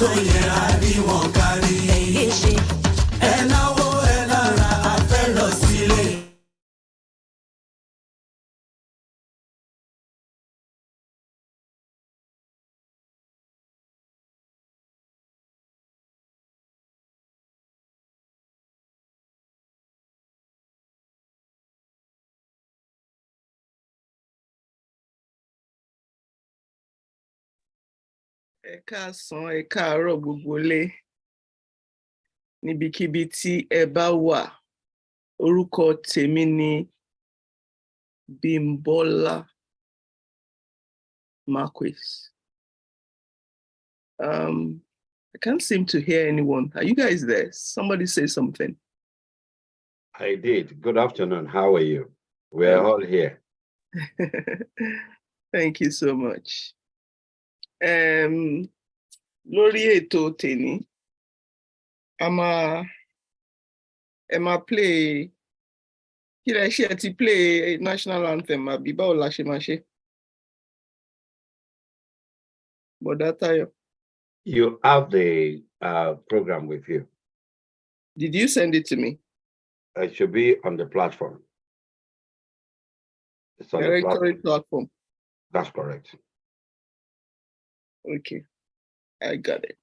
tó yẹ àríwọ̀n kárí. Ẹ náwó ẹ nára a fẹ́ lọ sílé. Ẹ káàsán, ẹ káàárọ̀ gbogbo lé. Níbikíbi tí ẹ bá wà, orúkọ tèmi ni Bímbọ́lá Marquis. I can't seem to hear anyone. Are you guys there? Somebody say something. I did. Good afternoon. How are you? We're all here. Thank you so much. Lórí ètò tèmi, ẹ máa play, kí lẹ ṣe ti play national anthem àbí báwo la ṣe máa ṣe? Bọ̀dá Táyọ̀. You have the program with you. Did you send it to me? It should be on the platform. It's on Directory the platform. That's correct. Okay, I got it.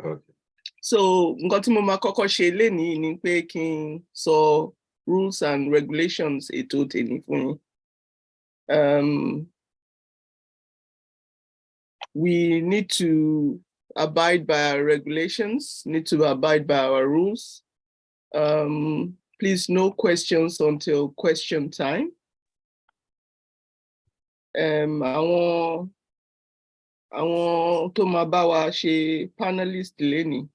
Okay. So, nǹkan tí mo máa kọ́kọ́ ṣe lénìí ni pé kí n sọ rules and regulations ètò tèmi fún yín. We need to abide by our regulations, need to abide by our rules. Please, no questions until question time. Àwọn tó máa bá wa ṣe panelist lénìí,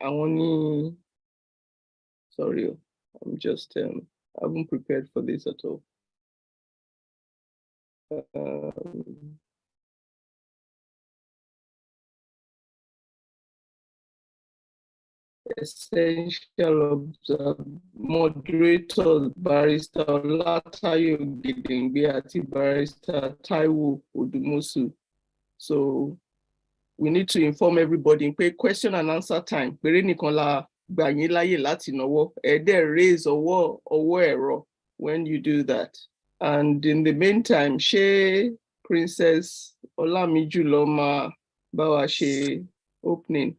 àwọn ní, sorry, I'm just, I haven't prepared for this at all. Essential moderator Barrister Olatayo Gedengbe àti Barrister Taiwo Odumosu. So we need to inform everybody pé question and answer time péré nìkan la gbà yín láyè láti náwó. Ẹ dẹ̀ raise ọwọ́ ẹ̀rọ when you do that. And in the meantime, ṣé Princess Olamijulo máa bá wa ṣe opening?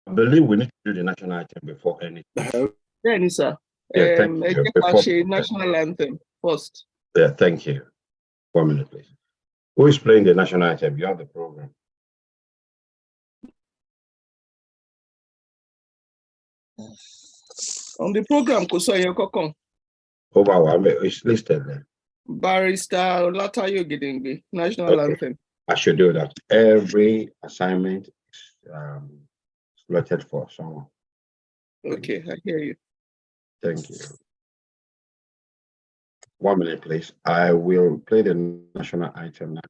I believe we need to do the national anthem before anything. Bẹ́ẹ̀ni sir. Yeah, thank you. Before national anthem first. Yeah, thank you. 1 minute, please. Who is playing the national anthem? You have the program. On the program, kò sọ yẹn kankan. It's listed there. Barrister Olatayo Gedengbe, national anthem. I should do that. Every assignment is slotted for someone. Okay, I hear you. Thank you. 1 minute, please. I will play the national anthem now.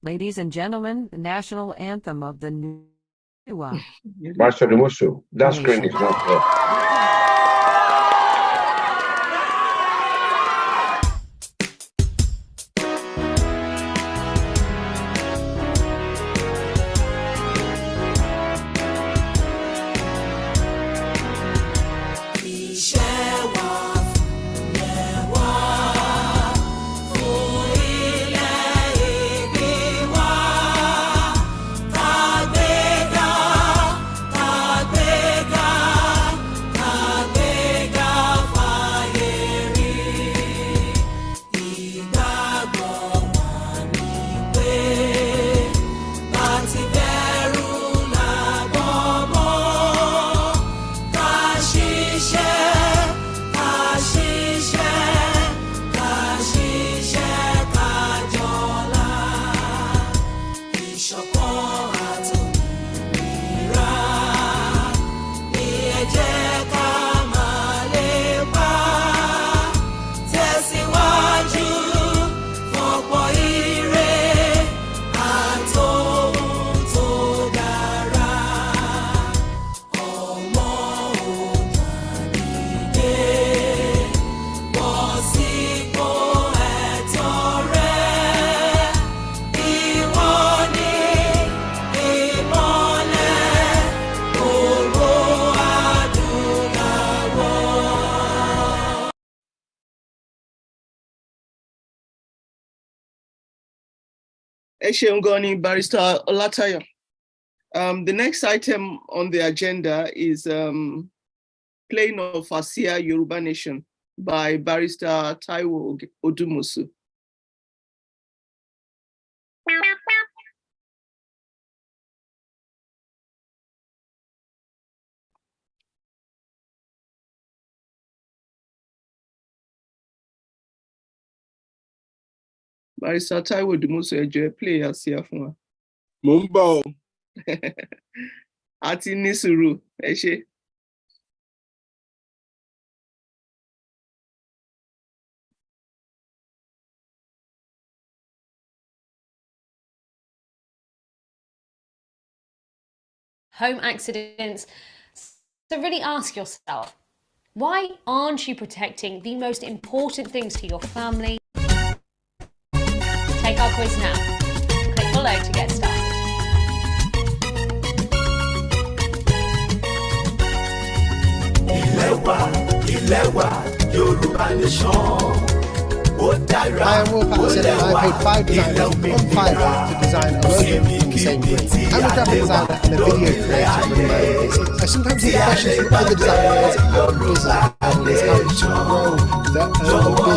Ladies and gentlemen, the national anthem of the new Master Musu, that screen is not there. Ẹ ṣeun gan ni, Barrister Olatayo. The next item on the agenda is playing of Asia Yoruba Nation by Barrister Taiwo Odumosu. Barrister Taiwo Odumosu, ẹ jọ̀ọ́ ẹ play Asia fún wa. Mo ń bọ̀ o. Àti ní sùúrù, ẹ ṣé. Home accidents. So really ask yourself, why aren't you protecting the most important things for your family? Take our quiz now. Click below to get started. Ilewa, Yoruba Nation. I am Will Patterson and I paid 5 designers on Fiverr to design a logo in the same way. I'm a graphic designer and a video creator running my own business. I sometimes get questions from other designers and business owners how to grow their own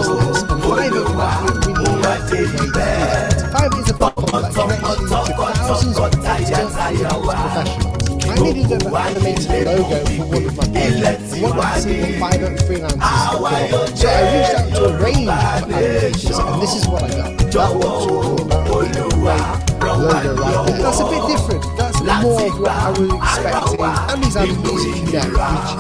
business, and Fiverr can actually really help way to do that. Fiverr is a platform that connects you to thousands of actors, professionals. I needed an animated logo for one of my projects, and one of the single Fiverr freelancers could come up. So I reached out to a range of animators, and this is what I got. That looks cool, that logo right there. That's a bit different, that's more of what I was expecting. And these animations you get, which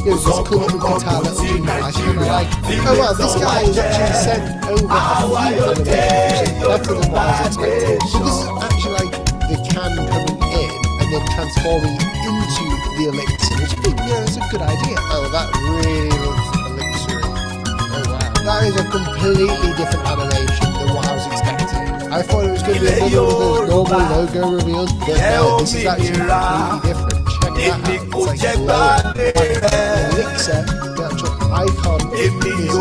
there's this cool little guitar little jingle, I kind of like. Oh well, this guy has actually sent over a few animations, which is better than what I was expecting. So this is actually like the can coming in, then transforming into the elixir, which I think, is a good idea. Oh, that really looks elixir. Oh wow. That is a completely different animation than what I was expecting. I thought it was going to be another of those normal logo reveals, but no, this is actually completely different. Check that out. It's like glowing. Like the elixir, the actual icon is stage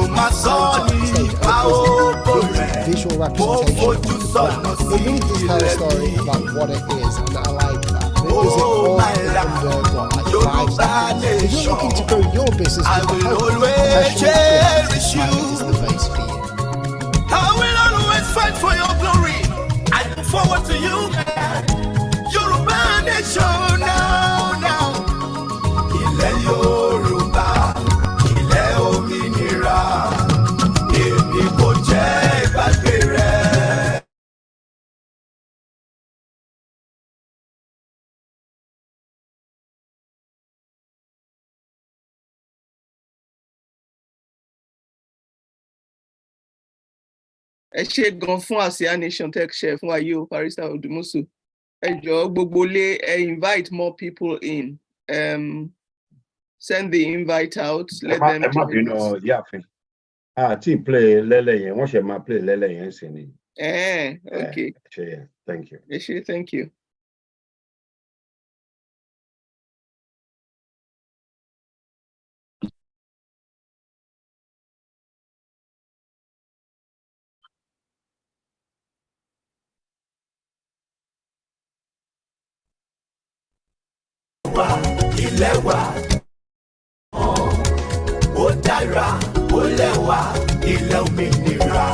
visual representation of the plant. It really does tell a story about what it is, and I like that. Is it all under what, like 5 seconds? If you're looking to grow your business with the help of professional creators, Fiverr is the place for you. I will always fight for your glory. I look forward to you, man. Yoruba Nation now. Ilẹ̀ Yorùbá, ilẹ̀ òmìnira, èmi kò jẹ́ ìgbàgbé rẹ̀. Ẹ ṣé gan fún Asia Nation Tech Share fún ayé o, Barrister Odumosu. Ẹ jọ̀ọ́ gbogbo lé, invite more people in. Send the invite out. Let them join us. Team play Lele yẹn, wọ́n ṣe máa play Lele yẹn sí ni. Okay. Thank you. Ẹ ṣé, thank you. Ilewa, ó dára, ó lẹ́wà, ilẹ̀ òmìnira.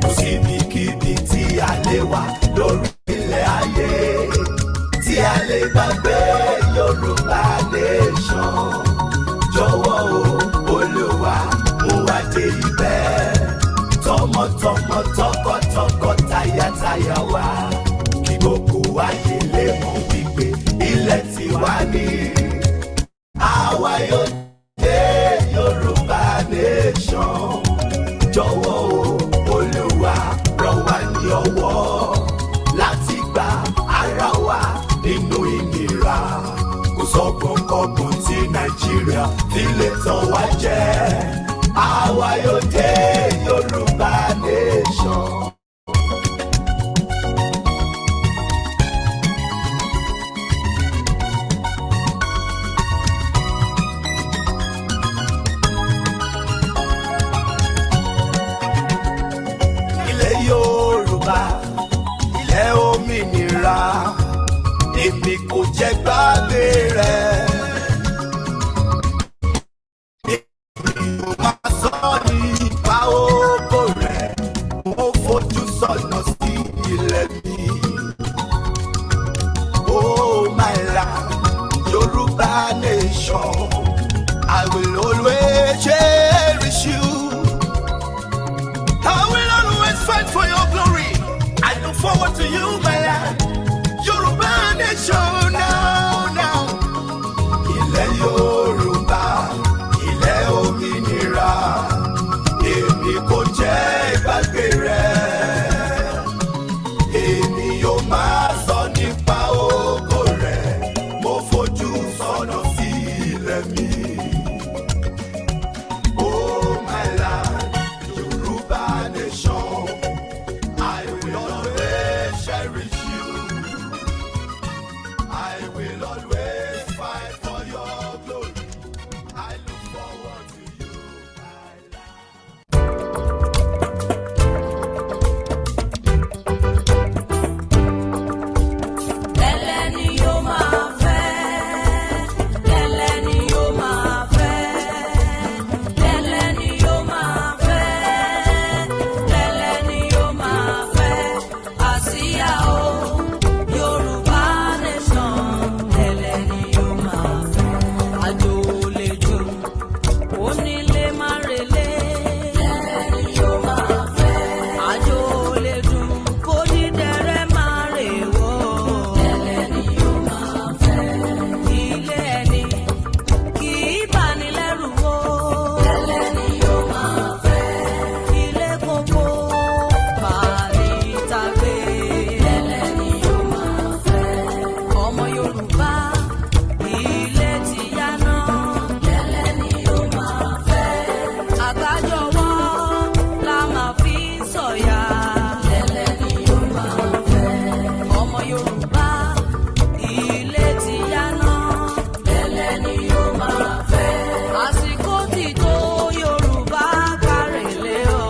Kò síbikíbi tí a lè wà lórí ilẹ̀ ayé. Tí a lè gbàgbé Yorùbá Nation. Jọ̀wọ́ o, Olúwa, mú wa dé ibẹ̀. Tọmọtọmọ, tọkọtọkọ, tayátayá wa. Kí gbogbo ayé lè mọ̀ wípé ilẹ̀ tiwa ni. Àwa yóò dé Yorùbá Nation. Jọ̀wọ́ o, Olúwa, ràn wá ní ọwọ́ láti gba ara wa nínú ìnira. Kò sọ́gbọ́n kọ́gbọ́n tí Nàìjíríà fi lè tàn wá jẹ. Àwa yóò dé Yorùbá Nation. Ilẹ̀ èmi kò jẹ́ gbàgbé rẹ̀. Èmi ò máa sọ nípa ògo rẹ̀, mo fojú sọ́nà sí ilẹ̀ mi. Oh my land, Yoruba Nation, I will always cherish you. I will always fight for your glory. I look forward to you, my land. Yoruba Nation now. Ilẹ̀ Yorùbá, ilẹ̀ òmìnira, èmi kò jẹ́ ìgbàgbé rẹ̀. Èmi yóò máa sọ nípa ògo rẹ̀, mo fojú sọ́nà sí ilẹ̀ mi. Oh my land, Yoruba Nation, I will always cherish you. I will always fight for your glory. I look forward to you, my land. Ẹlẹ́ni yóò máa fẹ́, ẹlẹ́ni yóò máa fẹ́, ẹlẹ́ni yóò máa fẹ́, ẹlẹ́ni yóò máa fẹ́. Àsíá o, Yorùbá Nation, ẹlẹ́ni yóò máa fẹ́. Àjò ò lè jò, onílé má relé, ẹlẹ́ni yóò máa fẹ́. Àjò ò lè dùn, kó dídẹrẹ́ má rèwọ́, ẹlẹ́ni yóò máa fẹ́. Ilé ẹni kì í bani lẹ́rù wò, ẹlẹ́ni yóò máa fẹ́. Ilé kókó bàálì tàgbé, ẹlẹ́ni yóò máa fẹ́. Ọmọ Yorùbá ilé ti yá náà, ẹlẹ́ni yóò máa fẹ́. Àgbájọwọ́ la máa fi ń sọ̀yà, ẹlẹ́ni yóò máa fẹ́. Ọmọ Yorùbá ilé ti yá náà, ẹlẹ́ni yóò máa fẹ́. Àsìkò ti tó Yorùbá kárẹ̀lé o,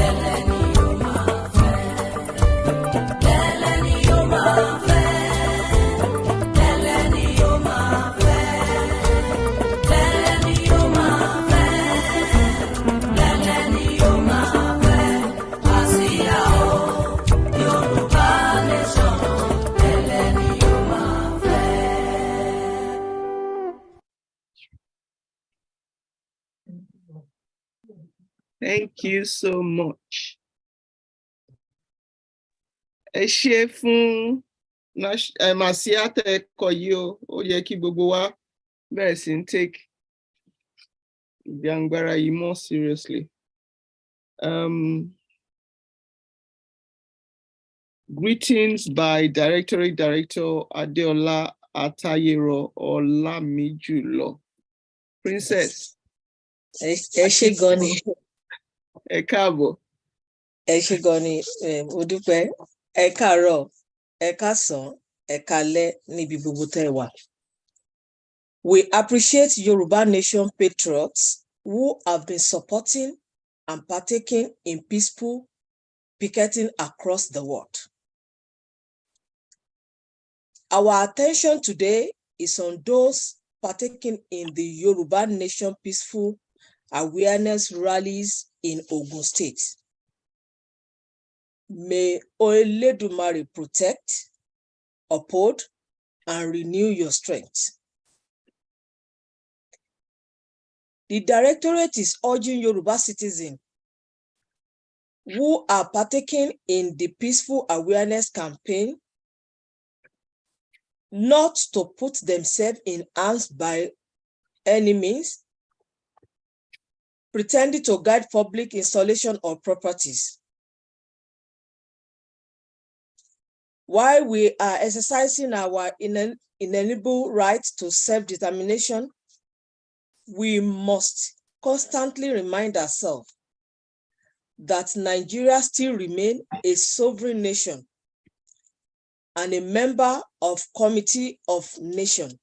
ẹlẹ́ni yóò máa fẹ́. Ẹlẹ́ni yóò máa fẹ́. Ẹlẹ́ni yóò máa fẹ́. Ẹlẹ́ni yóò máa fẹ́. Ẹlẹ́ni yóò máa fẹ́. Àsíá o, Yorùbá Nation, ẹlẹ́ni yóò máa fẹ́. Thank you so much. Ẹ ṣé fún àsíá tẹ́ ẹ kọ yìí o, ó yẹ kí gbogbo wa bẹ̀rẹ̀ sí ń take ìjàngbara yìí more seriously. Greetings by Directorate Director Adeola Atayero Olamijulo. Princess, ẹ ṣé gan ni, ẹ káàbọ̀. ẹ ṣé gan ni, mo dúpẹ́. Ẹ káàárọ̀, ẹ káàsán, ẹ káalẹ́ níbi gbogbo tẹ́ ẹ wà. We appreciate Yoruba Nation patriots who have been supporting and partaking in peaceful picketing across the world. Our attention today is on those partaking in the Yoruba Nation peaceful awareness rallies in Ogun State. May Oledumare protect, uphold, and renew your strength. The Directorate is urging Yoruba citizens who are partaking in the peaceful awareness campaign not to put themselves in harm's by any means, pretending to guide public installation or properties. While we are exercising our inalienable right to self-determination, we must constantly remind ourselves that Nigeria still remains a sovereign nation and a member of Committee of Nations.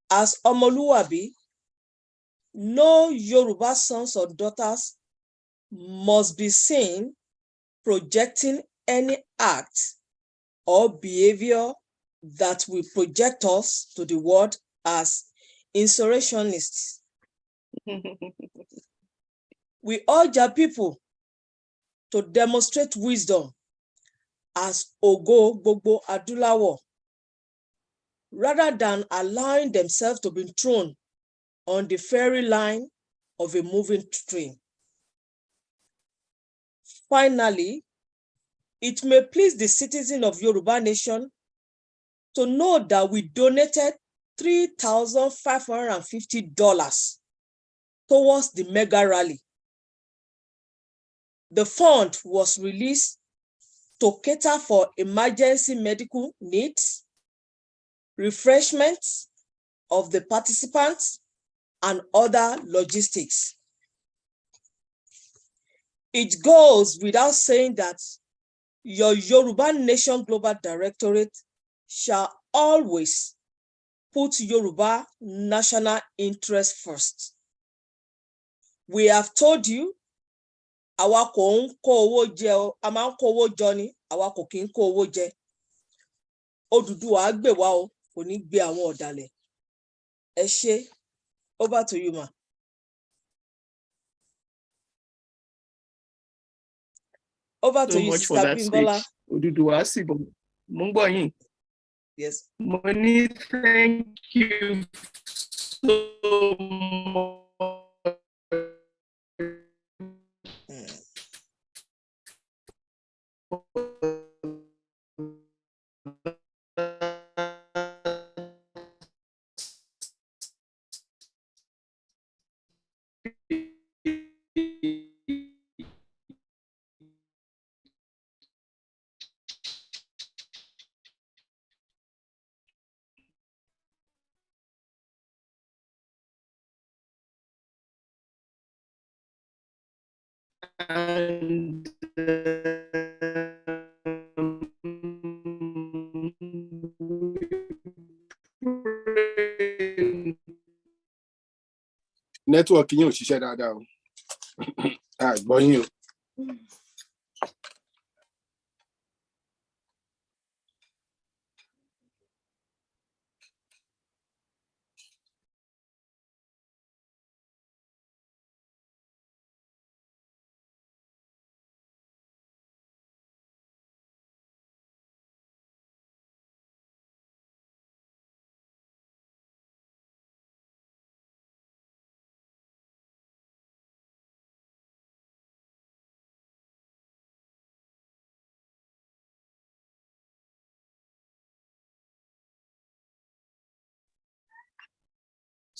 As Omoluabi, no Yoruba sons or daughters must be seen projecting any act or behavior that will project us to the world as insurrectionists. We urge our people to demonstrate wisdom as Ogo Gbogbo Adulawo, rather than allowing themselves to be thrown on the fairy line of a moving train. Finally, it may please the citizens of Yoruba Nation to know that we donated $3,550 towards the mega rally. The fund was released to cater for emergency medical needs, refreshments of the participants, and other logistics. It goes without saying that your Yoruba Nation Global Directorate shall always put Yoruba national interest first. We have told you, àwa kò ń kó owó jẹ o, a máa ń kó owó jọ ni, àwa kò kí ń kó owó jẹ. Odùduwà á gbè wá o, kò ní gbé àwọn ọ̀dàlẹ̀. Ẹ ṣé, over to you, ma. Over to So you, much for Sister that Bimbola. speech. Odùduwà sì bọ̀. Mo ń gbọ́ yín. Yes. Mo ní thank you so much. And network yín ò ṣiṣẹ́ dáadáa o. Gbọ́ yín o.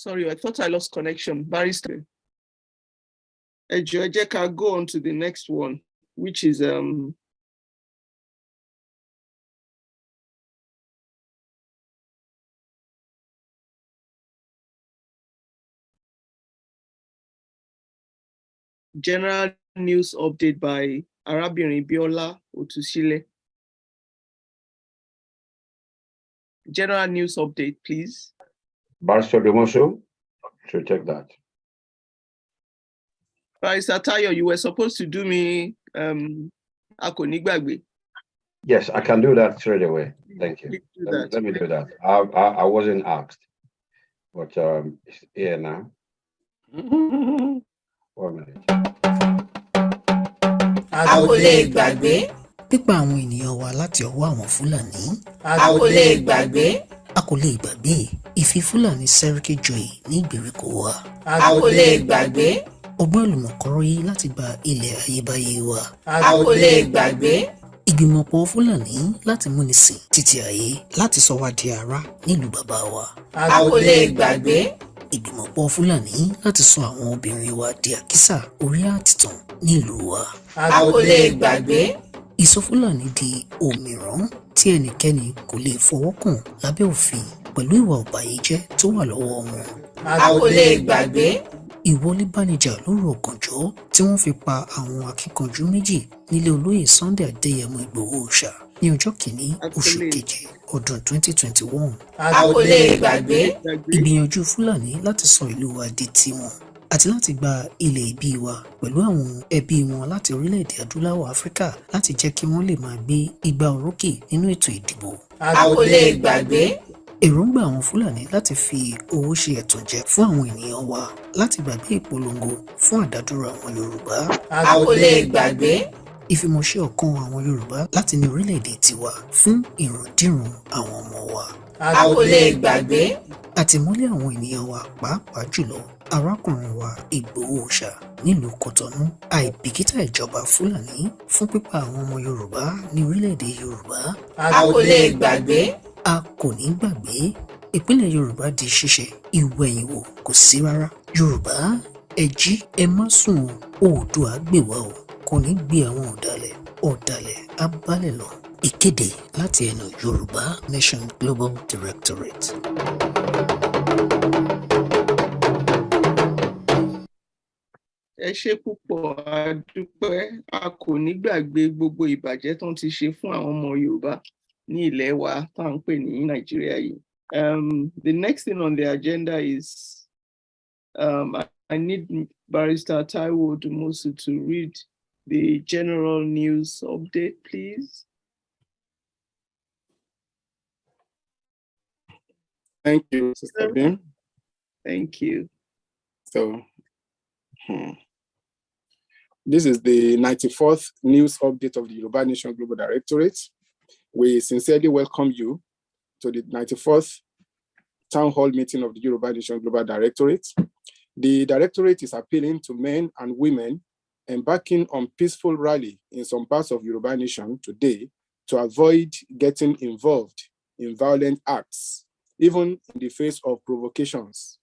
sorry, I thought I lost connection. Barrister. Ẹ jẹ́ ká go on to the next one, which is general news update by Arábìnrin Bíọ́lá Òtúsílẹ̀. General news update, please. Barrister Demoso should take that. Barrister Tayo, you were supposed to do me Akonigbagbe. Yes, I can do that straight away. Thank you. Let me do that. I wasn't asked, but it's here now. 1 minute. A kò lè gbàgbé. Pípa àwọn ènìyàn wa láti ọwọ́ àwọn Fúlàní. A kò lè gbàgbé. A kò lè gbàgbé ìfi Fúlàní Sẹ́ríkì joyè ní ìgbèríko wa. A kò lè gbàgbé. Ọgbọ́n àlùmọ̀kọ́rọ́ yìí láti gba ilẹ̀ ayébáyé wa. A kò lè gbàgbé. Ìgbìmọ̀pọ̀ Fúlàní láti múni sìn títí ayé láti sọ wá di ará nílùú bàbá wa. A kò lè gbàgbé. Ìgbìmọ̀pọ̀ Fúlàní láti sọ àwọn obìnrin wa di àkísà orí àtìtàn nílùú wa. A kò lè gbàgbé. Ìsọ Fúlàní di òmìrán tí ẹnikẹ́ni kò lè fọwọ́ kàn lábẹ́ òfin pẹ̀lú ìwà ọ̀bàyéjẹ́ tó wà lọ́wọ́ wọn. A kò lè gbàgbé. Ìwọlé bánijà lóru ọ̀gànjọ́ tí wọ́n fi pa àwọn akíkanjú méjì nílé olóyè Sunday Adéyẹmọ Ìgbòho Òòṣà ní ọjọ́ kìíní oṣù keje ọdún 2021. A kò lè gbàgbé. Ìgbìyànjú Fúlàní láti sọ ìlú wa di tiwọn àti láti gba ilẹ̀ ìbí wa pẹ̀lú àwọn ẹbí wọn láti orílẹ̀-èdè adúláwọ̀ Áfíríkà láti jẹ́ kí wọ́n lè máa gbé igbá orókè nínú ètò ìdìbò. A kò lè gbàgbé. Èròǹgbà àwọn Fúlàní láti fi owó ṣe ẹ̀tànjẹ fún àwọn ènìyàn wa láti gbàgbé ìpolongo fún àdádúró àwọn Yorùbá. A kò lè gbàgbé. Ìfimọ̀ṣe ọ̀kan àwọn Yorùbá láti ní orílẹ̀-èdè tiwa fún ìrandíran àwọn ọmọ wa. A kò lè gbàgbé. Àtìmọ́lé àwọn ènìyàn wa pàápàá jùlọ arákùnrin wa Ìgbòho Òòṣà nílùú Kọ̀tọ́nú, àìbìkítà ìjọba Fúlàní fún pípa àwọn ọmọ Yorùbá ní orílẹ̀-èdè Yorùbá. A kò lè gbàgbé. A kò ní gbàgbé. Ìpínlẹ̀ Yorùbá di ṣíṣe, ìwẹ̀yìnwò kò sí rárá. Yorùbá ẹ jí ẹ má sùn o, Oòduà gbè wá o, kò ní gbé àwọn ọ̀dàlẹ̀ á bálẹ̀ lọ. Ìkéde láti ẹnu Yoruba Nation Global Directorate. Ẹ ṣé púpọ̀, a dúpẹ́. A kò ní gbàgbé gbogbo ìbàjẹ́ tó ń ti ṣe fún àwọn ọmọ Yorùbá ní ilẹ̀ wa tá à ń pè ní Nàìjíríà yìí. The next thing on the agenda is I need Barrister Taiwo Odumosu to read the general news update, please. Thank you, Sister Bim. Thank you. So, this is the 94th news update of the Yoruba Nation Global Directorate. We sincerely welcome you to the 94th Town Hall meeting of the Yoruba Nation Global Directorate. The Directorate is appealing to men and women embarking on peaceful rally in some parts of Yoruba Nation today to avoid getting involved in violent acts, even in the face of provocations.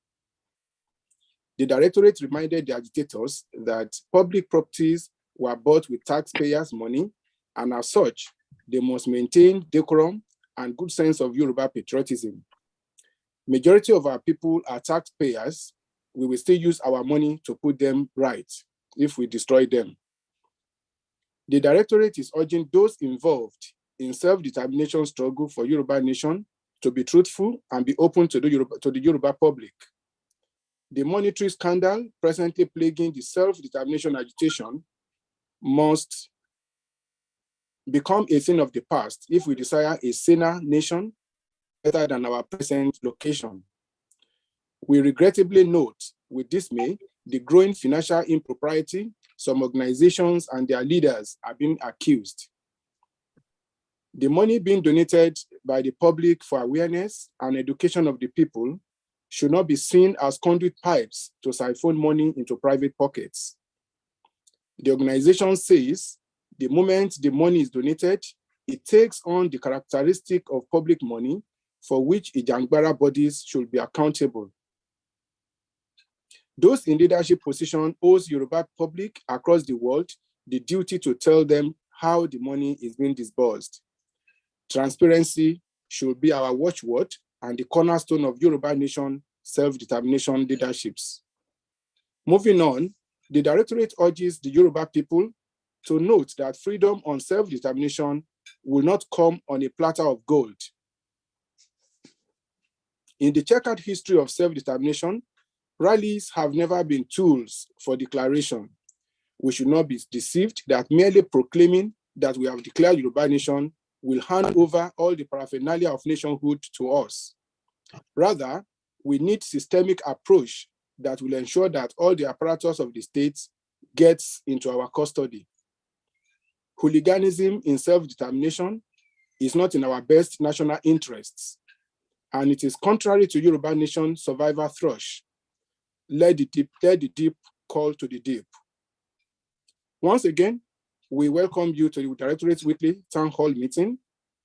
The Directorate reminded the agitators that public properties were bought with taxpayers' money, and as such, they must maintain decorum and good sense of Yoruba patriotism. Majority of our people are taxpayers. We will still use our money to put them right if we destroy them. The Directorate is urging those involved in self-determination struggle for Yoruba Nation to be truthful and be open to the Yoruba public. The monetary scandal presently plaguing the self-determination agitation must become a thing of the past if we desire a saner nation better than our present location. We regrettably note with dismay the growing financial impropriety some organizations and their leaders are being accused. The money being donated by the public for awareness and education of the people should not be seen as conduit pipes to siphon money into private pockets. The organization says the moment the money is donated, it takes on the characteristic of public money for which Ijangbara bodies should be accountable. Those in leadership position owes Yoruba public across the world the duty to tell them how the money is being disbursed. Transparency should be our watchword and the cornerstone of Yoruba Nation self-determination leaderships. Moving on, the Directorate urges the Yoruba people to note that freedom on self-determination will not come on a platter of gold. In the checkered history of self-determination, rallies have never been tools for declaration. We should not be deceived that merely proclaiming that we have declared Yoruba Nation will hand over all the paraphernalia of nationhood to us. Rather, we need systemic approach that will ensure that all the apparatus of the state gets into our custody. Hooliganism in self-determination is not in our best national interests, and it is contrary to Yoruba Nation survivor thrush. Let the deep call to the deep. Once again, we welcome you to the Directorate's weekly town hall meeting.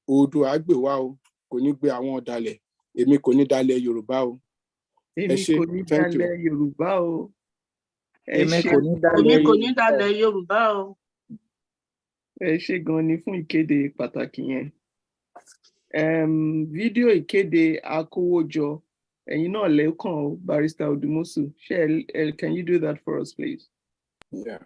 Oòduà gbè wá o, kò ní gbé àwọn ọ̀dàlẹ̀, èmi kò ní dalẹ̀ Yorùbá o. Èmi kò ní dalẹ̀ Yorùbá o. Èmi kò ní dalẹ̀ Yorùbá o. Ẹ ṣé gan ni fún ìkéde pàtàkì yẹn. Fídíò ìkéde akówójọ, ẹ̀yin náà lẹ́kàn o, Barrister Odumosu. Can you do that for us, please? Yeah.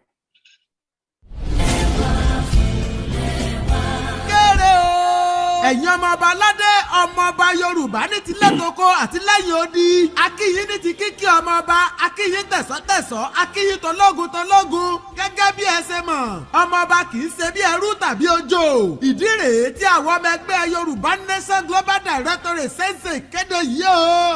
Ẹ̀yin ọmọ ọba aládé ọmọọba Yorùbá ní tilẹ̀ tókó àti lẹ́yìn odi. Akíyín ní ti kíkí ọmọọba, akíyín tẹ̀sọ́-tẹ̀sọ́, akíyín tológun-tológun. Gẹ́gẹ́ bí ẹ ṣe mọ̀, ọmọọba kì í ṣe bí ẹrú tàbí ojo. Ìdí rèé tí àwọn ọmọ ẹgbẹ́ Yorùbá Nation Global Directorate ṣẹ̀ṣẹ̀ kéde yìí o.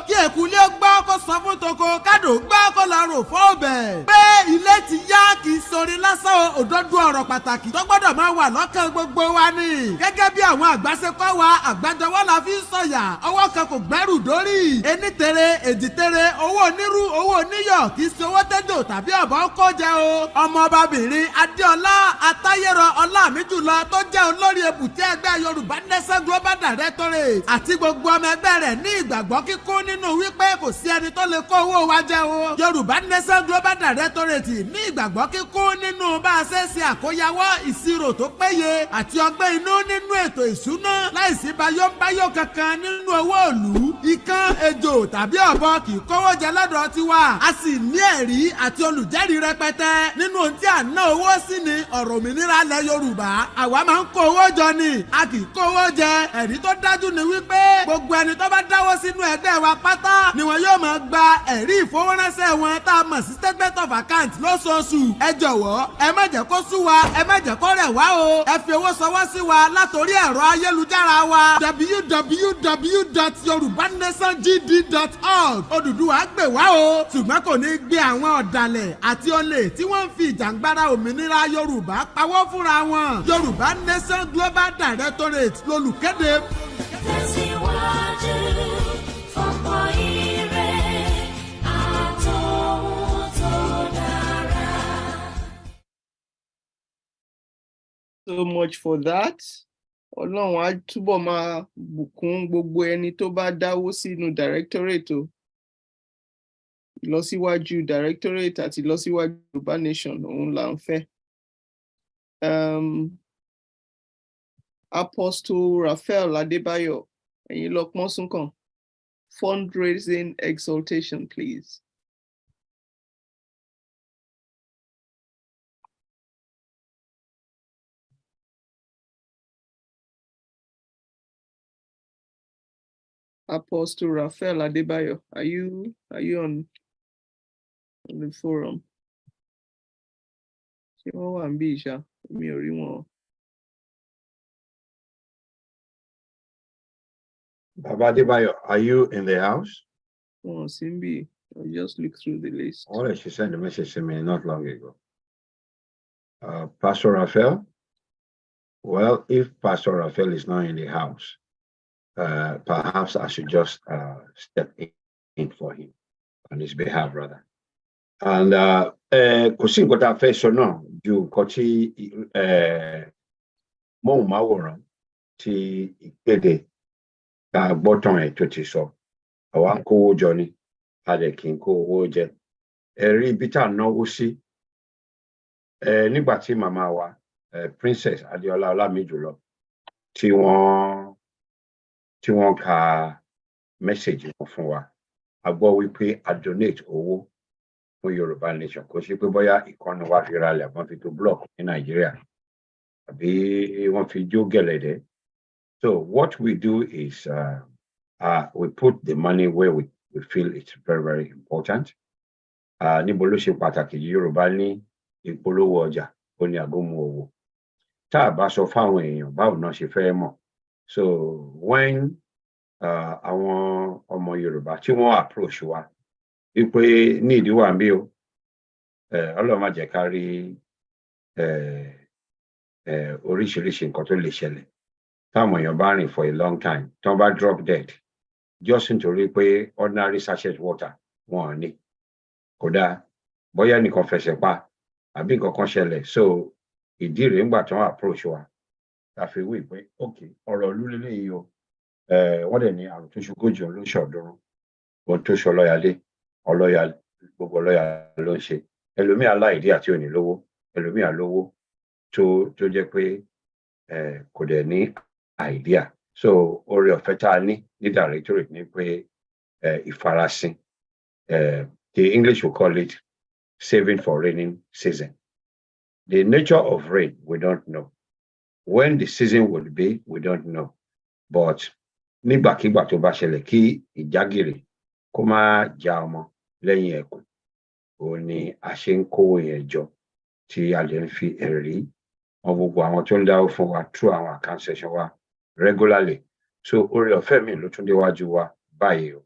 Kí èkúlé gbọ́ kó sọ fún toko, kádò gbọ́ kó lọ rò fún ọbẹ̀. Pé ilé ti yá kì í sorin lásán òdodo ọ̀rọ̀ pàtàkì tó gbọ́dọ̀ máa wà lọ́kàn gbogbo wa ni. Gẹ́gẹ́ bí àwọn àgbà ṣe kọ́ wa, àgbájọwọ́ la fi ń sọ̀yà, ọwọ́ kan kò gbẹ́rù dórí. Ení tere, èjì tere, owó onírú, owó oníyọ̀ kì í ṣe owó tẹ́jọ́ tàbí ọ̀bọ̀ kó jẹ o. Ọmọọbabìnrin Adéọlá Atáyérọ Ọlámíjùlọ tó jẹ́ olórí ebùté ẹgbẹ́ Yorùbá Nation Global Directorate àti gbogbo ọmọ ẹgbẹ́ rẹ̀ ní ìgbàgbọ́ kíkún nínú wípé kò sí ẹni tó lè kó owó wa jẹ o. Yorùbá Nation Global Directorate ní ìgbàgbọ́ kíkún nínú bá a ṣe ṣe àkóyawọ́ ìṣirò tó péye àti ọgbẹ́ inú nínú ètò ìṣúná láìsí bayọ́nbayọ́ kankan nínú owó ìlú. Ikán, ejò tàbí ọ̀bọ kì í kówó jẹ lọ́dọ̀ tiwa. A sì ní ẹ̀rí àti olùjẹ́rìí rẹpẹtẹ nínú ohun tí à ń ná owó sí ni ọ̀rọ̀ òmìnira ilẹ̀ Yorùbá. Àwa máa ń kó owó jọ ni, a kì í kó owó jẹ. Ẹ̀rí tó dájú ni wípé gbogbo ẹni tó bá dáwọ́ sínú ẹgbẹ́ wa pátá ni wọn yóò máa gba ẹ̀rí ìfowóránṣẹ́ wọn tá a mọ̀ sí statement of account lóṣooṣù. Ẹ jọ̀wọ́ ẹ má jẹ́ kó sú wa, ẹ má jẹ́ kó rẹ̀ wá o. Ẹ fi owó ṣọwọ́ sí wa látòrí ẹ̀rọ ayélujára wa www.yorubanationgd.org. Odùduwà gbè wá o, ṣùgbọ́n kò ní gbé àwọn ọ̀dàlẹ̀ àti olè tí wọ́n ń fi ìjàngbara òmìnira Yorùbá pawọ́ fúnra wọn. Yorùbá Nation Global Directorate lolùkéde. Tẹ̀síwájú fọ́pọ̀ ire àtòhun tó dára. So much for that. Ọlọ́run á túbọ̀ máa bùkún gbogbo ẹni tó bá dáwó sínú directorate o. Ìlọsíwájú directorate àti ìlọsíwájú Yorùbá Nation òun là ń fẹ́. Apostle Raphael Adébáyọ̀, ẹ̀yin lọ pọ́n súnkàn. Fundraising exaltation, please. Apostle Raphael Adébáyọ̀, are you on the forum? Ṣé wọ́n wà ń bí ìṣá? Mi ò rí wọn. Baba Adebayo, are you in the house? Oh, Simbi, I'll just look through the list. Oh, she sent a message to me not long ago. Pastor Raphael? Well, if Pastor Raphael is not in the house, perhaps I should just step in for him on his behalf, rather. And kò sí nǹkan tá a fẹ́ sọ náà ju nǹkan tí móhùnmáwòrán tí ìkéde tá a gbọ́ tán ẹ̀ tó ti sọ. Àwa ń kówó jọ ni, a dẹ̀ kì í kó owó jẹ. Ẹ̀rí ibi tá a náwó sí nígbà tí màmá wa Princess Adéọlá Ọlámíjùlọ tí wọ́n ka mẹ́sẹ̀gì wọn fún wa. A gbọ́ wípé a donate owó fún Yorùbá Nation, kò sí pé bóyá ìkànnì wa fi ra lẹ̀ wọ́n fi tó block ní Nàìjíríà àbí wọ́n fi jó gẹ̀lẹ̀dẹ̀. So what we do is we put the money where we feel it's very, very important. Níbo ló ṣe pàtàkì Yorùbá ní ìpolówó ọjà ó ní àgómù owó. Tá a bá sọ fáwọn èèyàn báwo náà ṣe fẹ́ mọ̀. So when àwọn ọmọ Yorùbá tí wọ́n approach wa wípé ní ìdíwà ń bí o, Ọlọ́run má jẹ́ ká rí oríṣiríṣi nǹkan tó lè ṣẹlẹ̀ táwọn èèyàn bá rìn for a long time tí wọ́n bá drop dead just nítorí pé ordinary sachet water wọn ò ní. Kódà bóyá nìkan fẹsẹ̀ pa àbí nǹkan kan ṣẹlẹ̀. So ìdí rèé ńgbà tí wọ́n approach wa láfi wí pé ok ọ̀rọ̀ ìlú lélẹ́yìí o, wọ́n dẹ̀ ní àrùn tó ṣogójì ló ń ṣọ̀ọ́dúnrún, ohun tó ṣe ọlọ́yàlé ọlọ́yà gbogbo ọlọ́yà ló ń ṣe. Ẹlòmíà láìdí àti òní lówó, ẹlòmíà lówó tó jẹ́ pé kò dẹ̀ ní idea. So oore ọ̀fẹ́ tá a ní directorate ní pé ìfarasin, the English will call it saving for raining season. The nature of rain we don't know. When the season will be, we don't know. But nígbàkigbà tó bá ṣẹlẹ̀ kí ìjágìrì kó má já ọmọ lẹ́yìn ẹ̀kún. Òun ni a ṣe ń kówó yẹn jọ tí a lè ń fi ẹ̀rí wọn gbogbo àwọn tó ń dáwó fún wa through àwọn account section wa regularly. So oore ọ̀fẹ́ mi ló tún déwájú wa báyìí o.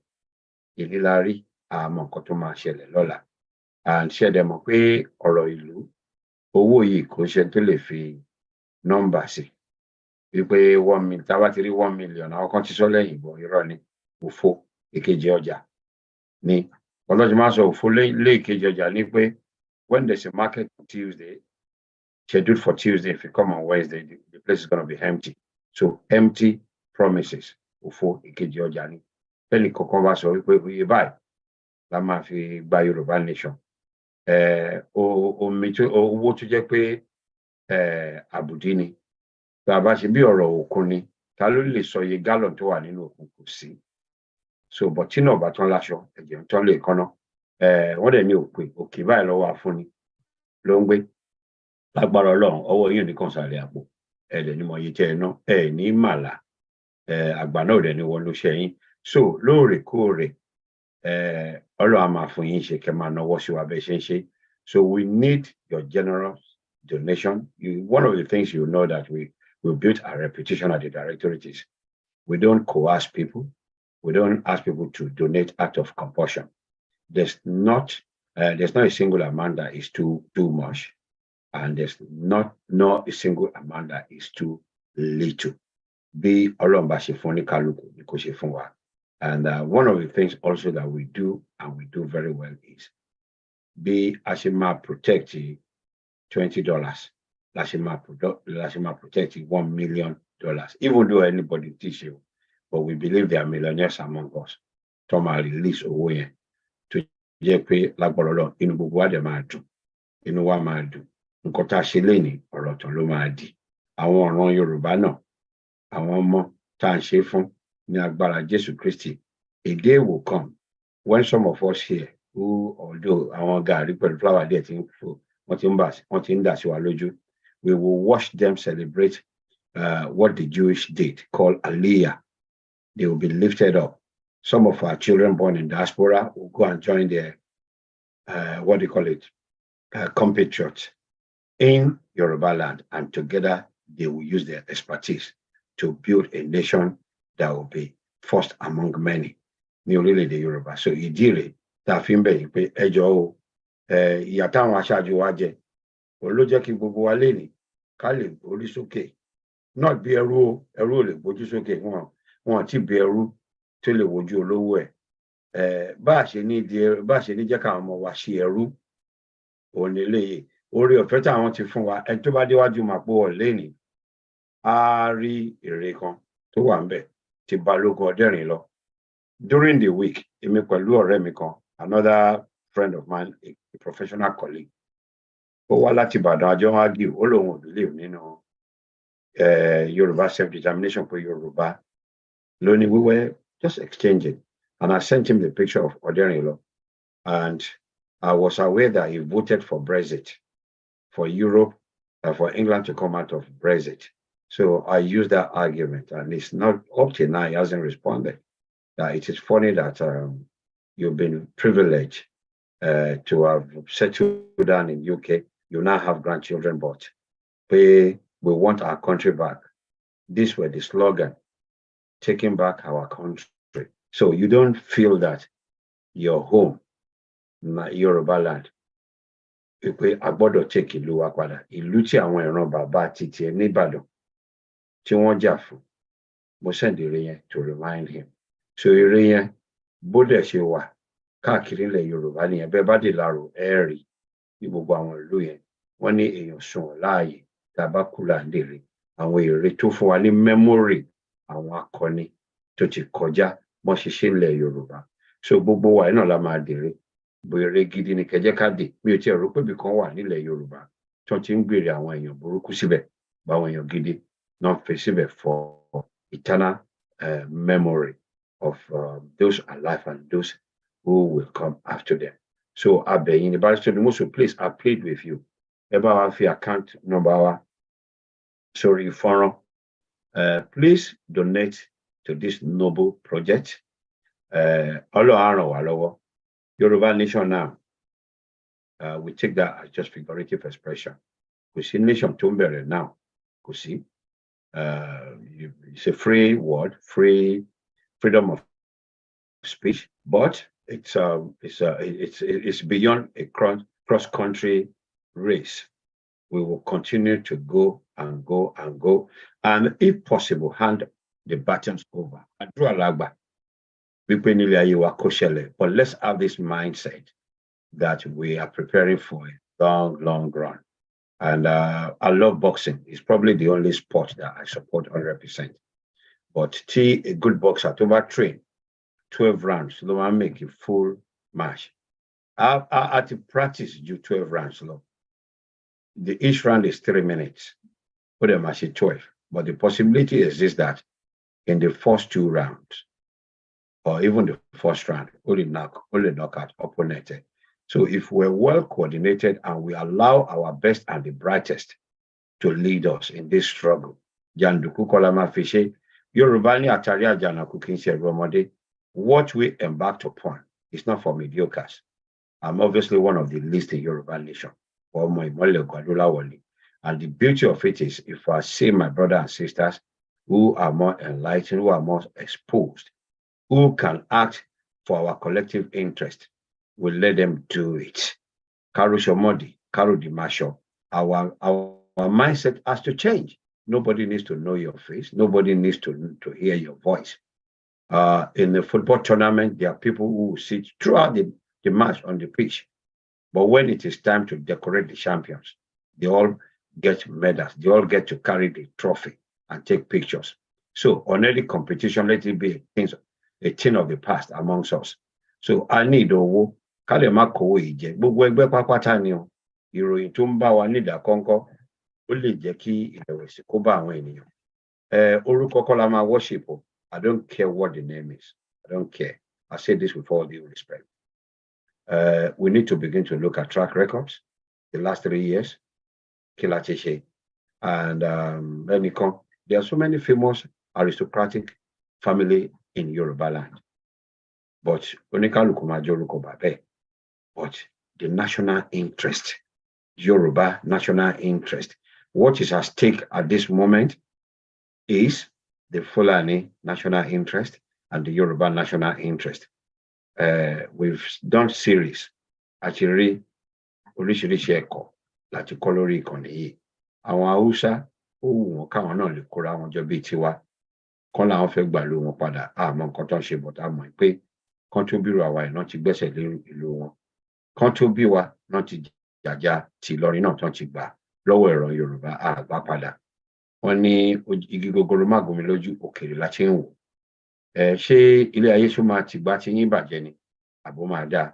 Èyí la rí àmọ́ nǹkan tó máa ṣẹlẹ̀ lọ́la. And ṣẹ̀dẹ̀ mọ̀ pé ọ̀rọ̀ ìlú owó yìí kò ṣe tó lè fi nọ́mbà sí. Wípé 1 million tá bá ti rí 1 million àwọn kan ti sọ lẹ́yìn ìbọn irọ́ ni òfo èkejì ọjà ni. Ọlọ́jọ́ máa sọ òfo lé èkejì ọjà ni pé when there's a market on Tuesday, scheduled for Tuesday, if you come on Wednesday, the place is going to be empty. So empty promises. Òfo èkejì ọjà ni. Ẹnì kọ̀ọ̀kan bá sọ wípé iye báyìí la máa fi gba Yorùbá Nation. Owó tó jẹ́ pé àbùdí ni. Tá a bá ṣe bí ọ̀rọ̀ òkun ni, ta ló lè sọ iye gallon tó wà nínú òkun? Kò sí. So but tí náà bá tán láṣọ, ẹ̀jẹ̀ ń tán lè kánná. Wọ́n dẹ̀ ní òkè báyìí lọ́wọ́ afúnni ló ń gbé. Lágbára Ọlọ́run, ọwọ́ yín nìkan sàlẹ̀ àpò. Ẹ̀dẹ̀ ni mo yí tẹ́ ẹ ná. Ní màlà. Àgbà náà dẹ̀ ni wọ́n ló ṣe yín. So lóòrèkóòrè, Ọlọ́run á máa fún yín ṣe kẹ́ máa náwó sí wa bẹ́ẹ̀ ṣe ń ṣe. So we need your generous donation. One of the things you know that we built our reputation at the directorate is we don't coerce people. We don't ask people to donate out of compulsion. There's not a single amount that is too much, and there's not a single amount that is too little. Bí Ọlọ́run bá ṣe fún ní kálukú ni kò ṣe fún wa. And one of the things also that we do, and we do very well, is bí a ṣe máa protect $20, la ṣe máa protect $1 million, even though anybody teach you. But we believe there are millionaires among us. Tó máa release owó yẹn tó jẹ́ pé lágbára Ọlọ́run inú gbogbo wa dẹ̀ máa dùn. Inú wa máa dùn. Nǹkan tá a ṣe lénìí ọ̀rọ̀ tán ló máa di. Àwọn ọ̀ràn Yorùbá náà, àwọn ọmọ tá à ń ṣe fún ní agbára Jésù Kristi. A day will come when some of us here who, although àwọn gàrí pẹ̀lú flower díẹ̀ ti ń fò, wọ́n ti ń dà sí wa lójú, we will watch them celebrate what the Jewish did, called Aliyah. They will be lifted up. Some of our children born in diaspora will go and join their, compatriots in Yoruba land, and together they will use their expertise to build a nation that will be first among many. Ní orílẹ̀-èdè Yorùbá. So ìdí rèé tá a fi ń bẹ̀yìn pé ẹ jọ̀ọ́ o, ìyà táwọn aṣáájú wa jẹ, òun ló jẹ́ kí gbogbo wa lénìí ká lè gbórí sókè. Not bí ẹrú o, ẹrú ò lè gbójú sókè, wọn ti bí ẹrú tó lè wojú olówó ẹ̀. Bá a ṣe ní jẹ́ káwọn ọmọ wa ṣe ẹrú, òun ni eléyìí. Oore ọ̀fẹ́ táwọn ti fún wa, ẹni tó bá déwájú màpò ọ̀ lénìí, á rí èrè kan tó wà ń bẹ̀ tí Balógun Ọdẹ́rìn lọ. During the week, èmi pẹ̀lú ọ̀rẹ́ mi kan, another friend of mine, a professional colleague, ó wá láti Ìbàdàn, àjọ wọn argue, ó lóun ò believe nínú Yoruba self-determination for Yoruba. Lónìí, we were just exchanging, and I sent him the picture of Ọdẹ́rìnlọ, and I was aware that he voted for Brexit, for Europe, for England to come out of Brexit. So I used that argument, and it's not up till now, he hasn't responded. It is funny that you've been privileged to have settled down in UK. You now have grandchildren, but we want our country back. These were the slogan, taking back our country. So you don't feel that your home, Yoruba land, pé a gbọ́dọ̀ take ìlú wa padà. Ìlú tí àwọn ìran bàbá títí ẹ̀ ní Ìbàdàn tí wọ́n jà fún. Mo send ire yẹn to remind him. So ire yẹn bó dẹ̀ ṣe wà káàkiri ilẹ̀ Yorùbá nìyẹn. Bẹ́ẹ̀ bá dé Lárò ẹ rí ní gbogbo àwọn ìlú yẹn. Wọ́n ní èèyàn sùn láàyè tá a bá kú là ń dèrè. Àwọn ère tó fún wa ní memory àwọn akọni tó ti kọjá bọ́n ṣe ṣe ilẹ̀ Yorùbá. So gbogbo wa náà la máa dèrè. Bèrè gidi ni kẹjẹ́ ká dé. Mi ò tiẹ̀ rò pé ibì kan wà nílẹ̀ Yorùbá tí wọ́n ti ń gbèrè àwọn èèyàn burúkú síbẹ̀. Báwọn èèyàn gidi náà fi síbẹ̀ for eternal memory of those alive and those who will come after them. So abẹ́yìn ní Barrister Odumosu, please, I plead with you. Ẹ bá wa fi account number wa sórí fọ́nrán. Please donate to this noble project. Yoruba Nation now, we take that as just figurative expression. We see nation to now. We see it's a free word, freedom of speech, but it's beyond a cross-country race. We will continue to go and go and go, and if possible, hand the batons over. But let's have this mindset that we are preparing for a long run. And I love boxing. It's probably the only sport that I support 100%. But a good boxer to train 12 rounds, so I make a full match. I practice do 12 rounds. Each round is 3 minutes. Put them as 12. But the possibility exists that in the first 2 rounds, or even the first round, only knock out opponent. So if we're well coordinated and we allow our best and the brightest to lead us in this struggle, Janduku Kolama Fishe, Yorubani Ataria Janaku Kinse Romode, what we embarked upon is not for mediocres. I'm obviously one of the least in Yoruba Nation. And the beauty of it is, if I see my brothers and sisters who are more enlightened, who are more exposed, who can act for our collective interest, we'll let them do it. Karu Shomodi, Karu Dimasho, our mindset has to change. Nobody needs to know your face. Nobody needs to hear your voice. In the football tournament, there are people who sit throughout the match on the pitch. But when it is time to decorate the champions, they all get medals. They all get to carry the trophy and take pictures. So on any competition, let it be a thing of the past amongst us. So I need Owo, Kalema Kowe Ije, Bugwegbe Papatani, Ìròyìn tó ń bá wa nídà kọ́ńkọ́, ó lè jẹ́ kí ìrẹ̀wẹ̀sì kó bá àwọn ènìyàn. Orúkọ kọ́ la máa worship o. I don't care what the name is. I don't care. I say this with all due respect. We need to begin to look at track records, the last 3 years, Kilacheche, and there are so many famous aristocratic family in Yoruba land. But but the national interest, Yoruba national interest, what is at stake at this moment is the Fulani national interest and the Yoruba national interest. We've done series, actually, oríṣiríṣi ẹ̀kọ́ láti kọ́ lórí ìkànnì yìí. Àwọn Haúsá ó wù wọ́n káwọn náà lè kóra wọn jọ bíi tiwa. Kán làwọn fẹ́ gbà ló wọn padà. Àmọ́ nǹkan tó ń ṣe bọ̀tá mọ̀ pé kán tó bírò àwa ẹ̀ náà ti gbẹ́sẹ̀ lé ìlú wọn. Kán tó bí wa náà ti jàjà ti Ìlọrin náà tán ti gbà lọ́wọ́ ẹ̀rọ Yorùbá àgbà padà. Wọ́n ní igi gogoro má gún mi lójú, òkèèrè la ti ń wò. Ṣé ilé ayé ṣó máa ti gbá ti yín bàjẹ́ ni àbó máa dáa?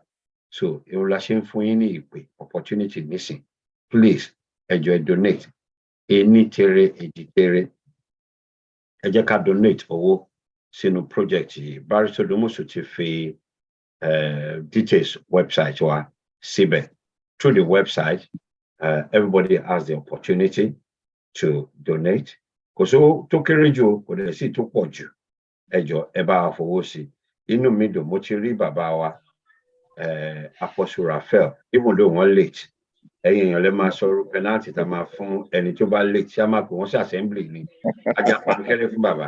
So èwo la ṣe ń fún yín ní ìpè opportunity nísìn. Please ẹ jọ̀ọ́ ẹ donate. Ení tere èjì tere. Ẹ jẹ́ ká donate owó sínú project yìí. Barrister Odumosu ti fi details website wa síbẹ̀. Through the website, everybody has the opportunity to donate. Kò sówó tó kéré jù, kò dẹ̀ sí tó pọ̀ jù. Ẹ jọ̀ọ́ ẹ bá wa fowó sí. Inú mi dùn, mo ti rí bàbá wa Apostle Raphael, even though wọ́n late. Ẹ̀yin èèyàn lè máa sọ̀rọ̀ penalty tá máa fún ẹni tó bá late. Ṣé a máa pè wọ́n sí assembly ni? Ajá pankẹ́rẹ́ fún bàbá.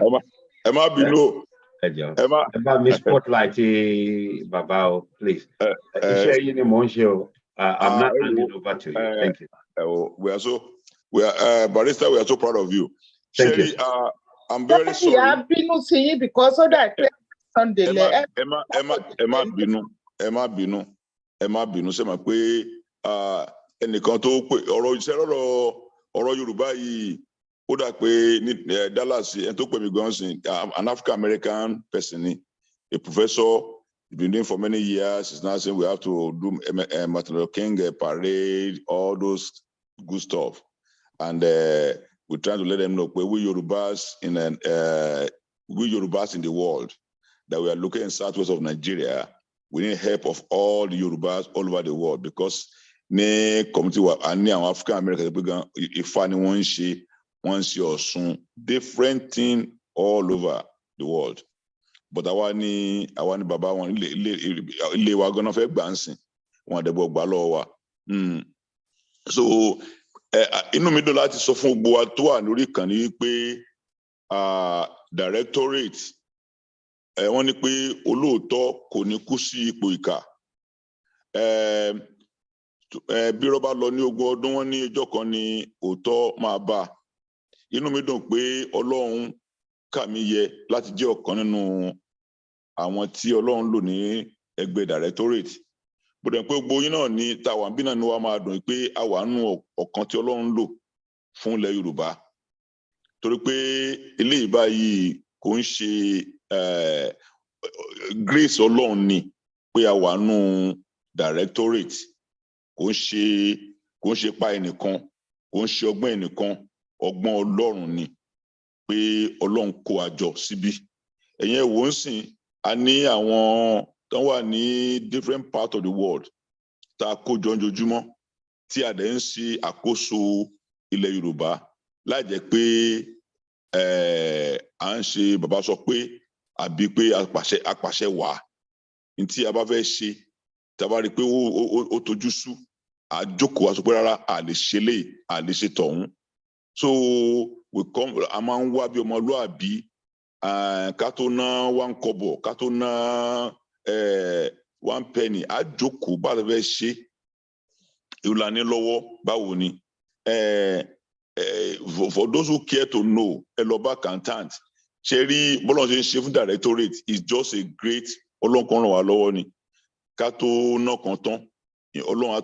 Ẹ má bínú. Ẹ jọ̀ọ́ ẹ bá mi spotlight bàbá o, please. Iṣẹ́ yìí ni mò ń ṣe o. I'm not handing over to you. Thank you. Barrister, we are so proud of you. Thank Sherry, you. I'm very sorry. Because of that Sunday. Emma bínú ṣe máa pé ẹnìkan tó pé ọ̀rọ̀ Yorùbá yìí ó dà pé ní Dallas ẹni tó pè mí gan sin an African American person ni, a professor, he's been doing for many years. He's now saying we have to do Martin Luther King parade, all those good stuff, and we're trying to let them know we Yorubas in the world that we are looking in southwest of Nigeria. We need help of all the Yorubas all over the world, because ne community and African American if anyone she wants your son different thing all over. the world. But àwa ni bàbá wọn ilé wa gan-an fẹ́ gbà ń sìn wọn àdẹ̀bọ̀ gbà lọ́wọ́ wa. So inú mi dùn láti sọ fún gbogbo wa tó wà lórí ìkànnì wípé directorate wọ́n ní pé olóòótọ́ kò ní kú sí ipò ìkà. Bí rọ́bà lọ ní 20 ọdún wọ́n ní ọjọ́ kan ní òótọ́ máa bá. Inú mi dùn pé Ọlọ́run kà mí yẹ láti jẹ́ ọ̀kan nínú àwọn tí Ọlọ́run lò ní ẹgbẹ́ directorate. Bó dẹ̀ pé gbogbo yín náà ní tàwa bí náà ni wàá máa dùn pé a wà nínú ọ̀kan tí Ọlọ́run lò fún ilẹ̀ Yorùbá. Torí pé eléyìí báyìí kò ń ṣe grace Ọlọ́run ni pé a wà nínú directorate. Kò ń ṣe pa ẹnìkan, kò ń ṣe ọgbọ́n ẹnìkan, ọgbọ́n Ọlọ́run ni pé Ọlọ́run kó wa jọ síbí. Ẹ̀yin wò ń sìn a ní àwọn tó wà ní different part of the world tá a kó jọ ojoojúmọ́ tí a dẹ̀ ń ṣe àkóso ilẹ̀ Yorùbá láì jẹ́ pé à ń ṣe bàbá sọ pé àbí pé apàṣẹ wà ní tí a bá fẹ́ ṣe tá a bá rí i pé ó tojú sú a jókòó a sọ pé rárá a lè ṣe lè a lè ṣe tọ̀hún. So a máa ń wá bí ọmọlúàbí ká tó ná 1 kobo ká tó ná 1 penny a jókòó bá a fẹ́ ṣe ìlànà lọ́wọ́ báwo ni. For those who care to know ẹ lọ bá accountant ṣe rí bọ́lá ṣe ń ṣe fún directorate is just a great Ọlọ́run ràn wá lọ́wọ́ ni ká tó ná kan tán Ọlọ́run á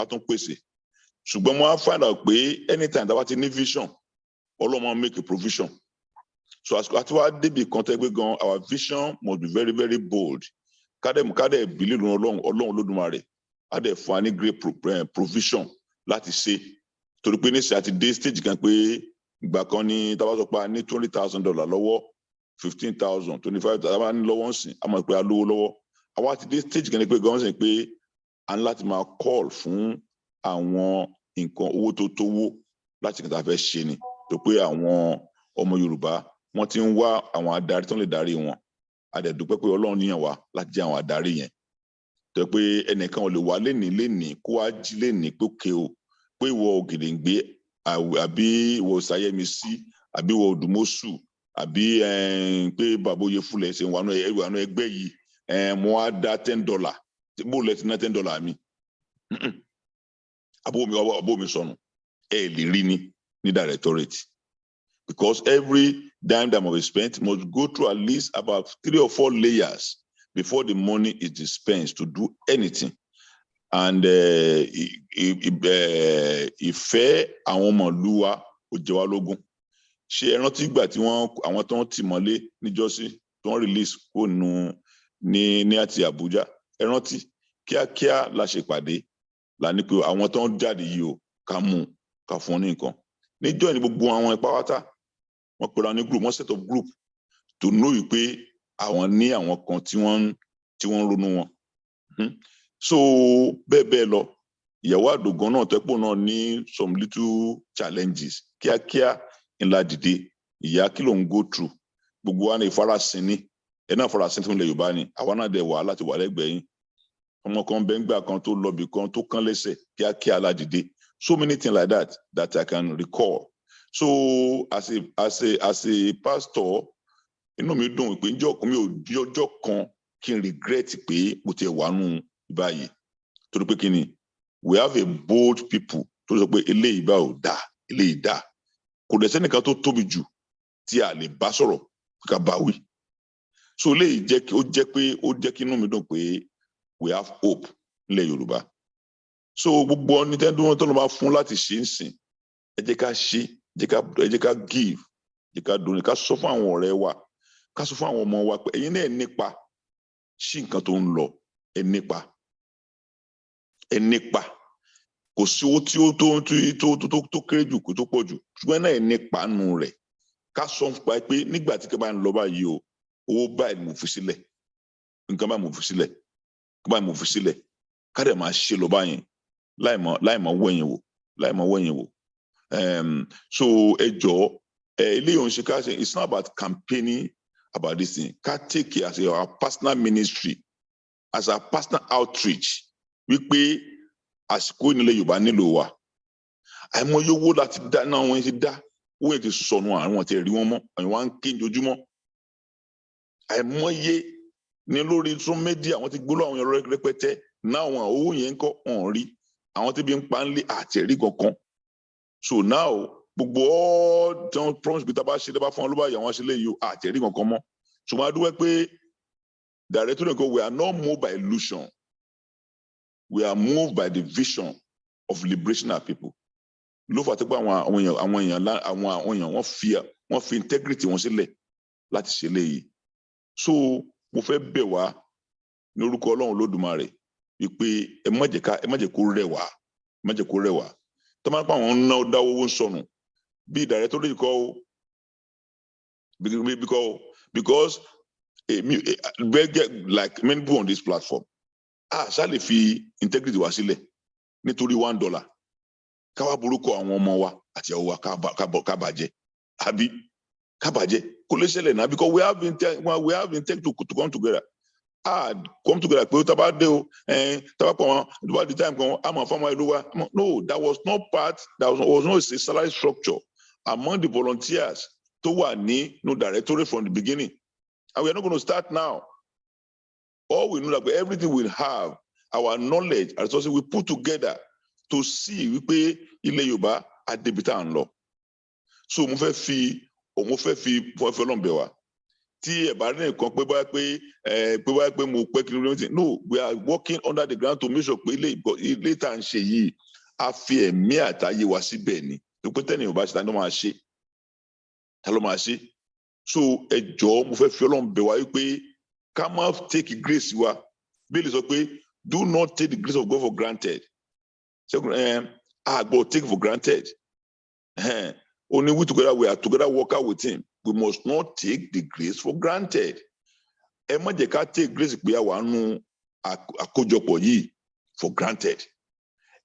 tún pèsè. Ṣùgbọ́n mo á find out pé anytime tá a bá ti ní vision Ọlọ́run máa make a provision. So àti wá débi kan tẹ́ gbé gan our vision must be very very bold. Kádẹ̀ believe Ọlọ́run Olódùmarè á dẹ̀ fún wa ní great provision láti ṣe. Torí pé níṣẹ́ àti dé stage kan pé ìgbà kan ní tá a bá sọ pé a ní $20,000 lọ́wọ́ 15,000 25,000 tá a bá ní lọ́wọ́ ń sìn a mọ̀ pé a lówó lọ́wọ́. Àwa ti dé stage kan ní pé gan sìn pé a ní láti máa call fún àwọn nǹkan owó tó tówó láti kí n ta fẹ́ ṣe ni. Tó pé àwọn ọmọ Yorùbá wọ́n ti ń wá àwọn adarí tó lè darí wọn. A dẹ̀ dúpẹ́ pé Ọlọ́run níyàn wá láti jẹ́ àwọn adarí yẹn. Tó pé ẹnìkan ò lè wá lénìí kó wá jí lénìí pé òkè o pé ìwọ Ògèdèngbé àbí ìwọ Ṣàyẹmísí àbí ìwọ Òdùmọ̀ṣù àbí pé bàbá Oyèfúlẹ̀ ṣe wà nú ẹgbẹ́ yìí mo á dá $10 bó lẹ ti ná $10 mi. Abo mi sọnù ẹ lè rí ní directorate because every dime that must be spent must go through at least about 3 or 4 layers before the money is dispensed to do anything. And ìfẹ́ àwọn ọmọ ìlú wa ó jẹ wá lógún. Ṣé ẹ rántí ìgbà tí àwọn tó ń tì mọ́lé níjọ́sí tó ń release kó ní àti Àbújá ẹ rántí kíákíá la ṣe pàdé la ní pé àwọn tó ń jáde yìí o ká mú ká fún ní nǹkan. Níjọ́ ni gbogbo àwọn ipá wátá wọ́n pera ní group wọ́n set up group to know yìí pé àwọn ní àwọn kan tí wọ́n ronú wọn. So bẹ́ẹ̀ lọ ìyàwó Àdògán náà tẹ́pọ̀ náà ní some little challenges kíákíá ńlá dìde ìyá kí ló ń go through gbogbo wa ní ìfarasin ní ẹ náà farasin fún ilẹ̀ Yorùbá ni àwa náà dẹ̀ wà láti wà lẹ́gbẹ̀ẹ́ yín. Ọmọ kan bẹ́ẹ̀ ń gbà kan tó lọ bì kan tó kán lẹ́sẹ̀ kíákíá la dìde. So many things like that I can recall. So as a pastor inú mi dùn pé mi ò di ọjọ́ kan kí n regret pé mo ti wà nù báyìí torí pé kí ni we have a bold people tó sọ pé eléyìí bá ò dáa eléyìí dáa kò dẹ̀ sẹ́nìkan tó tóbi jù tí a lè bá sọ̀rọ̀ ká bá wí. So eléyìí jẹ́ kí inú mi dùn pé we have hope nílẹ̀ Yorùbá. So gbogbo ọ̀nì tẹ́ndún tó lọ́ máa fún láti ṣe ń sìn ẹ jẹ́ ká ṣe ẹ jẹ́ ká give ẹ jẹ́ ká donate ká sọ fún àwọn ọ̀rẹ́ wa ká sọ fún àwọn ọmọ wa pé ẹ̀yin náà nípa sí nǹkan tó ń lọ ẹ nípa kò sí owó tí ó tó kéré jù kó tó pọ̀ jù ṣùgbọ́n náà ẹ nípa nù rẹ̀ ká sọ fún pé nígbà tí kẹ́ bá ń lọ báyìí o owó báyìí ni mo fi sílẹ̀ nǹkan báyìí mo fi sílẹ̀ nǹkan báyìí mo fi sílẹ̀ ká dẹ̀ máa ṣe lọ báyìí láìmọ̀ wẹ̀yìn wò. So ẹ jọ̀ọ́ it's not about campaigning about this thing. Can take it as our personal ministry, as our personal outreach. We pay as Queen Yoruba nílò wa. Àìmọye owó láti dá náà wọ́n ti dá. Owó yẹn ti sọnù àwọn tí rí wọn mọ́. Àwọn wá ń ké ojoojúmọ́. Àìmọye ní lórí social media àwọn tí gbóló àwọn ẹ̀rọ rẹpẹtẹ náà àwọn owó yẹn ń kọ́ ọ̀hún rí. Àwọn tí bí ń pa ń lé àtẹ̀rí kankan. So now, gbogbo all don't promise pé tá bá ṣe dábàá fún ọ ló bá yà wọ́n ṣe lè yọ àtẹ̀rí kankan mọ́. Ṣùgbọ́n a dúpẹ́ pé director nìkan we are not moved by illusion. We are moved by the vision of liberation our people. Ló fà tẹ́pẹ́ àwọn èèyàn wọ́n fi integrity wọn sílẹ̀ láti ṣe léyìí. So mo fẹ́ bẹ̀ wá ní orúkọ Ọlọ́run Olódùmarè wípé ẹ má jẹ́ kó rẹ̀ wá, ẹ má jẹ́ kó rẹ̀ wá. Tó máa ń pa àwọn ná dáwọ́ owó sọnù bí director lè kọ́ because like many people on this platform ṣá lè fi integrity wá sílẹ̀ nítorí $1 káwá burúkú àwọn ọmọ wa àti àwọn wa kábàjẹ́ àbí kábàjẹ́ kò lè ṣẹlẹ̀ náà because we have intent to come together. Come together pé tá bá dé o tá bá pọ̀ wọn ìdúbà di time kan àmọ́ fáwọn ìlú wa. No, that was not part, that was not a salary structure among the volunteers tó wà ní no directorate from the beginning, and we are not going to start now. All we know that everything we have, our knowledge and resources we put together to see wípé ilẹ̀ Yorùbá adébítà ń lọ. So mo fẹ́ fi Ọlọ́run bẹ̀ wá. Tí ẹ bá ní nǹkan pé báyà pé mo pẹ́ kí ló ní. No, we are working under the ground to make sure pé ilé tá à ń ṣe yìí a fi ẹ̀mí àtayé wa síbẹ̀ ni. Pé tẹ́ni ò bá ṣe ta ló máa ṣe. Ta ló máa ṣe. So ẹ jọ̀ọ́ mo fẹ́ fi Ọlọ́run bẹ̀ wá wípé ká má take grace wa. Bíbélì sọ pé do not take the grace of God for granted. God take for granted. Only we are together worker with him. We must not take the grace for granted. Ẹ má jẹ́ ká take grace pé àwa nú àkójọpọ̀ yìí for granted.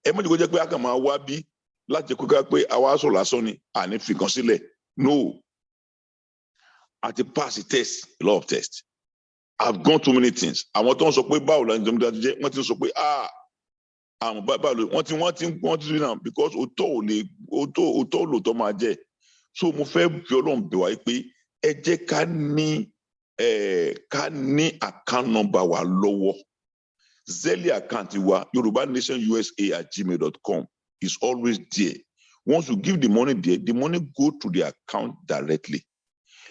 Ẹ má jẹ́ kó jẹ́ pé a kàn máa wá bí láti jẹ́ kó ká pé àwa sọ lásán ni àní fi kan sílẹ̀. No. At the pass the test, a lot of tests. I've gone through many things. Àwọn tó ń sọ pé báwo la ń jẹ́ wọ́n ti sọ pé àwọn báwo wọ́n ti rí náà because òótọ́ lòótọ́ máa jẹ́. So mo fẹ́ fi Ọlọ́run bẹ̀ wá pé ẹ jẹ́ ká ní account number wa lọ́wọ́. Zelle account wa yorubanation.usa@gmail.com is always there. Once you give the money there, the money go to the account directly.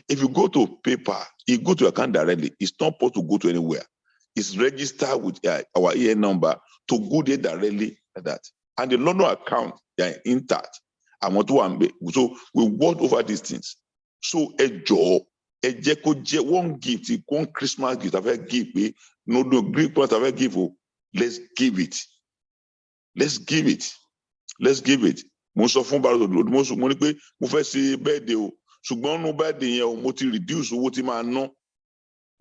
If you go to PayPal, you go to account directly. It's not supposed to go to anywhere. It's registered with our EN number to go there directly like that. And the London account, they are intact. So we work over these things. So ẹ jọ̀ọ́, ẹ jẹ́ kó jẹ́ one gift, one Christmas gift I've give. No Greek part I've give. Let's give it. Let's give it. Let's give it. Mo sọ fún Baro mo ní pé mo fẹ́ ṣe birthday o. Ṣùgbọ́n no birthday yẹn o, mo ti reduce owó tí máa ná.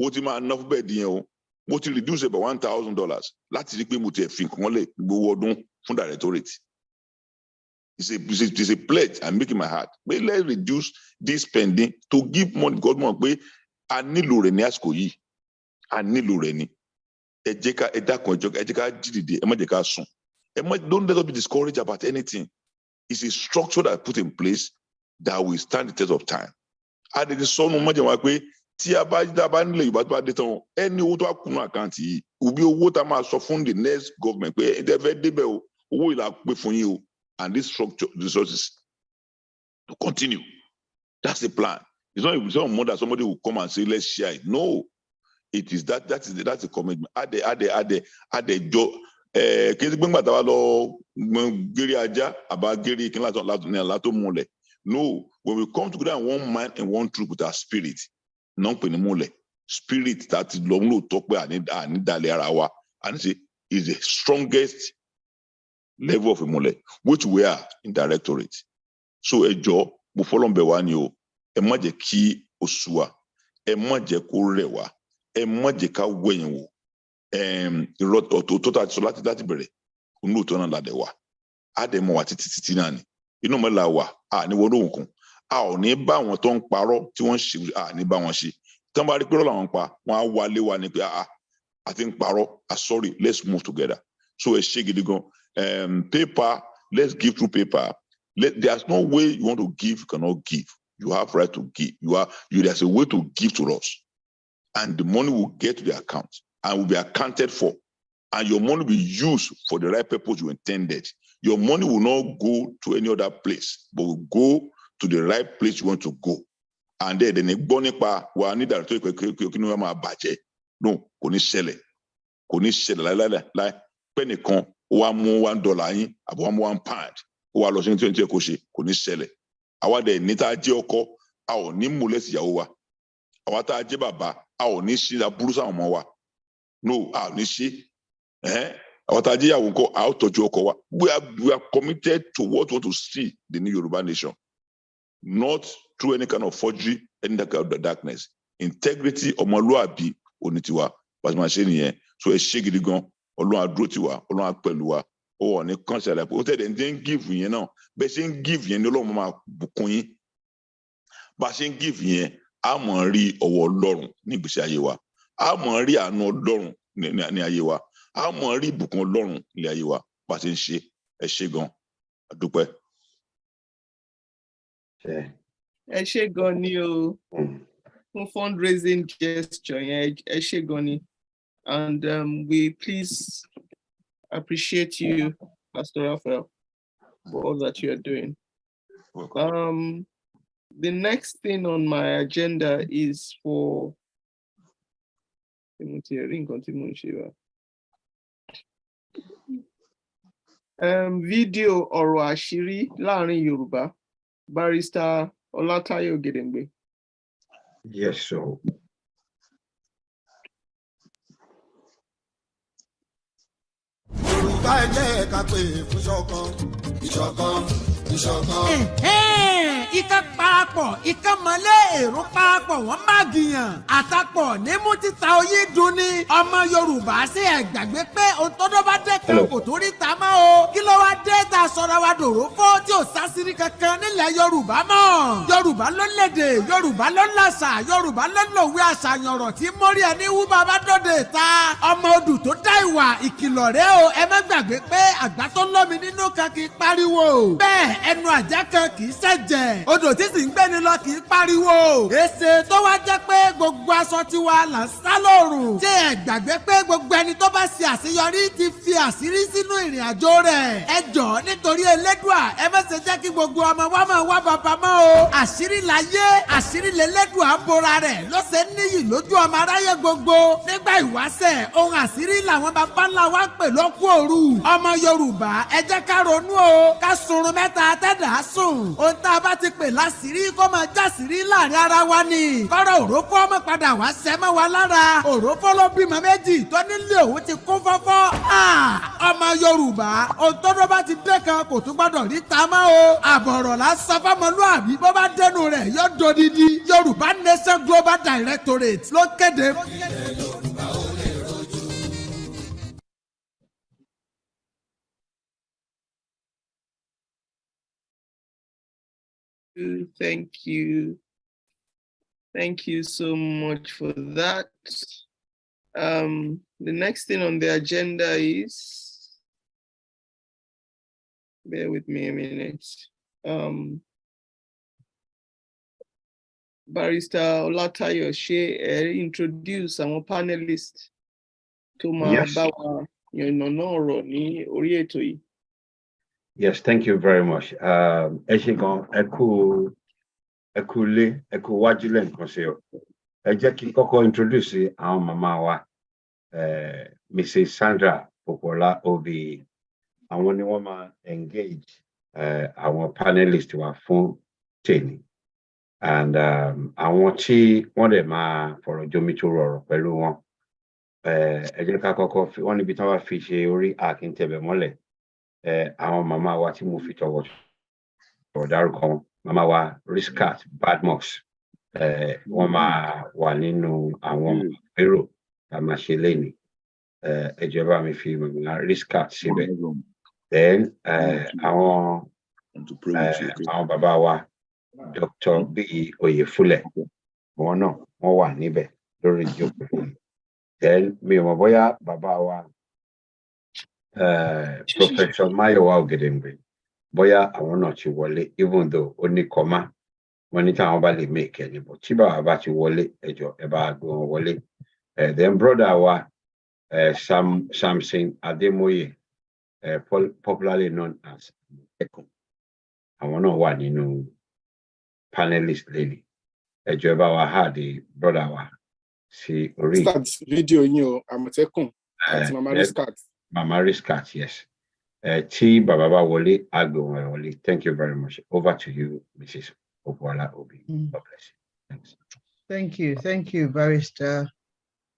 Owó tí máa ná fún birthday yẹn o. Mo ti reduce about $1,000 láti rí pé mo ti fi nǹkan lẹ̀ gbowó ọdún fún directorate. It's a pledge I'm making my heart. But let's reduce this spending to give money. God mọ̀ pé a nílò rẹ̀ ní àsìkò yìí. A nílò rẹ̀ ní. Ẹ jẹ́ ká ẹ dákun ẹ jẹ́ ká jí dìde, ẹ má jẹ́ ká sùn. Don't let us be discouraged about anything. It's a structure that I put in place that will stand the test of time. A lè sọnù mọ́jẹ̀ wá pé tí a bá nílẹ̀ Yorùbá tó bá dé tán ẹni owó tó wá kùnú àkáǹtì yìí òbí owó tá a máa sọ fún the next government pé ẹ fẹ́ débẹ̀ o owó ìlà pé fún yín o and this structure resources to continue. That's the plan. It's not more that somebody will come and say let's share it. No, it is that's the commitment. Adé jọ kí n ti gbẹ́ngbà tá a wá lọ gírí ajá àbá gírí kí n látó múlẹ̀. No, when we come together in one mind and one truth with our spirit, non pe ni múlẹ̀. Spirit that lọ ń lò tó pé àní dalẹ̀ ara wa and say is the strongest level of ìmúlẹ̀ which we are in directorate. So ẹ jọ̀ọ́ mo fọlọ́n bẹ̀ wá ni o, ẹ má jẹ́ kí ó sú wa, ẹ má jẹ́ kó rẹ̀ wá, ẹ má jẹ́ ká wẹ̀yìn wò. Ìrọ̀tọ̀ tó tà sọ láti bẹ̀rẹ̀ olóòótọ́ náà ládẹ̀ wá á dẹ̀ mọ̀ wá títí náà ni inú mọ́ la wà á ní wọ́n lóhùn kún a ò ní bá àwọn tó ń parọ́ tí wọ́n ṣe à ní bá wọn ṣe tí wọ́n bá rí pé lọ́la wọn pa wọ́n á wálé wa ní pé àti ń parọ́ sorry let's move together so ẹ ṣe gidi gan paper let's give through paper there's no way you want to give you cannot give you have right to give there's a way to give to us and the money will get to the account and will be accounted for and your money will be used for the right purpose you intended. Your money will not go to any other place, but will go to the right place you want to go. And then the bonipa wa ni director kini wa ma bàjẹ́. No, kò ní ṣẹlẹ̀. Kò ní ṣẹlẹ̀ láì pé nìkan ó wá mú $1 yín àbí wá mú £1 ó wá lọ sí 20 kò ṣe kò ní ṣẹlẹ̀. Àwa dẹ̀ ní tá jẹ́ ọkọ a ò ní molest ìyàwó wa. Àwa tá jẹ́ bàbá a ò ní ṣe aburú sáwọn ọmọ wa. No, a ò ní ṣe. We are committed to what we want to see the new Yoruba nation, not through any kind of forgery, any kind of darkness. Integrity, ọmọlúàbí, onitiwa, was my saying. So a shaggy gun, Olúwa dúró tì wá, Olúwa pẹ̀lú wa, ó ní conscience like ó tẹ̀lé ń give yẹn náà, bẹ́ẹ̀ ṣe ń give yẹn ní Ọlọ́run máa bùkún yín. Bá ṣe ń give yẹn, a mọ̀ rí ọwọ́ Ọlọ́run ní ìgbésí ayé wa, a mọ̀ rí àánú Ọlọ́run ní ayé wa. A mọ̀ rí ìbùkún Ọlọ́run ilé ayé wa bá ti ń ṣe ẹ ṣé gan àdúpẹ́. Ẹ ṣé gan ni o fún fundraising gesture yẹn ẹ ṣé gan ni and we please appreciate you Pastor Raphael for all that you are doing. The next thing on my agenda is for video ọ̀rọ̀ àṣírí láàrin Yorùbá, Barrister Olatayo Gedengbe. Yes, so. Yorùbá ẹ jẹ́ ká pè fún ṣọ̀kan, ìṣọ̀kan, ìṣọ̀kan. Ìka parapọ̀, ìka mọ́lẹ̀ èrò parapọ̀ wọ́n má gìyàn. Àtàpọ̀ ní mú títa oyin dùn ni. Ọmọ Yorùbá sí ẹ̀ gbàgbé pé òǹtọ́dọ́ bá dẹ́kan kò tó rí ta mọ́ o. Kí ló wá dé ta sọ̀rọ̀ wa dòrò fún tí ò sásírí kankan nílẹ̀ Yorùbá mọ́? Yorùbá ló lédè, Yorùbá ló làṣà, Yorùbá ló lòwe àṣàyàn ọ̀rọ̀ tí mórí ẹni wú bàbá dòde ta. Ọmọ odù tó dá ìwà ìkìlọ̀ rẹ̀ o, ẹ má gbàgbé pé àgbà tó lómi nínú kan kì í pariwo. Bẹ́ẹ̀ ẹnu àjá kan kì í ṣẹ̀jẹ̀. Odò tí sì ń gbéni lọ kì í pariwo. Èsè tó wá jẹ́ pé gbogbo aṣọ tiwa là ń sá lóòrùn. Ṣé ẹ gbàgbé pé gbogbo ẹni tó bá ṣe àṣeyọrí ti fi àṣírí sínú ìrìn àjò rẹ̀? Ẹ jọ̀ọ́ nítorí Elédùà ẹ má ṣe jẹ́ kí gbogbo ọmọ wa máa wá bàbá mọ́ o. Àṣírí láyé, àṣírí l'Elédùà bora rẹ̀ ló ṣe níyì lójú ọmọ aráyé gbogbo. Nígbà ìwáṣẹ̀, ohun àṣírí làwọn bàbá ńlá wa pè lókù òru. Ọmọ Yorùbá ẹ jẹ́ ká ronú o, ká sunrun mẹ́ta tẹ́dàá sùn. Ohun tá a bá ti pè láṣìírí kó máa jásìírí láàrin ara wa ni. Kọ́rọ̀ òrófó ọmọ padà wá sẹ́mọ́ wa lára. Òrófó ló bímọ méjì tó nílé òun ti kún fọ́fọ́. Ọmọ Yorùbá ohun tó dọ́ bá ti dé kan kò tún gbọ́dọ̀ rí ta mọ́ o. Àbọ̀rọ̀ la sọ fọ́mọlúàbí bó bá dẹnu rẹ̀ yóò dodidi. Yorùbá Nation Global Directorate ló kéde. Thank you. Thank you so much for that. The next thing on the agenda is, bear with me a minute. Barrister Olatayo introduce our panelists to my bawa ọ̀rọ̀ ní orí ètò yìí. Yes, thank you very much. Ẹ ṣé gan, ẹ kú ilé, ẹ kú wájú lẹ́ǹkan ṣe o. Ẹ jẹ́ kí n kọ́kọ́ introduce àwọn màmá wa, Mrs. Sandra Popola Obi. Àwọn ni wọ́n máa engage àwọn panelists wa fún tèmi. And àwọn tí wọ́n dẹ̀ máa fọ̀rọ̀ jomitoro ọ̀rọ̀ pẹ̀lú wọn. Ẹ jẹ́ ká kọ́kọ́ wọ́n níbi tí wọ́n bá fi ṣe orí àkíntẹ̀bẹ̀ mọ́lẹ̀. Àwọn màmá wa tí mo fi tọ̀wọ̀ dárúkọ wọn, màmá wa Riskat Badmus, wọ́n máa wà nínú àwọn èrò tá a máa ṣe lẹ́yìn. Ẹ jọ̀ọ́ bá mi fi màmá Riskat síbẹ̀. Then àwọn bàbá wa Dr. B. Oyefule. Àwọn náà wọ́n wà níbẹ̀ lórí ìjókòó yìí. Then mi ò mọ̀ bóyá bàbá wa Professor Mayowa Ogedengbe bóyá àwọn náà ti wọlé even though ó ní kọ́má wọ́n ní táwọn bá lè make ẹni bọ̀ tí bàbá bá ti wọlé ẹjọ́ ẹ bá gbé wọn wọlé. Then brother wa Samson Ademoye popularly known as Ekun àwọn náà wà nínú panelist lẹ́ni ẹjọ́ ẹ bá wa háàdì brother wa sí orí. Start video yín o Àmọ̀tẹ́kùn àti Mama Riskat. Mama Riskat, yes. Tí bàbá bá wọlé á gbé wọn wọlé. Thank you very much. Over to you, Mrs. Obuola Obi. God bless you. Thanks. Thank you, Barrister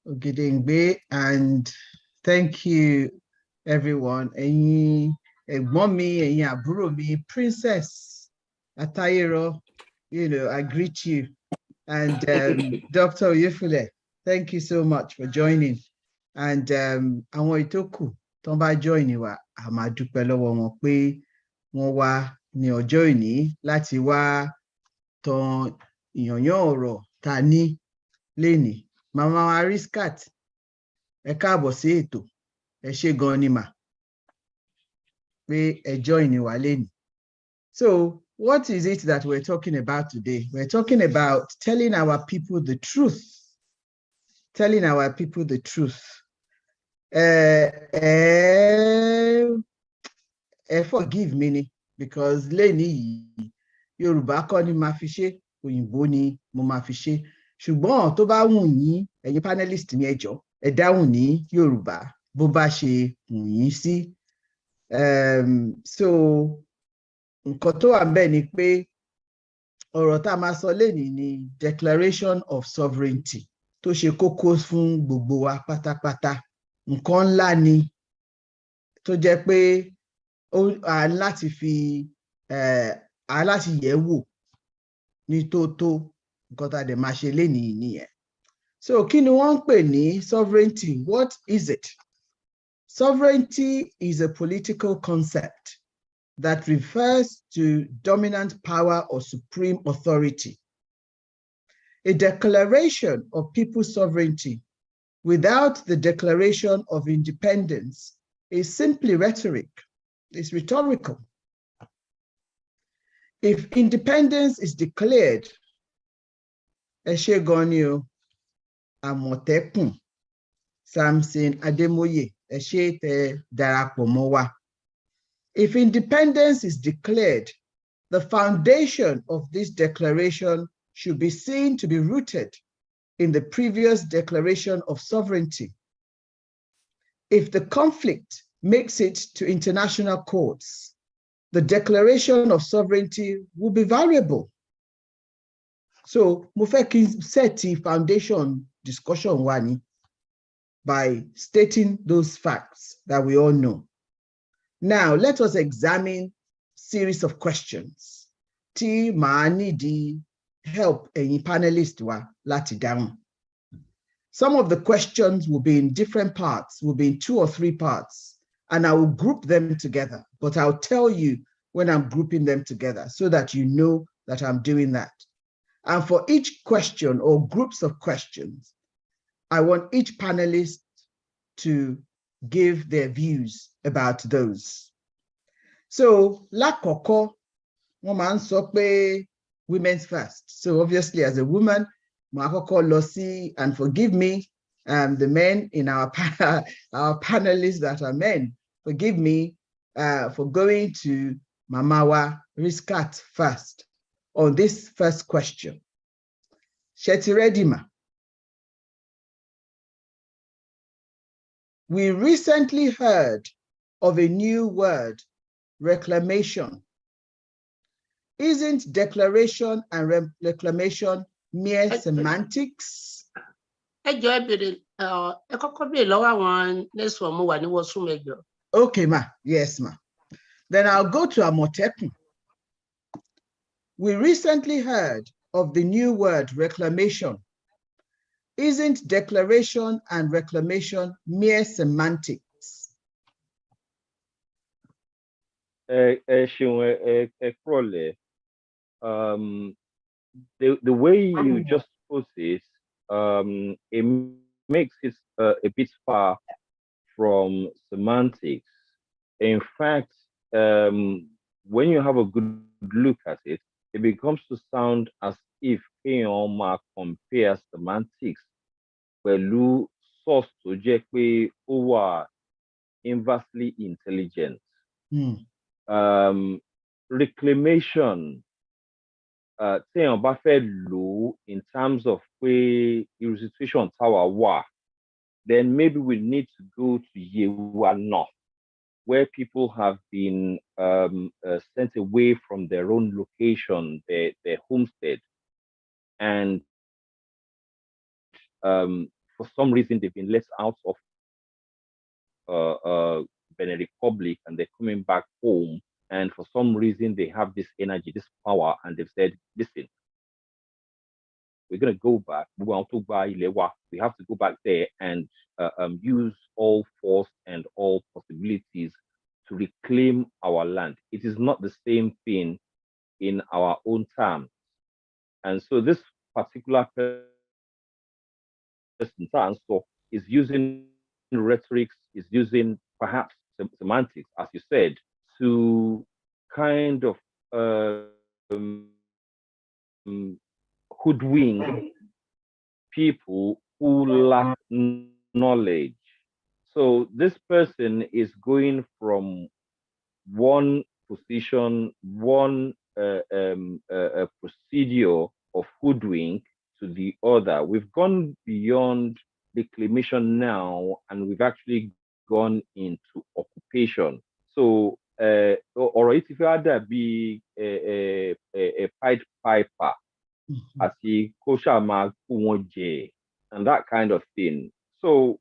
Ogedengbe, and thank you, everyone. Ẹ̀yin ẹ̀gbọ́n mi, ẹ̀yin àbúrò mi, Princess Atayero, I greet you. And Dr. Oyefule, thank you so much for joining. And àwọn ìtókù tó ń bá join wa, a máa dúpẹ́ lọ́wọ́ wọn pé wọ́n wá ní ọjọ́ ìní láti wá tan ìyànyán ọ̀rọ̀ ta ní lénìí. Mama Riskat, ẹ káàbọ̀ sí ètò, ẹ ṣé gan ni mà pé ẹ join wa lénìí. So what is it that we're talking about today? We're talking about telling our people the truth. Telling our people the truth. Forgive me, because lénìí Yorùbá kọ́ ni máa fi ṣe, òyìnbó ni mo máa fi ṣe. Ṣùgbọ́n tó bá wù yín, ẹ̀yin panelist ní ẹ jọ̀ọ́, ẹ dáhùn ní Yorùbá bó bá ṣe wù yín sí. So nǹkan tó wà ńbẹ̀ ni pé ọ̀rọ̀ tá a máa sọ lénìí ni Declaration of Sovereignty tó ṣe kókó fún gbogbo wa pátápátá. Nǹkan ńlá ni tó jẹ́ pé a láti yẹ̀ wò ní tótó nǹkan tá a dẹ̀ máa ṣe lénìí nìyẹn. So kí ni wọ́n ń pè ní sovereignty? What is it? Sovereignty is a political concept that refers to dominant power or supreme authority. A declaration of people's sovereignty without the declaration of independence is simply rhetoric. It's rhetorical. If independence is declared, ẹ ṣé gan ni o, Àmọ̀tẹ́kùn, Samson Ademoye, ẹ ṣé tẹ́ darapọ̀ mọ́ wa. If independence is declared, the foundation of this declaration should be seen to be rooted in the previous declaration of sovereignty. If the conflict makes it to international courts, the declaration of sovereignty will be variable. So, mo fẹ́ kí n set the foundation discussion wa ni by stating those facts that we all know. Now, let us examine a series of questions. Tí màá nídi help ẹ̀yin panelists wa láti dáhùn. Some of the questions will be in different parts, will be in 2 or 3 parts, and I will group them together, but I'll tell you when I'm grouping them together so that you know that I'm doing that. And for each question or groups of questions, I want each panelist to give their views about those. So, lákọ̀ọ́kọ́, wọ́n máa ń sọ pé women's first. So obviously as a woman, màá kọ́kọ́ lọ sí, and forgive me, the men in our panelists that are men, forgive me for going to Mamawa Riskat first on this first question. Ṣé ti ready ma? We recently heard of a new word, reclamation. Isn't declaration and reclamation mere semantics? Okay, ma. Yes, ma. Then I'll go to Àmọ̀tẹ́kùn. We recently heard of the new word reclamation. Isn't declaration and reclamation mere semantics? Ẹ ṣeun ẹ kúrọ̀lẹ́. the way you just put it, it makes it a bit far from semantics. In fact, when you have a good look at it, it becomes to sound as if Keoma compares semantics pẹ̀lú source tó jẹ́ pé ó wà inversely intelligent. Reclamation, téèyàn bá fẹ́ lò in terms of pé irú situation táwa wà, then maybe we need to go to Yewa North, where people have been sent away from their own location, their homestead, and for some reason they've been let out of Benin Republic, and they're coming back home, and for some reason they have this energy, this power, and they've said, listen, we're going to go back. We have to go back there and use all force and all possibilities to reclaim our land. It is not the same thing in our own terms. And so this particular person is using rhetorics, is using perhaps semantics, as you said, to kind of hoodwink people who lack knowledge. So this person is going from one position, one procedure of hoodwink to the other. We've gone beyond reclamation now, and we've actually gone into occupation. So, or if you had to be a Pied Piper, àti kó ṣáà máa kó wọn jẹ, and that kind of thing. So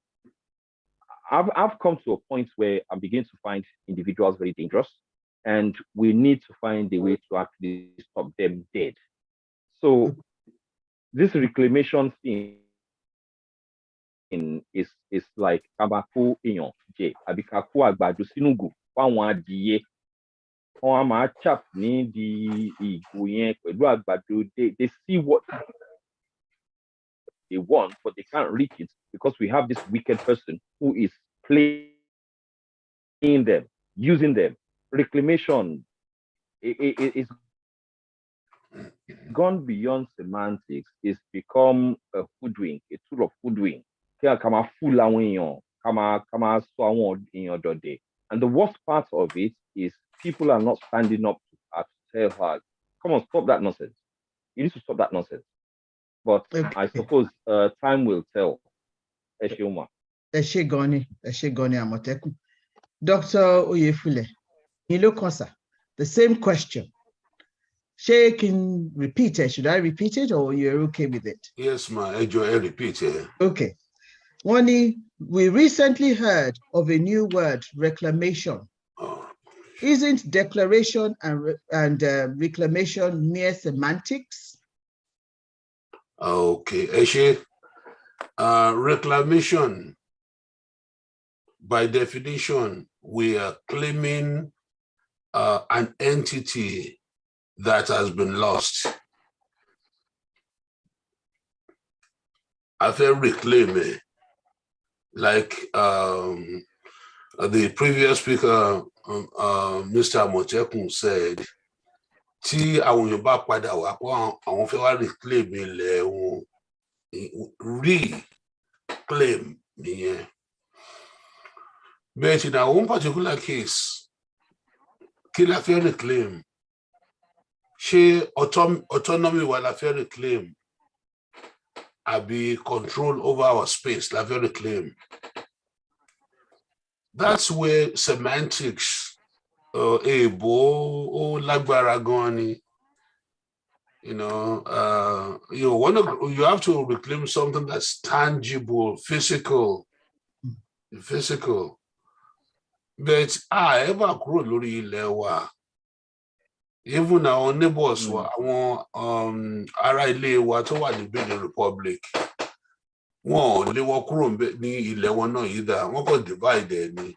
I've come to a point where I'm beginning to find individuals very dangerous, and we need to find a way to actually stop them dead. So this reclamation thing is like kabako èèyàn jẹ àbí ká kó àgbàdo sínú ìgò fáwọn adìyẹ. Wọ́n máa chap ní di ìgò yẹn pẹ̀lú àgbàdo. They see what they want, but they can't reach it because we have this wicked person who is playing them, using them. Reclamation is gone beyond semantics. It's become a hoodwink, a tool of hoodwink. And the worst part of it is people are not standing up to tell her, come on, stop that nonsense. You need to stop that nonsense. But I suppose time will tell. Eshioma. Eshigoni Amotekun. Dr. Oyefule, the same question. Shay can repeat it. Should I repeat it, or you're okay with it? Yes, ma'am. I repeat it. Okay. Wani, we recently heard of a new word, reclamation. Oh. Isn't declaration and reclamation mere semantics? Okay, Eshe, reclamation, by definition, we are claiming an entity that has been lost. I feel reclaim it. Like the previous speaker, Mr. Amotekun said, tí àwọn èèyàn bá padà wá pé àwọn fẹ́ wá reclaim ilẹ̀ wọn, reclaim nìyẹn. But in our own particular case, kí la fẹ́ reclaim? Ṣé autonomy wa la fẹ́ reclaim? Àbí control over our space la fẹ́ reclaim? That's where semantics, èèbó lágbára gan ni. You have to reclaim something that's tangible, physical. But ever kúrò lórí ilẹ̀ wa. Even our neighbors wa, àwọn ará ilé wa tó wà ní Benin Republic, wọn ò lé wọn kúrò ní ilẹ̀ wọn náà either. Wọ́n kàn divide ní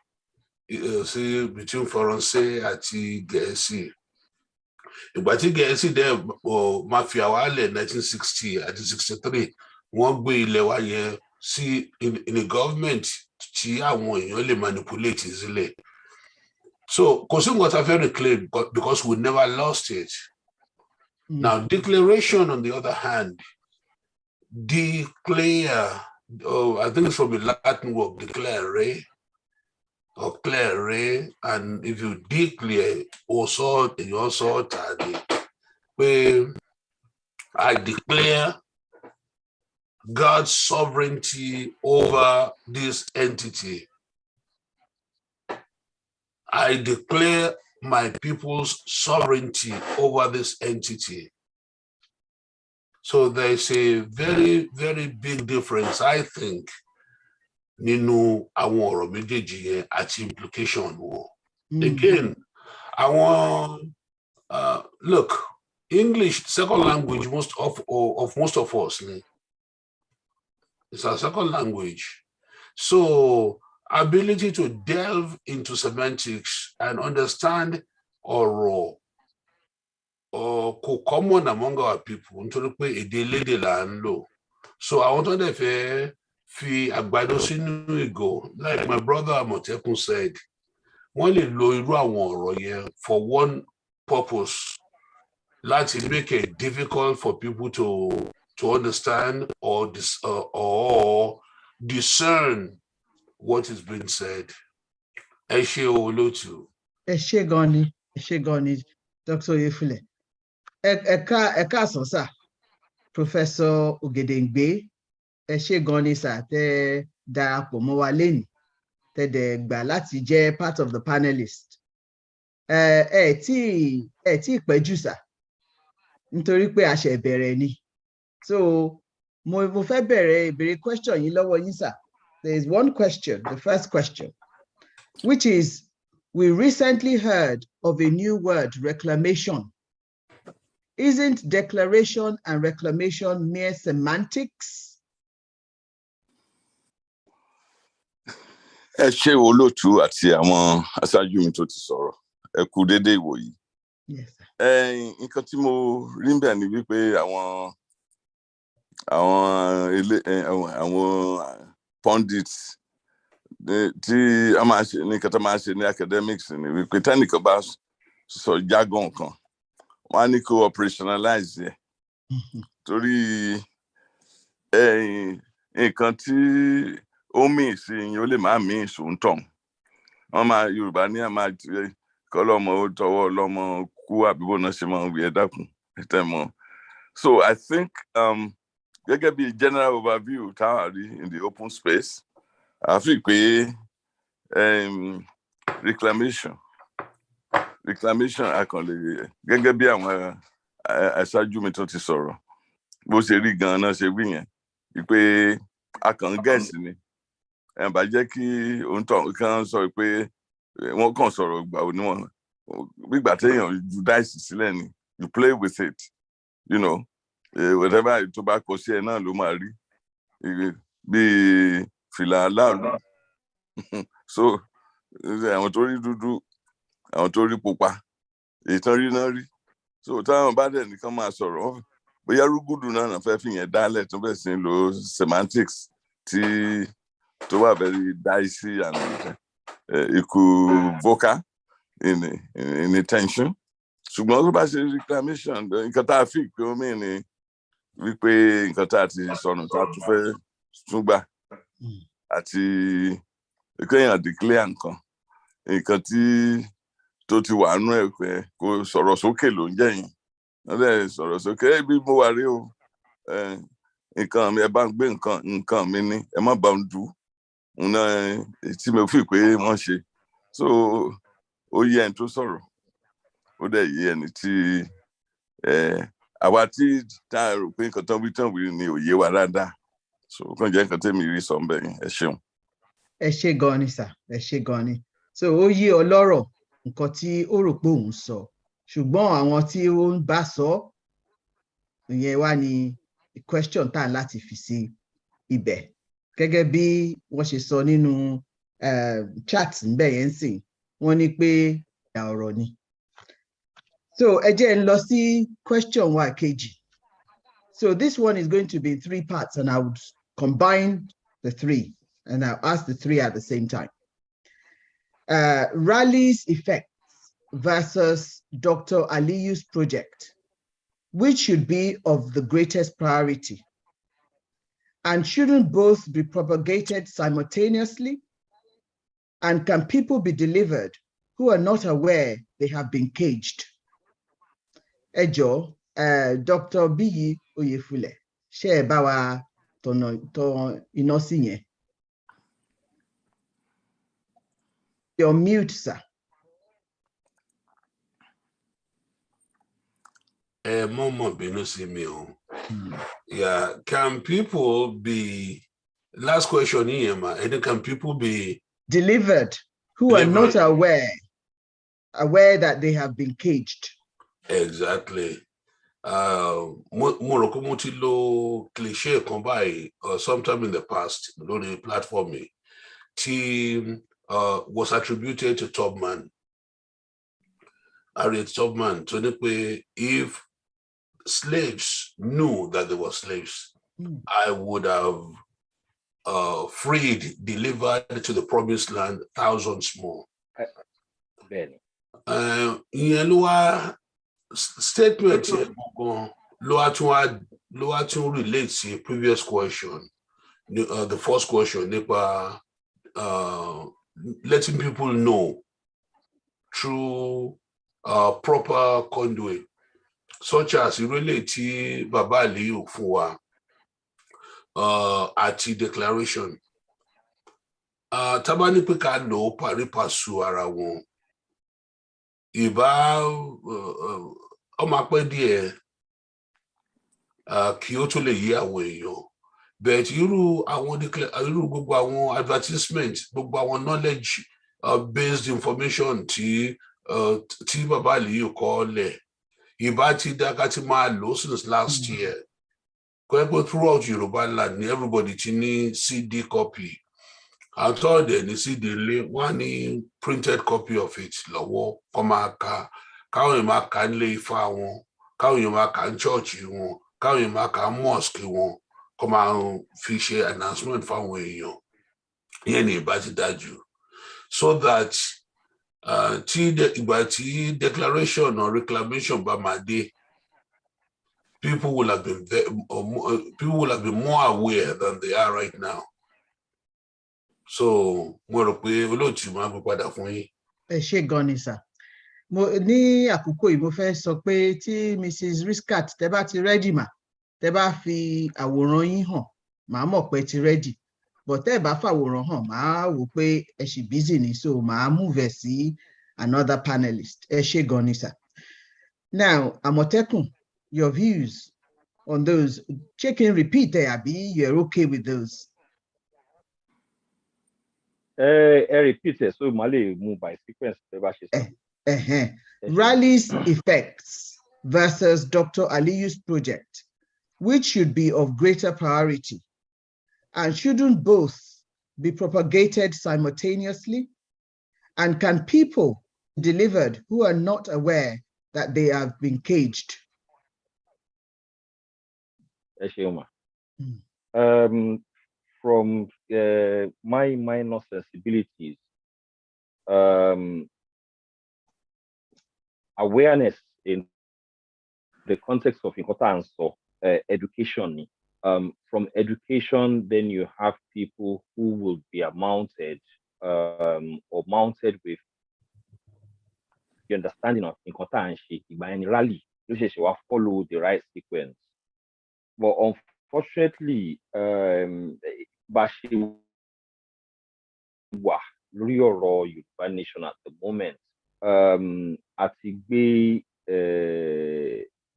sí between Faransé àti Gẹ̀ẹ́sì. ìgbà tí Gẹ̀ẹ́sì dẹ̀ máa fi àwa lẹ̀ 1960 àti 63 wọ́n gbé ilẹ̀ wa yẹn sí in a government tí àwọn èèyàn lè manipulate sílẹ̀. So kò sí nǹkan tá a fẹ́ reclaim because we never lost it. Now declaration on the other hand, declare, I think it's from the Latin word declare or clare, and if you declare also where I declare God's sovereignty over this entity. I declare my people's sovereignty over this entity. So there's a very, very big difference, I think, nínú àwọn ọ̀rọ̀ méjèèjì yẹn àti implication wọn. Again, look, English, second language of most of us. It's our second language. So ability to delve into semantics and understand or common among our people nítorí pé èdè elédè là ń lò. So àwọn tó dẹ̀ fẹ́ fi àgbàdo sínú ìgò, like my brother Amotekun said, wọ́n lè lo irú àwọn ọ̀rọ̀ yẹn for one purpose, láti make it difficult for people to understand or discern what is being said. Ẹ ṣé olóòtú. Ẹ ṣé gan ni, Dr. Oyefule. Ẹ káàsán sà, Professor Ogedengbe. Ẹ ṣé gan ni sà tẹ́ darapọ̀ mọ́ wa lénìí, tẹ́ dẹ̀ gbà láti jẹ́ part of the panelist. Ẹ tí pẹ́ jù sà, nítorí pé a ṣẹ̀ bẹ̀rẹ̀ ni. So mo fẹ́ bẹ̀rẹ̀ ìbéèrè question yín lọ́wọ́ yín sà. There is one question, the first question, which is, we recently heard of a new word, reclamation. Isn't declaration and reclamation mere semantics? Ẹ ṣé olóòtú àti àwọn aṣáájú mi tó ti sọ̀rọ̀. Ẹ kú dédé ìwòyí. Nǹkan tí mo rí ń bẹ̀ ni wípé àwọn pundits tí a máa ṣe ní kẹta máa ṣe ní academics ni wípé tẹ́nìkan bá sọ jargon kan, wọ́n á ní kó operationalize ẹ̀. Torí nǹkan tí ó mìí sí yín ó lè má mìí sóńtàn. Wọ́n máa Yorùbá ní a máa kọ́ lọ́mọ ó tọwọ́ lọ́mọ kú àbíbò náà ṣe máa ń wí ẹ dákun ẹ mọ̀. So I think gẹ́gẹ́ bí general overview táwa rí in the open space, I feel pé reclamation akànlè gẹ́gẹ́ bí àwọn aṣáájú mi tó ti sọ̀rọ̀ bó ṣe rí gan-an náà ṣe wí yẹn wípé akàn gẹ̀ẹ́sì ni ẹ̀ bá jẹ́ kí òǹtọ̀ kan sọ pé wọ́n kàn sọ̀rọ̀ gbà ó níwọ̀n gbígbà téèyàn ju dáìsì sílẹ̀ ni you play with it, you know, whatever tó bá kọ sí ẹ náà ló máa rí bíi fìlà aláàlú. So àwọn tó rí dúdú, àwọn tó rí pupa, ìtàn rí náà rí. So táwọn bá dẹ̀ nìkan máa sọ̀rọ̀ bóyá rúgùdù náà fẹ́ fi yẹn dálẹ̀ tó bẹ̀ sí lo semantics tó wà very dicey and equivocal in intention. Ṣùgbọ́n tó bá ṣe reclamation, nǹkan tá a fi pé omi ni wípé nǹkan tá a ti sọnù tá a tún fẹ́ tún gbà àti kéèyàn declare nǹkan tó ti wà nú ẹ̀ pé kò sọ̀rọ̀ sókè ló ń jẹ́ yẹn. Wọ́n dẹ̀ sọ̀rọ̀ sókè bí mo wà rí o nǹkan mi ẹ bá ń gbé nǹkan mi ní ẹ má bá ń dù tí mo fi pé wọ́n ṣe. So ó yẹ ẹni tó sọ̀rọ̀ ó dẹ̀ yẹ ẹni tí àwa tí tá a rò pé nǹkan tán wí ni òye wa dáadáa. So kàn jẹ́ nǹkan tẹ́mi rí sọ ń bẹ̀ yẹn. Ẹ ṣeun. Ẹ ṣé gan ni sà, ẹ ṣé gan ni. So ó yé ọlọ́rọ̀ nǹkan tí ó rò pé òun sọ, ṣùgbọ́n àwọn tí ó ń bá sọ ìyẹn wá ní question tá a láti fi sí ibẹ̀. Gẹ́gẹ́ bí wọ́n ṣe sọ nínú chat ńbẹ̀ yẹn sìn, wọ́n ní pé ìyá ọ̀rọ̀ ni. So again, Lossy, question wa kg. So this one is going to be 3 parts, and I would combine the 3, and I'll ask the 3 at the same time. Rally's effects versus Dr. Aliyu's project, which should be of the greatest priority? And shouldn't both be propagated simultaneously? And can people be delivered who are not aware they have been caged? Ejo, Dr. Biyi Oyefule, ṣé ẹ bá wa tọ̀nà iná sí yẹn? You're mute, sir. Momo Benusimio. Yeah, can people be, last question here, and can people be delivered who are not aware that they have been caged? Exactly. Mo rò pé mo ti lo cliché kan báyìí sometime in the past lórí platform mi tí was attributed to Tubman. Harriet Tubman tó ní pé if slaves knew that they were slaves, I would have freed, delivered to the promised land thousands more. Ìyẹn ló wá statement yẹn gangan ló wá tún relate sí previous question, the first question nípa letting people know through proper conduit, such as ìrẹ́lẹ̀ tí Baba Aliyu fún wa àti declaration. Tá bá ní pé ká lò ó parí pàṣù ara wọn, ìbá ọmọ apẹ́ díẹ̀ kí ó tó lè yé àwọn èèyàn. But irú gbogbo àwọn advertisement, gbogbo àwọn knowledge based information tí Baba Aliyu kọ́ lẹ̀, ìbá ti dá ká ti máa lò since last year. Kọ́ throughout Yoruba land ni everybody ti ní CD copy. Àtọ́ ọ̀dẹ̀ ní CD lé, wọ́n ní printed copy of it lọ́wọ́ kọ́ máa ka, káwọn èèyàn máa kà nílé Ifá wọn, káwọn èèyàn máa kà ní church wọn, káwọn èèyàn máa kà ní mosque wọn, kọ́ máa fi ṣe announcement fáwọn èèyàn. Ìyẹn ni ìbá ti dájú. So that ìgbà tí declaration or reclamation bá máa dé, people will have been more aware than they are right now. So mo rò pé olóòtú máa gbé padà fún yín. Ẹ ṣé gan ni sir. Ní àkókò yìí mo fẹ́ sọ pé tí Mrs. Riskat tẹ́ bá ti ready mà, tẹ́ bá fi àwòrán yín hàn, màá mọ̀ pé ti ready. But tẹ́ bá fàwòrán hàn, màá wò pé ẹ ṣì busy ni, so màá move ẹ sí another panelist. Ẹ ṣé gan ni sir. Now, Àmọ̀tẹ́kùn, your views on those. Check and repeat there, Abi. You're okay with those? Repeat it, so Mali move by sequence. Rally's effects versus Dr. Aliyu's project, which should be of greater priority? And shouldn't both be propagated simultaneously? And can people be delivered who are not aware that they have been caged? From my minor sensibilities, awareness in the context of importance of education. From education, then you have people who will be mounted or mounted with the understanding of importance by any rally, which is follow the right sequence. But unfortunately, Yoruba Nation at the moment,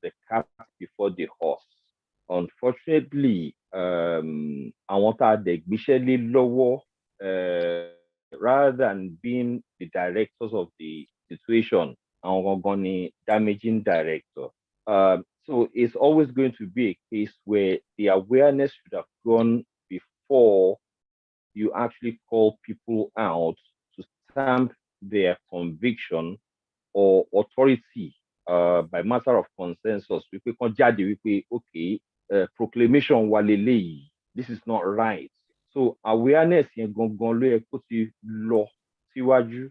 the cat before the horse. Unfortunately, I want to lower rather than being the directors of the situation, I'm going to damaging director. So it's always going to be a case where the awareness should have gone before you actually call people out to stamp their conviction or authority by matter of consensus wípé kan jáde wípé okay proclamation wa leléyìí, this is not right. So awareness yẹn gangan ló yẹ kó ti lọ síwájú.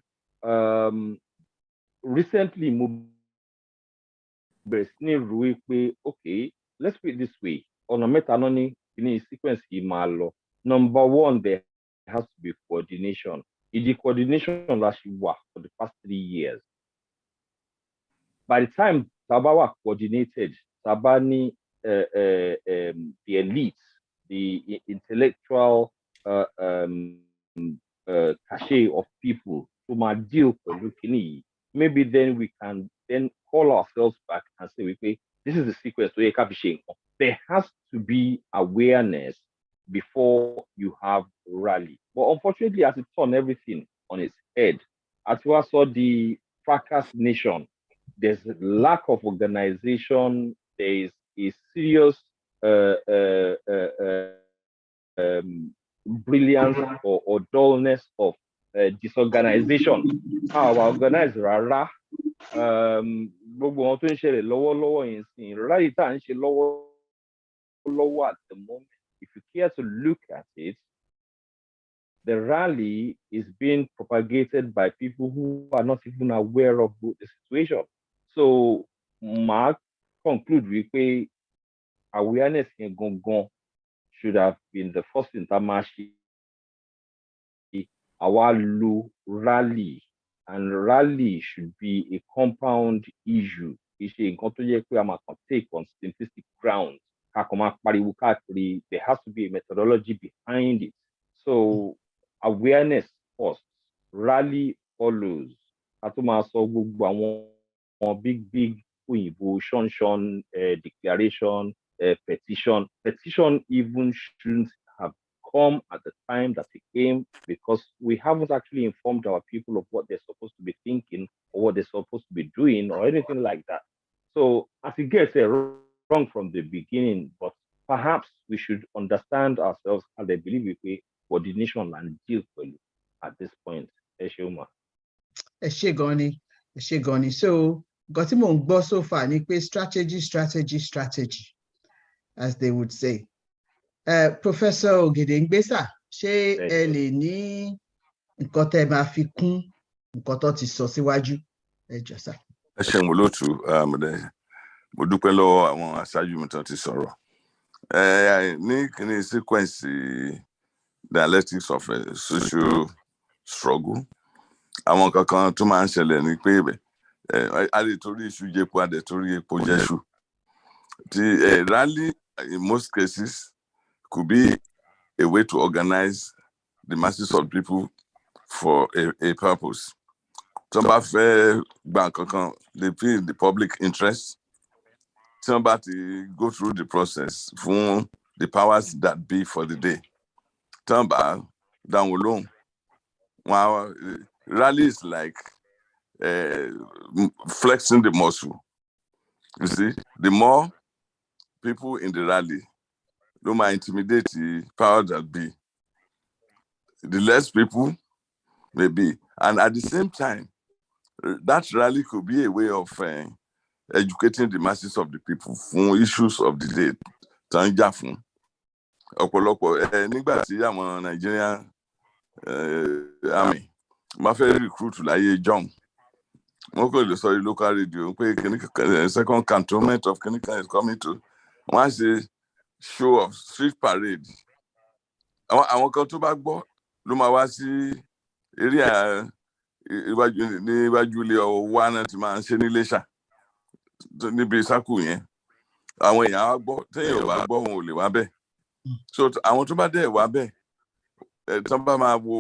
Recently mo bẹ̀rẹ̀ sí ní rò wípé okay, let's put it this way, ọ̀nà mẹ́ta náà ní kíní sequence yìí máa lọ. Number one, there has to be coordination. The coordination la ṣe wà for the past 3 years. By the time Taba were coordinated, Taba ni the elites, the intellectual cachet of people to deal with kini, maybe then we can then call ourselves back and say, okay, this is the sequence to establishing. There has to be awareness before you have rally. But unfortunately, as it turned everything on its head, as we saw the fracas nation, there's a lack of organization. There is a serious brilliance or dullness of disorganization. Our organizer rara. Gbogbo wọn tó ń ṣẹlẹ̀ lọ́wọ́lọ́wọ́ yẹn sìn ráyè tá à ń ṣe lọ́wọ́lọ́wọ́ at the moment. If you care to look at it, the rally is being propagated by people who are not even aware of the situation. So, Mark conclude with awareness in Gongon should have been the first intermarché. Our rally, and rally should be a compound issue. It's a take on simplistic grounds. There has to be a methodology behind it. So, awareness first, rally follows. Big shon declaration, petition. Petition even shouldn't have come at the time that it came, because we haven't actually informed our people of what they're supposed to be thinking or what they're supposed to be doing or anything like that. So as it gets wrong from the beginning, but perhaps we should understand ourselves and I believe we coordination and deal with at this point. Eshoma. Eshegoni. So got him on boss so far, strategy, as they would say. Professor Ogedengbe, ṣé ẹ lè ní nǹkan tẹ́ máa fi kún nǹkan tó ti sọ síwájú? Ẹ jọ̀ọ́ sà. Ẹ ṣeun olóòtú, mo dúpẹ́ lọ́wọ́ àwọn aṣáájú mi tó ti sọ̀rọ̀. Ní kíní sequence dialectics of a social struggle, àwọn kankan tó máa ń ṣẹlẹ̀ ní pé a lè torí iṣu jẹpo, a lè torí epo jẹṣu. Rally, in most cases, could be a way to organize the masses of people for a purpose. Somebody they feel the public interest. Somebody go through the process for the powers that be for the day. Somebody down alone. Wow, rally is like flexing the muscle. You see, the more people in the rally don't mind intimidate the power that be, the less people may be. And at the same time, that rally could be a way of educating the masses of the people for issues of the day. Tanja fún ọ̀pọ̀lọpọ̀ nígbà tí àwọn Nigerian army máa fẹ́ recruit láyé John. Wọ́n kò lè sọ local radio pé second cantonment of Kinikan is coming to. Wọ́n á ṣe show of street parade. Àwọn kan tó bá gbọ́ ló máa wá sí area níwájú ilé ọwọ́ náà ti máa ń ṣe ní Iléṣà níbi sákù yẹn. Àwọn èèyàn á gbọ́, téèyàn ò bá gbọ́ wọn ò lè wá bẹ́ẹ̀. So àwọn tó bá dẹ̀ wá bẹ́ẹ̀, tó bá máa wo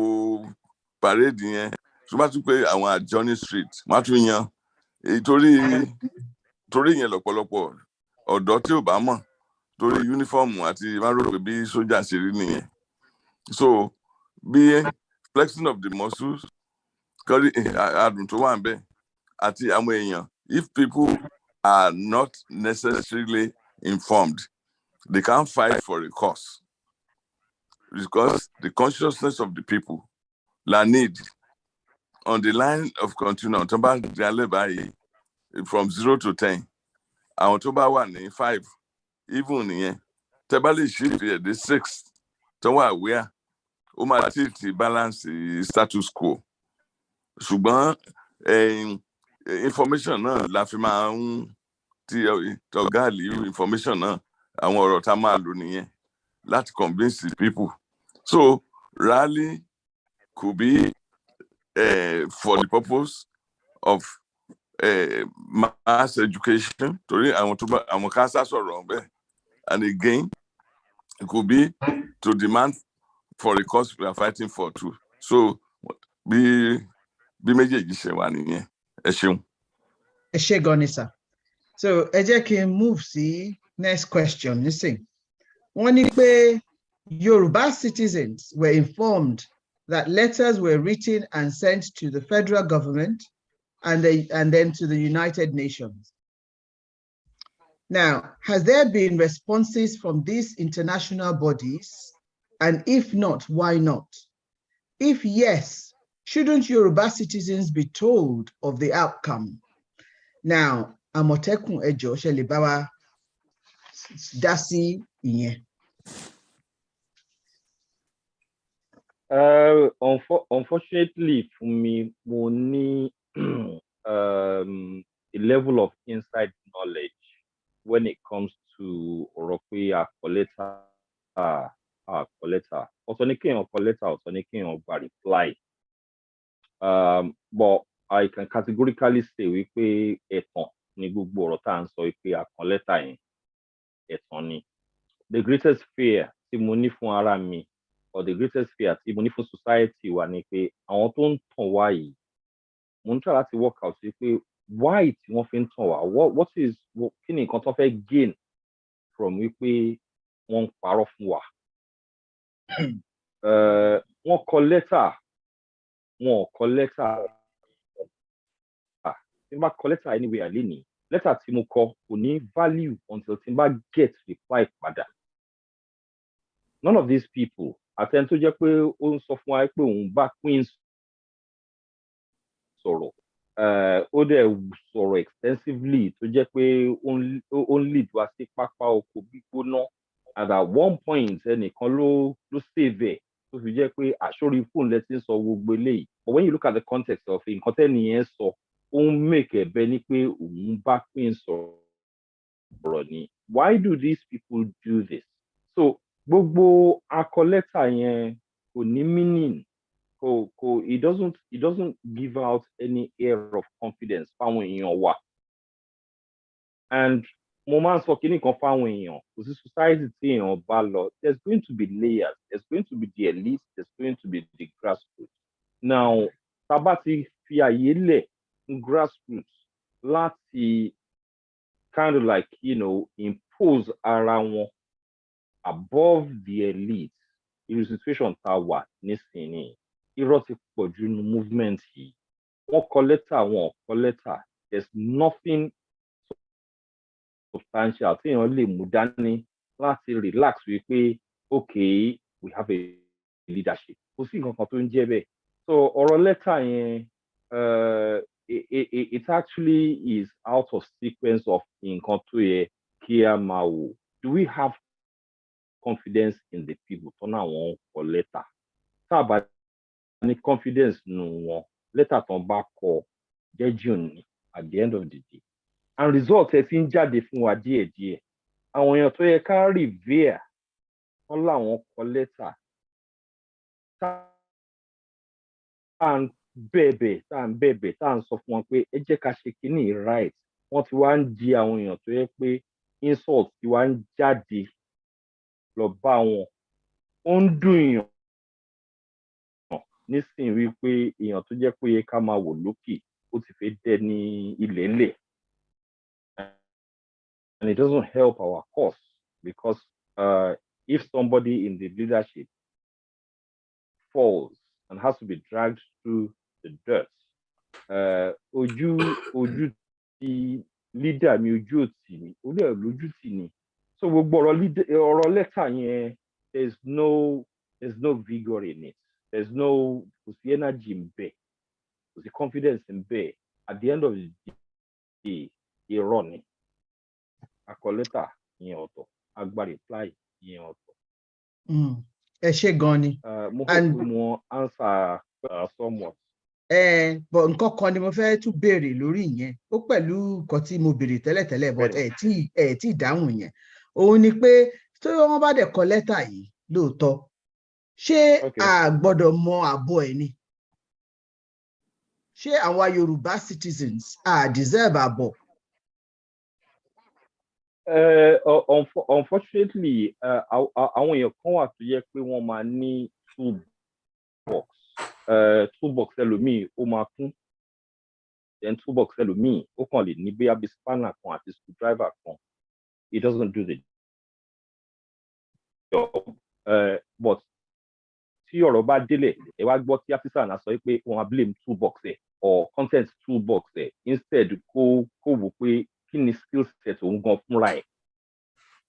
parade yẹn, tó bá tún pé àwọn adjoining street, wọ́n á tún yan. Torí yẹn lọ́pọ̀lọpọ̀ ọ̀dọ́ tí ò bá mọ̀, torí uniform àti máa rò pé bí sójà ṣe rí nìyẹn. So bí flexing of the muscles, kọ́rí àdùn tó wà ń bẹ̀ àti àwọn èèyàn, if people are not necessarily informed, they can't fight for a cause, because the consciousness of the people la need on the line of continuum. from 0 to 10 àwọn tó bá wà ní 5 even nìyẹn tẹ́ bá lè shift ẹ̀ dé 6 tó wà aware ó máa ti balance status quo ṣùgbọ́n information náà la fi máa ń tí ọ̀gá àlè information náà àwọn ọ̀rọ̀ tá a máa lò nìyẹn láti convince the people. So rally could be for the purpose of mass education torí àwọn kan sá sọ̀rọ̀ bẹ́ẹ̀, and again it could be to demand for the cause we are fighting for too. So bí méjèèjì ṣe wà nìyẹn. Ẹ ṣeun. Ẹ ṣé gan ni sir. So ẹ jẹ́ kí n move sí next question nísìn. Wọ́n ní pé Yoruba citizens were informed that letters were written and sent to the federal government and then to the United Nations. Now, has there been responses from these international bodies? And if not, why not? If yes, shouldn't Yoruba citizens be told of the outcome? Now, Amotekun Ejo ṣe lè bá wa dá sí ìyẹn. Unfortunately for me, mo ní a level of inside knowledge when it comes to ọ̀rọ̀ pé a kọ lẹ́tà. Ọ̀tọ̀ ni kéèyàn kọ lẹ́tà, ọ̀tọ̀ ni kéèyàn gba reply. But I can categorically say wípé ẹ̀tàn ni gbogbo ọ̀rọ̀ tá à ń sọ wípé a kọ lẹ́tà yẹn, ẹ̀tàn ni. The greatest fear tí mo ní fún ara mi, or the greatest fear tí mo ní fún society wa ni pé àwọn tó ń tàn wá yìí, mo ń try láti work out sí pé why tí wọ́n fi ń tàn wá, kí ni nǹkan tó fẹ́ gain from wípé wọ́n ń parọ́ fún wa. Wọ́n kọ lẹ́tà, wọn ò kọ lẹ́tà. Tí n bá kọ lẹ́tà anywhere lénìí, lẹ́tà tí mo kọ kò ní value until tí n bá get reply padà. None of these people, àtẹni tó jẹ́ pé ó ń sọ fún wa pé òun bá Queen sọ̀rọ̀, ó dẹ̀ sọ̀rọ̀ extensively tó jẹ́ pé ó ń lead wa sí pápá oko gbígbóná. And at one point ẹnìkan ló save ẹ̀ tó fi jẹ́ pé àṣórí fóònù lẹ ti ń sọ gbogbo eléyìí. But when you look at the context of it, nǹkan tẹ́ni yẹn sọ ó ń make ẹ̀bẹ̀ ní pé òun bá Queen sọ̀rọ̀ ni. Why do these people do this? So gbogbo akọ lẹ́tà yẹn kò ní meaning. It doesn't give out any air of confidence fáwọn èèyàn wa. And mo máa ń sọ kíní kan fáwọn èèyàn, kò sí society tí èèyàn bá lọ, there's going to be layers, there's going to be the elite, there's going to be the grassroots. Now, tá bá ti fi àyè lẹ̀ fún grassroots láti kind of like, impose ara wọn above the elite, irú situation tá a wà nísìnyí, irọ́ ti pọ̀ jù nínú movement yìí. Wọ́n kọ lẹ́tà, wọn ò kọ lẹ́tà. There's nothing substantial tí èèyàn lè mú dání láti relax wípé okay, we have a leadership. Kò sí nǹkan kan tó ń jẹ́ bẹ́ẹ̀. So ọ̀rọ̀ lẹ́tà yẹn, it actually is out of sequence of nǹkan tó yẹ kí a máa wò. Do we have confidence in the people tó náà wọ́n kọ lẹ́tà? Tá a bá ní confidence nù wọn, lẹ́tà tán bá kọ jẹ́jì òní at the end of the day. And result ẹ ti ń jáde fún wa díẹ̀díẹ̀. Àwọn èèyàn tó yẹ ká revere wọ́n láwọn kọ lẹ́tà. Tá à ń bẹ̀bẹ̀, tá à ń sọ fún wọn pé ẹ jẹ́ ká ṣe kíní right. Wọ́n ti wá ń di àwọn èèyàn tó yẹ pé insult ti wá ń jáde lọ bá wọn. Ó ń dùn èèyàn nísìnyí wípé èèyàn tó jẹ́ pé yẹ ká máa wò lókè ó ti fẹ́ dẹ ní ilẹ̀ ńlẹ̀. And it doesn't help our cause because if somebody in the leadership falls and has to be dragged through the dirt, ojú ti leader mi, ojú òtì mi, orí ẹ̀ lójú tì ni. So gbogbo ọ̀rọ̀ lẹ́tà yẹn, there's no vigor in it. Kò sí energy in bẹ̀, kò sí confidence in bẹ̀. At the end of the day, irọ́ ni. Akọ lẹ́tà ìyẹn ọ̀tọ̀, agba reply ìyẹn ọ̀tọ̀. Ẹ ṣé gan ni. Mo hope pé mo answer somewhat. But nǹkan kan ni mo fẹ́ tún béèrè lórí ìyẹn. Ó pẹ̀lú nǹkan tí mo béèrè tẹ́lẹ̀tẹ́lẹ̀ but ẹ tí dáhùn yẹn. Òun ni pé tí wọ́n bá dẹ̀ kọ lẹ́tà yìí lóòótọ́, ṣé a gbọ́dọ̀ mọ àbọ̀ ẹ̀ ni? Ṣé àwa Yorùbá citizens deserve àbọ̀? Unfortunately, àwọn èèyàn kan wà tó yẹ pé wọ́n máa ní toolbox ẹlòmíì ó máa kún, then toolbox ẹlòmíì ó kàn lè ní bóyá bí spanner kan àti screwdriver kan. It doesn't do the job. But tí ọ̀rọ̀ bá délẹ̀, ẹ wá gbọ́ tí afisa náà sọ pé wọ́n á blame toolbox ẹ̀ or content toolbox ẹ̀ instead kó wò pé kí ni skill set òun gan fúnra ẹ̀.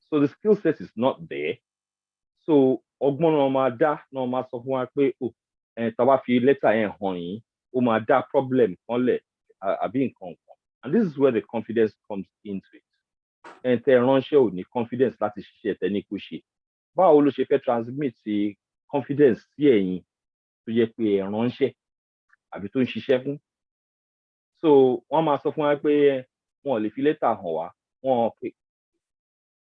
So the skill set is not there. So ọgbọ́n náà máa dá náà máa sọ fún wa pé tá a bá fi lẹ́tà yẹn hàn yín ó máa dá problem kan lẹ̀ àbí nǹkan kan. And this is where the confidence comes into it. Tẹ́ ránṣẹ́ ò ní confidence láti ṣiṣẹ́ tẹ́ ní kó ṣe. Báwo ló ṣe fẹ́ transmit confidence sí ẹ̀yin tó yẹ pé ẹ ránṣẹ́ àbí tó ń ṣiṣẹ́ fún? So wọ́n máa sọ fún wa pé wọn ò lè fi lẹ́tà hàn wá.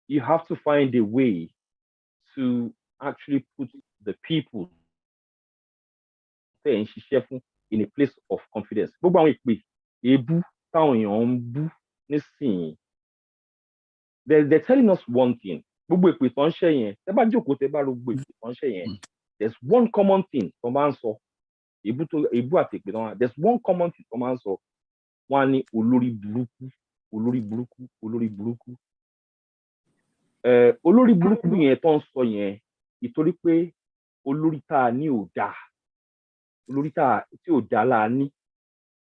You have to find a way to actually put the people tẹ́ ń ṣiṣẹ́ fún in a place of confidence. Gbogbo àwọn ìpè èébú táwọn èèyàn ń bú nísìnyí, they're telling us one thing. Gbogbo ìpè tó ń ṣe yẹn, tẹ́ bá jókòó tẹ́ bá ro gbogbo ìpè tó ń ṣe yẹn, there's one common thing tó máa ń sọ. Èébú àti ìpè tó máa ń sọ, there's one common thing tó máa ń sọ. Wọ́n á ní olórí burúkú, olórí burúkú, olórí burúkú. Olórí burúkú yẹn tó ń sọ yẹn, ìtorí pé olórí tá a ní ò dáa, olórí tí ò dáa la ní,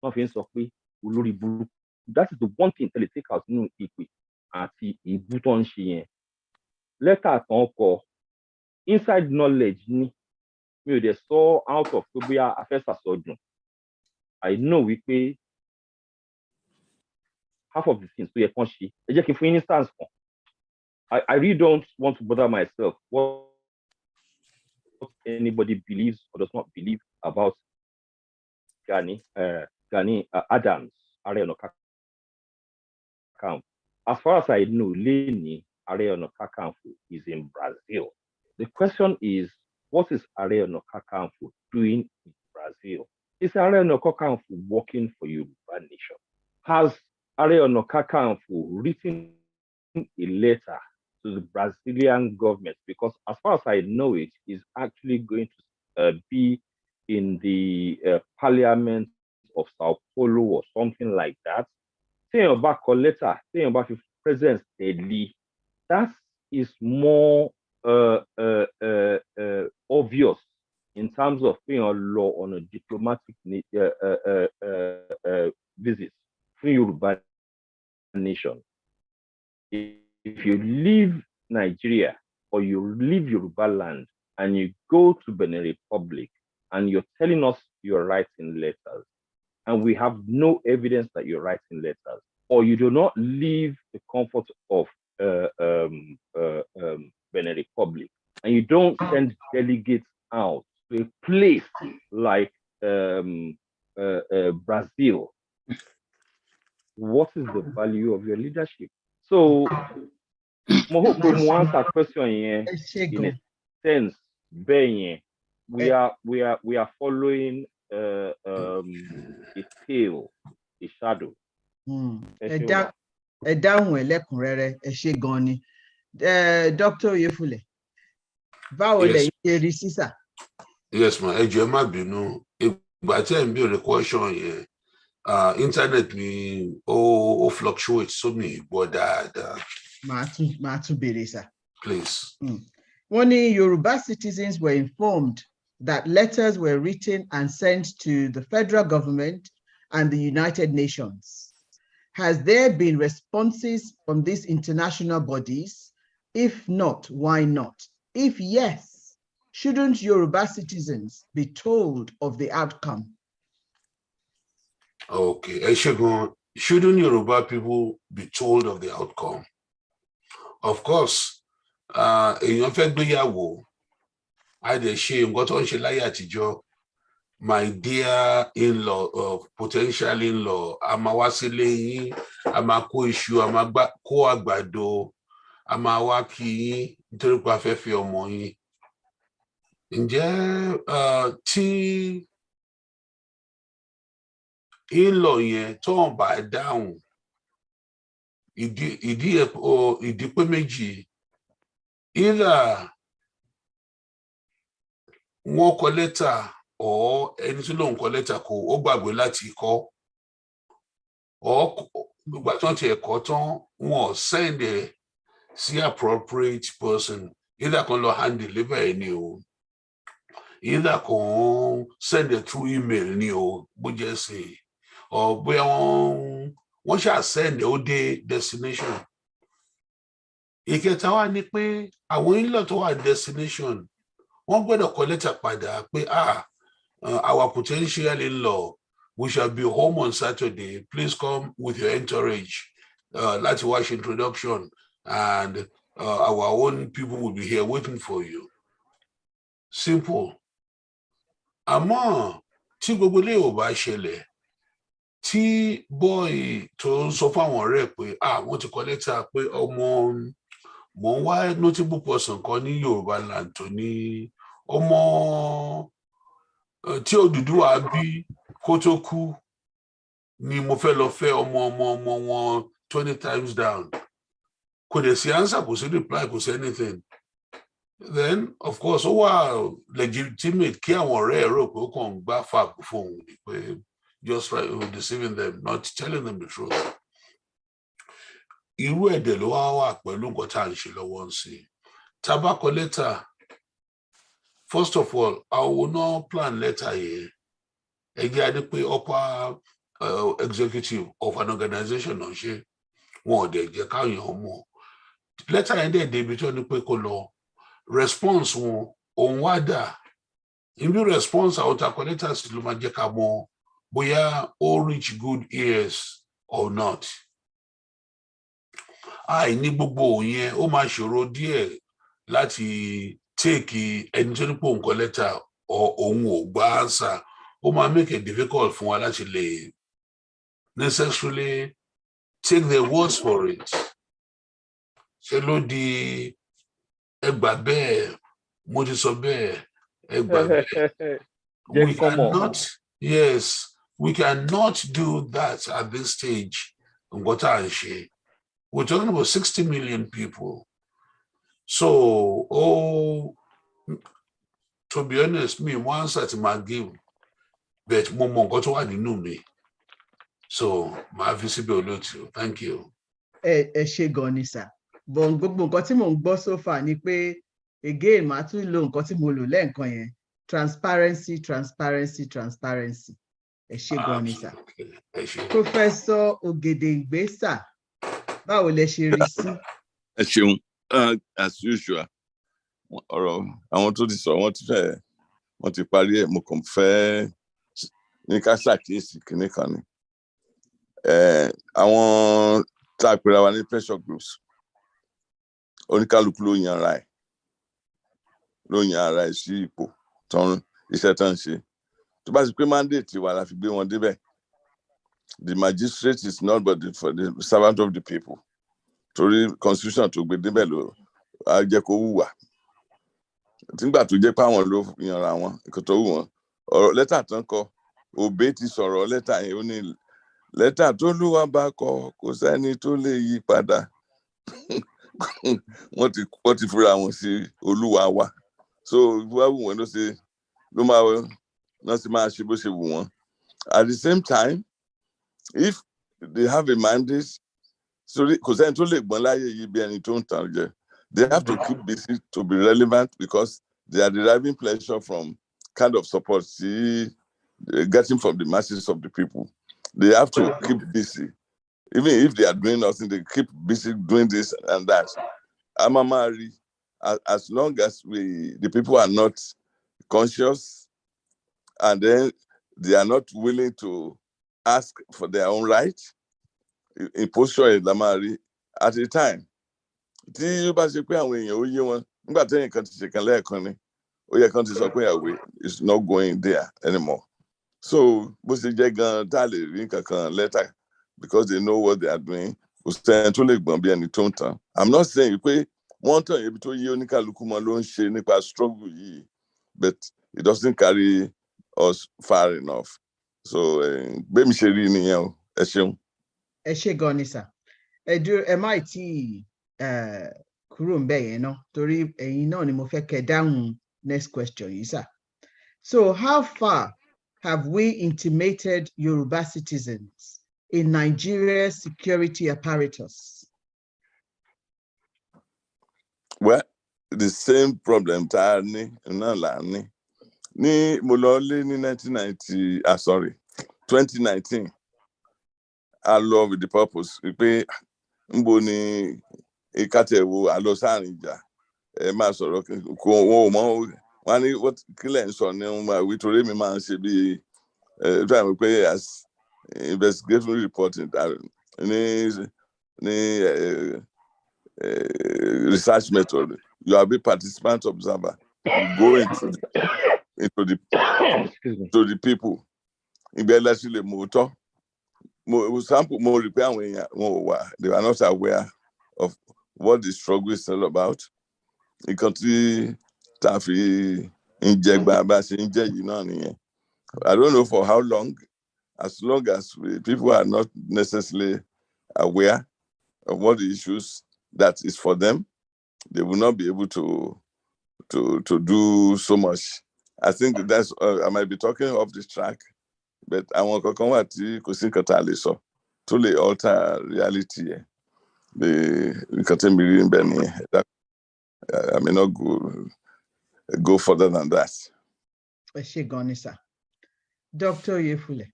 wọ́n fi ń sọ pé olórí burúkú. That is the one thing tẹ́lẹ̀ take out nínú ìpè àti ìbú tó ń ṣe yẹn. Lẹ́tà tán kọ inside knowledge ni, mi ò dẹ̀ sọ out of pé bóyá a fẹ́ sàsọdùn. I know wípé half of the things tó yẹ kán ṣe. Ẹ jẹ́ kí n fún instance kan. I really don't want to bother myself what anybody believes or does not believe about Gani Adams, Ààrẹ Ọ̀nà Kakanfò. As far as I know, Leni Ààrẹ Ọ̀nà Kakanfò is in Brazil. The question is, what is Ààrẹ Ọ̀nà Kakanfò doing in Brazil? Is Ààrẹ Ọ̀nà Kakanfò working for Yoruba Nation? Has Ààrẹ Ọ̀nà Kakanfò written a letter to the Brazilian government? Because as far as I know it, is actually going to be in the parliament of Sao Paulo or something like that. Téèyàn bá kọ letter, téèyàn bá fi presence tẹ̀lé, that is more obvious in terms of téèyàn lọ on a diplomatic visit for Yoruba Nation. If you leave Nigeria or you leave Yoruba land and you go to Benin Republic and you're telling us you're writing letters and we have no evidence that you're writing letters, or you do not leave the comfort of Benin Republic and you don't send delegates out to a place like Brazil, what is the value of your leadership? So, mo hope mo answer question here in a sense. We are following a tail, a shadow. Ẹ dáhùn ẹ lẹ́kùnrẹ́rẹ́, ẹ ṣé gan ni. Dr. Oyefule, báwo lẹ̀yin ṣe rí sísà? Yes ma, ẹ jọ̀ọ́ ẹ má bínú. Ìgbà tí ẹ ń béèrè question yẹn, internet mi ó fluctuate so mi gbọ́ dáadáa. Màá tún béèrè sà. Please. Wọ́n ní Yoruba citizens were informed that letters were written and sent to the federal government and the United Nations. Has there been responses from these international bodies? If not, why not? If yes, shouldn't Yoruba citizens be told of the outcome? Okay, ẹ ṣé gan. shouldn't Yoruba people be told of the outcome? Of course, èèyàn fẹ́ gbéyàwó, a dẹ̀ ṣe nǹkan tó ń ṣe láyé àtijọ́. My dear in-law of potential in-law, a máa wá sílé yín, a máa kó iṣu, a máa kó àgbàdo, a máa wá kí yín nítorí pé a fẹ́ fi ọmọ yín. Ǹjẹ́ tí in-law yẹn tó ń bá dáhùn, ìdí pé méjì, either wọ́n kọ lẹ́tà or ẹni tí lóun kọ lẹ́tà kò ó gbàgbé láti kọ, or gbogbo àti wọn ti ẹ̀kọ́ tán wọn send ẹ̀ sí appropriate person, either kan lọ hand deliver ẹ̀ ni o, either kan send ẹ̀ through email ni o, bó jẹ́ sí, or bóyá wọ́n ṣáà send ẹ̀ ó dé destination. Ìkẹta wá ní pé àwọn in-law tó wà destination wọ́n gbọ́dọ̀ kọ lẹ́tà padà pé our potential in-law, we shall be home on Saturday. Please come with your entourage. Láti wá ṣe introduction, and our own people will be here waiting for you. Simple. Àmọ́ tí gbogbo ilé ò bá ṣẹlẹ̀, tí boy tó ń sọ fáwọn ọ̀rẹ́ pé wọ́n ti kọ lẹ́tà pé ọmọ mò ń wá notable person kan ní Yorùbá land tó ní ọmọ tí Odùduwà bí kó tó kú ni mo fẹ́ lọ fẹ́ ọmọ wọn 20 times down. Kò dẹ̀ sí answer, kò sí reply, kò sí anything. Then of course ó wà legitimate kí àwọn ọ̀rẹ́ ẹ̀ rò pé ó kàn ń gbá fàbù fóun ni pé just try deceiving them, not telling them the truth. Irú ẹ̀dẹ̀ ló wà pẹ̀lú nǹkan tá à ń ṣe lọ́wọ́ ń sìn. Tá a bá kọ lẹ́tà, first of all, àwọn náà plan letter yẹn. Ẹ jẹ́ adé pé upper executive of an organization náà ṣe, wọn ò dẹ̀ jẹ́ káyọ̀ mọ̀. Letter yẹn dẹ̀ débi tó ní pé kó lọ. Response wọn, òun wá dà. Ibi response àwọn takọ letter sí ló máa jẹ́ ká mọ̀ bóyá ó reach good ears or not. Àìní gbogbo yẹn, ó máa ṣòro díẹ̀ láti take ẹni tó ní pò ń kọ lẹ́tà òun ò gbà answer. Ó máa make it difficult fún wa láti lè necessarily take their words for it. Ṣé ló di ẹgbà bẹ́ẹ̀, mo ti sọ bẹ́ẹ̀, ẹgbà bẹ́ẹ̀. We cannot, yes, we cannot do that at this stage. Nǹkan tá à ń ṣe. We're talking about 60 million people. So, to be honest, me once at my give, but mo mọ nǹkan tó wà nínú mi. So, my visible olóòtú, thank you. Ẹ ṣé gan ni sir. But gbogbo nǹkan tí mò ń gbọ́ so far ni pé again màá tún lo nǹkan tí mo lò lẹ́ẹ̀kan yẹn, transparency. Ẹ ṣé gan ni sir. Professor Ogedengbe sir, báwo lẹ ṣe rí sí? Ẹ ṣeun, as usual, ọ̀rọ̀ àwọn tó ti sọ wọ́n ti parí ẹ̀, mo kàn fẹ́ ní ká ṣàkíyèsí kinní kan ni. Àwọn tá a pera wa ní pressure groups, oníkálukú ló yan ara ẹ̀ sí ipò tán iṣẹ́ tán ṣe. Tó bá sì pé mandate wa la fi gbé wọn débẹ̀, the magistrate is not but the servant of the people. Torí constitution tó gbé débẹ̀ ló á jẹ́ kó wùwà. Nígbà tó jẹ́ pé àwọn ló yanra wọn, nǹkan tó wù wọ́n. Ọ̀rọ̀ lẹ́tà tán kọ, Òbé ti sọ̀rọ̀ lẹ́tà yẹn, ó ní lẹ́tà tó lúwa bá kọ kò sẹ́ni tó lè yí padà. Wọ́n ti fúra wọn sí Olúwa wa. So wá wù wọ́n ló máa ṣe bó ṣe wù wọ́n. At the same time, if they have a mandate, kò sẹ́ni tó lè gbọ́n láyé yìí bí ẹni tó ń tàn jẹ. They have to keep busy to be relevant because they are deriving pleasure from kind of support getting from the masses of the people. They have to keep busy. Even if they are doing nothing, they keep busy doing this and that. Amamari, as long as the people are not conscious and then they are not willing to ask for their own right, imposture la máa rí at a time tí ó bá ṣe pé àwọn èèyàn ó yé wọn nígbà téèyàn kan ti ṣe kan lẹ́ẹ̀kan ni ó yẹ kan ti sọ pé àwẹ̀ is not going there anymore so bó ṣe jẹ́ gan tá a lè rí nǹkan kan lẹ́tà because they know what they are doing kò sẹ́ni tó lè gbọ́n bí ẹni tó ń tàn I'm not saying pé wọ́n tàn ibi tó yé oníkàlùkù mọ́ ló ń ṣe nípa struggle yìí but it doesn't carry us far enough so gbémi ṣe rí nìyẹn o ẹ ṣeun. Ẹ ṣé gan ni sà ẹ má tí kúrò ń bẹ̀ yẹn ná torí ẹ̀yin náà ni mo fẹ́ kẹ́ dáhùn next question yìí sà. So how far have we intimated Yoruba citizens in Nigeria's security apparatus? Well, the same problem tá a ní náà là ń ní mo lọ lé ní 2019 a lọ with the purpose pé nbo ni ìkàtẹ̀wò àlọ́ sáàrin ìjà ẹ máa sọ̀rọ̀ kò wọn ò mọ̀ wọn ní kílẹ̀ ń sọ ní wọn wí torí mi máa ń ṣe bí trying pé as investigatory reporting ní research method you are a participant observer you go into the people ìgbẹ́ lẹ́sìn lè mú tọ́ sample mo rí pé àwọn èèyàn wọn ò wà they are not aware of what the struggle is all about nǹkan tí tá a fi ń jẹ gba bá a ṣe ń jẹ yìí náà nìyẹn I don't know for how long as people are not necessarily aware of what the issues that is for them they will not be able to do so much. I think that's I might be talking off this track but àwọn kankan wà tí kò sí nǹkan tá a lè sọ tó lè alter reality yẹn nǹkan tí mi rí níbẹ̀ nìyẹn I may not go further than that. Ẹ ṣé gan ni sà. Dr. Oyefule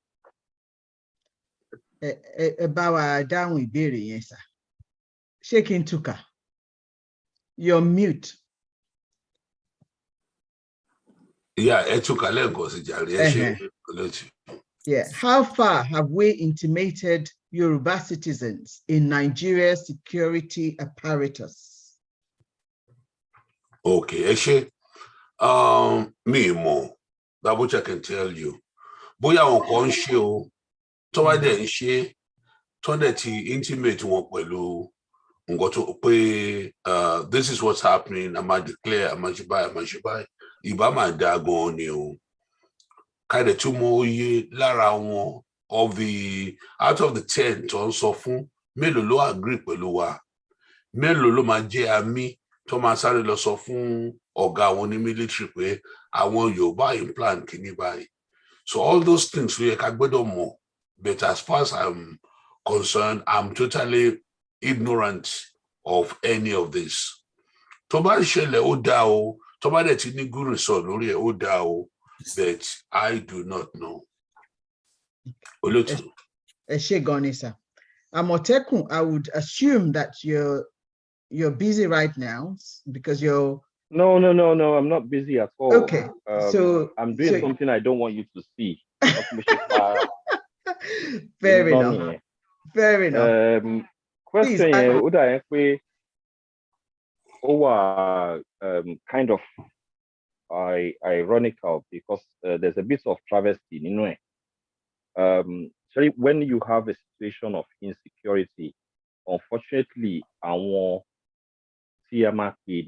ẹ bá wa dáhùn ìbéèrè yẹn sà. Ṣé kí n túkà? You're mute. Yeah, ẹ túkà lẹ́ẹ̀kan sí jàre ẹ ṣé olóòtú. Yeah, how far have we intimated Yoruba citizens in Nigeria's security apparatus? Okay, ẹ ṣé. Me more. That which I can tell you. Bóyá àwọn kan ń ṣe o, tó bá dẹ̀ ń ṣe, tó dẹ̀ ti intimate wọn pẹ̀lú nǹkan tó pé this is what's happening, a máa declare, a máa ṣe báyìí, ìbá máa dá gan ni o. Káyọ̀dé tí mo yé lára wọn out of the 10 tó ń sọ fún, mélòó ló agree pẹ̀lú wa? Mélòó ló máa jẹ́ àmì tó máa sáré lọ sọ fún ọ̀gá àwọn ní military pé àwọn Yorùbá implant kìíní báyìí? So all those things we ká gbọ́dọ̀ mọ̀, but as far as I'm concerned, I'm totally ignorant of any of this. Tó bá ṣẹlẹ̀ ó dá o, tó bá dẹ̀ ti ní good result lórí ẹ̀ ó dá o, but I do not know. Olóòtú. Ẹ ṣé gan ni sà. Àmọ̀tẹ́kùn, I would assume that you're busy right now because you're. No, I'm not busy at all. Okay, so I'm doing something I don't want you to see. Fair enough. Fair enough. Question yẹn ó dà yẹn pé ó wà kind of ironical because there's a bit of travesty nínú ẹ̀. Sorry, when you have a situation of insecurity, unfortunately, àwọn tí a máa pè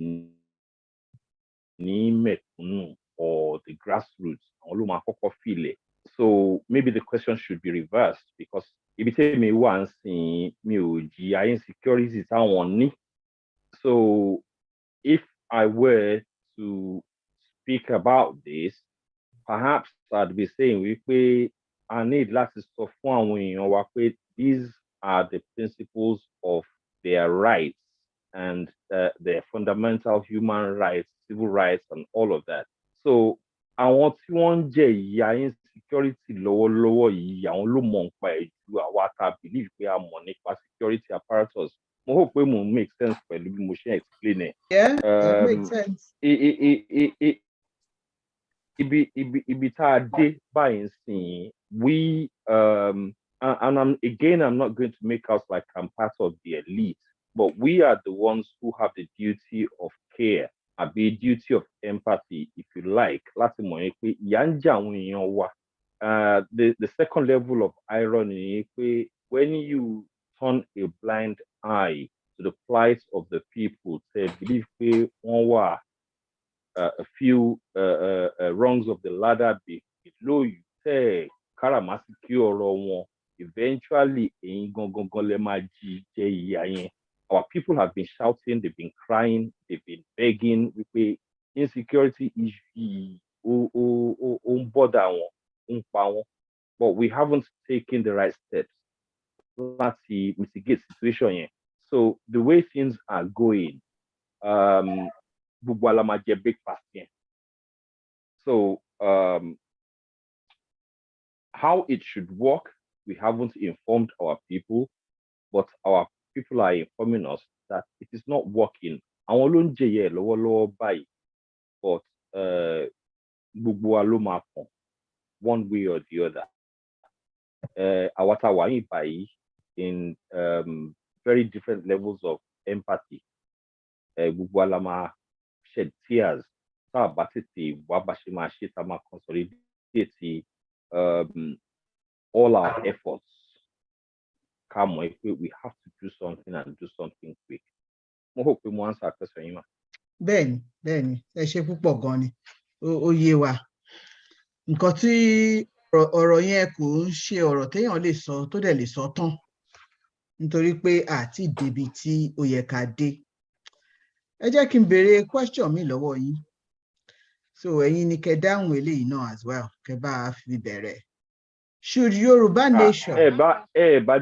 ní mẹ̀kúnnù or the grassroots, àwọn ló máa kọ́kọ́ feel it. So maybe the question should be reversed because ibi tí mi wà ń sìn mi ò jìyà insecurity táwọn ní. So if I were to speak about this, perhaps I'd be saying wípé I need láti sọ fún àwọn èèyàn wa pé these are the principles of their rights and their fundamental human rights, civil rights, and all of that. So àwọn tí wọ́n ń jẹ ìyà insecurity lọ́wọ́lọ́wọ́ yìí àwọn ló mọ̀ nípa ẹ̀ ju àwa tá believe pé a mọ̀ nípa security apparatus. Mo hope pé mo make sense pẹ̀lú bí mo ṣe explain ẹ̀. Yeah, that makes sense. Ibi tá a dé báyìí sìn we and I'm not going to make out like I'm part of the elite, but we are the ones who have the duty of care, a duty of empathy, if you like. The second level of irony, when you turn a blind eye to the plight of the people, say, believe a few rungs of the ladder below you, say, karamasiki ọ̀rọ̀ wọn, eventually, our people have been shouting, they've been crying, they've been begging, insecurity issue, but we haven't taken the right steps to mitigate situation. So the way things are going, so how it should work, we haven't informed our people, but our people are informing us that it is not working. But one way or the other. In very different levels of empathy. Shed tears. All our efforts. We have to do something and do something quick. I hope we answer that question. Bẹ́ẹ̀ni, ẹ ṣé púpọ̀ gan ni, ó yé wa. Nǹkan tí ọ̀rọ̀ yẹn kò ń ṣe ọ̀rọ̀ téèyàn lè sọ tó dẹ̀ lè sọ tán, nítorí pé àti débi tí ó yẹ ká dé. Ẹ jẹ́ kí n béèrè question mi lọ́wọ́ yín. So ẹ̀yin ni kẹ́ dáhùn eléyìí náà as well, kẹ́ bá a fi bẹ̀rẹ̀. Should Yoruba Nation? Bá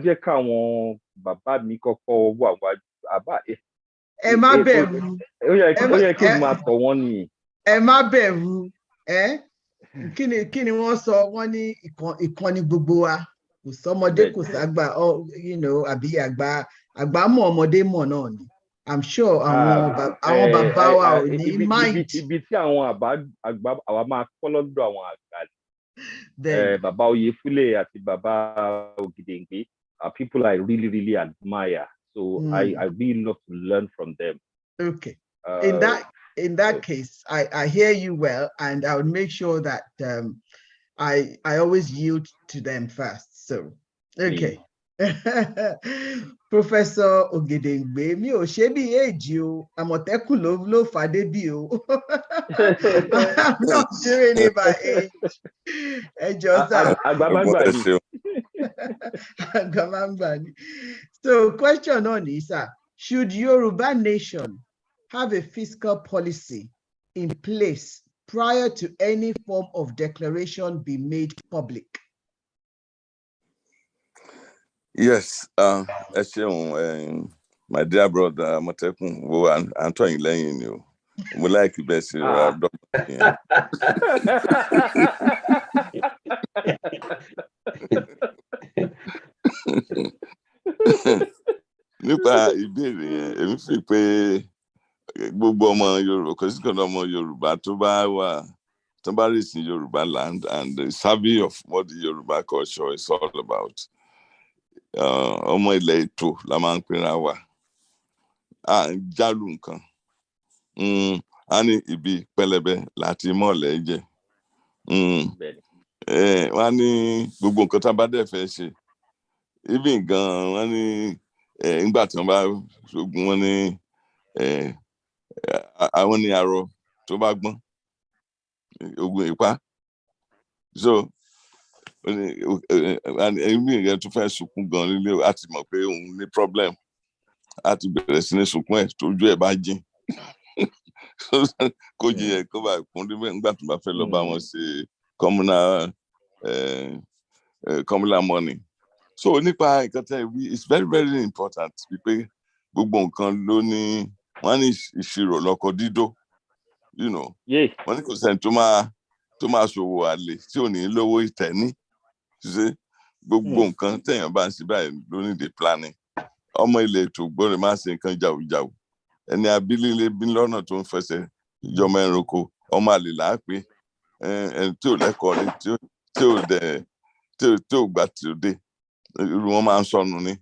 jẹ́ káwọn bàbá mi kọ́kọ́ wà wájú. Ẹ má bẹ̀rù. Ó yẹ kí n máa tọ̀ wọ́n ni. Ẹ má bẹ̀rù. Kí ni wọ́n sọ? Wọ́n ní ìkànnì gbogbo wa. Kò sọ́mọdé kò ságbà, àbí àgbà mọ̀ ọmọdé mọ̀ náà ni. I'm sure àwọn bàbá wa ò ní mind. Ibi tí àwọn àgbà àwa máa kọ́ lọ́dọ̀ àwọn àgbà. Bàbá Oyèfúlé àti bàbá Ògìdèngbé are people I really, really admire. So I really love to learn from them. Okay. In that case, I hear you well, and I would make sure that I always yield to them first. So, okay. Professor Ogedengbe, mi ò ṣe bí èjì o, Àmọ̀tẹ́kùn ló fà débí o. I'm not doing it by age. Ẹ jọ̀ọ́ sà. Àgbàlagbà ni. So, question on is, sir, should Yoruba Nation have a fiscal policy in place prior to any form of declaration be made public? Yes, my dear brother Àmọ̀tẹ́kùn, Antoine lẹ́yìn ni o. Mo like the best. Nípa ìbéèrè yẹn, èmi fi pé gbogbo ọmọ Yorùbá, kò sí kan ọmọ Yorùbá tó bá wà, tó bá rí sí Yorùbá land and the survey of what the Yoruba culture is all about. Ọmọ ilẹ̀ Ètò la máa ń pera wa. À ń jálù nǹkan. A ní ibi pẹlẹbẹ láti mọ̀lẹ́ jẹ. Wọ́n ní gbogbo nǹkan tá a bá dẹ̀ fẹ́ ṣe. Even gan wọ́n ní nígbà tí wọ́n bá ṣogun, wọ́n ní àwọn ní arọ tó bá gbọ́n ogun ìpá. So èmi ìyẹn tó fẹ́ sunkún gan nílé a ti mọ̀ pé òun ní problem, a ti bẹ̀rẹ̀ sí ní sunkún ẹ̀ tójú ẹ̀ bá jìn. Kó jìn ẹ̀ kó bá kún nígbà tó bá fẹ́ lọ bá wọn ṣe communal money. So nípa nǹkan tẹ́ wí, it's very, very important pé gbogbo nǹkan ló ní wọ́n ní ìṣirò lọ́kọ dídó, wọ́n ní kò sẹ́ni tó máa ṣòwò àlè tí ò ní lówó ìtẹ́ní. Ṣé gbogbo nǹkan téèyàn bá ń ṣe báyìí ló ní the planning. Ọmọ ilẹ̀ Ètò gbọ́dọ̀ máa ṣe nǹkan jàwùjàwù. Ẹni abílílé bí lọ́nà tó ń fẹsẹ̀ ìjọba ẹranko, ọmọ àlè là á pé ẹni tí ò lẹ́kọ̀ọ́ rí tí ò gbà tí ó dé. irú wọn máa ń sọnù ni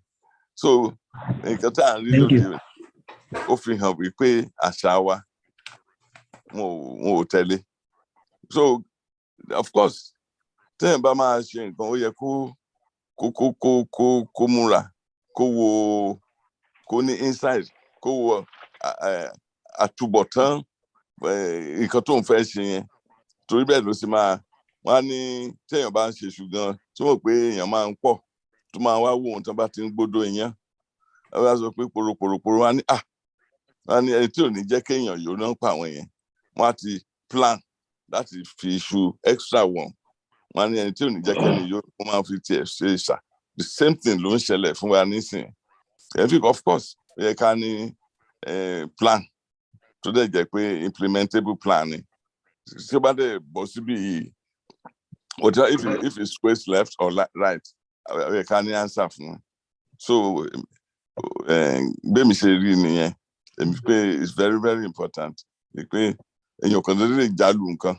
so nǹkan tá à ń rí lóde ó fi hàn wípé àṣà wa wọn ò tẹ̀lé so of course téèyàn bá máa ṣe nǹkan ó yẹ kó múra kó wo kó ní insight kó wo àtúbọ̀tán nǹkan tó ń fẹ́ ṣe yẹn torí bẹ́ẹ̀ ló sì máa wọ́n á ní téèyàn bá ń ṣe ṣùgbọ́n tí wọ́n pé èèyàn máa ń pọ̀ tó máa wá wò wọ́n tó bá ti ń gbódò èèyàn wọ́n á sọ pé poropòròpòrò wọ́n á ní ẹni tí ò ní jẹ́ kéèyàn yóò náà pa àwọn yẹn wọ́n á ti plan láti fi iṣu extra wọn wọ́n á ní ẹni tí ò ní jẹ́ kẹ́ni yóò wọ́n máa fi tiẹ̀ ṣe ìṣà the same thing ló ń ṣẹlẹ̀ fún wa nísìnyí ẹ̀fík of course ó yẹ ká ní plan tó dẹ̀ jẹ́ pé implementable plan ni tí ó bá dẹ̀ bọ́ síbí yìí if it's squares left or right ó yẹ ká ní answer fún un so bẹ́ẹ̀mi ṣe rí nìyẹn èmi pé it's very very important pé èèyàn kan tó lè jálù nǹkan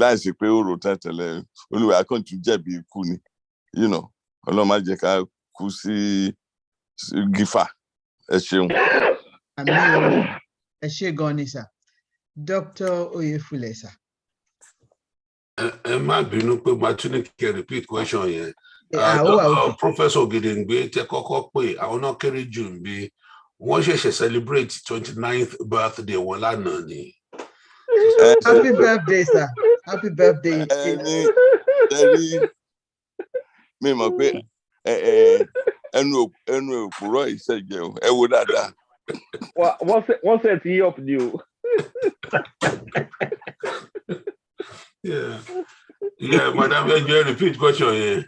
láìsí pé ó rò tẹ́tẹ̀lẹ̀ olùwẹ̀ akọ́ntún jẹ̀bi ikú ni ọlọ́run má jẹ́ ká kú sí gífà ẹ ṣeun. àmì o ẹ ṣé gan ni sà Dr. Oyefule sà. ẹ má bínú pé màá tún ní kí ẹ repeat question yẹn. Professor Ogedengbe tẹ kọ́kọ́ pé àwọn náà kéré jù ń bí wọ́n ṣẹ̀ṣẹ̀ celebrate 29th birthday wọn lánàá ni. Happy birthday sir, happy birthday. ẹni mi mọ̀ pé ẹnu òpùrọ̀ ìṣẹ̀jẹ̀ o ẹ wo dáadáa. wọ́n set you up ni o. Yeah, madam, repeat question here.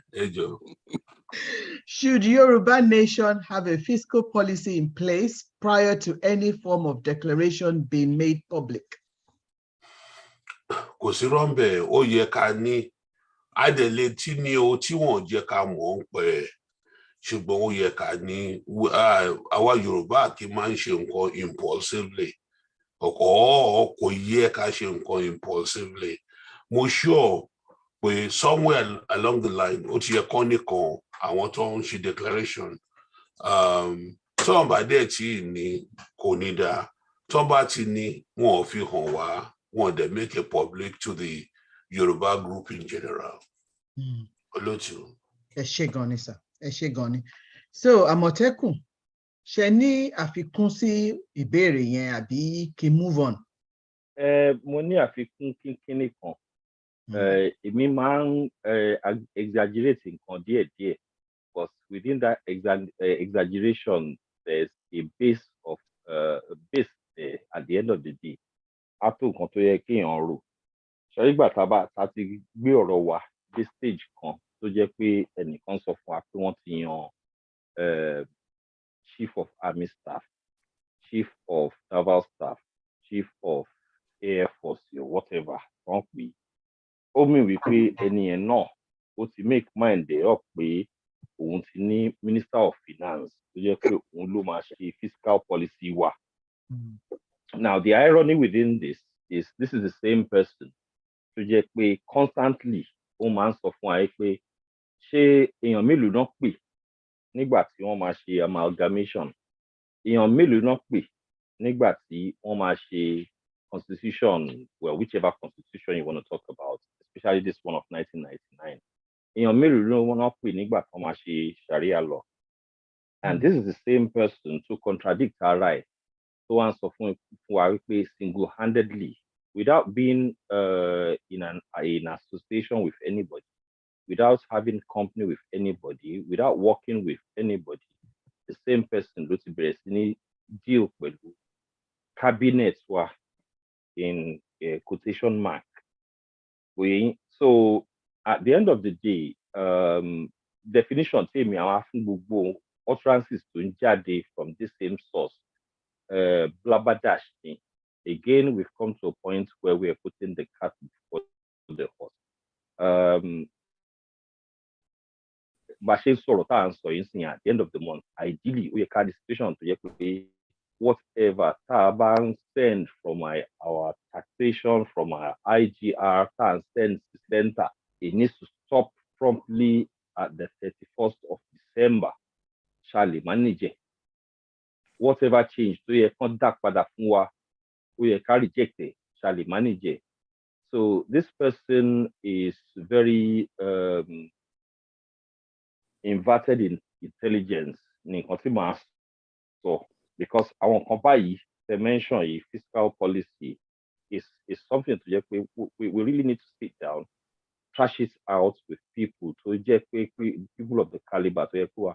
Should Yoruba Nation have a fiscal policy in place prior to any form of declaration being made public? Kò sí rọ́ǹbẹ̀ ó yẹ ká ní àdèlè tí ní o tí wọ́n jẹ́ ká mọ̀ ń pẹ́ ṣùgbọ́n ó yẹ ká ní àwa Yorùbá kì í máa ń ṣe nǹkan impulsively kò yẹ ká ṣe nǹkan impulsively. Mo sure pé somewhere along the line ó ti yẹ kán nìkan àwọn tó ń ṣe declaration tó ń bá dẹ̀ tí ní kò ní dáa tó bá ti ní wọn ò fi hàn wá wọn dẹ̀ make it public to the Yoruba group in general. Olótù. Ẹ ṣé gan ni sir, ẹ ṣé gan ni. So Àmọ̀tẹ́kùn ṣe ní àfikún sí ìbéèrè yẹn àbí kí move on? Mo ní àfikún kínkínní kan. Èmi máa ń exaggerate nǹkan díẹ̀díẹ̀ because within that exaggeration there's a base at the end of the day. Á tó nǹkan tó yẹ kéèyàn rò. Ṣọ́rígbà tá a ti gbé ọ̀rọ̀ wa dé stage kan tó jẹ́ pé ẹnìkan sọ fún wa pé wọ́n ti yan chief of army staff, chief of naval staff, chief of air force or whatever wọ́n pè é. Ó mì wípé ẹni yẹn náà ó ti make mind ẹ̀ up pé òun ti ní minister of finance tó jẹ́ pé òun ló máa ṣe fiscal policy wa. Now the irony within this is the same person tó jẹ́ pé constantly ó máa ń sọ fún wa pé ṣé èèyàn mélòó náà pè nígbà tí wọ́n máa ṣe amalgamation, èèyàn mélòó náà pè nígbà tí wọ́n máa ṣe constitution, well, whichever constitution you want to talk about, especially this one of 1999. Èèyàn mélòó náà pè nígbà tí wọ́n máa ṣe Sharia law. And this is the same person to contradict our right. So wọ́n sọ fún wa wípé single-handedly, without being in an association with anybody, without having company with anybody, without working with anybody, the same person ló ti bẹ̀rẹ̀ sí ní deal pẹ̀lú cabinet wa in quotation mark. So at the end of the day, definition tèmi àwọn afún gbogbo utterances tó ń jáde from this same source, blabberdash ni. Again, we've come to a point where we are putting the cat before the horse. Bá ṣe ń sọ̀rọ̀ tá à ń sọ yìí sìn at the end of the month, ideally ó yẹ ká di situation tó yẹ pé whatever tá a bá ń send from our taxation, from our IGR, tá à ń send to center, it needs to stop promptly at the 31st of December, Charlie manage. Whatever change, so you can't dark padà fún wa, ó yẹ ká reject it, Charlie manage. So this person is very inverted in intelligence, so because our company, they mention fiscal policy is something to just we really need to sit down, trash it out with people to just people of the caliber to.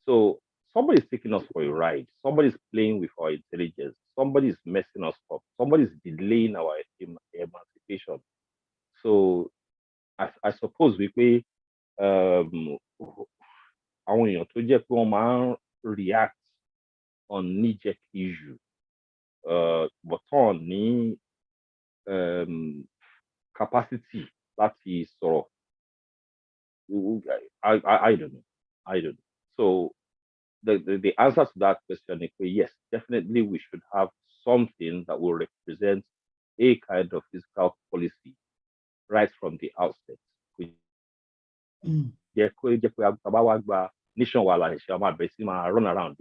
So somebody is taking us for a ride. Somebody is playing with our intelligence. Somebody is messing us up. Somebody is delaying our emancipation. So I suppose we pay àwọn èèyàn tó jẹ́ pé wọ́n máa ń react on knee-jerk issue but on ní capacity láti sọ̀rọ̀. I don't know. So the answer to that question is yes, definitely we should have something that will represent a kind of fiscal policy right from the outset. Nation run around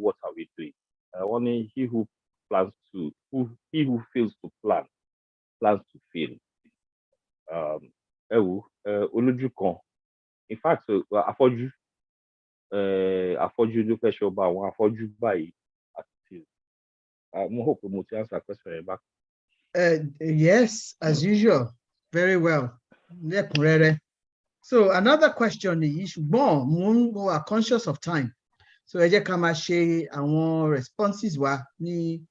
what are we doing? Only he who fails to plan plans to fail. In fact, afọ́jú ló fẹ́ ṣọba àwọn afọ́jú báyìí àti mo hope mo ti answer question yẹn back. Yes, as usual. Very well. So another question is, we are conscious of time. So ẹ jẹ́ ká máa ṣe àwọn responses wa ní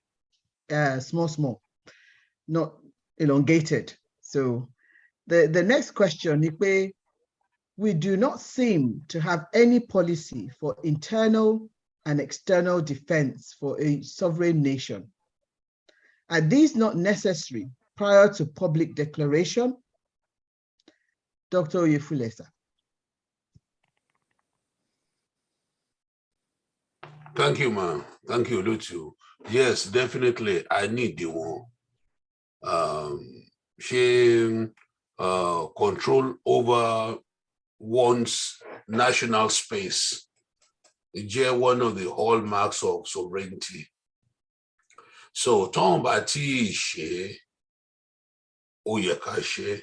small, not elongated. So the next question is pé we do not seem to have any policy for internal and external defense for a sovereign nation. Are these not necessary prior to public declaration? Dr. Oyefulesa. Thank you, ma'am. Thank you, Lutu. Yes, definitely. I need the one. Control over one's national space. It's one of the hallmarks of sovereignty. So, Tom Bati she oyeka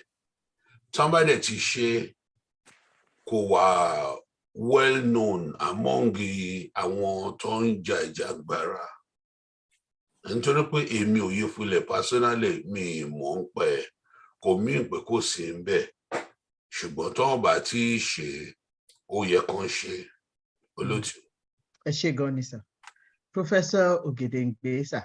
somebody that she well known among the àwọn tó ń jà ìjàgbara. Nítorí pé èmi Oyefule personally mi mọ̀ ń pẹ́ kò mí pé kò sí ń bẹ̀. Ṣùgbọ́n tó ń bá tí ṣe ó yẹ kán ṣe olóòtú. Ẹ ṣé gan ni sir. Professor Ogedengbe sir.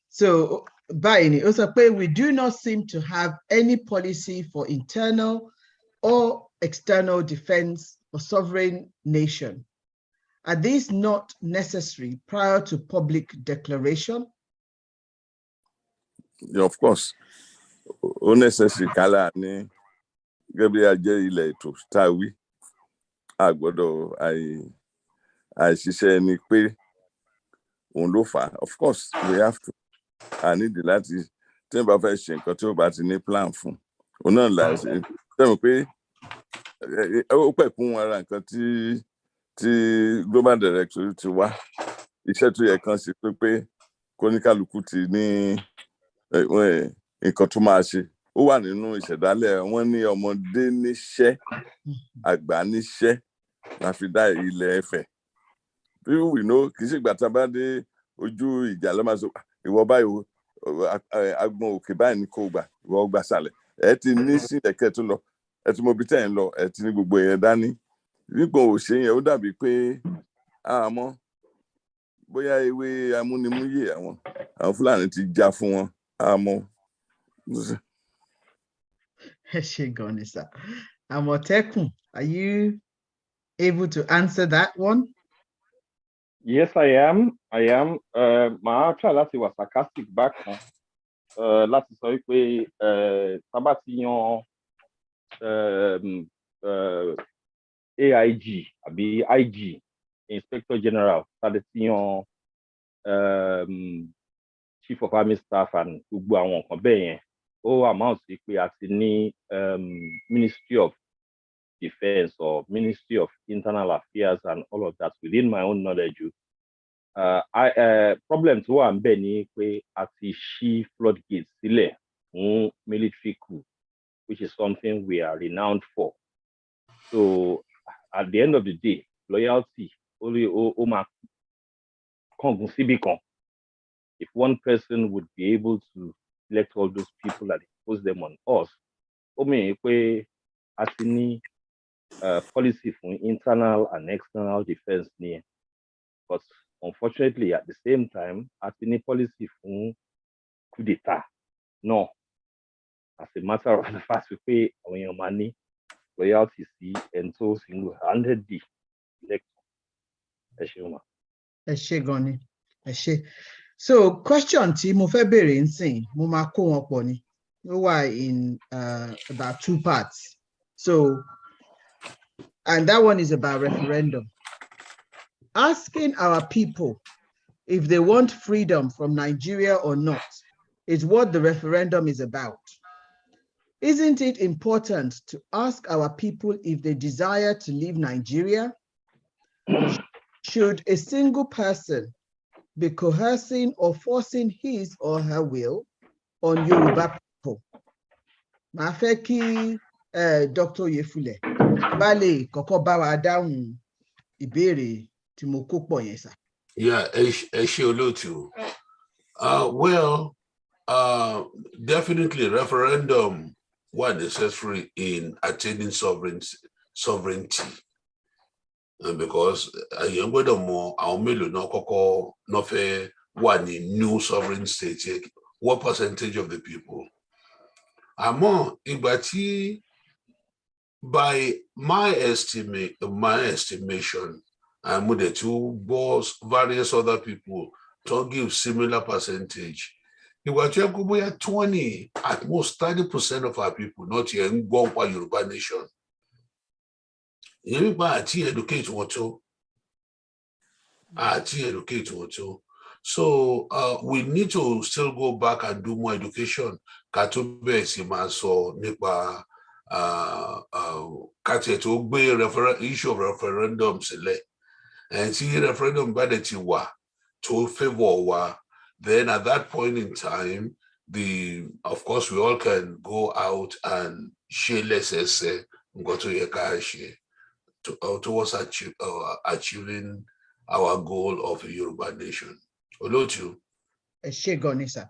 So báyìí ó sọ pé we do not seem to have any policy for internal or external defense for sovereign nation. Are these not necessary prior to public declaration? Yeah, of course. Unnecessary kala ni gẹ́gẹ́ ajẹ́ ilẹ̀ ètò táwí àgbọ́dọ̀ àìṣiṣẹ́ ni pé òun ló fà. Of course, we have to. I need the láti tí wọ́n bá fẹ́ ṣe nǹkan tí ó bá ti ní plan fún. Òun náà là ṣe tẹ́wọ̀n pé ó pẹ̀kún ara nǹkan tí global director ti wá. Iṣẹ́ tó yẹ kan ṣe pé kóníkálukú ti ní nǹkan tó máa ṣe. Ó wà nínú ìṣẹ̀dálẹ̀ wọn ní ọmọdé níṣẹ́ àgbà níṣẹ́ la fi dá ilẹ̀ Ẹ̀fẹ̀. People we know kì í ṣe ìgbà tá a bá dé ojú ìjà ló máa sọ ìwọ báyìí agbọn òkè báyìí ní kò gbà ìwọ gbà sàlẹ̀ ẹ ti ní sí ẹ̀kẹ́ tó lọ ẹ ti mọ ibi tẹ́ ẹ̀ ń lọ ẹ ti ní gbogbo yẹn dání nígbà òṣè yẹn ó dàbí pé àmọ́ bóyá ewé amúnimúyè àwọn Fúlàní ti já fún wọn àmọ́. Ẹ ṣé gan ni sir. Àmọ̀tẹ́kùn, are you able to answer that one? Yes, I am. Màá try láti wà sarcastic bákan láti sọ wípé tá bá ti yan AIG àbí IG Inspector General tá ti yan Chief of Army Staff and gbogbo àwọn nǹkan bẹ́ẹ̀ yẹn amounts sí pé a ti ní Ministry of Defense or Ministry of Internal Affairs and all of that within my own knowledge. Problem tó wà ńbẹ̀ ni pé a ti ṣí floodgates sílẹ̀ fún military coup, which is something we are renowned for. So at the end of the day, loyalty only máa kángun síbì kan. If one person would be able to select all those people and impose them on us, ó mean pé a ti ní policy for internal and external defense ni. But unfortunately, at the same time, a ti ní policy for coup d'etat. No, as a matter of the fact, we pay àwọn èèyàn máa ní loyalty sí ẹni tó single-handedly elect. Ẹ ṣeun ma. Ẹ ṣé gan ni. Ẹ ṣé. So question tí mo fẹ́ béèrè nsìn, mo máa kó wọn pọ̀ ni. Ó wà in about 2 parts. So, and that one is about referendum. Asking our people if they want freedom from Nigeria or not is what the referendum is about. Isn't it important to ask our people if they desire to leave Nigeria? Should a single person be coercing or forcing his or her will on Yoruba people? Màá fẹ́ kí Dr. Oyefule bá lè kọ́kọ́ bá wa dáhùn ìbéèrè tí mo kó pọ̀ yẹn sà. Yeah, ẹ ṣé olóòtú. Well, definitely referendum were necessary in attaining sovereignty. Because èèyàn gbọ́dọ̀ mọ àwọn mélòó náà kọ́kọ́ náà fẹ́ wà ní new sovereign state, what percentage of the people. Àmọ́ ìgbà tí by my estimation, and with the two boss, various other people to give similar percentage. You were to go 20, at most 30% of our people, not here in Yoruba Nation. Everybody educate what to. Educate what to. So we need to still go back and do more education. Katube Simaso Nipa Kateto issue of referendum select. And see referendum by the Tiwa to favor, then at that point in time, of course we all can go out and share less essay, go to Yakashi towards achieving our goal of a Yoruba nation. Olotu. Ẹ ṣé gan ni sà.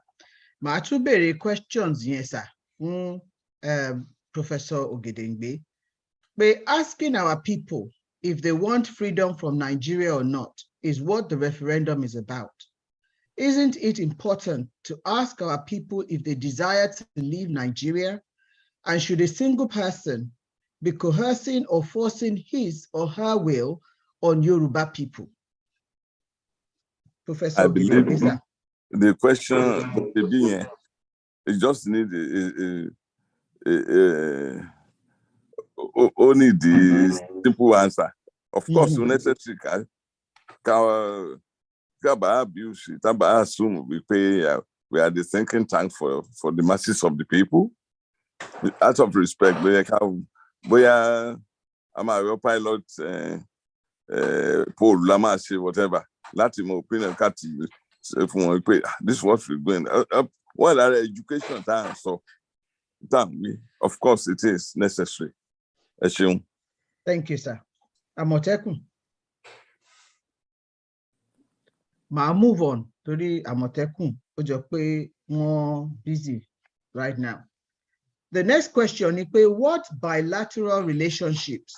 Màá tún béèrè questions yẹn sà fún Professor Ogedengbe. By asking our people if they want freedom from Nigeria or not is what the referendum is about. Isn't it important to ask our people if they desire to leave Nigeria? And should a single person be coercing or forcing his or her will on Yoruba people? Professor I believe Ogedengbe. the question it just need only the simple answer. Of course, necessary abuse, assume we are the thinking tank for the masses of the people. Out of respect, we are pilot Paul Lamashi, whatever. Latin opinion this is what we're going. What are education time? So of course it is necessary. Thank you, sir. Amotekun. Màá move on torí Amotekun ó jọ pé wọ́n busy right now. The next question is what bilateral relationships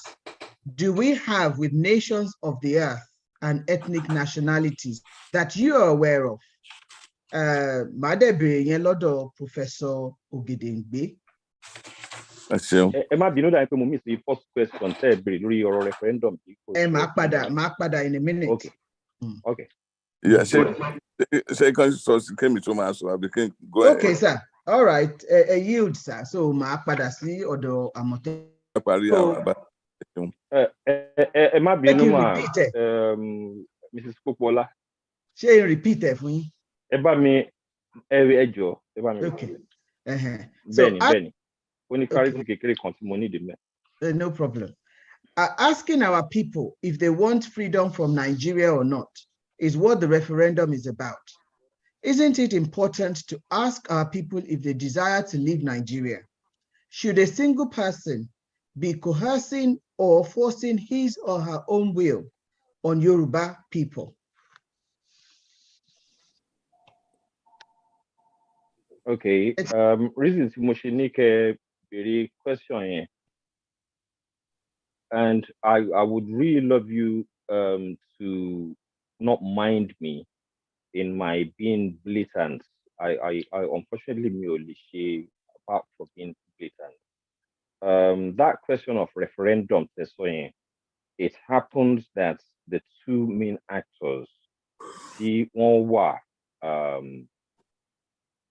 do we have with nations of the earth and ethnic nationalities that you are aware of? Màá dẹ̀ béèrè yẹn lọ́dọ̀ Professor Ogedengbe. Ẹ má bínú dáa pé mo miss the first question tẹ́ ẹ béèrè lórí ọ̀rọ̀ referendum. Máa padà in a minute. Okay. Yeah, second came to my answer. Go ahead. Okay, sir. All right. Yield, sir. So máa padà sí ọ̀dọ̀ Amotekun. Ẹ má bínú mà, Mrs. Popola. Ṣé repeat ẹ fún yín? Ẹ bá mi ẹ jọ̀ọ́, ẹ bá mi. Okay. So, Benny. When you clarity kékeré kan tí mo need the no problem. Asking our people if they want freedom from Nigeria or not is what the referendum is about. Isn't it important to ask our people if they desire to leave Nigeria? Should a single person be coercing or forcing his or her own will on Yoruba people? Okay. Reason tí mo ṣe ní kẹ́ béèrè question yẹn. And I would really love you to not mind me in my being blatant. I unfortunately mi ò lè ṣe apart from being blatant. That question of referendum, it happens that the two main actors, the one were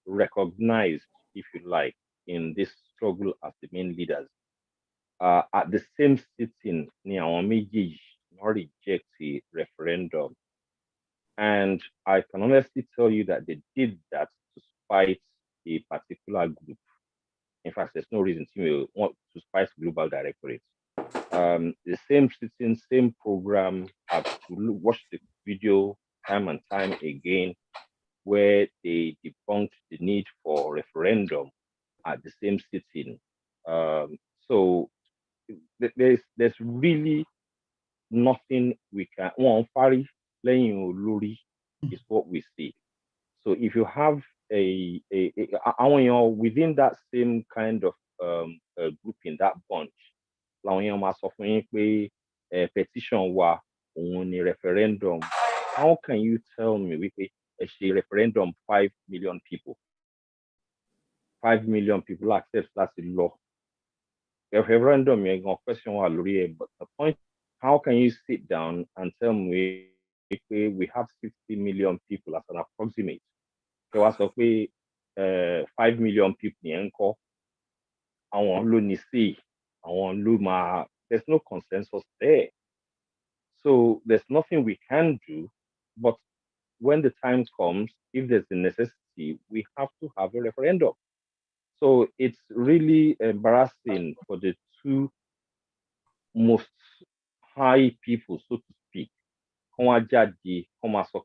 recognized, if you like, in this struggle as the main leaders. At the same sitting, Niamey reject the referendum. And I can honestly tell you that they did that to spite a particular group. In fact, there's no reason to want to spite Global Directorate. The same sitting, same program, I've watched the video time and time again, where they debunked the need for referendum at the same sitting. So there's really nothing we can. Is what we see. So if you have within that same kind of group in that bunch, petition wa referendum. How can you tell me a referendum 5 million people? 5 million people accept that's the law. A referendum, question but the point, how can you sit down and tell me we have 60 million people as an approximate? There was 5 million people there's no consensus there. So there's nothing we can do, but when the time comes, if there's a necessity, we have to have a referendum. So it's really embarrassing for the two most high people, so to speak,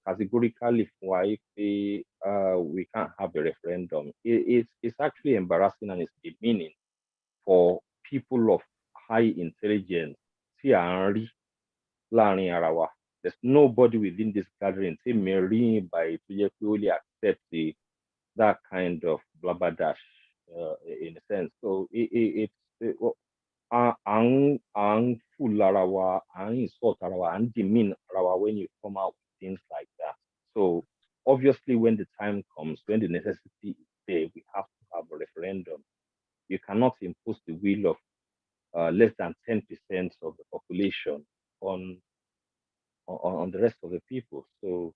categorically we can't have a referendum. It's actually embarrassing and it's demeaning for people of high intelligence. There's nobody within this gathering by only accept that kind of blabberdash in a sense. So it's full insult and demean when you come out with things like that. So obviously when the time comes, when the necessity is there, we have to have a referendum. You cannot impose the will of less than 10% of the population on the rest of the people. So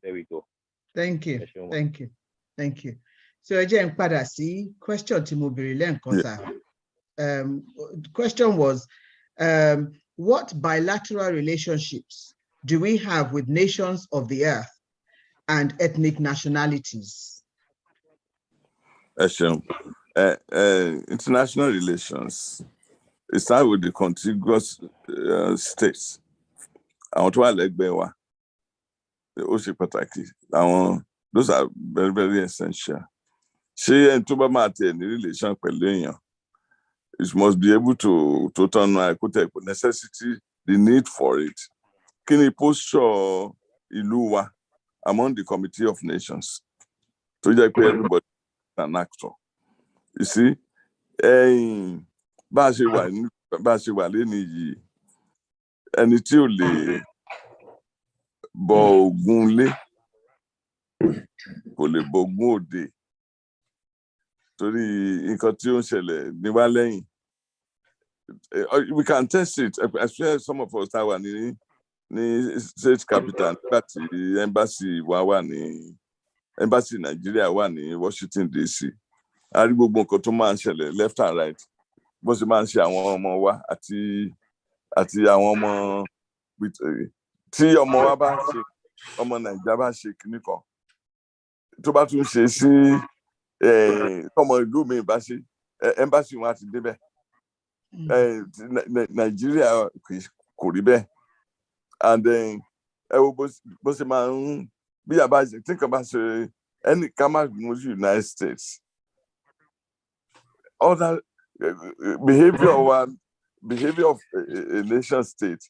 there we go. Thank you. Thank you. Thank you. So again, question to Mubiri the question was, what bilateral relationships do we have with nations of the earth and ethnic nationalities? International relations, it starts with the contiguous states. Those are very, very essential. Relation, it must be able to turn necessity, the need for it. Can you posture Iluwa among the Committee of Nations? So everybody an actor. You see, ẹni tí ò lè bọ Ògún lé kò lè bọ Ògún òde torí nǹkan tí ó ń ṣẹlẹ̀ níwá lẹ́yìn. We can test it, especially some of us that were ní state capital nígbà tí embassy wa wà ní embassy Nigeria wà ní Washington DC. A rí gbogbo nǹkan tó máa ń ṣẹlẹ̀ left and right bó ṣe máa ń ṣe àwọn ọmọ wa àti àwọn ọmọ tí ọmọ wa bá ṣe ọmọ Nàìjíríà bá ṣe kinní kan tó bá tún ṣe sí tọmọ ìlú mi bá ṣe embassy wọn àti débẹ̀ Nàìjíríà kò rí bẹ́ẹ̀ and ẹ wo bó ṣe máa ń bí àbá ṣe tí nǹkan bá ṣe ẹnì kan máa mú United States other behavior of a nation state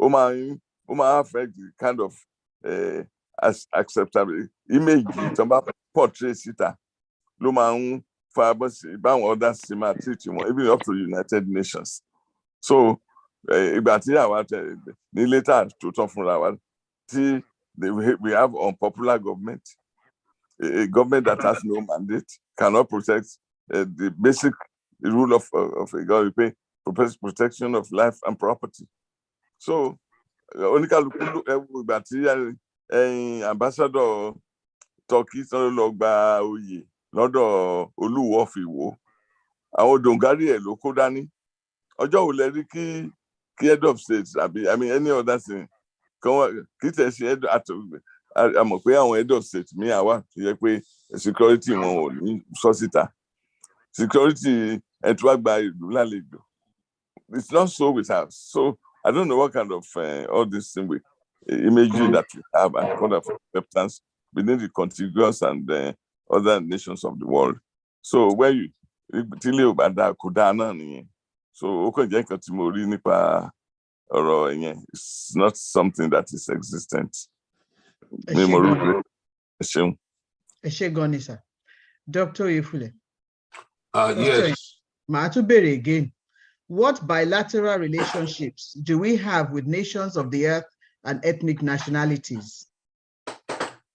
ó máa affect the kind of acceptable image tí wọ́n bá portray síta ló máa ń fa báwọn other ṣe máa treat wọn even up to the United Nations so ìgbà tí àwa ní later tó tán fúnra wa tí we have unpopular government a government that has no mandate cannot protect the basic rule of a government protection of life and property so oníkàlùkù ìgbà tí ambassador Turkey sọ lọ gba oyè lọ́dọ̀ Olúwo of Ìwó àwọn dongari ẹ̀ ló kó dání ọjọ́ wo lẹ rí kí head of state àbí any other thing kì í tẹ̀ sí a mọ̀ pé àwọn head of state mi àwa tó yẹ pé security wọn ò ní sọ síta security ẹ̀ tó wá gba ìlú lálejò it's not so with us so I don't know what kind of all this thing with imagery that we have and kind of acceptance within the contiguous and other nations of the world so when you tílé ò bá dáa kò dáa náà nìyẹn so ó kàn jẹ́ nǹkan tí mo rí nípa ọ̀rọ̀ yẹn it's not something that is existent. Ní mo rí pé ẹ ṣeun. Ẹ ṣé gan ni sir. Dr. Oyefule. Yes. Màá tún béèrè again. What bilateral relationships do we have with nations of the earth and ethnic nationalities?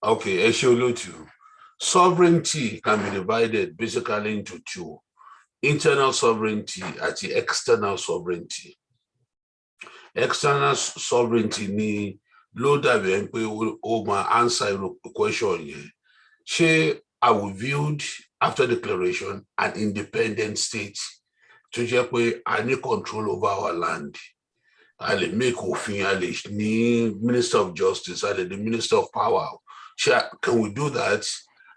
Okay, ẹ ṣé olóòtú. Sovereignty can be divided basically into two. Internal sovereignty and the external sovereignty. External sovereignty ni ló dàbí ẹni pé ó máa answer the question yẹn. Ṣé are we viewed after declaration an independent state tó jẹ́ pé a ní control over our land? A lè make òfin, a lè ní Minister of Justice, a lè ní Minister of Power. Can we do that?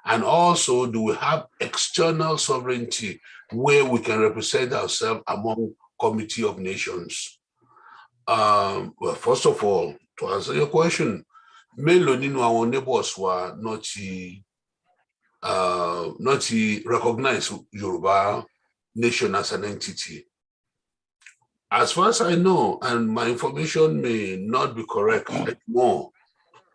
And also, do we have external sovereignty where we can represent ourselves among Committee of Nations? Well, first of all, to answer your question, mélòó nínú àwọn neighbors wa not recognize Yoruba Nation as an entity. As far as I know, and my information may not be correct anymore,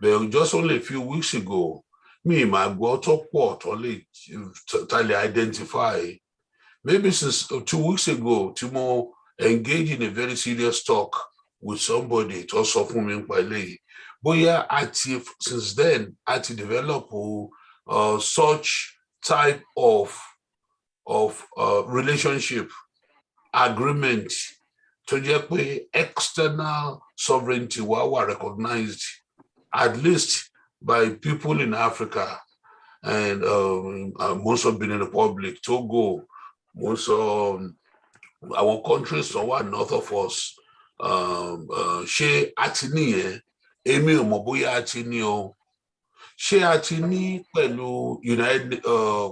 but just only a few weeks ago, me, my water port only totally identify. Maybe since 2 weeks ago, Timo engaged in a very serious talk with somebody to also from me. But yeah, active since then, I to develop such type of relationship agreement to get external sovereignty while we're recognized at least by people in Africa and most of Benin Republic, Togo, most of our countries somewhat north of us. Ṣé àti nìyẹn èmi ò mọ̀ bóyá àti ní o. Ṣé àti ní pẹ̀lú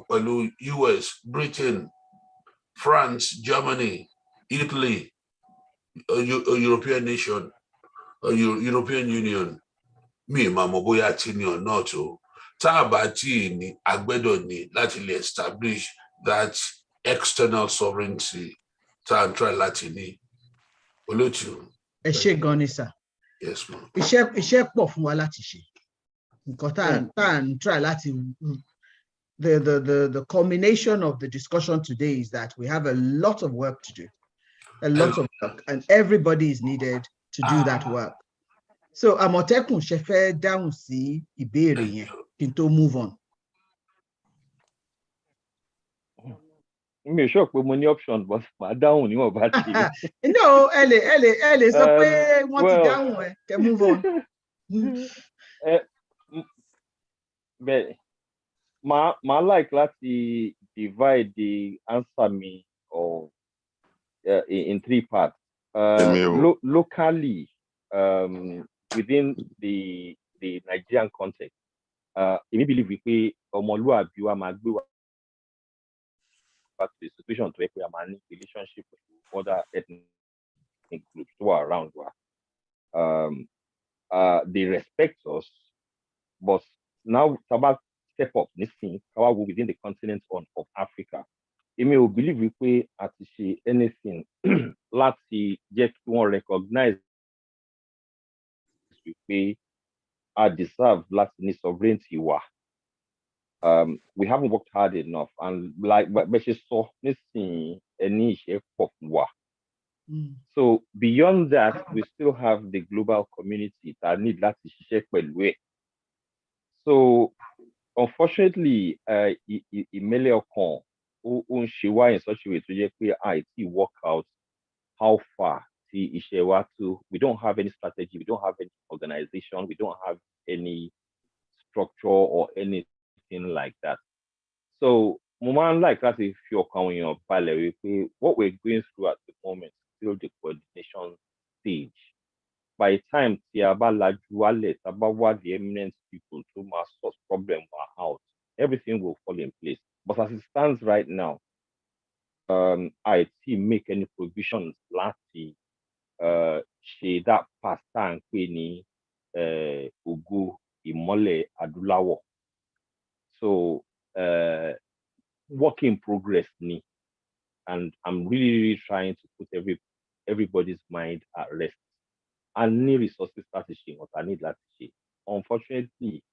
pẹ̀lú US, Britain, France, Germany, Italy, European nation, European Union. Mi ò mọ̀ bóyá àti ní or not o. Tá a bá tí ní a gbọ́dọ̀ ní láti lè establish that external sovereignty tá a ń try láti ní. Olóòtú. Ẹ ṣé gan ni sir. Yes, ma'am. Iṣẹ́ pọ̀ fún wa láti ṣe. Nǹkan tá à ń try láti the culmination of the discussion today is that we have a lot of work to do. A lot of work, and everybody is needed to do that work. So Àmọ̀tẹ́kùn ṣe fẹ́ dáhùn sí ìbéèrè yẹn kí n tó move on. Mi ò sọ pé mo ní option but màá dáhùn níwọ̀n bá ti. No, ẹ lè sọ pé wọ́n ti dáhùn ẹ kẹ́ move on. Bẹ́ẹ̀ màá like láti divide the answer me of in 3 parts. Locally, within the Nigerian context, èmi believe wípé ọmọlúwàbí wa máa gbé wa back to the situation to where we are relationship with other ethnic groups who are around. They respect us, but now Tabak step up this thing, within the continent of Africa. It may believe we at anything láti jẹ́ kí wọ́n recognize we are deserve láti ní sovereignty wa. We haven't worked hard enough, and like but she saw missing any shape of wa. So beyond that, we still have the global community that need that share way. So unfortunately, Emile Okon she was in such a way to IT work out how far we don't have any strategy, we don't have any organization, we don't have any structure or anything like that. So moment like that, if you're coming up, what we're going through at the moment is still the coordination stage. By the time the eminent people to master problem are out, everything will fall in place. But as it stands right now, IT make any provisions last she that past time Ugu Imole Adulawo. So work in progress ni, and I'm really trying to put everybody's mind at rest. And need resources strategy what I need that. Unfortunately,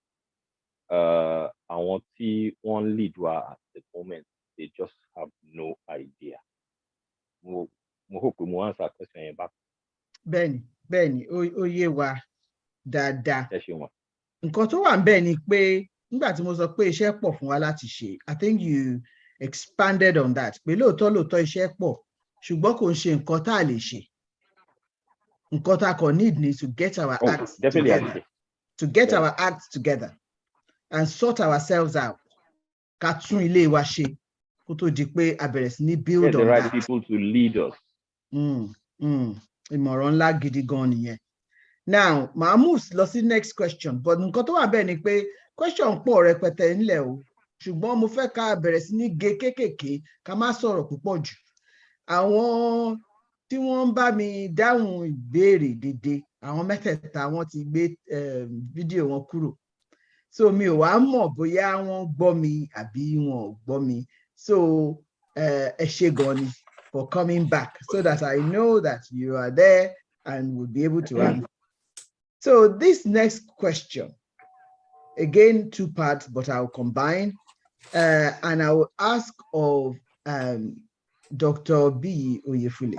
I want to one lead at the moment, they just have no idea. Mo hope mo answer question back. Bẹ́ẹ̀ni, ó yé wa dáadáa. Ẹ ṣeun. Nǹkan tó wà ń bẹ̀ ni pé nígbà tí mo sọ pé iṣẹ́ pọ̀ fún wa láti ṣe, I think you expanded on that. Pé lóòótọ́ iṣẹ́ pọ̀, ṣùgbọ́n kò ń ṣe nǹkan tá a lè ṣe. Nǹkan tá a kàn need ni to get our acts together. To get our acts together and sort ourselves out. Ká tún ilé wa ṣe kó tó di pé a bẹ̀rẹ̀ sí ní build on that. Get the right people to lead us. Ìmọ̀ràn ńlá gidi gan nìyẹn. Now, màá move lọ sí next question, but nǹkan tó wà bẹ́ẹ̀ ni pé question pọ̀ rẹpẹtẹ ńlẹ̀ o, ṣùgbọ́n mo fẹ́ ká bẹ̀rẹ̀ sí ní gé kéékèèké ká má sọ̀rọ̀ púpọ̀ jù. Àwọn tí wọ́n ń bá mi dáhùn ìbéèrè dédé, àwọn mẹ́tẹ̀ẹ̀ta wọ́n ti gbé fídíò wọn kúrò. So mi ò wá mọ̀ bóyá wọ́n gbọ́ mi àbí wọn ò gbọ́ mi. So ẹ ṣé gan ni for coming back so that I know that you are there and will be able to answer. So this next question, again, 2 parts, but I'll combine, and I will ask of Dr. B. Oyefule.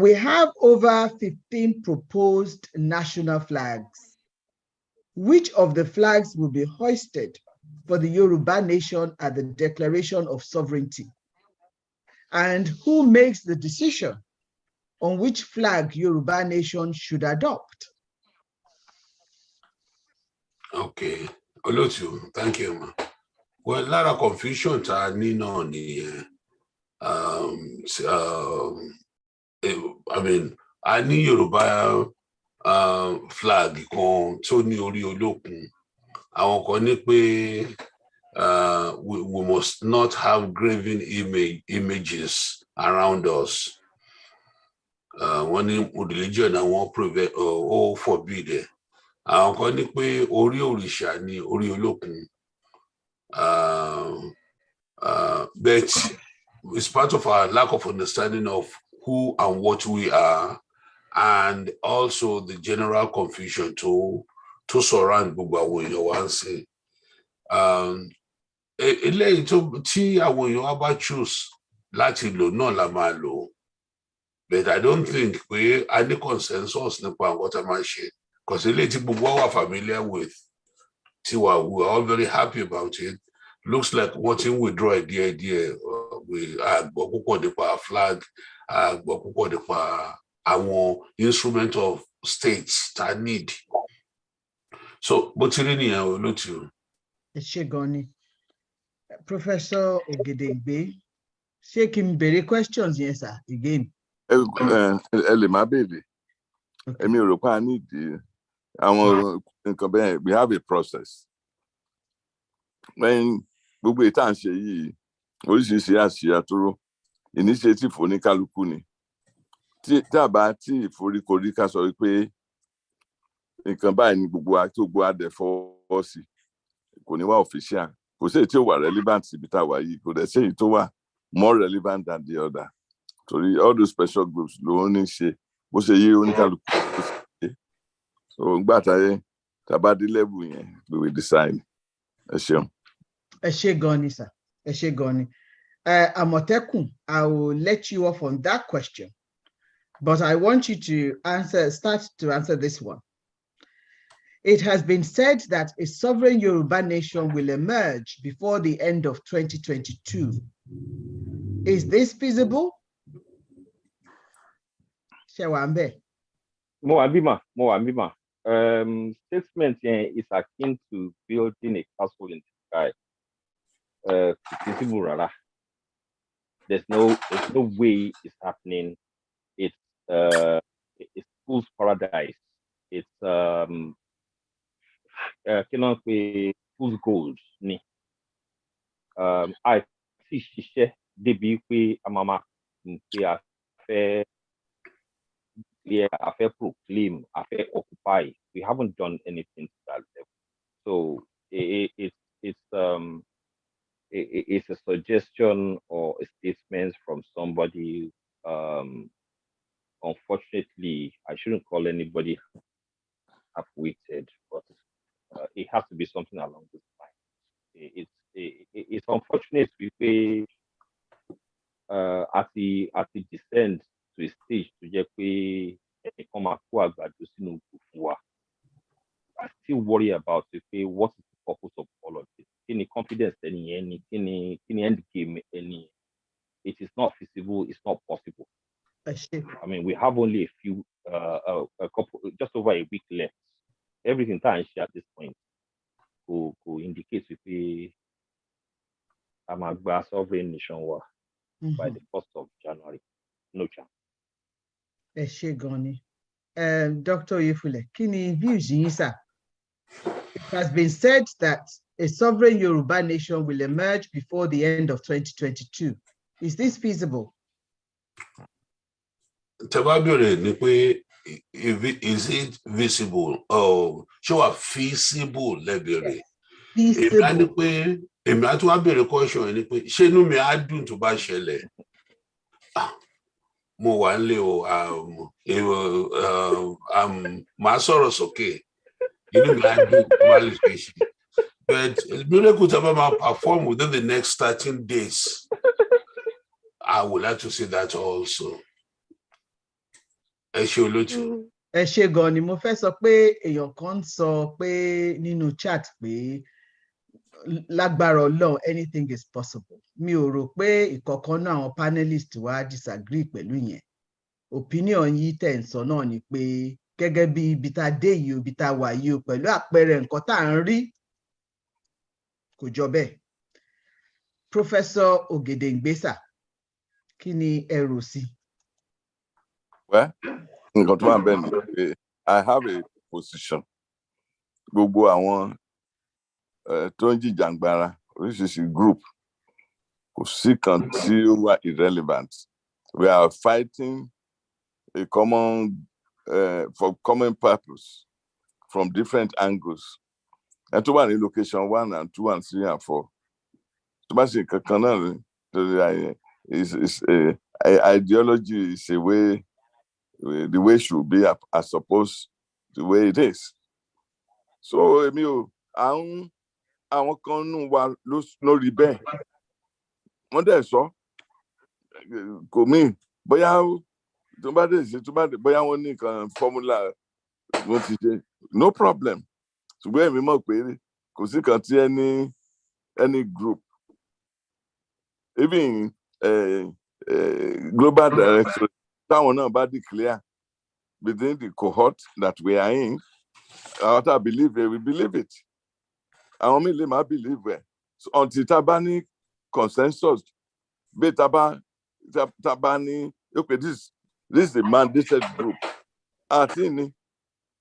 We have over 15 proposed national flags. Which of the flags will be hoisted for the Yoruba Nation at the Declaration of Sovereignty? And who makes the decision on which flag Yoruba Nation should adopt? Okay, Olotu, thank you, ma. Well, a lot of confusion tá a ní náà nìyẹn. I mean, a ní Yorùbá flag kan tó ní orí olókun. Àwọn kan ní pé we must not have graven images around us. Wọ́n ní religion àwọn prevent or forbid it. Àwọn kan ní pé orí òrìṣà ní orí olókun. But it's part of our lack of understanding of who and what we are, and also the general confusion to surround gbogbo àwọn èèyàn wa ń sìn. Eléyìí tí àwọn èèyàn wa bá choose láti lò náà la máa lò. But I don't think pé a ní consensus nípa nǹkan tá a máa ṣe. Because eléyìí tí gbogbo wa wà familiar with, we are all very happy about it. Looks like wọ́n ti ń withdraw díẹ̀. Àgbọ̀ púpọ̀ nípa flag, àgbọ̀ púpọ̀ nípa àwọn instrument of states that need. So, bó ti rí nìyẹn Olótù. Ẹ ṣé gan ni. Professor Ogedengbe, ṣé kí n béèrè questions yẹn sir again? Ẹ lè má béèrè. Èmi ò rò pé a nídìí àwọn nǹkan bẹ́ẹ̀. We have a process. When gbogbo ètò à ń ṣe yìí, oríṣiríṣi àṣìyà tó rọ initiative oníkálukú ni tí a bá tí ìforíkorí ká sọ pé nǹkan báyìí ni gbogbo adẹ fọwọ́ sí kò ní wá official kò sí èyí tí ó wà relevant síbi tá a wà yìí kò dẹ̀ sí èyí tó wà more relevant than the other torí all those special groups ló ń ṣe bó ṣe yé oníkálukú bó ṣe yé so ngbà táyé tàbá dé level yẹn we will decide. Ẹ ṣeun. Ẹ ṣé gan ni sir. Ẹ ṣé gan ni. Àmọ̀tẹ́kùn, I will let you off on that question, but I want you to start to answer this one. It has been said that a sovereign Yoruba nation will emerge before the end of 2022. Is this feasible? Shewambe. Mo wà bímọ. Statement is akin to building a castle in the sky. Feasible rárá. There's no way it's happening. It's fool's paradise. It's fool's gold ni. I see ṣiṣẹ́ débi pé a máa pé a fẹ́ proclaim, a fẹ́ occupy. We haven't done anything to that level. So it's a suggestion or a statement from somebody. Unfortunately, I shouldn't call anybody half-witted, but it has to be something along this line. It's unfortunate we at the descent to a stage to jẹ́ pé ẹnìkan máa kó àgbàdo sínú òkú wa. I still worry about what is the purpose of all of this? Kí ni confidence ẹni yẹn ni? Kí ni end game ẹni? It is not feasible. It's not possible. I mean, we have only a couple, just over a week left. Everything that I at this point who indicates I'm a sovereign nation by the 1st of January. No chance. Ẹ ṣé gan ni. Dr. Oyefule, kí ni views yín sir? It has been said that a sovereign Yoruba nation will emerge before the end of 2022. Is this feasible? Tẹ́bá ni pé is it visible? Oh, ṣé wà feasible lẹ́bẹ̀rẹ̀? Èmi á ní pé èmi á tún wá bèrè question ni pé ṣé inú mi á dùn tó bá ṣẹlẹ̀? Mo wà nílé màá sọ̀rọ̀ sókè. Inú mi á dùn tó bá lè ṣe. But miracle tẹ́bá máa perform within the next 13 days. I would like to see that also. Ẹ ṣé olóòtú. Ẹ ṣé gan ni. Mo fẹ́ sọ pé èèyàn kan sọ pé nínú chat pé lágbára Ọlọ́run anything is possible. Mi ò rò pé ìkọ̀kan náà àwọn panelists wa disagree pẹ̀lú yẹn. Opinion yìí tẹ̀ ń sọ náà ni pé gẹ́gẹ́ bí ibi tá a dé yìí, ibi tá a wà yìí, pẹ̀lú àpẹẹrẹ nǹkan tá à ń rí kò jọ bẹ́ẹ̀. Professor Ogedengbe, kí ni ẹ rò sí? Well, nǹkan tó wà bẹ́ẹ̀ ni pé I have a position. Gbogbo àwọn tó ń jìjàngbara oríṣiríṣi group kò sí kan tí ó wà irrelevant. We are fighting a for common purpose from different angles. And tó wà ní location 1 and 2 and 3 and 4. Tó bá ṣe kankan náà ideology is a way. The way should be as opposed to the way it is. So àwọn kan nù wa lórí bẹ́ẹ̀. Wọ́n dẹ̀ sọ kò mí bóyá tó bá dé bóyá wọ́n ní nǹkan formula wọ́n ti ṣe no problem. Ṣùgbọ́n èmi mọ̀ pé kò sí kan tí any group even global director táwọn náà bá declare within the cohort that we are in, I believe we believe it. Àwọn míì lè má believe it. So until tá bá ní consensus, bí tá bá ní okay, this is a mandated group.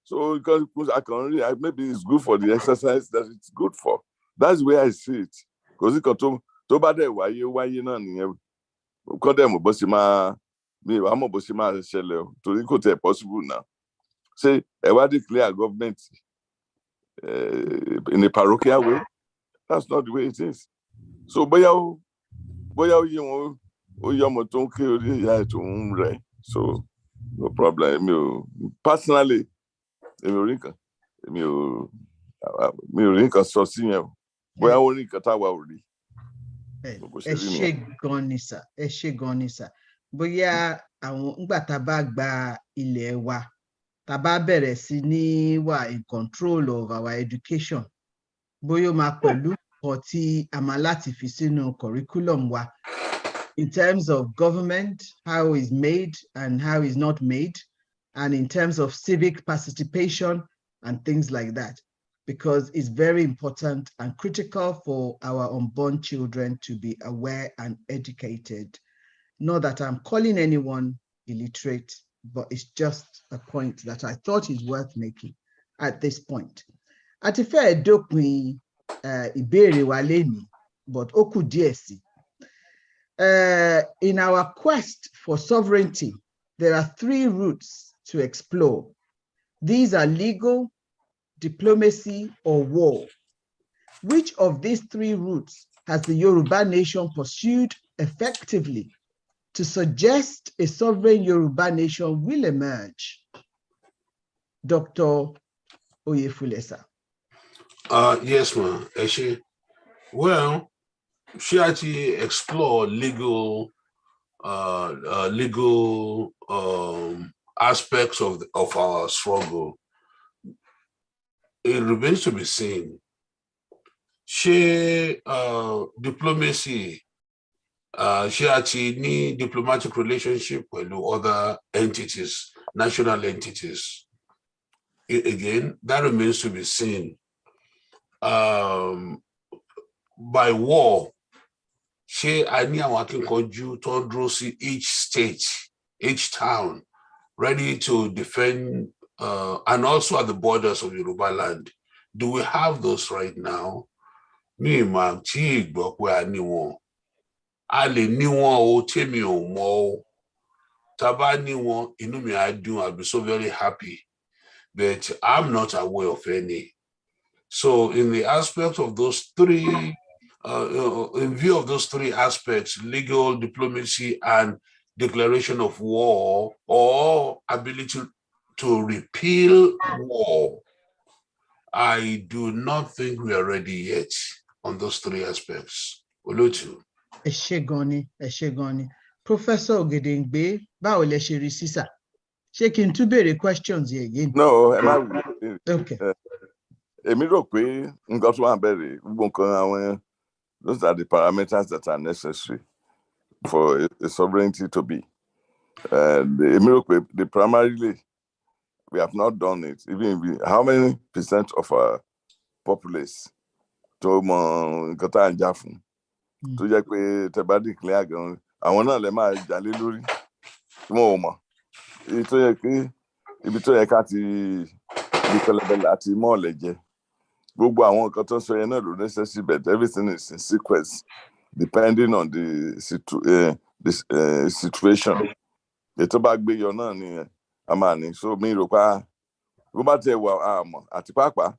So because I can maybe it's good for the exercise that it's good for. That's the way I see it. Because it tó tó bá dẹ̀ wáyé náà nìyẹn kọ́ dẹ̀ mọ̀ bó ṣe máa mi ìwà mọ̀ bó ṣe máa ṣẹlẹ̀ o torí kò tẹ̀ possible now ṣé ẹ wá declare government in a parochial way that's not the way it is so bóyá ó yé wọn ó yé ọmọ tó ń ké orí ìyá ẹ̀ tó ń rẹ̀ so no problem personally èmi ò rí nǹkan sọ sí yẹn o bóyá ó rí nǹkan táwa ò rí. ẹ ṣé gan ni sà bóyá àwọn ńgbà tá a bá gba ilẹ̀ wa tá a bá bẹ̀rẹ̀ sí ní wà in control of our education bóyá ó máa pẹ̀lú nǹkan tí a máa láti fi sínú curriculum wa in terms of government, how it's made and how it's not made, and in terms of civic participation and things like that, because it's very important and critical for our unborn children to be aware and educated. Not that I'm calling anyone illiterate, but it's just a point that I thought is worth making at this point. Àti fẹ́ẹ̀ dópin ìbéèrè wa lénìí, but ó kù díẹ̀ sí. In our quest for sovereignty, there are 3 routes to explore. These are legal, diplomacy, or war. Which of these 3 routes has the Yoruba nation pursued effectively to suggest a sovereign Yoruba nation will emerge? Dr. Oyefulesa. Yes, ma'am. Well, she actually explore legal aspects of our struggle. It remains to be seen. She diplomacy. She actually need diplomatic relationship with other entities, national entities. Again, that remains to be seen. By war, she I need working conju to each state, each town, ready to defend, and also at the borders of Yoruba land. Do we have those right now? Me, ma, tig, but where ni one. Ale ni one o temi o mo. Taba ni one inu mi I do. I'll be so very happy, but I'm not aware of any. So, in the aspect of those 3. In view of those 3 aspects, legal, diplomacy, and declaration of war, or ability to repeal war, I do not think we are ready yet on those 3 aspects. Olutu. Ẹ ṣé gan ni. Professor Ogedengbe, báwo lẹ ṣe rí sísà? Ṣé kí n tún béèrè questions yẹn again? No, ẹ má wù. Okay. Èmi rò pé nǹkan tó wà bẹ̀rẹ̀ gbogbo nǹkan àwọn those are the parameters that are necessary for a sovereignty to be. The primarily, we have not done it. Even how many percent of our populace tó mọ nǹkan tá à ń jà fún tó jẹ́ pé tẹ́ bá declare gan àwọn náà lè máa jà lé lórí wọn ò mọ̀ ibi tó yẹ ká ti di pẹlẹbẹ àti mọ́ọ̀lẹ̀ jẹ. Gbogbo àwọn nǹkan tó ń sọ yẹn náà ló necessary, but everything is in sequence depending on the situation. Ètò bá gbé yọ náà ni a máa ní. So mi rò pa bó bá tiẹ̀ wà àmọ́ àti pàápàá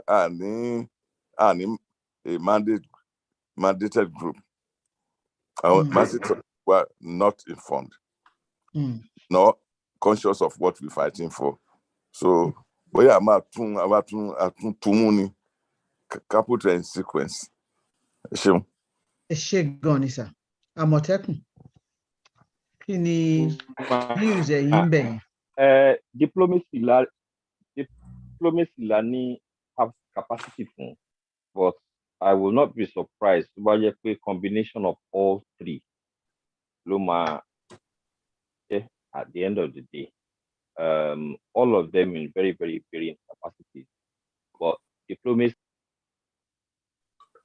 a ní a mandated group. Our masses were not informed, nor conscious of what we're fighting for. So bóyá àwa tún mú ni ká put in sequence. Ẹ ṣeun. Ẹ ṣé gan ni sà. Àmọ̀tẹ́kùn, kí ni views ẹ̀yin bẹ̀ yẹn? Diplomacy la ní capacity fún, but I will not be surprised tó bá jẹ́ pé combination of all 3 ló máa jẹ́ at the end of the day. All of them in very, very varying capacities. But diplomacy.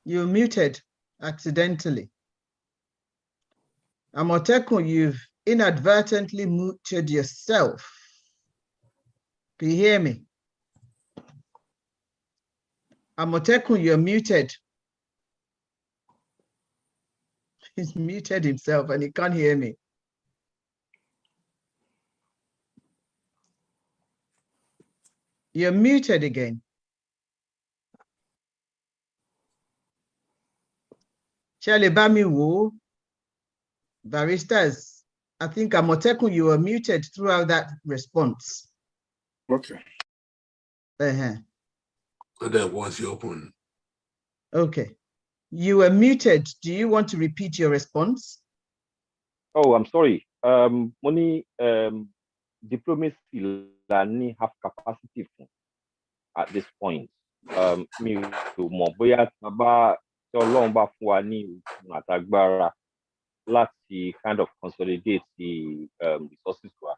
You're muted accidentally. Àmọ̀tẹ́kùn, you've inadvertently muted yourself. Can you hear me? Àmọ̀tẹ́kùn, you're muted. He's muted himself and he can't hear me. You're muted again. Charlie Bamiwo, baristas, I think Amotekun, you were muted throughout that response. Okay. And then once you open. Okay. You were muted. Do you want to repeat your response? Oh, I'm sorry. Money diplomacy learning have capacity at this point. Me mo bóyá bá tí Ọlọ́run bá fún wa ní àtagbára láti kind of consolidate the resources wa,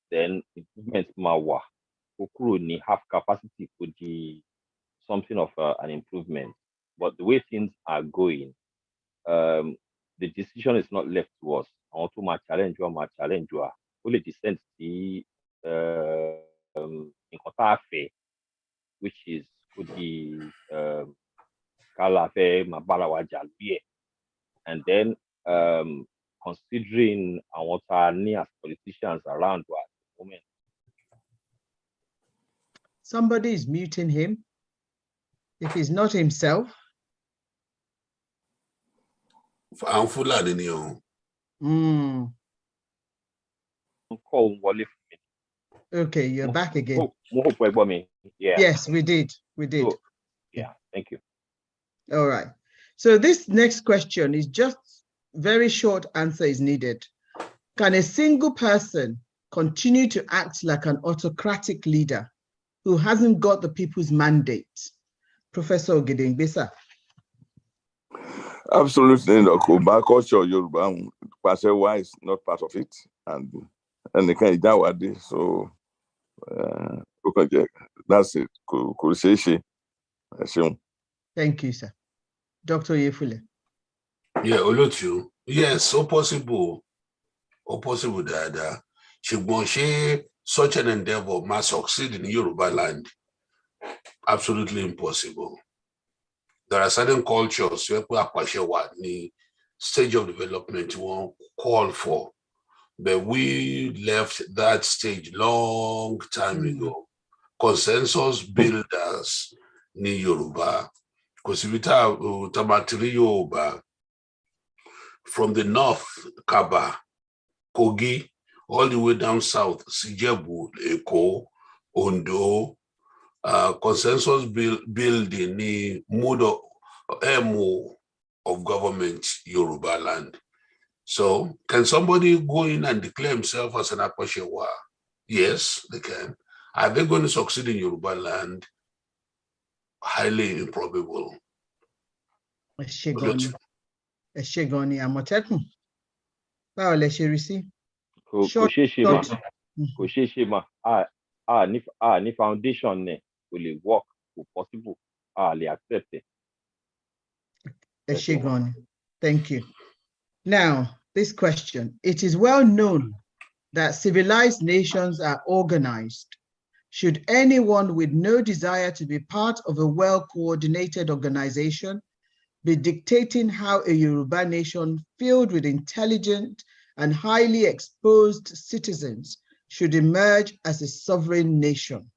then improvement máa wà. Ó kúrò ní half capacity could be something of an improvement. But the way things are going, the decision is not left to us. I want to challenge you. Only descend the in which is could be Kalafe Mabalawa Jalbie. And then considering what our near politicians around at the moment. Somebody is muting him. If he's not himself. I'm full of the Call Wally. Okay, you're back again. Yeah. Yes, we did. We did. So, yeah, thank you. All right. So this next question is just very short answer is needed. Can a single person continue to act like an autocratic leader who hasn't got the people's mandate? Professor Ogedengbe. Absolutely, no. But culture, Yoruba, Passewa is not part of it, and they can't do so. That's it. Thank you, sir. Dr. Yefule. Yeah, Olotu. Yes, so possible. Or possible that such an endeavor must succeed in Yoruba land. Absolutely impossible. There are certain cultures where the stage of development won't call for, but we left that stage long time ago. Consensus builders ni Yoruba. Because if tamatiri Yoruba from the north, Kaba, Kogi, all the way down south, Sijebu, Eko, Ondo, consensus building the mode of MO of government Yoruba land. So can somebody go in and declare himself as an Akpashewa? Yes, they can. Are they going to succeed in Yoruba land? Highly improbable. Eshegoni Amotekun. Báwo lẹ ṣe rí sí? Kò ṣeé ṣe mà. Ní foundation will it work possible? They accept it. Eshegoni. Thank you. Now, this question. It is well known that civilized nations are organized. Should anyone with no desire to be part of a well-coordinated organization be dictating how a Yoruba nation filled with intelligent and highly exposed citizens should emerge as a sovereign nation?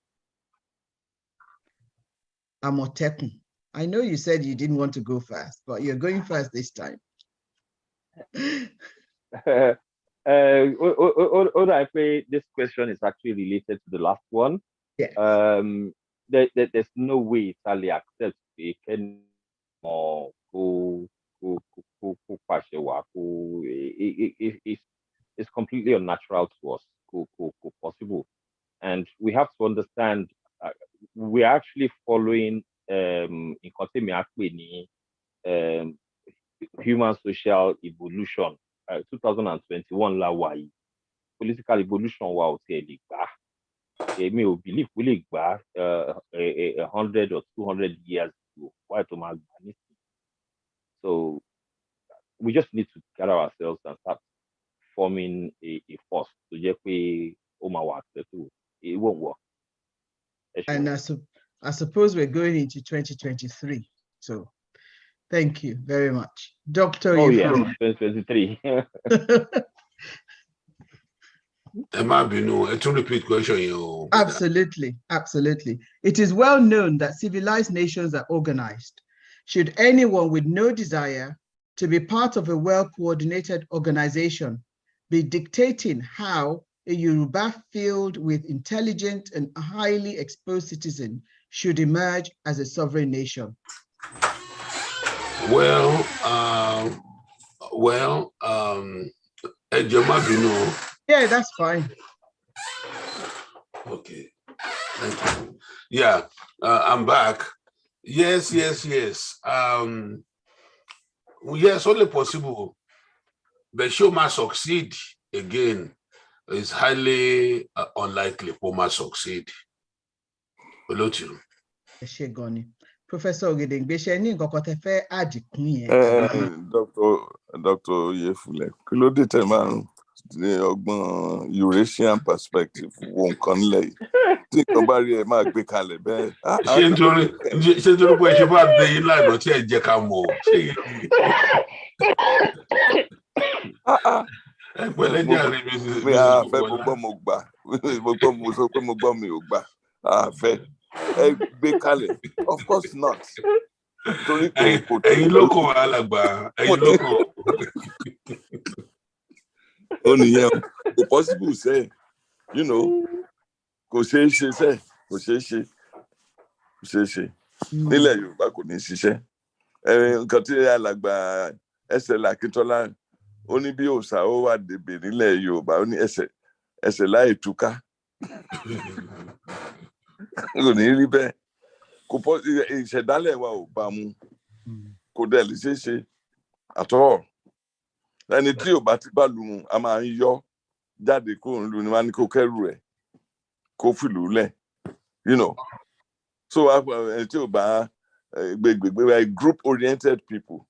Amotekun. I know you said you didn't want to go first, but you're going first this time. This question is actually related to the last one. Yeah. There's no way Italy accepts a or it's completely unnatural to us, possible. And we have to understand we're actually following human social evolution. 2021 Lawai. Political evolution wa may believe we 100 or 200 years ago. So we just need to gather ourselves and start forming a force to get it won't work. And I suppose we're going into 2023. So Thank you very much. Dr. Oh, yeah, Ifulu. 2023. Repeat question. Absolutely, absolutely. It is well known that civilized nations are organized. Should anyone with no desire to be part of a well-coordinated organization be dictating how a Yoruba filled with intelligent and highly exposed citizens should emerge as a sovereign nation? Yeah, that's fine. Okay, thank you. Yeah, I'm back. Yes. Yes, only possible. But show must succeed again. It's highly unlikely for must succeed. Olótù. Professor Ogedengbe, ṣé ní nǹkan kan tẹ́ fẹ́ add kún yẹn? Dr. Oyefule, kí ló dé tẹ́ máa ń ní ọgbọ́n Eurasian perspective wo nǹkan nílẹ̀ yìí? Tí nǹkan bá rí ẹ máa gbé kalẹ̀ bẹ́ẹ̀. Ṣé nítorí pé ṣe bá dé yín lánàá tí ẹ jẹ́ ká mọ̀? Ẹ pẹ̀lẹ́ jàre mi. Mi àfẹ́ mo gbọ́ mo gbà. Mo sọ pé mo gbọ́ mi ò gbà. Àfẹ́ ẹ gbé kalẹ̀. Of course not. Torí kò ẹ̀yin ló kọ̀ wá lágbà. Ẹ̀yin ló kọ̀. Ó nìyẹn kò possible sẹ́, kò ṣeé ṣe sẹ́, kò ṣeé ṣe. Nílẹ̀ Yorùbá kò ní ṣiṣẹ́. Nǹkan tí alàgbà ẹsẹ̀ Akíntọ́lá ó ní bí òòṣà ó wà débè nílẹ̀ Yorùbá ó ní ẹsẹ̀ láì túká. Kò ní rí bẹ́ẹ̀. Ìṣẹ̀dálẹ̀ wa ò bá mu. Kò dẹ̀ lè ṣeé ṣe àtọ́. Ẹni tí ò bá ti bá lu mu a máa ń yọ jáde kó ń lu ni wọ́n á ní kó kẹ́rù ẹ̀ kó fìlú lẹ̀. So ẹni tí ò bá gbẹgbẹgbẹ we are group oriented people.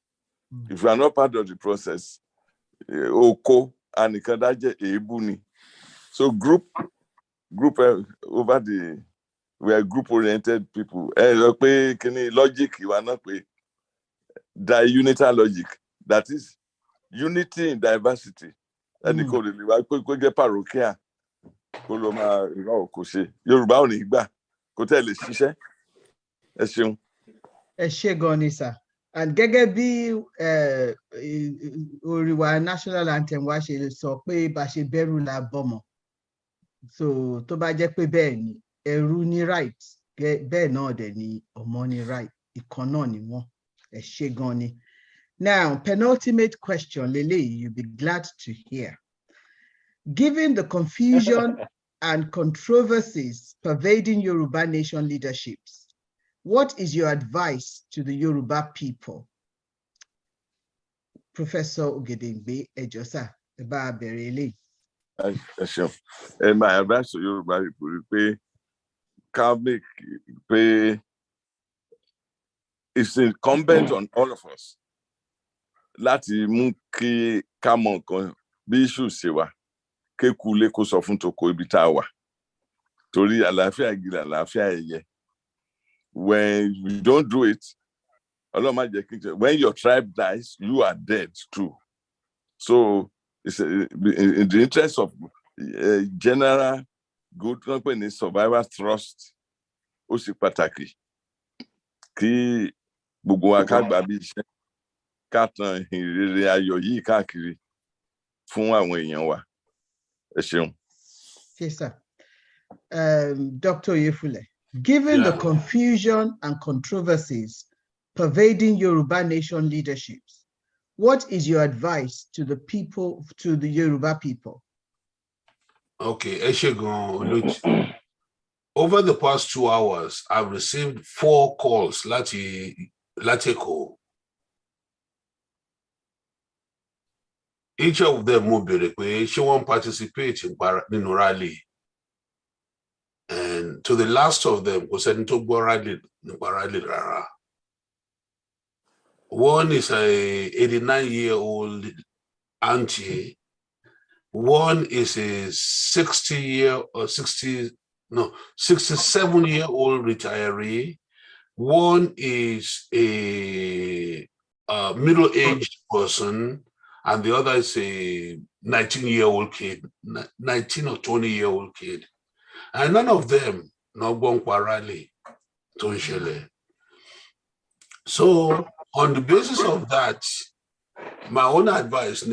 If you are not part of the process, oko anìkan dájẹ́ èébú ni. So group over the we are group oriented people. Lọ pé kíní logic wa náà pé unitary logic, that is unity in diversity. Ẹnì kò lè wá pé jẹ́ parochial kó ló máa ìrọ̀ kò ṣe. Yorùbá ò ní gbà kó tẹ̀ lè ṣiṣẹ́. Ẹ ṣeun. Ẹ ṣé gan ni sir. And gẹ́gẹ́ bí orí wa national anthem wa ṣe sọ pé bá ṣe bẹ̀rù la bọ́mọ. So tó bá jẹ́ pé bẹ́ẹ̀ ni ẹrú ní right bẹ́ẹ̀ náà dẹ̀ ni ọmọ ní right, ìkan náà ni wọ́n. Ẹ ṣé gan ni. Now, penultimate question, Lele, you'll be glad to hear. Given the confusion and controversies pervading Yoruba Nation leaderships, what is your advice to the Yoruba people? Professor Ogedengbe Ejosa, Eba Berele. My advice to Yoruba people it's incumbent on all of us láti mú kí ká mọ nǹkan bí issue ṣe wà kéku lé kó sọ fún toko ibi tá a wà torí àlàáfíà ìgìlà àlàáfíà ẹ̀yẹ. When you don't do it, when your tribe dies, you are dead too. So it's in the interest of general good company survivor trust ó sì pàtàkì kí gbogbo wa ká gbà bí iṣẹ́ ká tan ìrere ayọ̀ yìí káàkiri fún àwọn èèyàn wa. Ẹ ṣeun. Yes, sir. Dr. Oyefule, given the confusion and controversies pervading Yoruba Nation leaderships, what is your advice to the people, to the Yoruba people? Okay, Eshegon Oluchi. Over the past 2 hours, I've received 4 calls Lateko. Each of them will be required. She won't participate in rally. And to the last of them, one is a 89-year-old auntie. One is a 67-year-old retiree. One is a middle-aged person, and the other is a 19-year-old kid, 19 or 20-year-old kid. And none of them no rally to Nshele. So on the basis of that, my own advice,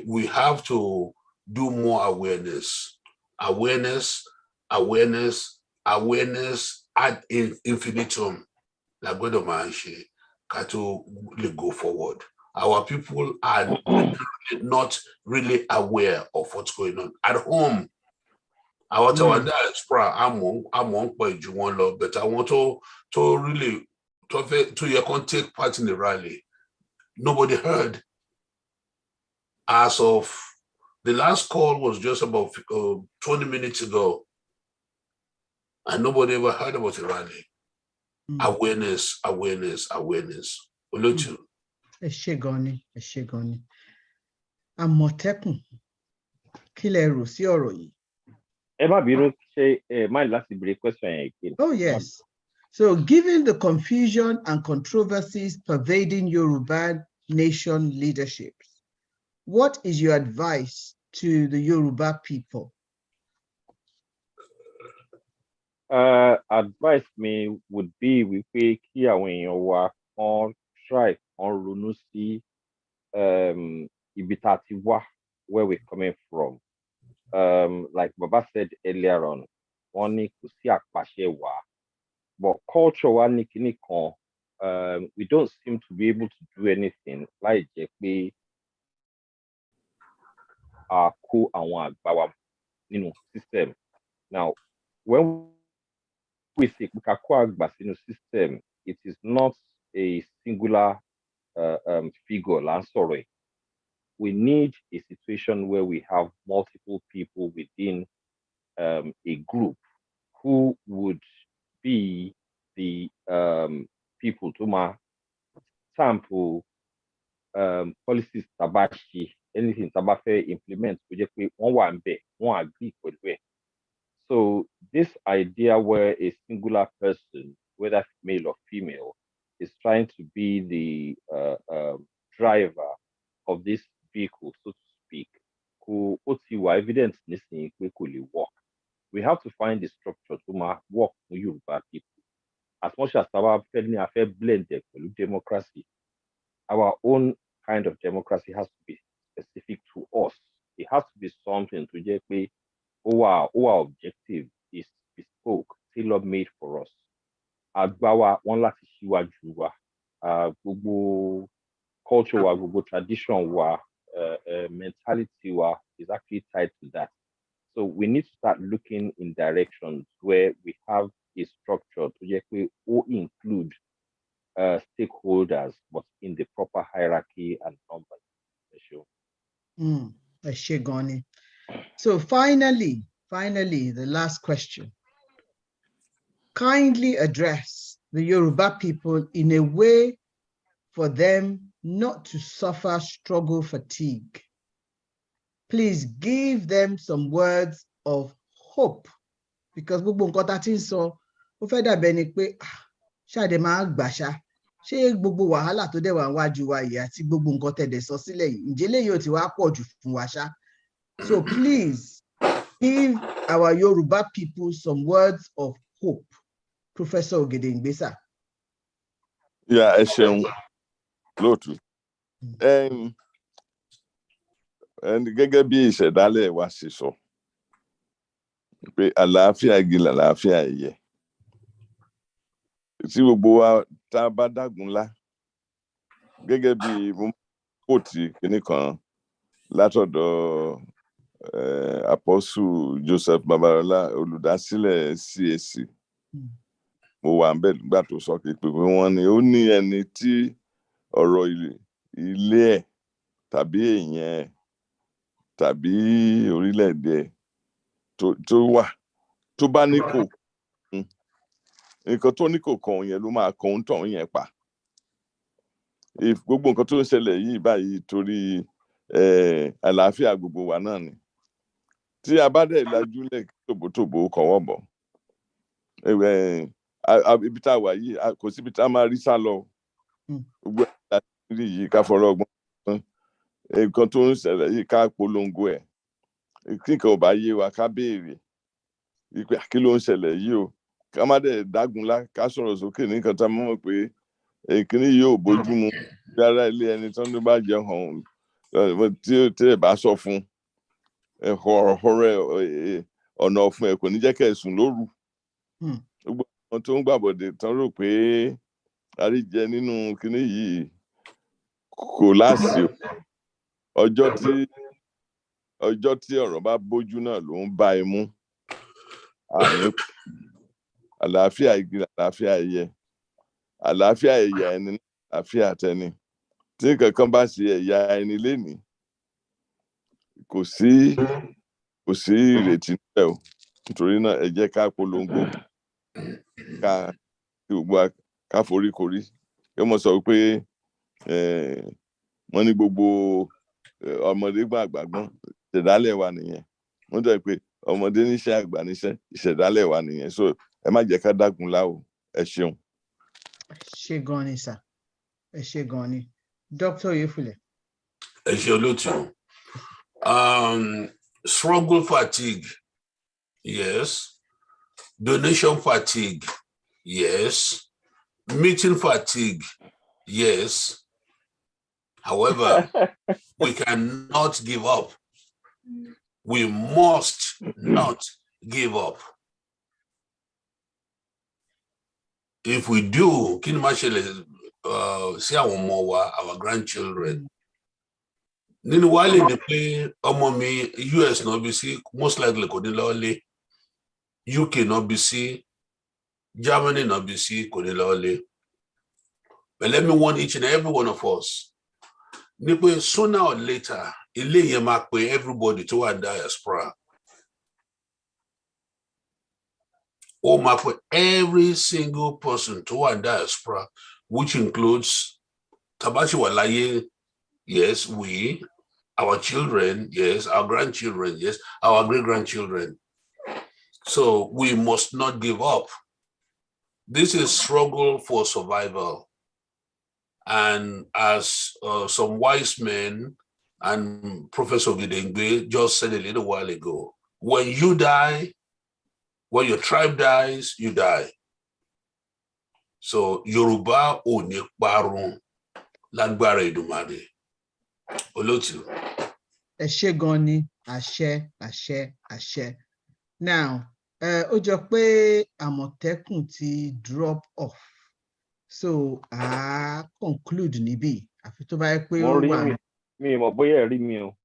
we have to do more awareness ad infinitum. To go forward. Our people are not really aware of what's going on at home. Our diaspora, I'm on point you want love, but I want to really to take part in the rally. Nobody heard. As of the last call was just about 20 minutes ago, and nobody ever heard about the rally. Awareness. Olotu. Eshegoni. Àmọ̀tẹ́kùn, kí lẹ rò sí ọ̀rọ̀ yìí? Mind last question again. Oh yes. So given the confusion and controversies pervading Yoruba Nation leadership, what is your advice to the Yoruba people? Advice me would be we pay kí when you work on strike on ronú sí ibi tá ti wá, where we're coming from. Like Baba said earlier on, wọ́n ní kò sí àpàṣẹ wá, but culture wa ní kíní kan, we don't seem to be able to do anything láì jẹ́ pé a kó àwọn àgbà wa nínú system. Now, when we say we can call the system, it is not a singular figure. Sorry. We need a situation where we have multiple people within a group who would be the people to my sample policies tabashi, anything tabafe implement, one agree with it. So this idea where a singular person, whether male or female, is trying to be the driver of this vehicle, so to speak, who evidence listening quickly work. We have to find the structure to work with Yoruba people. As much as our blend democracy, our own kind of democracy has to be specific to us. It has to be something to just be our objective is bespoke, tailor-made for us. Agbawa one láti ṣíwájú wa, gbogbo culture wa, gbogbo tradition wa, mentality wa is actually tied to that. So we need to start looking in directions where we have a structure to include stakeholders, but in the proper hierarchy and numbers. Eshegoni. So finally, the last question. Kindly address the Yoruba people in a way for them not to suffer struggle fatigue. Please give them some words of hope, because gbogbo nǹkan tá ti ń sọ ó fẹ́ dàbẹ̀ ni pé ṣáde máa gbàṣá, ṣé gbogbo wàhálà tó dẹ̀ wà wájú wa yìí àti gbogbo nǹkan tẹ̀dẹ̀ sọ sílẹ̀ yìí ǹjẹ́ lè yóò ti wá pọ̀ jù fún wa ṣá? So please give our Yoruba people some words of hope. Professor Ogedengbe. Yeah, Esheun Lotu. And gẹ́gẹ́ bí ìṣẹ̀dálẹ̀ wa ṣe sọ pé àlàáfíà igi làlàáfíà ẹyẹ. Tí gbogbo wa tá a bá dágunlá gẹ́gẹ́ bí kóòtù kìíní kan látọ̀dọ̀ Apostle Joseph Babalọlá olùdásílẹ̀ CAC. Mo wà ń bẹ̀ nígbà tó sọ pé wọ́n ní ó ní ẹni tí ọ̀rọ̀ ilé ẹ̀ tàbí èèyàn ẹ̀ tàbí orílẹ̀-èdè tó wà tó bá ní kò nǹkan tó ní kò kan yẹn ló máa kan tọ̀ yẹn pa. Gbogbo nǹkan tó ń ṣẹlẹ̀ yìí báyìí torí àlàáfíà gbogbo wa náà ni. Tí a bá dẹ̀ lajúlẹ̀ tòbótòbó kọ̀wọ́ bọ̀ ibi tá a wà yìí kò síbi tá a máa rí sá lọ. Gbogbo rí yìí ká fọ̀rọ̀ ọgbọ́n nǹkan tó ń ṣẹlẹ̀ yìí ká polongo ẹ̀ kí nǹkan ò bá yé wa ká béèrè wípé kí ló ń ṣẹlẹ̀ yìí o ká má dẹ̀ dágunlá ká sọ̀rọ̀ sókè ní nǹkan tá a mọ̀ pé èkìní yìí ò bójú mu bí ara ilé ẹni tó ń bá jẹ hàn tí ẹ bá sọ fún ọ̀rọ̀ ọ̀nà ọ̀fun ẹ̀ kò ní jẹ́ kẹ́ ẹ̀ sùn lóru gbogbo àwọn tó ń gbàbọ̀dé tán rò pé àríjẹ nínú kinní yìí kò láàsì ọjọ́ tí ọ̀rọ̀ bá bójú náà ló ń bá imú àní àlàáfíà igi àlàáfíà ẹyẹ àlàáfíà ẹ̀yà ẹni àlàáfíà tẹni tí kankan bá ṣe ẹ̀yà ẹni lénìí kò sí ìrètí níbẹ̀ o nítorí náà ẹ jẹ́ ká polongo ká foríkorí kí wọ́n sọ pé wọ́n ní gbogbo ọmọdé gbọ́n àgbà gbọ́n ìṣẹ̀dálẹ̀ wa nìyẹn wọ́n jẹ́ pé ọmọdé níṣẹ́ àgbà níṣẹ́ ìṣẹ̀dálẹ̀ wa nìyẹn so ẹ má jẹ́ ká dágun lá o ẹ ṣeun. ṣé gan ni sà ẹ ṣé gan ni Dr. Oyefule. ẹ ṣé olóòtú. Struggle fatigue, yes. Donation fatigue, yes. Meeting fatigue, yes. However, we cannot give up. We must not give up. If we do, kí ni máa ṣẹlẹ̀ sí àwọn ọmọ wa, our grandchildren? Nínú wa lè ní pé ọmọ mi US náà bí sí, most likely kò ní lọ́ọ́lé. UK náà bí sí, Germany náà bí sí, kò ní lọ́ọ́lé. But let me warn each and every one of us. Ní pé sooner or later, ilé yẹn máa pe everybody tó wà diaspora. Ó máa pe every single person tó wà diaspora, which includes tabashi wà láyé, yes, we, our children, yes, our grandchildren, yes, our great-grandchildren. So we must not give up. This is struggle for survival. And as some wise men and Professor Gidengbe just said a little while ago, when you die, when your tribe dies, you die. So Yoruba ò ní parun lágbára Èdùmàrè. Olóòtú. Ẹ ṣé gan ni àṣẹ àṣẹ àṣẹ. Now, ó jọ pé Àmọ̀tẹ́kùn ti drop off. So conclude níbí. Àfi tó bá yẹ pé ó wà. Mi ò mọ̀ bóyá ẹ rí mi o.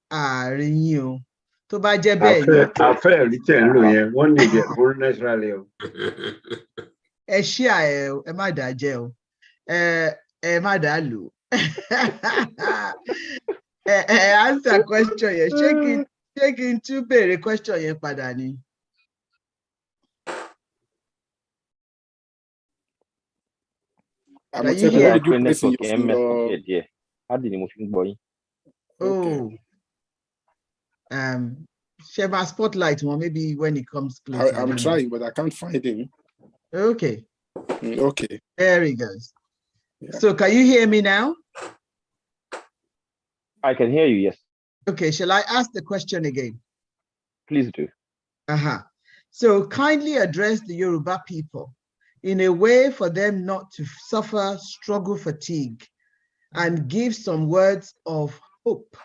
Ààrẹ yín o. Tó bá jẹ́ bẹ́ẹ̀ ni. Àfẹ́ rí tẹ̀ ń lò yẹn, wọ́n ní ìdí ẹ̀fọ́ naturally o. Ẹ ṣí ẹ má dàá jẹ́ o. Ẹ má dàá lò. Answer question yẹn. Ṣé kí n tún béèrè question yẹn padà ni? Can you hear me? Oh. Sheba spotlight one maybe when he comes close. I'm trying, but I can't find him. Okay. Okay. There he goes. Yeah. So can you hear me now? I can hear you, yes. Okay, shall I ask the question again? Please do. So kindly address the Yoruba people in a way for them not to suffer struggle fatigue and give some words of hope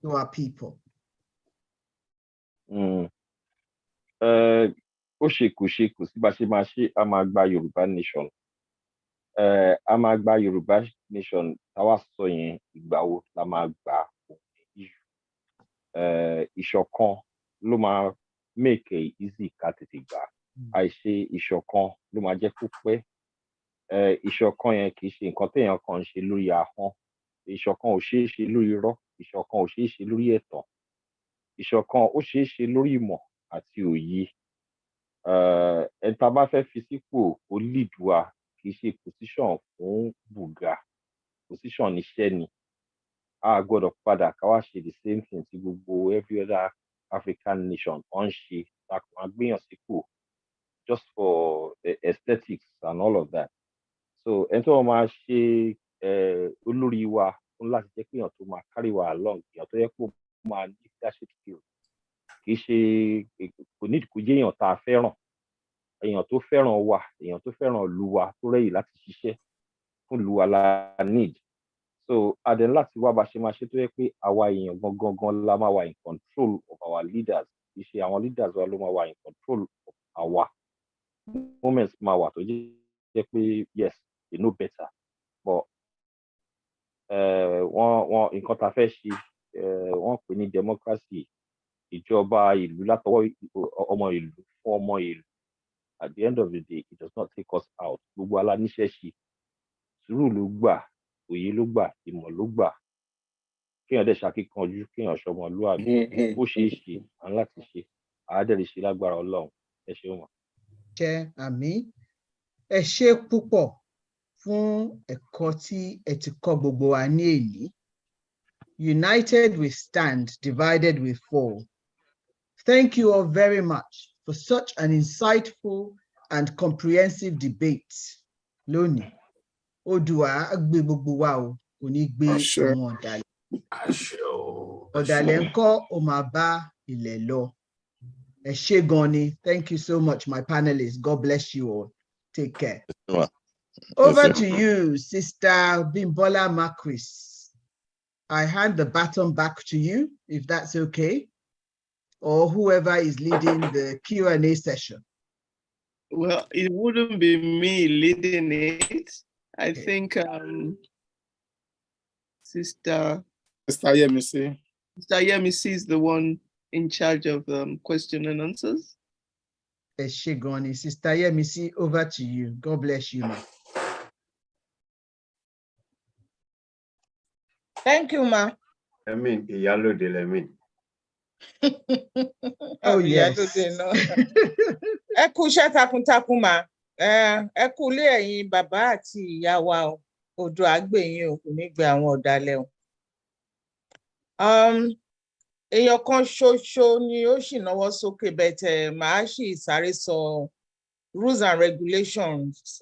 to our people. Ó ṣe kò sí bá ṣe máa ṣe a máa gba Yorùbá Nation. A máa gba Yorùbá Nation táwa sọ yẹn ìgbà wo la máa gbà ìṣọ̀kan ló máa make it easy ká tètè gbà. Àìṣe ìṣọ̀kan ló máa jẹ́ kó pẹ́. Ìṣọ̀kan yẹn kì í ṣe nǹkan téèyàn kan ń ṣe lórí ahọ́n. Ìṣọ̀kan ò ṣeé ṣe lórí irọ́. Ìṣọ̀kan ò ṣeé ṣe lórí ẹ̀tàn. Ìṣọ̀kan ó ṣeé ṣe lórí ìmọ̀ àti òye. Ẹni tá a bá fẹ́ fi sípò ó lead wa kì í ṣe position fún bùgà. Position iṣẹ́ ni. A gbọ́dọ̀ padà ká wá ṣe the same thing tí gbogbo every other African nation ń ṣe. A kò máa gbéyàn sípò just for the aesthetics and all of that. So ẹni tó máa ṣe olórí wa ń láti jẹ́ pé èèyàn tó máa carry wa along, èèyàn tó yẹ kó máa ní leadership skills, kì í ṣe kò ní kò jẹ́ èèyàn tá a fẹ́ràn, èèyàn tó fẹ́ràn wa, èèyàn tó fẹ́ràn ìlú wa, tó rẹ́yìn láti ṣiṣẹ́ fún ìlú wa la need. So adẹ̀ láti wá bá ṣe máa ṣe tó yẹ pé àwa èèyàn gangan la máa wà in control of our leaders, kì í ṣe àwọn leaders wa ló máa wà in control of àwa. Moments máa wà tó jẹ́ pé yes, they know better, but wọ́n nǹkan tá a fẹ́ ṣe wọ́n pè ní democracy, ìjọba ìlú látọwọ́ ọmọ ìlú fún ọmọ ìlú. At the end of the day, it does not take us out. Gbogbo aláníṣẹ́ ṣe, sùúrù ló gbà, òye ló gbà, ìmọ̀ ló gbà. Kéèyàn dẹ̀ ṣàkíkanjú, kéèyàn ṣọmọlúwàbí, bó ṣe é ṣe, à ń láti ṣe, àá dẹ̀ lè ṣe lágbára Ọlọ́run. Ẹ ṣeun mà. Ṣé àmì ẹ ṣé púpọ̀ fún ẹ̀kọ́ tí ẹ ti kọ́ gbogbo wa ní èyí. United we stand, divided we fall. Thank you all very much for such an insightful and comprehensive debate. Lónìí, Oòduà á gbé gbogbo wa o, kò ní gbé àwọn ọ̀dàlẹ̀. Ọ̀dàlẹ̀ ńkọ́ ó máa bá ilẹ̀ lọ. Ẹ ṣé gan ni. Thank you so much, my panelists. God bless you all. Take care. Over to you, Sister Bimbola Marquis. I hand the baton back to you, if that's okay, or whoever is leading the Q&A session. Well, it wouldn't be me leading it. I think Sister Yemisi is the one in charge of question and answers. Ẹ ṣé gan ni. Sister Yemisi, over to you. God bless you, ma. Thank you, ma. Ìyálóde lẹ́mìn. Oh, yes. Ẹ kú iṣẹ́ takuntakun mà. Ẹ kú ilé ẹ̀yin bàbá àti ìyá wa o. Oòduà á gbè yín o, kò ní gbé àwọn ọ̀dàlẹ̀ o. Èèyàn kan ṣoṣo ni ó sì náwó sókè, bẹ̀tẹ̀ màá sì sáré sọ rules and regulations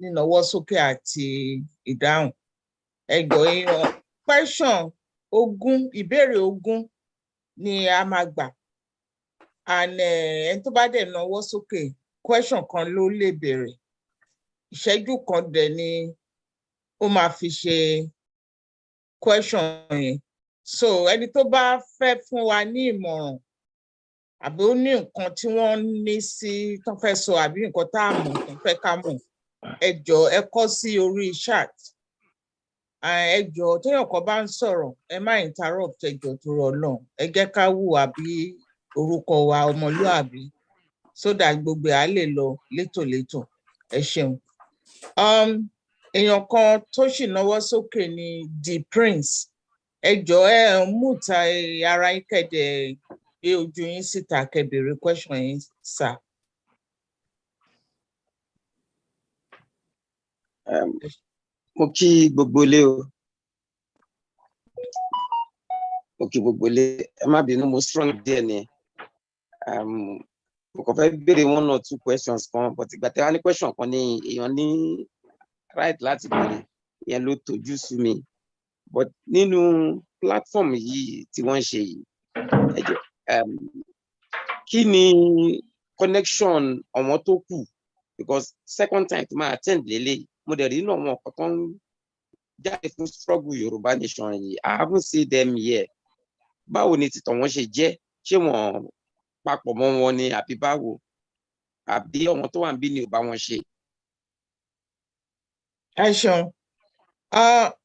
nínáwó sókè àti ìdáhùn. Ẹ̀gbọ́n èèyàn question 20, ìbéèrè 20 ni a máa gbà. And ẹni tó bá dẹ̀ náwó sókè, question kan ló lè béèrè. Ìṣẹ́jú kan dẹ̀ ni ó máa fi ṣe question yẹn. So ẹni tó bá fẹ́ fún wa ní ìmọ̀ràn àbí ó ní nǹkan tí wọ́n ní sí tán fẹ́ sọ àbí nǹkan tá a mọ̀ tán fẹ́ ká mọ̀, ẹ jọ̀ọ́ ẹ kọ sí orí chat. Ẹ jọ̀ọ́ téèyàn kan bá ń sọ̀rọ̀, ẹ má interrupt, ẹ jọ̀ọ́ torí Ọlọ́run. Ẹ jẹ́ ká hùwà bí orúkọ wa ọmọlúàbí so that gbogbo á lè lọ létòlétò. Ẹ ṣeun. Èèyàn kan tó sì náwó sókè ni The Prince. Ẹ jọ̀ọ́ ẹ mú ta ara yín kẹ́dẹ̀ gbé ojú yín síta kẹ́ béèrè question yín sà. Mo kí gbogbo ilé o. Mo kí gbogbo ilé. Ẹ má bínú, mo strong díẹ̀ ni. Mo kàn fẹ́ béèrè 1 or 2 questions kan, but ìgbà tí wọ́n ní question kan ní èèyàn ní right láti béèrè, ìyẹn ló tojú sú mi. But nínú platform yìí tí wọ́n ń ṣe yìí, ẹ jọ̀ọ́, kí ni connection àwọn tó kù? Because second time tí máa attend lélẹ̀, mo dẹ̀ rí inú àwọn ọ̀kan tó ń jáde fún struggle Yoruba Nation yìí. I haven't seen them here. Báwo ni títọ̀ wọn ṣe jẹ́? Ṣé wọ́n papọ̀ mọ́ wọn ni àbí báwo? Àbí àwọn tó wà níbí ni ò bá wọn ṣe? Ẹ ṣeun.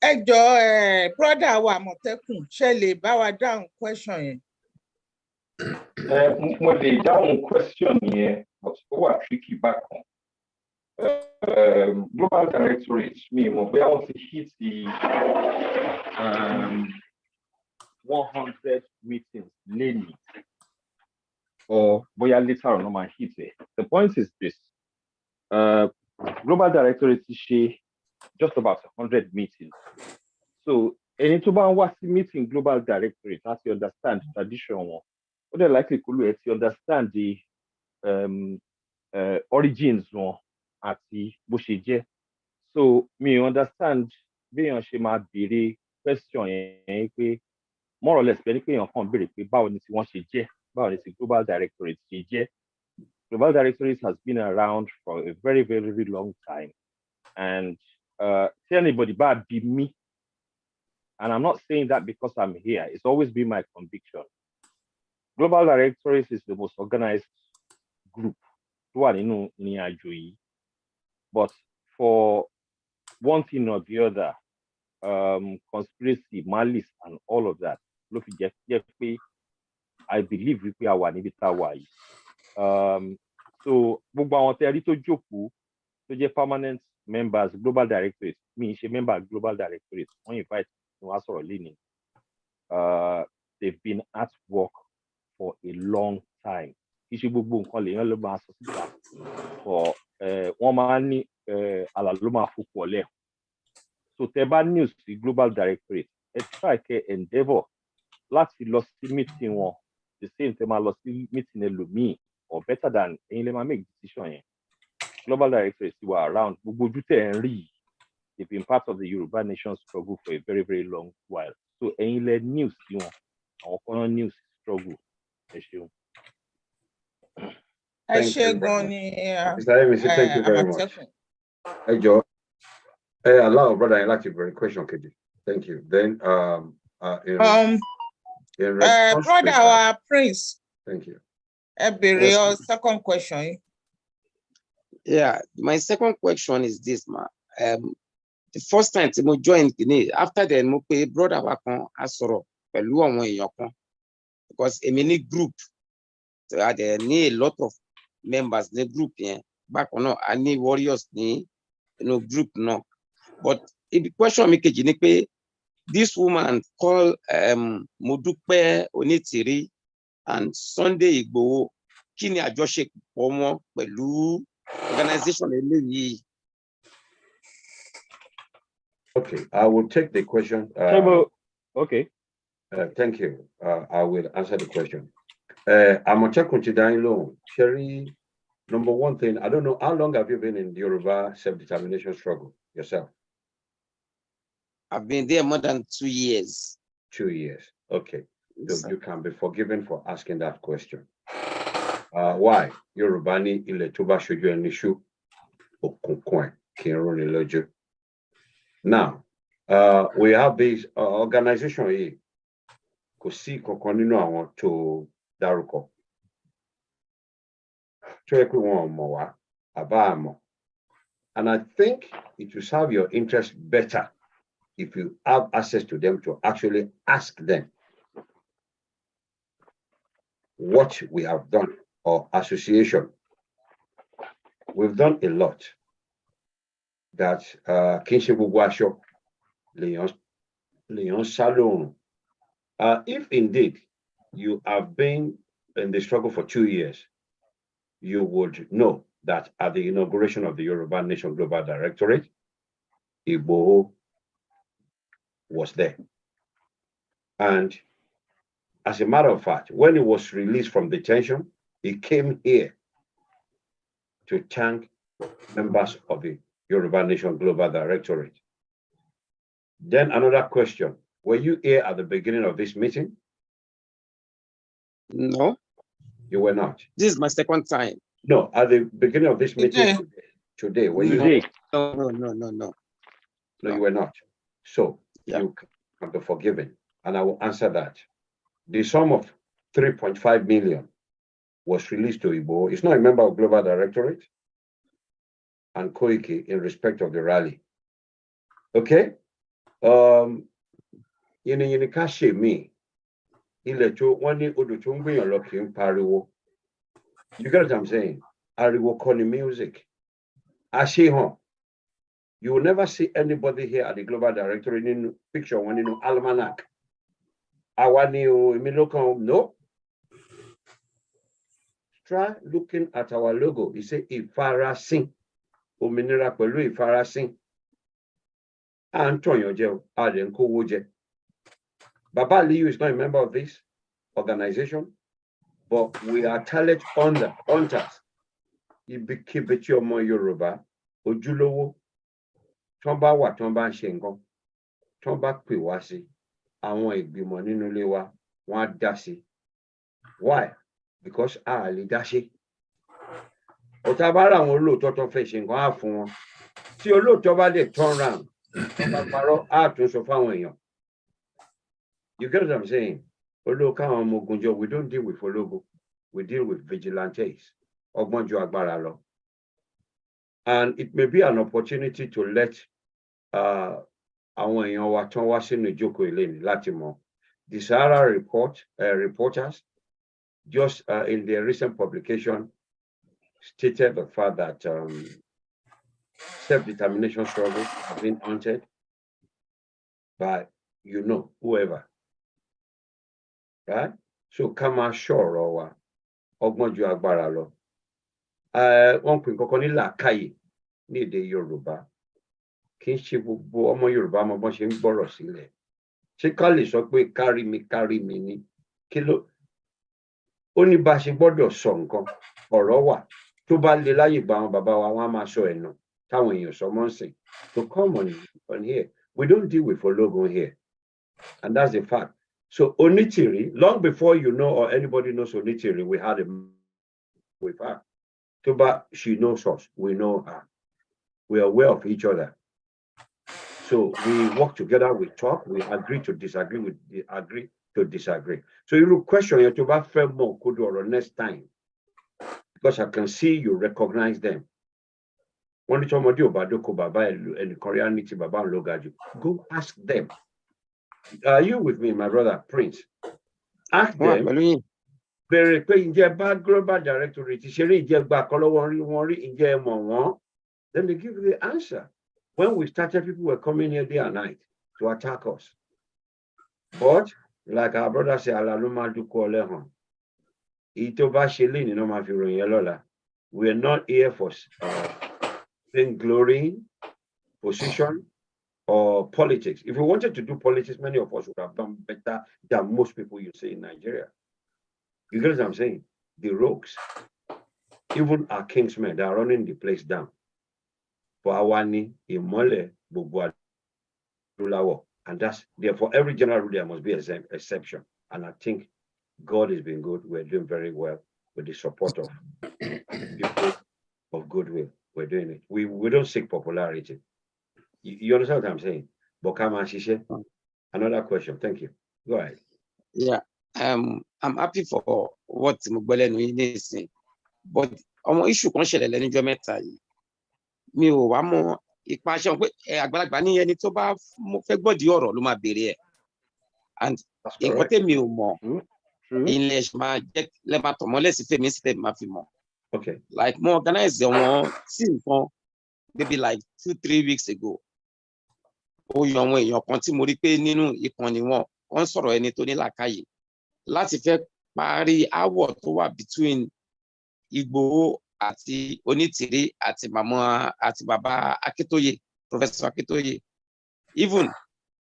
Ẹ jọ̀ọ́ brother wa Àmọ̀tẹ́kùn, ṣé lè bá wa dáhùn question yẹn? Mo lè dáhùn question yẹn, but ó wà tricky bákan. Global Directorate mi mọ̀ bóyá wọ́n ti hit the 100 meetings lénìí, or bóyá later on wọ́n máa hit it. The point is this: Global Directorate ti ṣe just about 100 meetings. So ẹni tó bá ń wá sí meeting Global Directorate láti understand tradition wọn, ó dẹ̀ likely kó lè ti understand the origins wọn àti bó ṣe jẹ́. So me understand béèyàn ṣe máa béèrè question yẹn pé more or less pé èèyàn kàn béèrè pé báwo ni tí wọ́n ṣe jẹ́, báwo ni tí Global Directorate ṣe jẹ́. Global Directorate has been around for a very, very, very long time. And see anybody bad be me. And I'm not saying that because I'm here. It's always been my conviction. Global Directorate is the most organized group. But for one thing or the other, conspiracy, malice, and all of that, I believe we are one wise. So, permanent members, Global Directorate, me, a member of Global Directorate, when you invite us or leaning, they've been at work for a long time. For one man, so Teba News, the Global Directorate, it's like an endeavor. Last lost meeting one, the same time lost meeting a Lumi, or better than any make decision. Global Directorate were around. They've been part of the Yoruba Nation struggle for a very, very long while. So any news, our current news struggle. Thank you very much. Hey, Joe. Hey, allow brother, I like your very question, KD. Thank you. Then in response brother, our prince. Thank you. Your second question. Yeah, my second question is this, ma. The first time Timo joined after the mo pe brother wa kan asoro pẹ̀lú àwọn èèyàn kan, because a mini group, so there need a lot of members in the group yẹn. Bákan náà, I need warriors ní group náà. But the question mi kejì ni pé this woman called Modupe Onitiri and Sunday Igboho, kí ni àjọṣepọ̀ wọn pẹ̀lú organization eléyìí? Okay, I will take the question. Okay. Thank you. I will answer the question. I'm going to consider loan. Sherry, number one thing, I don't know, how long have you been in the Yoruba self-determination struggle yourself? I've been there more than 2 years. 2 years. Okay. So you can be forgiven for asking that question. Why? Yorubani ile tuba shuju enishu okunkwen kinroni loju. Now, we have this organization here. Kò sí kankan nínú àwọn tó dárúkọ. Tó yẹ pé wọn ò mọ̀ wá, àbá àmọ̀. And I think it will serve your interest better if you have access to them to actually ask them what we have done, or association. We've done a lot that Kinship Ugwasho, Leon Salon. If indeed you have been in the struggle for 2 years, you would know that at the inauguration of the Yoruba Nation Global Directorate, Igboho was there. And as a matter of fact, when he was released from detention, he came here to thank members of the Yoruba Nation Global Directorate. Then another question. Were you here at the beginning of this meeting? No. You were not? This is my second time. No, at the beginning of this meeting today, were you here? No. No, you were not. So you can be forgiven, and I will answer that. The sum of 3.5 million was released to Igbo. It's not a member of Global Directorate and Koiki in respect of the rally. Okay? Yini ká ṣe mí, ilẹ̀ tó wọ́n ní odò tó ń gbìyàn lọ kì í pariwo. You get what I'm saying? Ariwo kọ́ ni music. Àṣehàn. You will never see anybody here at the Global Directorate in picture one in almanac. Àwa ni o, èmi ló kàn, no. Try looking at our logo. It says ìfarasin. Òmìnira pẹ̀lú ìfarasin. À ń tọ̀yàn jẹ o, a dẹ̀ ń kówó jẹ. Baba Liu is not a member of this organization, but we are talent hunters. Ibikíbi tí ọmọ Yorùbá, ojúlówó, tán bá wà, tán bá ń ṣe nǹkan, tó bá pè wá sí àwọn ìgbìmọ̀ nínú ilé wa wọ́n á dá sí. Why? Because a lè dá sí. Ọ̀tá bá ra àwọn olóòótọ́ tó fẹ́ ṣe nǹkan á fún wọn. Tí olóòótọ́ bá dé turn round, wọ́n bá parọ́ á tún sọ fáwọn èèyàn. You get what I'm saying? Olóò káwọn ọmọ ogun jọ, we don't deal with ológo, we deal with vigilantes. Ọgbọ́n ju agbára lọ. And it may be an opportunity to let àwọn èèyàn wa tán wá sínú ìjókòó ilé ní láti mọ̀. The Sahara reporters just in their recent publication stated the fact that self-determination struggles have been haunted by, whoever, right? So ká máa ṣọ̀rọ̀ wa, ọgbọ́n ju agbára lọ. Wọ́n pè nǹkan kan ní làákàyè ní èdè Yorùbá. Kì í ṣe gbogbo ọmọ Yorùbá mọ bọ́n ṣe ń gbọ́rọ̀ sílẹ̀. Ṣé ká lè sọ pé kárí mi ni? Kí ló ó ní bá ṣe gbọ́dọ̀ sọ nǹkan, ọ̀rọ̀ wà tó bá lè láyè gba àwọn bàbá wa wọ́n á máa sọ ẹ̀nà táwọn èèyàn sọ mọ́ ń sìn. So come on here. We don't deal with Ologun here. And that's the fact. So Onitiri, long before you know or anybody knows Onitiri, we had a with her. Toba, she knows us, we know her. We are aware of each other. So we work together, we talk, we agree to disagree, we agree to disagree. So you question your Toba Femo Kudoro next time. Because I can see you recognize them. When you talk about Badoko Baba and Koreanity Baba and Logaju, go ask them. Are you with me, my brother Prince? Ask them. Bẹ̀rẹ̀ pé ǹjẹ́ bá global directorate ṣeré ìjẹgba kọlọ́wọ́ wọn rí ǹjẹ́ ẹ mọ̀ wọ́n. Then they give you the answer. When we started, people were coming here day and night to attack us. But like our brother said, we're not here for glory, position, or politics. If we wanted to do politics, many of us would have done better than most people you see in Nigeria. You get what I'm saying? The rogues, even our kingsmen, they are running the place down. For Awani, Imole, Bugwa, and that's therefore every general rule there must be an exception. And I think God has been good. We're doing very well with the support of people of goodwill. We're doing it. We don't seek popularity. You understand what I'm saying? Bokama Shishe. Another question. Thank you. Go ahead. Yeah. I'm happy for what Mugbele is saying. But on issue kan ṣẹlẹ̀ lẹ́nujọ́ mẹ́ta yìí. Mi ò wá mọ ipa ṣe pé àgbàlagbà ní ẹni tó bá fẹ́ gbọ́dí ọ̀rọ̀ ló máa béèrè ẹ̀. And nǹkan tèmi ò mọ̀ ilẹ̀ máa jẹ́ lẹ́bàá tọ̀mọ́ lẹ́sìn fèmí sí tèmi máa fi mọ̀. Okay. Like mo organize wọn sí nǹkan maybe like 2-3 weeks ago. Ó yan àwọn èèyàn kan tí mo rí pé nínú ìkànnì wọn wọ́n sọ̀rọ̀ ẹni tó ní làákàyè láti fẹ́ parí aáwọ̀ tó wà between Ìgbòho àti Onítìrí àti màmá àti bàbá Akíntóyè, Professor Akíntóyè. Even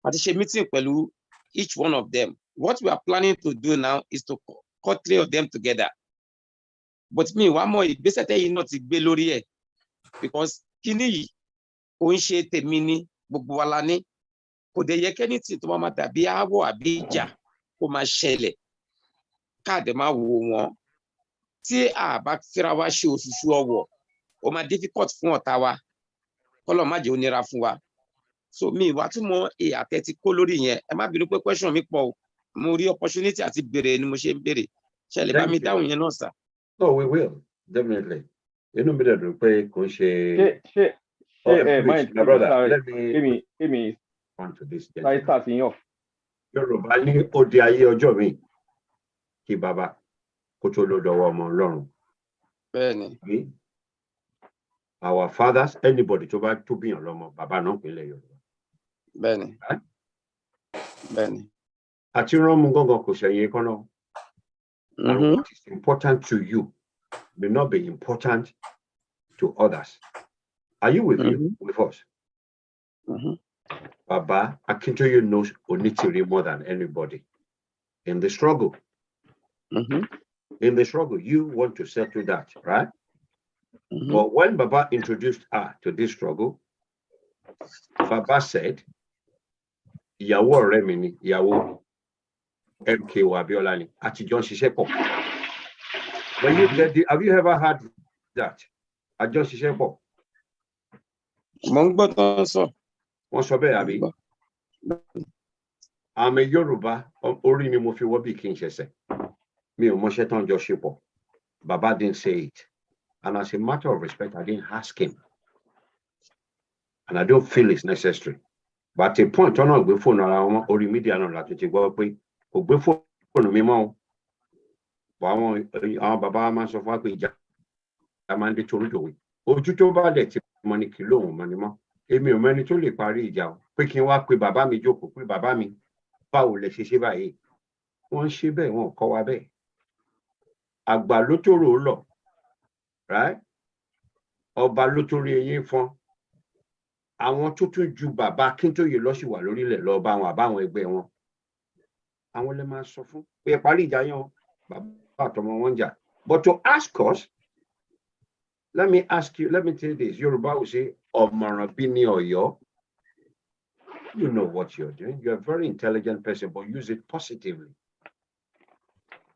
àti ṣe meeting pẹ̀lú each one of them. What we are planning to do now is to cut 3 of them together. But me, one more ìgbésẹ̀ tẹ́yìn náà ti gbé lórí ẹ̀ because kíní yìí kò ń ṣe tèmi ní gbogbo wa la ní. Kò dé yẹ kẹ́ni tí tó máa dàbí aáwọ̀ àbí ìjà kó máa ṣẹlẹ̀ káàdé máa wo wọn. Tí a bá fẹ́ra wa ṣe òṣùṣù ọwọ̀, ó máa difficult fún ọ̀tá wa. Kọ́lọ̀ má jẹ́ ó nira fún wa. So mi wá tún mọ àtẹ ti kó lórí yẹn. Ẹ má bínú pé question mi pọ̀ o. Mo rí opportunity àti béèrè ni mo ṣe ń béèrè. Ṣé lè bá mi dáhùn yẹn náà sà? No, we will definitely. Inú mi dẹ̀ dùn pé kò ṣe. My brother, let me on to this. Yorùbá ní òde ayé ọjọ́ mi kí bàbá kó tó lọ dọwọ́ ọmọ Ọlọ́run. Bẹ́ẹ̀ni. Our fathers, anybody tó bá tó bíyàn lọ́mọ, bàbá náà pínlẹ̀ Yorùbá. Bẹ́ẹ̀ni. Bẹ́ẹ̀ni. Àti ránmú gángan kò ṣẹ̀yìn kan náà. And what is important to you may not be important to others. Are you with you, with us? Baba Akintoye knows Onitiri more than anybody. In the struggle. In the struggle, you want to settle that, right? But when Baba introduced her to this struggle, Baba said, ìyàwó ọ̀rẹ́ mi ni ìyàwó MKO Abiola ni àtijọ́ ń ṣiṣẹ́ pọ̀. Have you ever heard that? Àjọ ṣiṣẹ́ pọ̀. Mo ń gbọ́ tán sọ. Wọ́n sọ bẹ́ẹ̀ àbí? I'm a Yoruba, orí mi mo fi wọ́ bí kí n ṣẹ̀ṣẹ̀. Mi ò mọṣẹ́ tán jọ ṣe pọ̀. Baba didn't say it. And as a matter of respect, I didn't ask him. And I don't feel it's necessary. But at a point, ọ̀nà gbé fóònù ara wọn orí mídíà náà láti ti gbọ́ pé kò gbé fóònù mi mọ́. Àwọn bàbá máa ń sọ fún wa pé ìjà máa ń dé torí dòwe. Ojú tó bá dẹ̀ ti mọ ní kí lóhùn mọ́ ni mọ́. Èmi ò mẹ́ni tó lè parí ìjà o. Pé kí n wá pe bàbá mi jókòó pé bàbá mi báwo lẹ ṣe ṣe báyìí. Wọ́n ń ṣe bẹ́ẹ̀, wọ́n kọ́ wa bẹ́ẹ̀. Àgbà ló tó rò ó lọ. Right? Ọba ló tó rí eyín fọ́n. Àwọn tó tún ju bàbá Akíntóyè lọ sí wà lórílẹ̀ lọ bá wọn àbáwọn ẹgbẹ́ wọn. Àwọn lè máa sọ fún pé parí ìjà yẹn bàbá àtọmọ wọn jà. But to ask us, let me tell you this, Yoruba will say, ọ̀mọ̀ràn bí ní Ọ̀yọ́. You know what you're doing. You're a very intelligent person, but use it positively.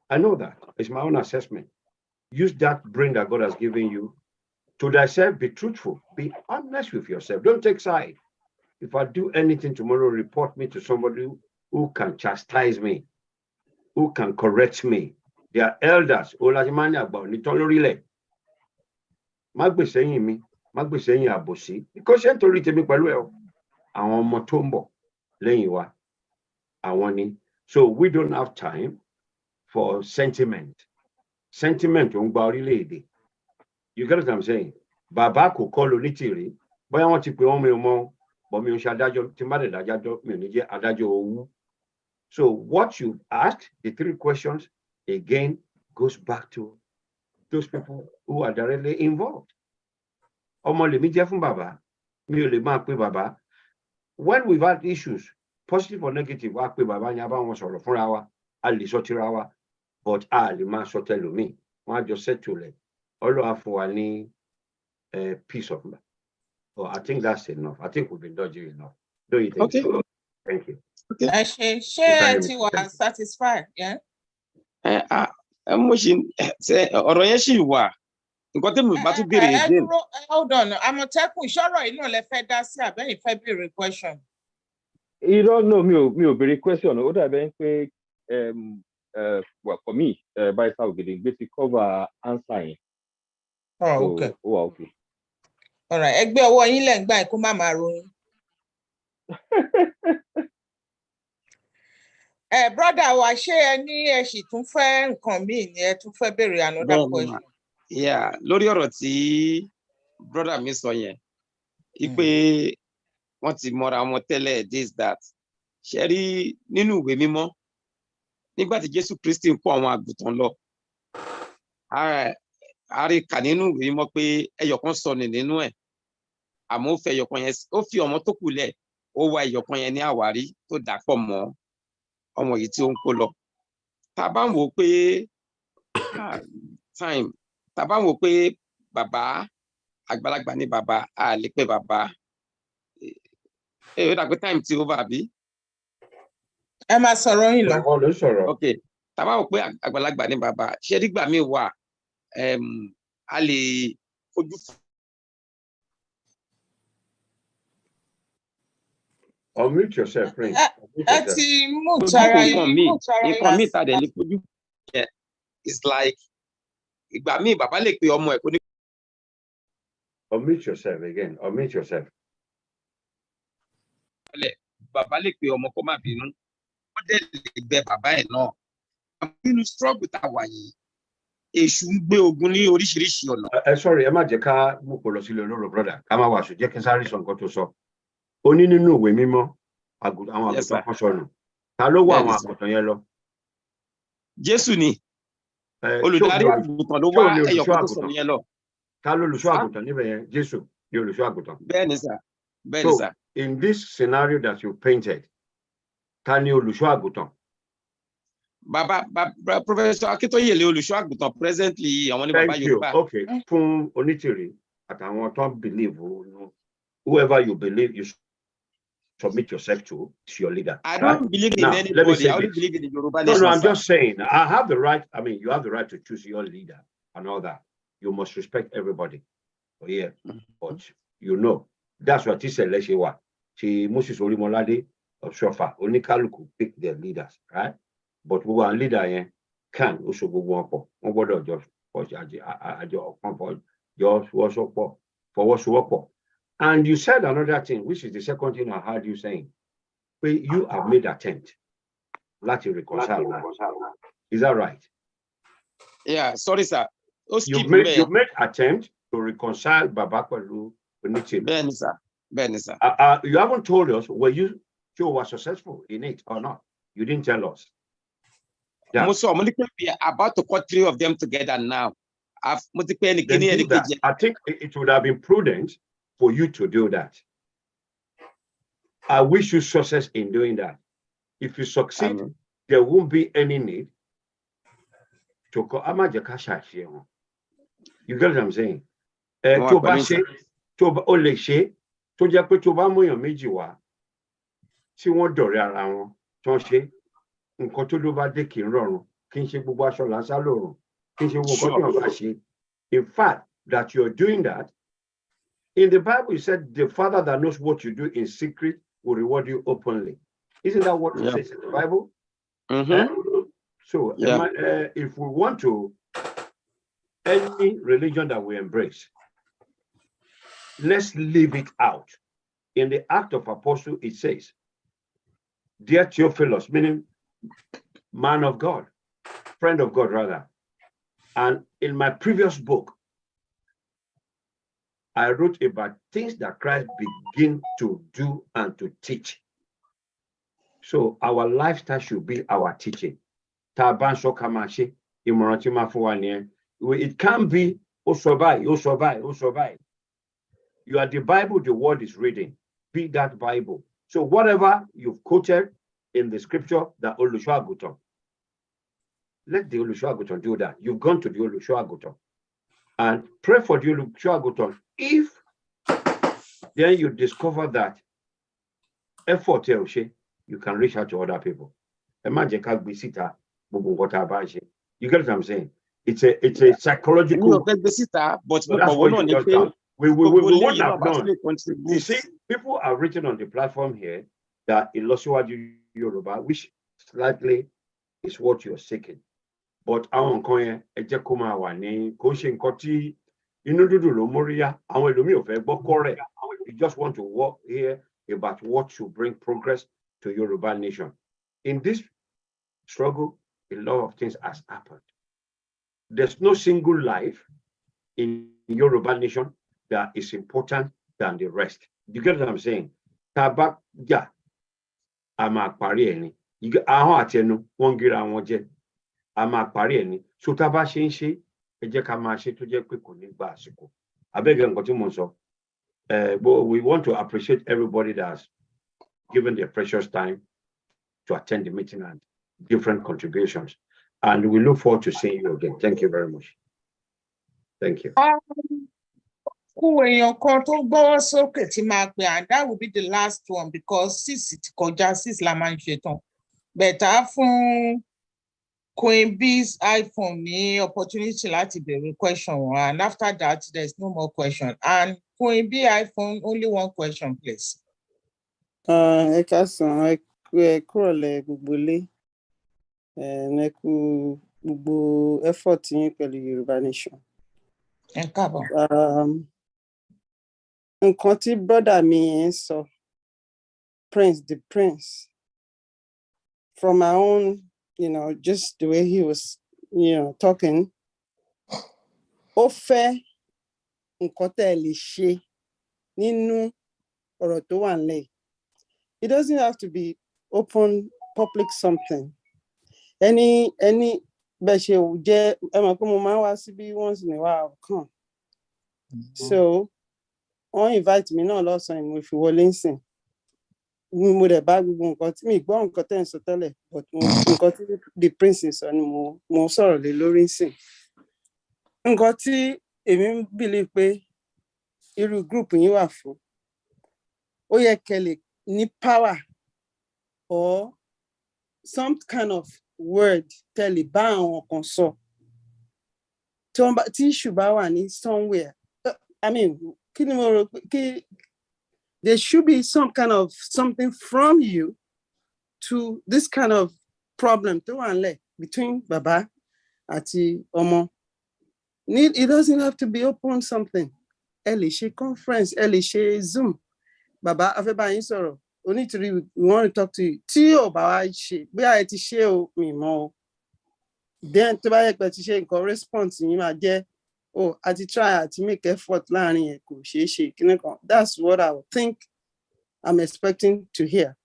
I know that. It's my own assessment. Use that brain that God has given you to thyself, be truthful, be honest with yourself. Don't take side. If I do anything tomorrow, report me to somebody who can chastise me, who can correct me. They are elders. Olajimani Agba Nitolorile. Magbe sẹ́yìn mi, magbe sẹ́yìn àbòsí. Because ṣé nítorí tèmi pẹ̀lú ẹ o. Àwọn ọmọ tó ń bọ̀ lẹ́yìn wa. Àwọn ni. So we don't have time for sentiment. Sentiment ò ń gba orílẹ̀-èdè. You get what I'm saying? Bàbá kò kọ́ lo ní tìrí. Bóyá wọ́n ti pè wọ́n mi ò mọ̀, but mi ò ṣe adájọ́, tí má dẹ̀ dájọ́, mi ò ní jẹ́ adájọ́ owó. So what you asked, the 3 questions, again, goes back to those people who are directly involved. Ọmọ lèmi jẹ́ fún bàbá. Mi ò lè máa pe bàbá. When we've had issues, positive or negative, wá pe bàbá yẹn bá wọn sọ̀rọ̀ fúnra wa, a lè sọ tira wa, but a lè máa sọ tẹlòmíì. Wọ́n á jọ settle ẹ̀. Ọlọ́run á fún wa ní peace of mind. Oh, I think that's enough. I think we've been dodging enough. Don't you think so? Thank you. Ṣé ẹ ti wà satisfied? Yeah? Mo ṣì ọ̀rọ̀ yẹn ṣì wà. Nǹkan tí mo bá tún béèrè again. Hold on, Àmọ̀tẹ́kùn ṣọ́rọ̀ yìí náà lẹ fẹ́ dá sí àbẹ́yìn fẹ́ béèrè question. Irọ́ no mi ò béèrè question. Ó dàbí pé well, for me, Barrister Ògèdèngbé ti cover answer yẹn. Oh, okay. Ó wà okay. All right, ẹgbẹ́ ọwọ́ yín lẹ́ ń gbà kó má máa ròyìn. Brother wa, ṣé ẹ ní ẹ sì tún fẹ́ nǹkan míì ni ẹ tún fẹ́ béèrè another question? Yeah, lórí ọ̀rọ̀ tí brother mi sọ yẹn, ipe wọ́n ti mọra wọn tẹ́lẹ̀ this that. Ṣé rí nínú ìwé mímọ́, nígbà tí Jésù Kristi ń kó àwọn àgùntàn lọ, a rí kà nínú ìwé mímọ́ pé ẹyọ̀kan sọnù nínú ẹ̀, àmọ́ ó fẹ́ ẹyọ̀kan yẹn, ó fi ọmọ tó kù lẹ̀, ó wá ẹyọ̀kan yẹn ní àwárí tó dàpọ̀ mọ́ ọmọ yìí tí ó ń kó lọ. Tá bá ń wò pé tá bá ń wò pé bàbá àgbàlagbà ní bàbá, a lè pé bàbá. Ó dà pé time ti over àbí? Ẹ máa sọ̀rọ̀ yín lọ. Wọ́n ló sọ̀rọ̀. Okay, tá bá wò pé àgbàlagbà ní bàbá, ṣé nígbà míì wà a lè fojú. Unmute yourself, Prince. Ẹ ti mú tara yín. Nǹkan míì tá dẹ̀ lè fojú. It's like ìgbà míì bàbá lè pe ọmọ ẹ̀ kó ní. Unmute yourself again. Unmute yourself. Bàbá lè pe ọmọ kó má bínú. Wọ́n dẹ̀ lè bẹ bàbá ẹ̀ náà. Nínú struggle tá a wà yìí, èṣù ń gbé ogun ní oríṣiríṣi ọ̀nà. Sorry, ẹ má jẹ́ ká mú kó lọ sílé olóró brother. Ká má wàásù, jẹ́ kí n sáré sọ nǹkan tó sọ. Ó ní nínú ìwé mímọ́, àwọn àgùntàn kan sọnù. Ta ló wá àwọn àgùntàn yẹn lọ? Jésù ni. Olùdarí àgùntàn ló wá ẹyọ̀kan tó sọnù yẹn lọ. Ta ló olùṣọ́ àgùntàn níbẹ̀ yẹn? Jésù ni olùṣọ́ àgùntàn. Bẹ́ẹ̀ni sà. Bẹ́ẹ̀ni sà. So, in this scenario that you painted, ta ni olùṣọ́ àgùntàn? Bàbá Professor Akíntóyè lè olùṣọ́ àgùntàn presently àwọn ní bàbá Yorùbá. Okay, fún onítìrí àtàwọn tó believe whoever you believe you submit yourself to is your leader. I right? don't believe in Now, anybody. let me say I only this. believe in the Yoruba No, Nation. I'm sir. just saying, I have the right, I mean, you have the right to choose your leader and all that. You must respect everybody. Oh, yeah. But, you know, that's what he said, let's say what. Moses Olimolade of Shofa, Onikaluku pick their leaders, right? But we are leader can also go one for just for. And you said another thing, which is the second thing I heard you saying. You have made attempt. Let's reconcile. Is that right? Yeah, sorry, sir. You've made attempt to reconcile Babakwalu with Ben, sir. Ben, sir. You haven't told us were you successful in it or not. You didn't tell us. Yeah. We are about to cut 3 of them together now. Then do that. I think it would have been prudent for you to do that. I wish you success in doing that. If you succeed, there won't be any need to call Amajaka. You get what I'm saying? Tó jẹ́ pé tó bá múyàn méjì wá tí wọ́n dọ̀rẹ́ ara wọn tó ń ṣe nǹkan tó ló bá dé kì í rọrùn kì í ṣe gbogbo aṣọ lásán lòrùn kì í ṣe gbogbo nǹkan tó yàn bá ṣe. In fact, that you're doing that, in the Bible, it said the Father that knows what you do in secret will reward you openly. Isn't that what it says in the Bible? So, if we want to, any religion that we embrace, let's leave it out. In the Act of Apostle, it says, Dear Theophilus, meaning man of God, friend of God, rather. And in my previous book, I wrote about things that Christ began to do and to teach. So our lifestyle should be our teaching. It can't be, oh survive. You are the Bible the world is reading. Be that Bible. So whatever you've quoted in the scripture, that Olusegun, let the Olusegun do that. You've gone to the Olusegun and pray for the Olusegun. If then you discover that effort, you can reach out to other people. Imagine you get what I'm saying? It's a psychological. But that's what you just done. We won't have known. You see, people are written on the platform here that Ilosiwaju Yoruba, which slightly is what you're seeking. But àwọn nǹkan yẹn ẹ jẹ́ kó máa wà ní kó ṣe nǹkan tí inú dúdú ló móríyá àwọn ẹlòmíì ò fẹ́ gbọ́ kọ́rẹ̀. You just want to walk here about what should bring progress to Yoruba Nation. In this struggle, a lot of things has happened. There's no single life in Yoruba Nation that is important than the rest. You get what I'm saying? Tabak ja ama pari eni. You get ahon ati enu won gira won je. Ama pari eni. So taba se nse ẹ jẹ́ ká máa ṣe tó jẹ́ pé kò ní gba àsìkò. Abeg nǹkan tí mo sọ. But we want to appreciate everybody that's given their precious time to attend the meeting and different contributions. And we look forward to seeing you again. Thank you very much. Thank you. Èèyàn kan tó gbọ́wọ́ sókè tí máa pè and that will be the last one because 6 ti kọjá 6 la máa ń ṣe tán. Bẹ̀tà fún Queen B's iPhone ní opportunity láti béèrè question wọn and after that there's no more question and Queen B iPhone only one question please. Ẹ káàsán ẹ kúrọ̀lẹ́ gbogbo ilé ẹ kú gbogbo effort yín pẹ̀lú Yoruba Nation. Ẹ káàbọ̀. Nǹkan tí brother mi ń sọ the prince from my own just the way he was talking ó fẹ́ nǹkan tẹ́ lè ṣe nínú ọ̀rọ̀ tó wà nílẹ̀. It doesn't have to be open public something. Any bẹ́ẹ̀ ṣe jẹ́ ẹ mọ̀ pé mo máa ń wá síbí once in a while kan. So wọ́n invite me náà lọ́sàn-án mo fi wọlé nsìn. Mo dẹ̀ bá gbogbo nǹkan tí mi gbọ́ nǹkan tẹ́ ń sọ tẹ́lẹ̀ but nǹkan tí the prince sọ ni mo sọ̀rọ̀ lé lórí nsìn. Nǹkan tí èmi ń believe pé irú group yín wà fún ó yẹ kẹ́ lè ní power or some kind of word tell lè bá àwọn kan sọ. Tí issue bá wà ní somewhere, I mean, there should be some kind of something from you to this kind of problem tó wà nílẹ̀ between bàbá àti ọmọ. It doesn't have to be open something. Ẹ lè ṣe conference, ẹ lè ṣe Zoom. Bàbá, a fẹ́ bá yín sọ̀rọ̀. Onítìrí, we want to talk to you. Tí ò bá wá ṣe, bí a ti ṣe o, mi mọ̀ o. Then tó bá yẹ pé ti ṣe nǹkan response yín máa jẹ́, oh, a ti try àti make effort láàrin yẹn kò ṣeé ṣe kíní kan. That's what I would think I'm expecting to hear.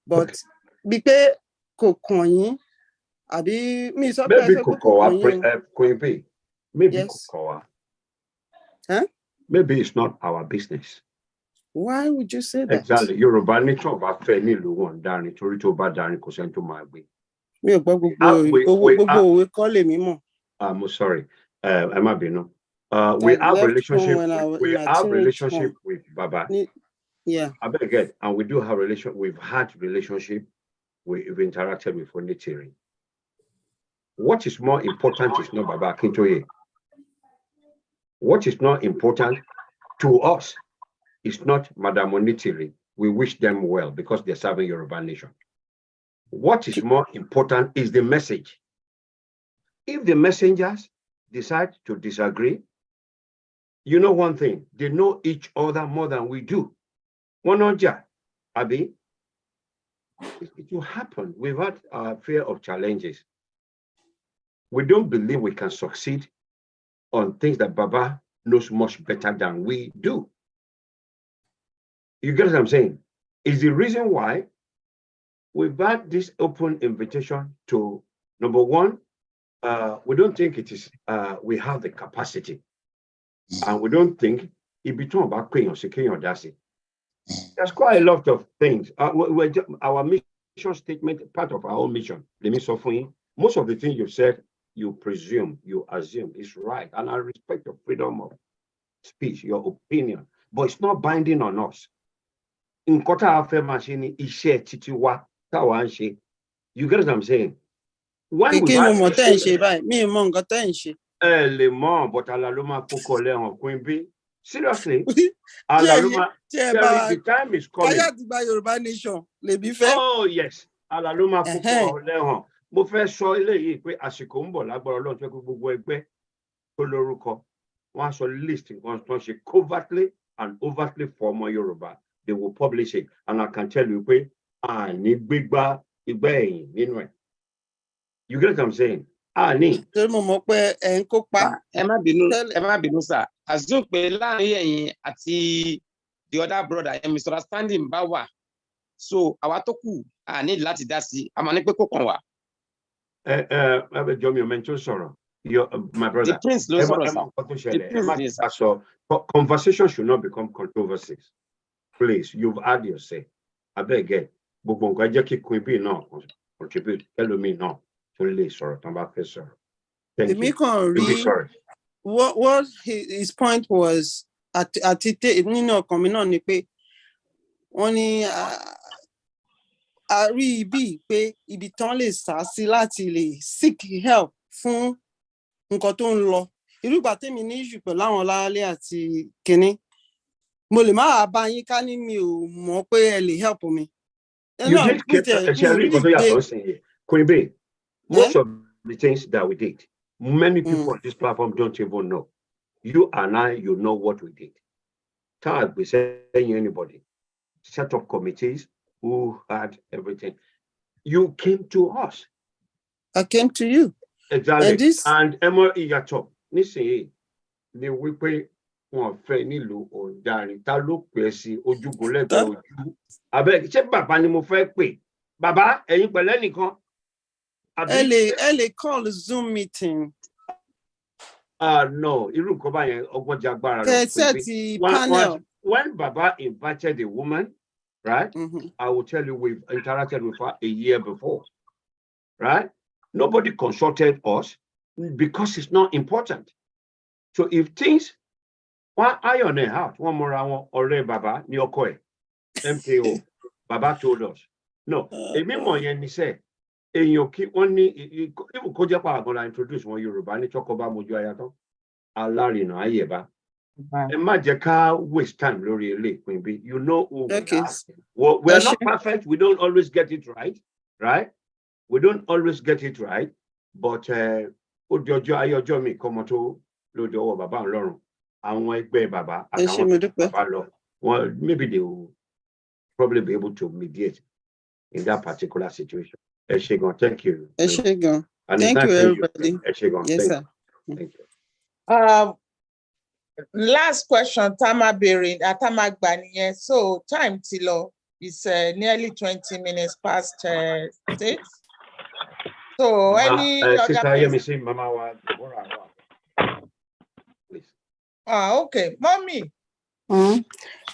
But bí pé kò kàn yín, àbí mi sọ pé ẹ sọ pé kò kàn yín o. Queen B, maybe Yes. Kokowa. Huh? Maybe it's not our business. Why would you say that? Exactly. Yoruba Nation bá fẹ́ nílùú wọn dárin torí tó bá dárin kò sẹ́ni tó máa gbé. Mi ò gbọ́ gbogbo òwe kọ́ lèmi mọ̀. I'm sorry. Ẹ má bínú. We have relationship with Baba. Yeah. I better get, and we do have we've had relationship, we've interacted with Onitiri. What is more important is not Baba Akintoye. What is not important to us is not Madam Onitiri. We wish them well because they're serving Yoruba Nation. What is more important is the message. If the messengers decide to disagree, you know one thing, they know each other more than we do. Abi, it will happen. We've had our fear of challenges. We don't believe we can succeed on things that Baba knows much better than we do. You get what I'm saying? It's the reason why we've had this open invitation to, number one, we don't think it is, we have the capacity. And we don't think it be talking about Queen or Sekin or Dasi. There's quite a lot of things. Our mission statement, part of our own mission, let me suffer. Most of the things you said, you presume, you assume is right. And I respect your freedom of speech, your opinion, but it's not binding on us. In Kota Afe Machine, Ishe Titiwa, Tawanshi. You get what I'm saying? When we but Alaluma Fukole on Queen B. Seriously, Alaluma, the time is coming. Oh, yes. Alaluma Fukole. Mo fẹ́ sọ eléyìí pé àsìkò ń bọ̀ lágbára Ọlọ́run tó kó gbogbo ẹgbẹ́ tó lórúkọ wọ́n á sọ list nǹkan tó ń ṣe covertly and overtly for ọmọ Yorùbá. They will publish it, and I can tell you pé àní gbígbá ìgbà ẹ̀yìn nínú ẹ̀. You get what I'm saying? Àní. Ṣé mo mọ̀ pé ẹ̀ ń kópa? Ẹ má bínú sir. Assume pé láàrin ẹ̀yin àti the other brother misunderstanding bá wà. So àwa tó kù àní láti dá sí, a máa ní pé kó kàn wá. Jomi, mention sorrow. My brother. The prince conversation should not become controversies. Please, you've had your say. I beg it. Contribute. Thank you. Sorry. What his point was at nínú ọkàn mi náà ni pé wọ́n ní a rí ibi pé ibi tán lè sá sí láti lè seek help fún nǹkan tó ń lọ. Irúgbà tèmi ní issue pẹ̀lú àwọn Láálé àti Kínní. Mo lè má bá yín ká ní mi ò mọ̀ pé ẹ lè help mi. Most of the things that we did, many people on this platform don't even know. You and I, you know what we did. Can't be saying anybody. Set up committees who had everything. You came to us. I came to you. Exactly. And Emma Iyato, Nisi, ni wípé wọn fẹ́ nílùú ọ̀daràn ta ló pè sí ojúgun lẹ́gbẹ̀ẹ́ ojú. Abeg, ṣé bàbá ni mo fẹ́ pè? Bàbá, ẹ̀yin pẹ̀lẹ́ nìkan. Ẹ lè call a Zoom meeting. No, irú nǹkan báyẹn ọgbọ́n jagbára lọ. Panel. When Baba invited a woman, right? I will tell you, we've interacted with her a year before, right? Nobody consulted us because it's not important. So if things, one iron out, one more round, or Baba, Nyokoi, MKO, Baba told us. No, èmi mọ̀ yẹn ni sẹ́, èèyàn kí wọ́n ní even kó jẹ́ pàwọn gan-an introduce wọn Yorùbá ní tọ́kọ bá mojú aya tán, alárìnà ayẹ̀bá. Ẹ má jẹ́ ká waste time lórí ilé ìpín bí. You know who we are. Well, we are not perfect. We don't always get it right, right? We don't always get it right. But ó di ọjọ́ ayé ọjọ́ mi kọ́mọ tó lóde ọwọ́ bàbá Ọlọ́run. Àwọn ẹgbẹ́ bàbá àtàwọn bàbá lọ. Well, maybe they will probably be able to mediate in that particular situation. Eshegon, thank you. Eshegon. And Thank you, everybody. Eshegon, yes, sir. Thank you. Last question, Tama Bering, Tama Gbaniye. So time tilo is nearly 20 minutes past 6. So any other person? Mama, please. Okay, mommy.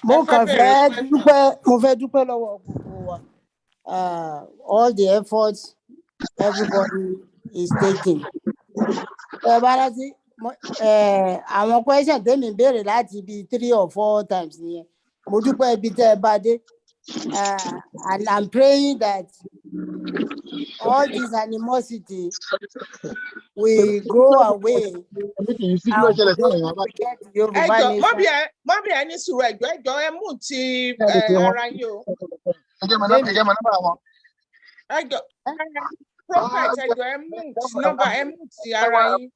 Mo kàn fẹ́ dúpẹ́ lọ́wọ́ gbogbo wa. All the efforts everybody is taking. Àwọn question tèmi béèrè láti bí 3 or 4 times nìyẹn. Mo dúpẹ́ ibi tẹ́ ẹ bá dé. And I'm praying that all this animosity will go away. Mọ́bí ẹ ní sùúrù ẹjọ́ ẹ mú ti ara yín o. Ẹjọ́ prophet ẹjọ́ ẹ mú ti nọ́mbà ẹ mú ti ara yín.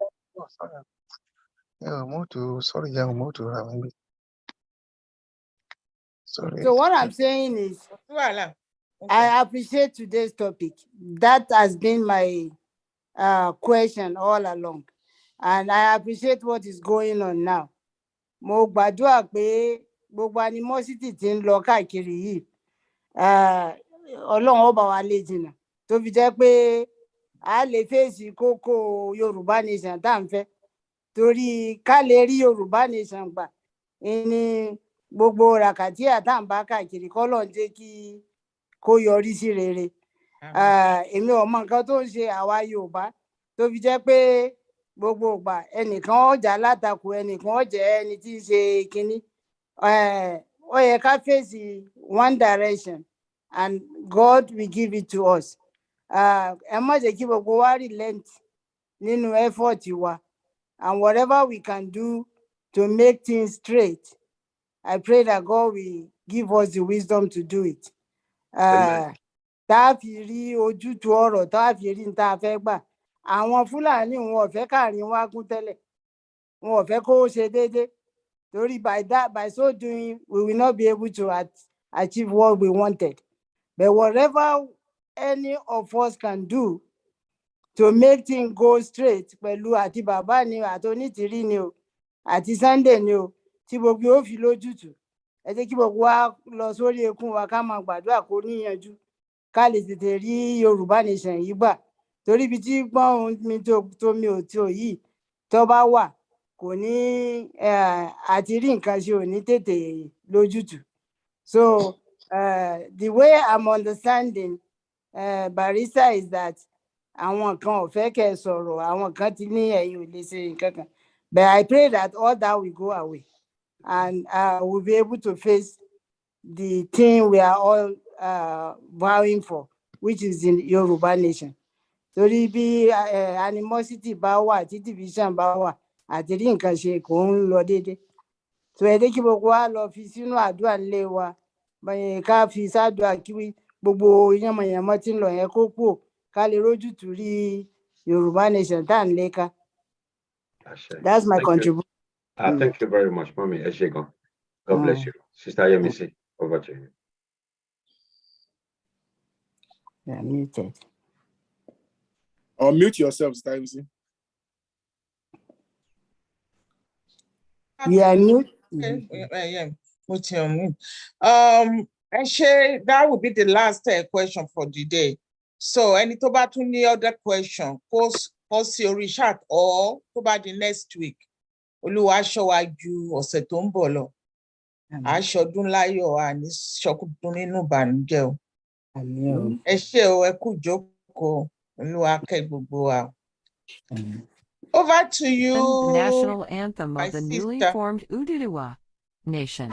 Sorry. So what I'm saying is, I appreciate today's topic. That has been my question all along. And I appreciate what is going on now. Mo gbàdúrà pé gbogbo animosity tí ń lọ káàkiri yìí, Ọlọ́run ó bá wa lé jìnnà. Tó fi jẹ́ pé a lè fèsì kókó Yorùbá Nation tá ń fẹ́. Torí ká lè rí Yorùbá Nation gbà. Ní gbogbo ràkàtí àtàǹbá káàkiri kọ́lọ́run jẹ́ kí kó yọrí sí rere. Èmi ò mọ nǹkan tó ń ṣe àwa Yorùbá tó fi jẹ́ pé gbogbo ìgbà ẹnìkan ọjà látakò ẹnìkan ọjà ẹni tí ń ṣe kínní. Ó yẹ ká fèsì one direction and God will give it to us. Ẹ má jẹ́ kí gbogbo wa relent nínú effort wa, and whatever we can do to make things straight, I pray that God will give us the wisdom to do it. Tá a fi rí ojútùú ọ̀rọ̀, tá a fi rí ní tá a fẹ́ gbà. Àwọn Fúlàní wọn ò fẹ́ káàrin wá gún tẹ́lẹ̀. Wọn ò fẹ́ kó ṣe déédéé. Torí by so doing, we will not be able to achieve what we wanted. But whatever any of us can do to make things go straight, pẹ̀lú àti bàbá ni àti Onítìrí ni o, àti Sunday ni o, tí gbogbo ó fi lójútùú. Ẹ jẹ́ kí gbogbo wa lọ sórí ekún wa ká máa gbàdúrà kó níyanjú. Ká lè tètè rí Yorùbá Nation yìí gbà. Torí ibi tí gbọ́n mi tó mi ò tí ò yìí tó bá wà kò ní àti rí nǹkan ṣe ò ní tètè lójútùú. So the way I'm understanding Barrister is that àwọn kan ò fẹ́ kẹ́ sọ̀rọ̀, àwọn kan ti ní ẹ̀yin ò lè ṣe nǹkan kan. But I pray that all that will go away and we'll be able to face the thing we are all vowing for, which is in Yoruba Nation. Torí bí animosity bá wà, tí division bá wà, àti rí nǹkan ṣe kò ń lọ déédéé. So ẹ jẹ́ kí gbogbo wa lọ fi sínú àdúrà nílé wa. Ká fi sádùá kí gbogbo yánmọ̀yánmọ́ tí ń lọ yẹn kó kúrò, ká lè rójútùú rí Yorùbá Nation tá à ń léka. That's my contribution. Thank you very much, Mommy. Eshegon. God bless you. Sister Yemisi, over to you. Yeah, muted. Unmute yourself, Sister Yemisi. Yeah, mute. Yeah. That would be the last question for the day. So any tó bá tún ní other question, post your chat or tó bá di next week. Olúwa ṣọ́ wa ju ọ̀sẹ̀ tó ń bọ̀ lọ. Aṣọdún láyọ̀, àní ṣọkúdún nínú ìbànújẹ́ o. Ẹ ṣé o, ẹ kú jókòó. Olúwa kẹ́ gbogbo wa. Over to you. National anthem of the newly formed Yoruba Nation.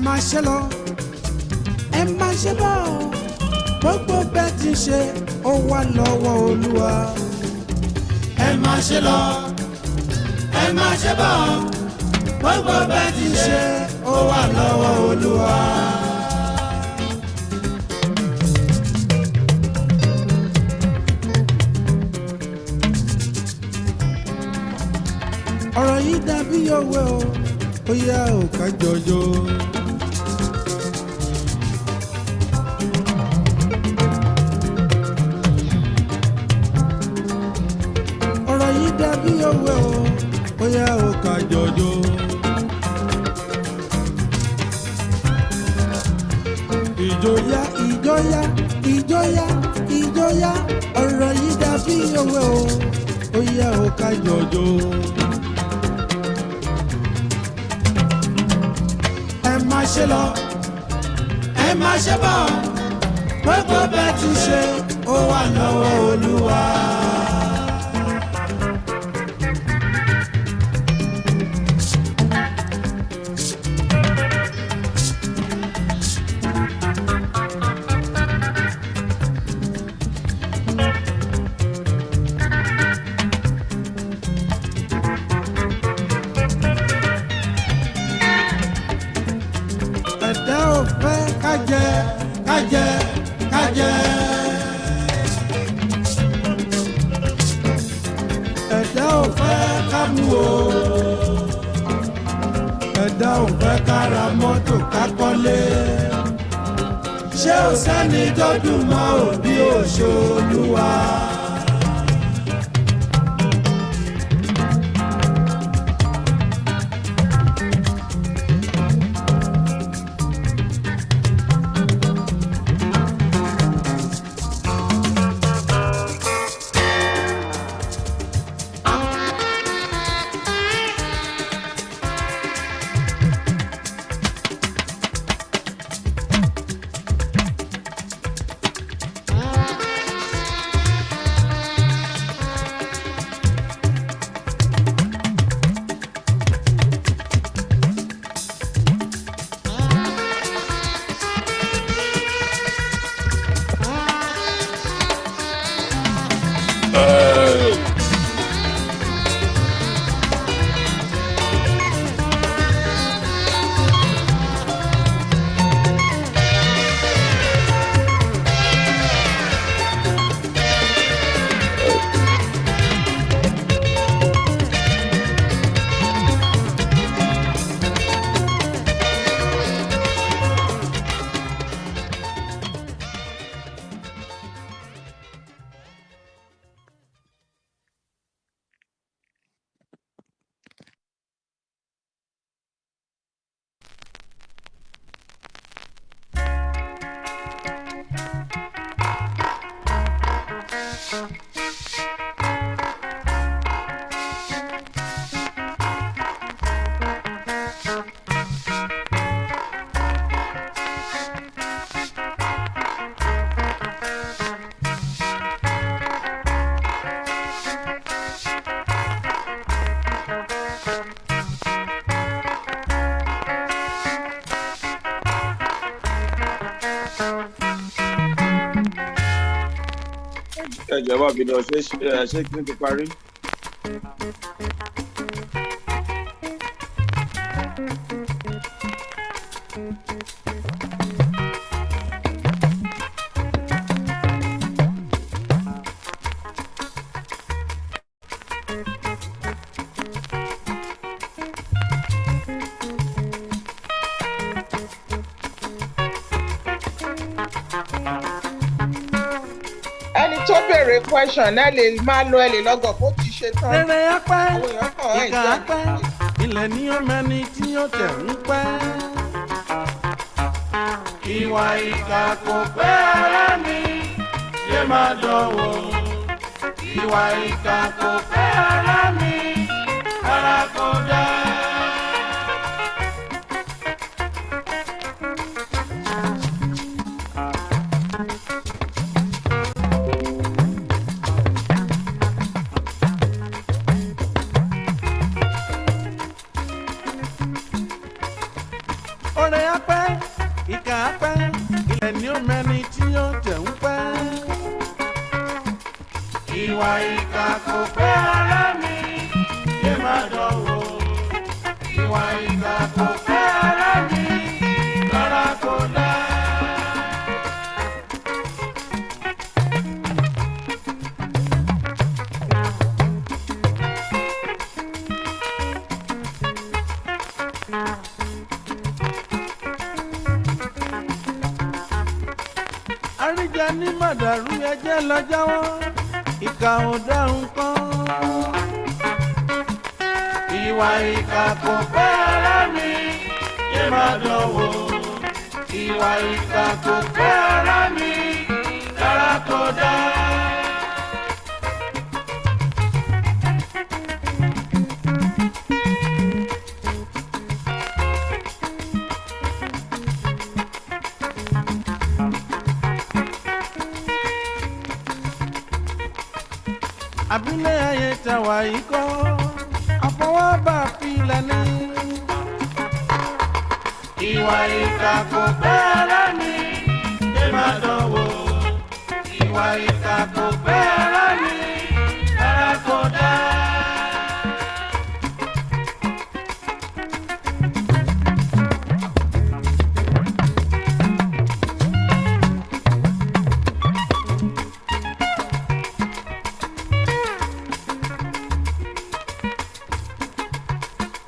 má ṣe lọ ẹ má ṣe bọ̀ gbogbo bẹ́ẹ̀ ti ṣe ó wà lọ́wọ́ olúwa. ẹ má ṣe lọ ẹ má ṣe bọ̀ gbogbo bẹ́ẹ̀ ti ṣe ó wà lọ́wọ́ olúwa. ọ̀rọ̀ yìí dàbí òwe o ó yá ò ká jọjọ. ọ̀rọ̀ yìí dàbí òwe o ó yá ò ká jọjọ. ìjọyà ìjọyà ìjọyà ìjọyà ọ̀rọ̀ yìí dàbí òwe o ó yá ò ká jọjọ. ẹ má ṣe lọ ẹ má ṣe bọ̀ gbogbo bẹ́ẹ̀ ti ṣe ó wà lọ́wọ́ olúwa. ẹ̀dá ò fẹ́ kájẹ kájẹ kájẹ. ẹ̀dá ò fẹ́ kámú o. ẹ̀dá ò fẹ́ kára mọ́tò kákọ́lé. ṣé ò sẹ́ni tó dùn mọ́ òbí òṣòlúwa. Ìjọba bìnrin ọ̀sẹ̀ ṣe kí n ti parí. ẹni tó béèrè question ẹ lè máa lo ẹ lè lọ́gọ̀ kó ti ṣe tán. rere apẹ́ àwọn èèyàn kàn ẹ̀ ìkà jẹ́. apẹ́ ilẹ̀ ní ọmọ ẹni tí ó tẹ̀ ń pẹ́. ìwà ìkà kò pé ara mi yé máa dánwò. ìwà ìkà kò pé ara mi ara kò dá. ó ọ̀rẹ́ apẹ́ ìkà apẹ́ ilẹ̀ ní omẹ́ni tí ó jẹ̀ ń pẹ́. ìwà ìkà kò pẹ́ ara mi yé má dánwò. ìwà ìkà kò pẹ́ ara mi rárá kò dá. àríjà ní màdàrú ẹjẹ́ lọ jáwọ́ ìkà ò dáhùn kan. ìwà ìkà kò pẹ́ ara mi yé má dánwò. ìwà ìkà kò pẹ́ ara mi rárá kò dá. àbílẹ̀ ayé tàwa yìí kọ́ àfọwọ́bà filẹ̀ ní. ìwà ìkà kò pẹ́ ara mi yé má dánwò. ìwà ìkà kò pẹ́ ara mi rárá kò dá.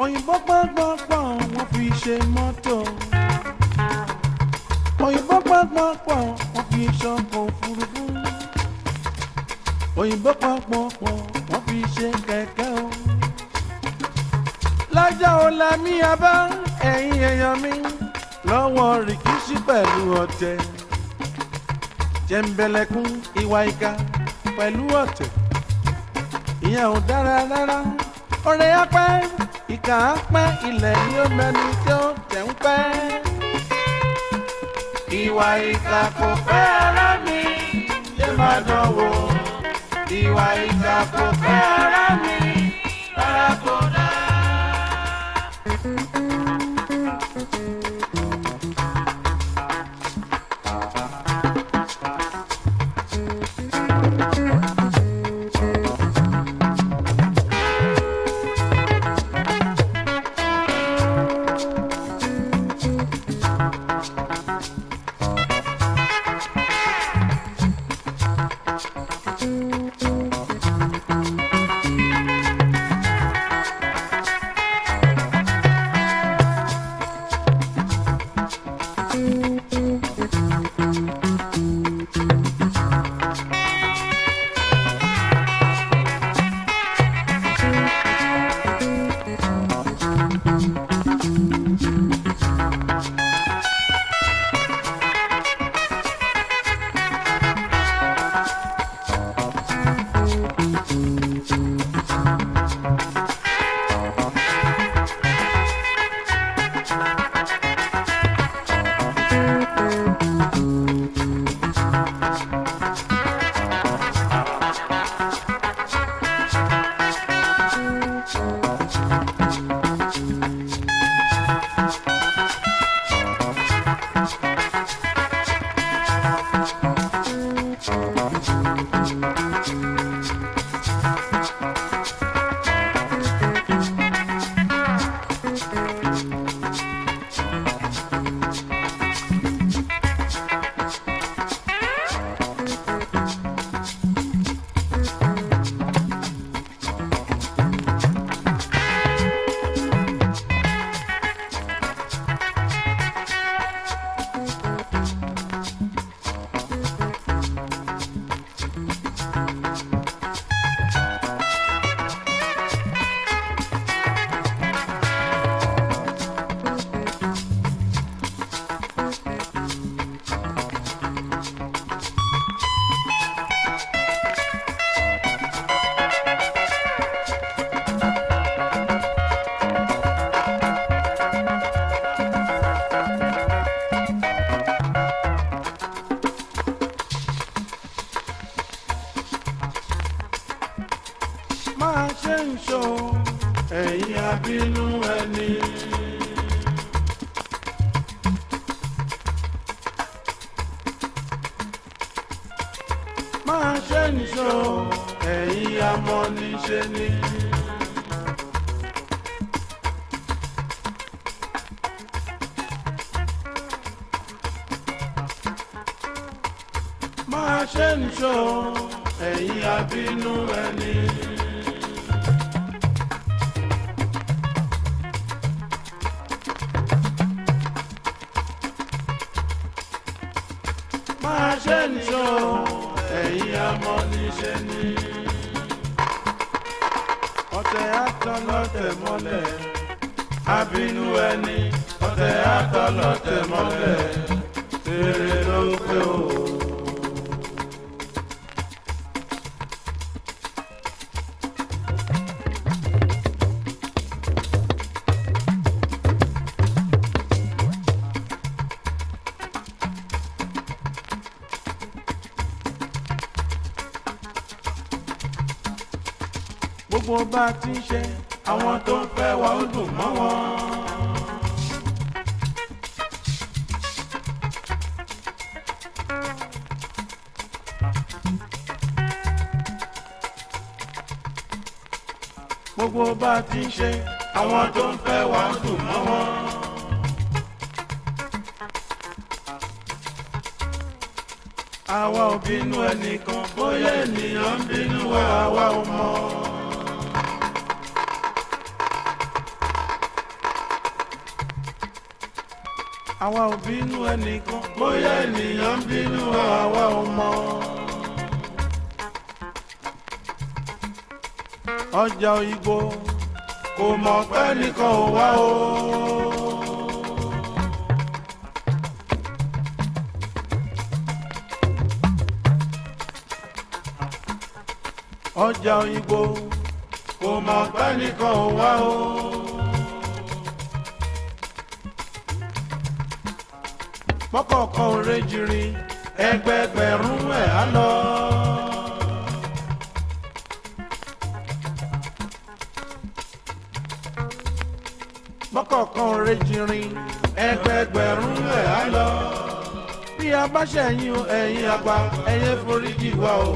òyìnbó pọ́npọ́npọ́n wọ́n fi ṣe mọ́tò. òyìnbó pọ́npọ́npọ́n wọ́n fi ṣọkọ̀ òfurufú. òyìnbó pọ́npọ́npọ́n wọ́n fi ṣe kẹ̀kẹ́ o. lọ́jọ́ ọ̀la mi abá ẹ̀yin èèyàn mi lọ́wọ́ rìkíṣí pẹ̀lú ọ̀tẹ̀. jẹ̀ǹbẹ̀lẹ̀kún ìwà ìkà pẹ̀lú ọ̀tẹ̀. ìyẹn ò dára rárá. ọ̀rẹ́ apẹ́ ìkà apẹ́ ilẹ̀ ni ó mẹ́ni tí ó tẹ̀ ń pẹ́. ìwà ìkà kò pẹ́ ara mi yé má dánwò. ìwà ìkà kò pẹ́ ara mi rárá kò dá. ṣe nìṣó ẹ̀yin amọ̀niṣe ni. máa ṣe nìṣó ẹ̀yin abínú ẹni. máa ṣe nìṣó ẹ̀yin amọ̀niṣe ni. ọ̀tẹ̀ àtàn lọ́tẹ̀ mọ́lẹ̀ abínú ẹni. ọ̀tẹ̀ àtàn lọ́tẹ̀ mọ́lẹ̀ tèrè ló pé o. gbogbo bá ti ń ṣe àwọn tó ń fẹ́ wa ó dùn mọ́ wọn. gbogbo bá ti ń ṣe àwọn tó ń fẹ́ wa ó dùn mọ́ wọn. àwa ò bínú ẹnìkan bóyá ènìyàn ń bínú wa àwa ò mọ̀. àwa ò bínú ẹnìkan bóyá ènìyàn ń bínú wa àwa ò mọ̀. ọjà òyìnbó kò mọ̀ pé nìkan ò wá o. ọjà òyìnbó kò mọ̀ pé nìkan ò wá o. mọ́kọ̀ọ̀kan ò rejìrì ẹgbẹgbẹ̀rún ẹ̀ á lọ. mọ́kọ̀ọ̀kan ò rejìrì ẹgbẹgbẹ̀rún ẹ̀ á lọ. bí a bá ṣẹ̀yìn o ẹ̀yin àgbà ẹ̀yẹ foríjì wa o.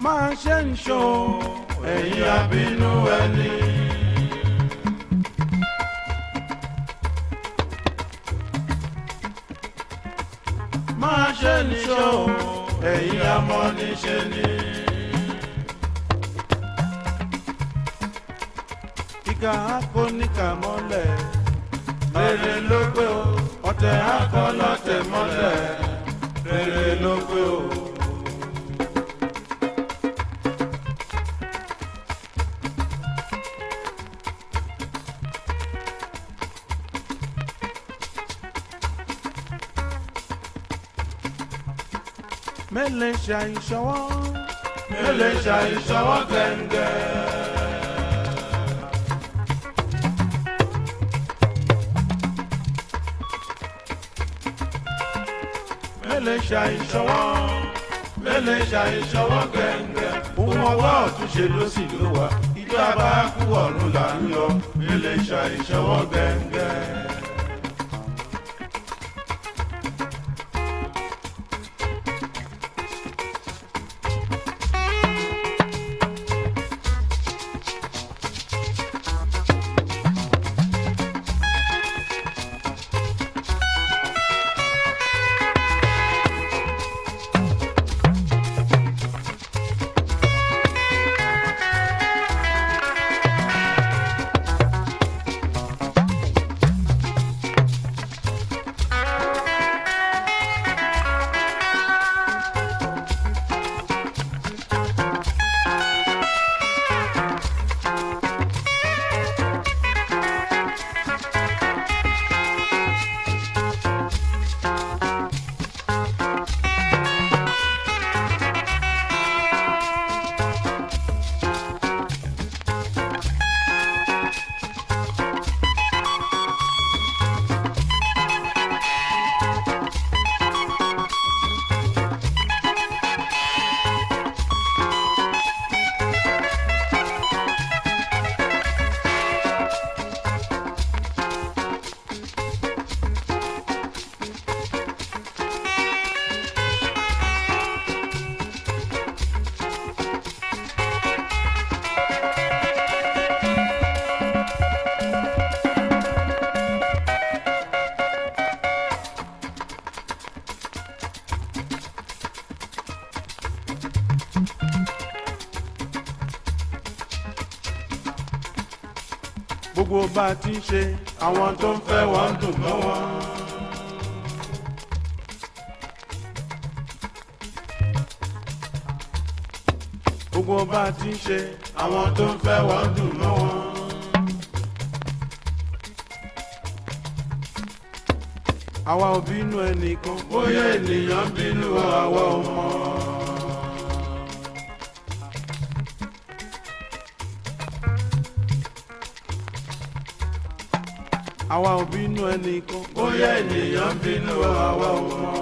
máa ṣe ń ṣó ẹ̀yin abínú ẹni. máa ṣe ń ṣó ẹ̀yin amọ̀niṣe ni. ìkà akọ níkà mọ́lẹ̀ rere ló pé o ọ̀tẹ̀ akọ lọ́tẹ̀ mọ́lẹ̀ rere ló pé o. mele ṣàìṣọwọ́ mele ṣàìṣọwọ́ gẹ́ngẹ́. mélé ṣàìṣọwọ́ mélé ṣàìṣọwọ́ gẹ́gẹ́ ohun ọwọ́ ọ̀tún ṣe ló sì ló wà ìjọ abá kú ọ̀run là ń lọ mélé ṣàìṣọwọ́ gẹ́gẹ́. gbogbo bá ti ń ṣe àwọn tó ń fẹ́ wọ́n ń dùn mọ́ wọn. gbogbo bá ti ń ṣe àwọn tó ń fẹ́ wọ́n ń dùn mọ́ wọn. àwa ò bínú ẹnìkan bóyá ènìyàn bínú àwa ò mọ̀. àwa ò bínú ẹnìkan bóyá ènìyàn bínú àwa ò mọ̀.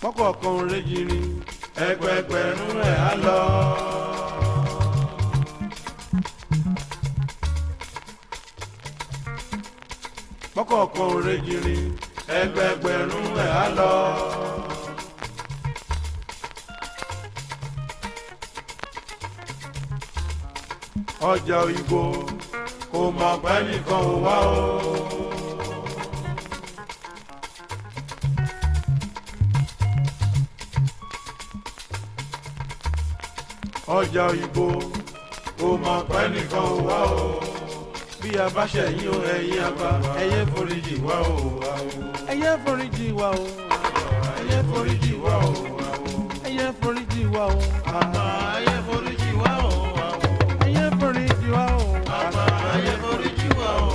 pọ́kọ̀ọ̀kan rẹ́jìrì ẹgbẹgbẹ̀rún ẹ̀ á lọ. pọ́kọ̀ọ̀kan rẹ́jìrì ẹgbẹgbẹ̀rún ẹ̀ á lọ. ọjà òyìnbó kò mọ̀ pé nìkan ò wá o. ọjà òyìnbó kò mọ̀ pé nìkan ò wá o. bí a bá ṣẹ̀yìn o ẹ̀yin àgbà ẹ̀yẹ foríjì wá o. ẹ̀yẹ foríjì wá o. ẹ̀yẹ foríjì wá o. ẹ̀yẹ foríjì wá o. àmọ́ ẹ̀yẹ foríjì wá o. ẹ̀yẹ foríjì wá o. àmọ́ ẹ̀yẹ foríjì wá o.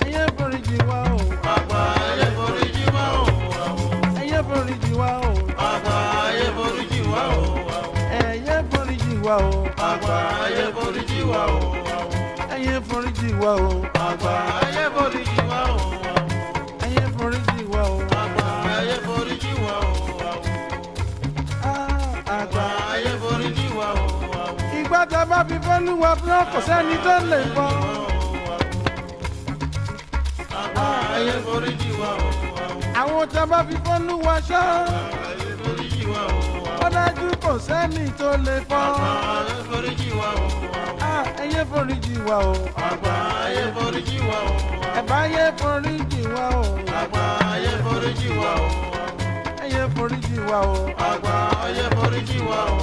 ẹ̀yẹ foríjì wá o. àmọ́ ẹ̀yẹ foríjì wá o. ẹ̀yẹ foríjì wá o. àmọ́ ẹ̀yẹ foríjì wá o. ẹ̀yẹ foríjì wá o. àgbà ẹ̀yẹ foríjì wá o. ẹ̀yẹ foríjì wá o. àgbà ẹ̀yẹ foríjì wá o. ẹ̀yẹ foríjì wá o. àgbà ẹ̀yẹ foríjì wá o. àgbà ẹ̀yẹ foríjì wá o. ìgbà tá a bá fi fọ́lúwa fún kò sẹ́ni tó lè bọ́. àgbà ẹ̀yẹ foríjì wá o. àwọn tá a bá fi fọ́lúwa ṣọ́. ẹ̀yẹ foríjì wá o. ó dájú kò sẹ́ni tó lè fọ́. àgbà ẹ̀yẹ foríjì wá o. ẹ̀yẹ foríjì wá o. àgbà ẹ̀yẹ foríjì wá o. ẹ̀bá ẹ̀yẹ foríjì wá o. àgbà ẹ̀yẹ foríjì wá o. ẹ̀yẹ foríjì wá o. àgbà ẹ̀yẹ foríjì wá o.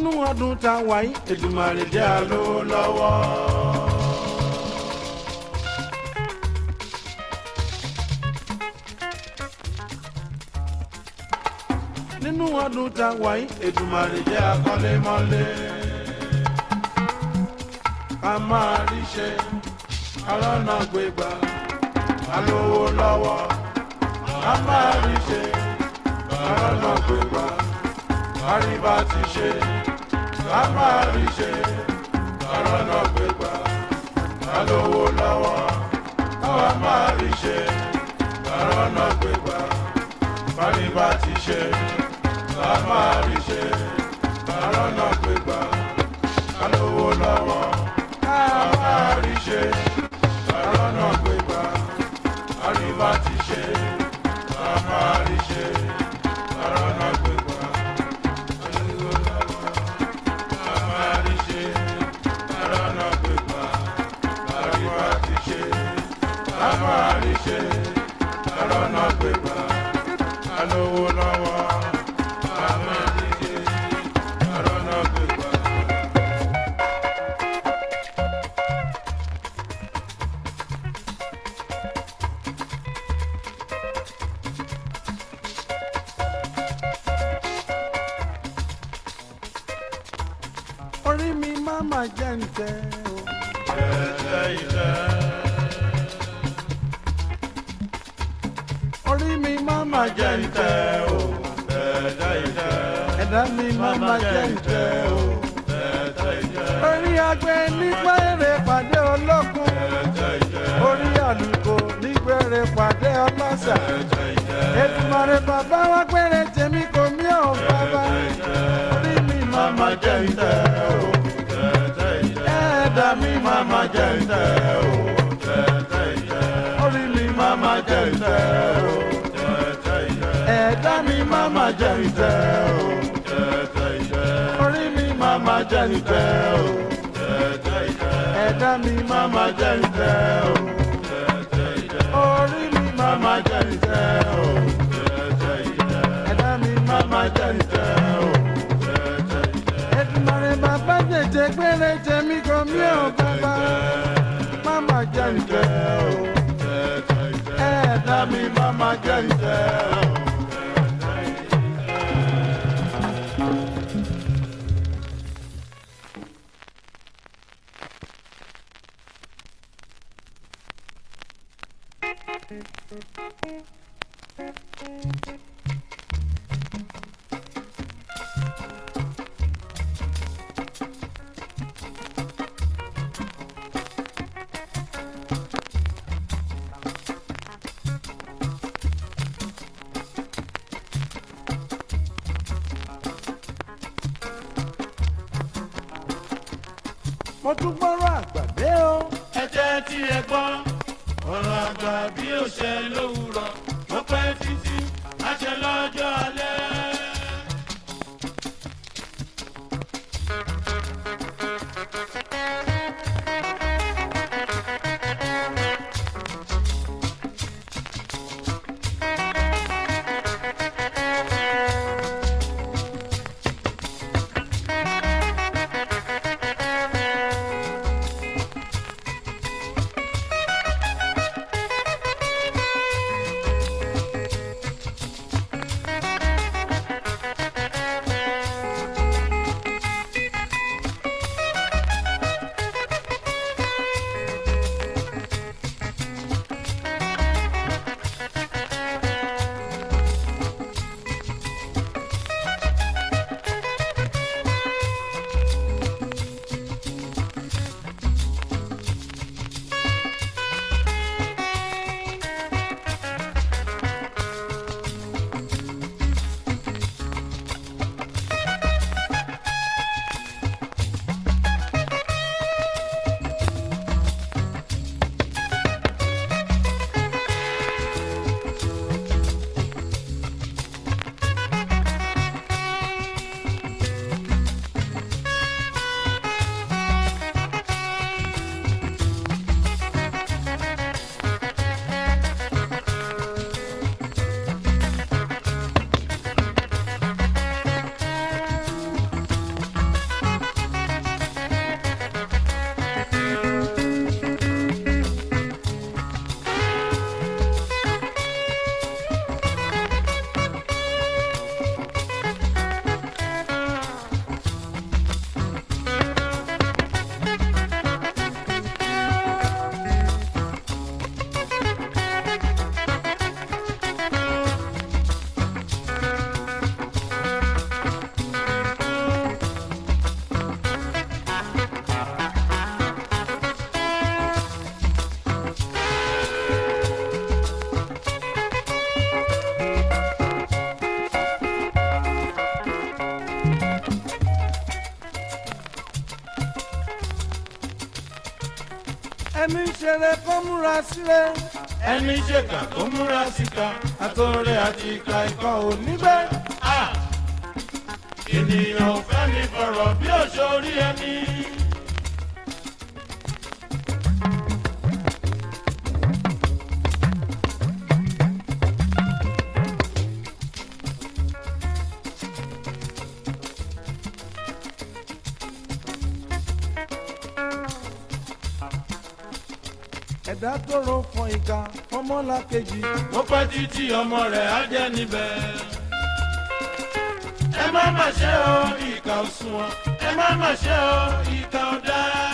nínú ọdún tá a wà yìí Èdùmàrè jẹ́ a lówó lọ́wọ́. nínú ọdún tá a wà yìí Èdùmàrè jẹ́ a kọ́lé mọ́lé. ká máa rí ṣe alọ́nà gbégbá alówó lọ́wọ́. ká máa rí ṣe alọ́nà gbégbá àríbá ti ṣe. ká máa rí ṣe alọ́nà gbégbá alówó lọ́wọ́. ká máa rí ṣe alọ́nà gbégbá àríbá ti ṣe. ká máa rí ṣe alọ́nà gbégbá alówó lọ́wọ́. ká máa rí ṣe alọ́nà gbégbá àríbá ti ṣe. ká máa rí ṣe alọ́nà gbégbá alówó lọ́wọ́. ká máa rí ṣe alọ́nà gbégbá àríbá ti ṣe. ká máa rí ṣe alọ́nà gbégbá alówó lọ́wọ́. ká máa rí ṣe alọ́nà gbégbá. orí mi má má jẹ́ ń tẹ́ o. ẹ̀ẹ́dẹ́ ìtẹ́. orí mi má má jẹ́ ń tẹ́ o. ẹ̀ẹ́dẹ́ ìtẹ́. ẹ̀dá mi má má jẹ́ ń tẹ́ o. ẹ̀ẹ́dẹ́ ìtẹ́. orí agbe nígbà èrè pàdé olókun. ẹ̀ẹ́dẹ́ ìtẹ́. orí àlùkò nígbà èrè pàdé ọlọ́sà. ẹ̀ẹ́dẹ́ ìtẹ́. Èdùmàrè bàbá wa gbére tèmi kò mí ò bàbá. orí mi má má jẹ́ ń tẹ́ o. ẹ̀ẹ́dá mi má má jẹ́ ń tẹ́ o. orí mi má má jẹ́ ń tẹ́ o. ẹ̀ẹ́dá mi má má jẹ́ ń tẹ́ o. orí mi má má jẹ́ ń tẹ́ o. ẹ̀ẹ́dá mi má má jẹ́ ń tẹ́ o. orí mi má má jẹ́ ń tẹ́ o. ẹ̀ẹ́dá mi má má jẹ́ ń tẹ́ o. Èdùmàrè bàbá jẹjẹ gbére tèmi kò mí ò bàbá. má má jẹ́ ń tẹ́ o. ẹ̀ẹ́dá mi má má jẹ́ ń tẹ́ o. mo tún gbọ́rọ̀ àgbàdé o. ẹ jẹ́ tí ẹ gbọ́ ọ̀rọ̀ àgbà bí ó ṣe lówùrọ̀ ó pẹ́ títí á ṣe lọ́jọ́ alẹ́. ẹni ṣeré kó múra sílẹ̀ ẹni ṣèkà kó múra síkà àtòrè àti ìka ikọ̀ onígbẹ́. ènìyàn ò fẹ́ ní fọ̀rọ̀ bí òṣòrí ẹni. ẹ̀dá tó ro fún ìka fọmọ́lá kejì. ó pẹ́ títí ọmọ rẹ̀ á jẹ́ níbẹ̀. ẹ má má ṣe o ìka ò sunwọ̀n ẹ má má ṣe o ìka ò dáa.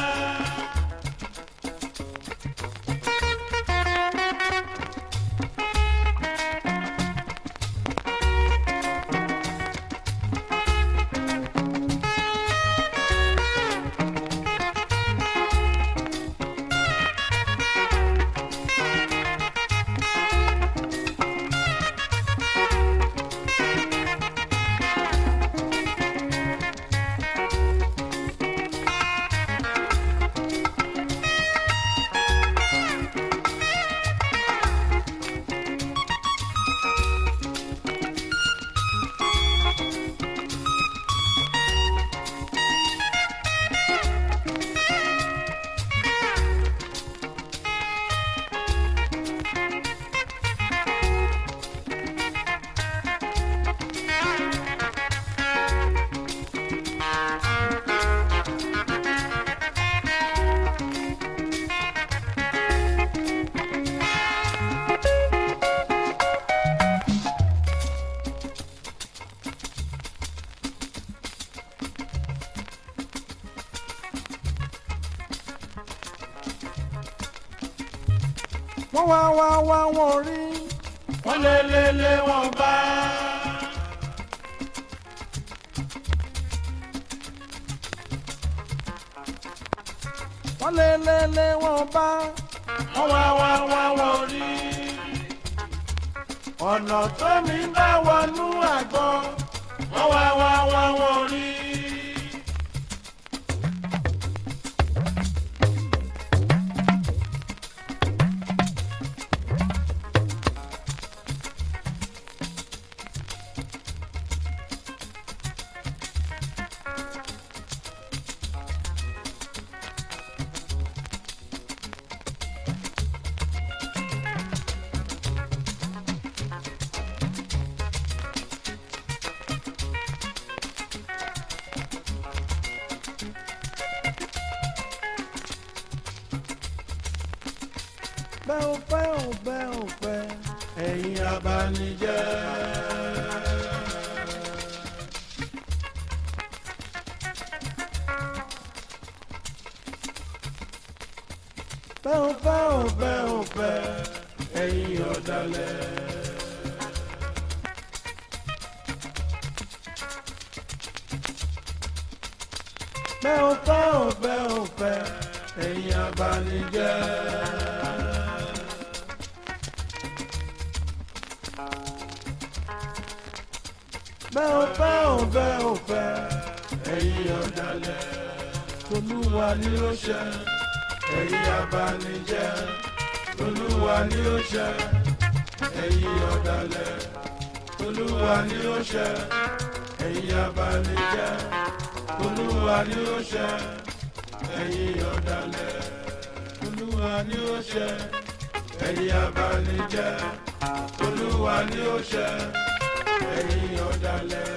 wọ́n wá wọn rí wọ́n lé wọn bá. wọ́n lé wọn bá wọ́n wá wọn rí. ọ̀nà tó mi bá wọnú àgbọn wọ́n wá wọn rí. bẹ́ẹ̀ ẹ̀yin abanijẹ́. bẹ́ẹ̀ ẹ̀yin ọ̀dàlẹ̀. bẹ́ẹ̀ ẹ̀yin abanijẹ́. bẹ́ẹ̀ ẹ̀yin ọ̀dàlẹ̀. Olúwa ni ó ṣe ẹ̀yin abanijẹ́. Olúwa ni ó ṣe ẹ̀yin ọ̀dàlẹ̀. Olúwa ni ó ṣe ẹ̀yin abanijẹ́. Olúwa ni ó ṣe ẹ̀yin ọ̀dàlẹ̀. Olúwa ni ó ṣe ẹ̀yin abanijẹ́. Olúwa ni ó ṣe ẹ̀yin ọ̀dàlẹ̀.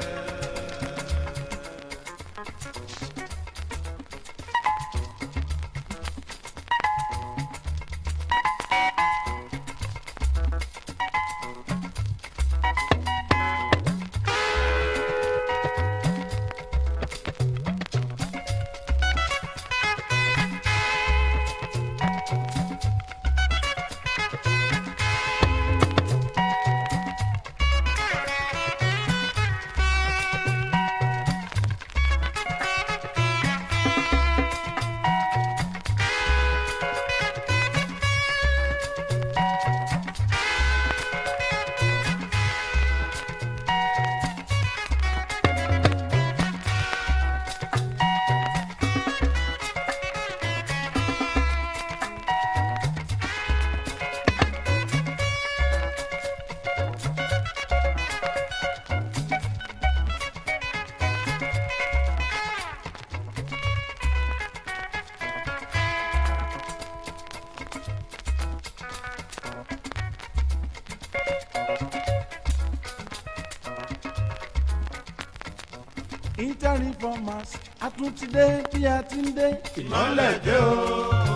Inter-reformers àtúntìdé bí a ti ń dé. Ìmọ́lẹ̀ dé o,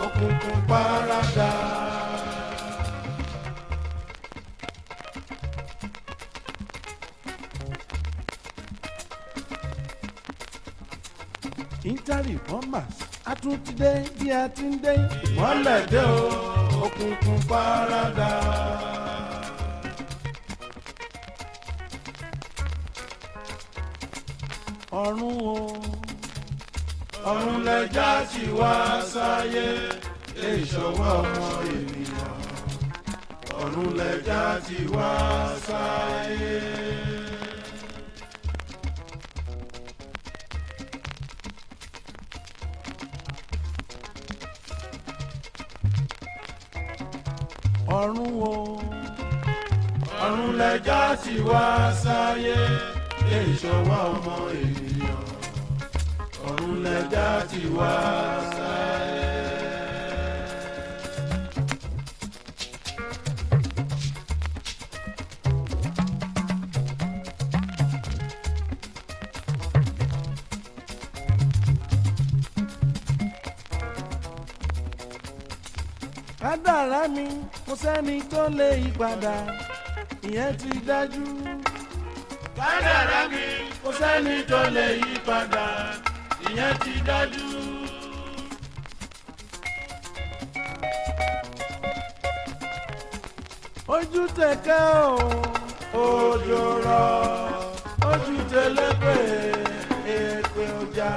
òkùnkùn paradà. Inter-reformers àtúntìdé bí a ti ń dé. Ìmọ́lẹ̀ dé o, òkùnkùn paradà. Ọ̀run o, ọ̀run lẹja ti wá sáyé, ìṣọwọ́ ọmọ ènìyàn. Ọ̀run lẹja ti wá sáyé. Ọ̀run o, ọ̀run lẹja ti wá sáyé, ìṣọwọ́ ọmọ ènìyàn. Ọ̀run lẹja ti wá sáyé. Kádàrá mi kò sẹ́ni tó lè yí padà, ìyẹn ti dájú. Kádàrá mi kò sẹ́ni tó lè yí padà, ìyẹn ti dájú. Ojú tẹ̀kẹ́ o, òjò rọ̀, ojú tẹlẹ́pẹ̀, èpè ọjà.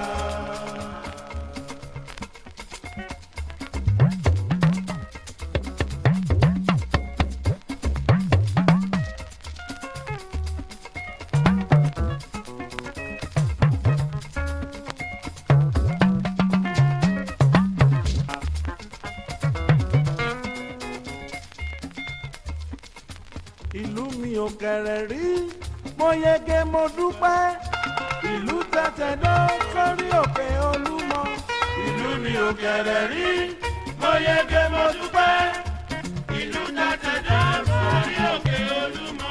Ìlú mi ò kẹ̀rẹ̀ rí, mo yege mo dúpẹ́. Ìlú tẹ̀tẹ̀dọ́ sórí òkè Olúmọ. Ìlú mi ò kẹ̀rẹ̀ rí, mo yege mo dúpẹ́. Ìlú tẹ̀tẹ̀dọ́ sórí òkè Olúmọ.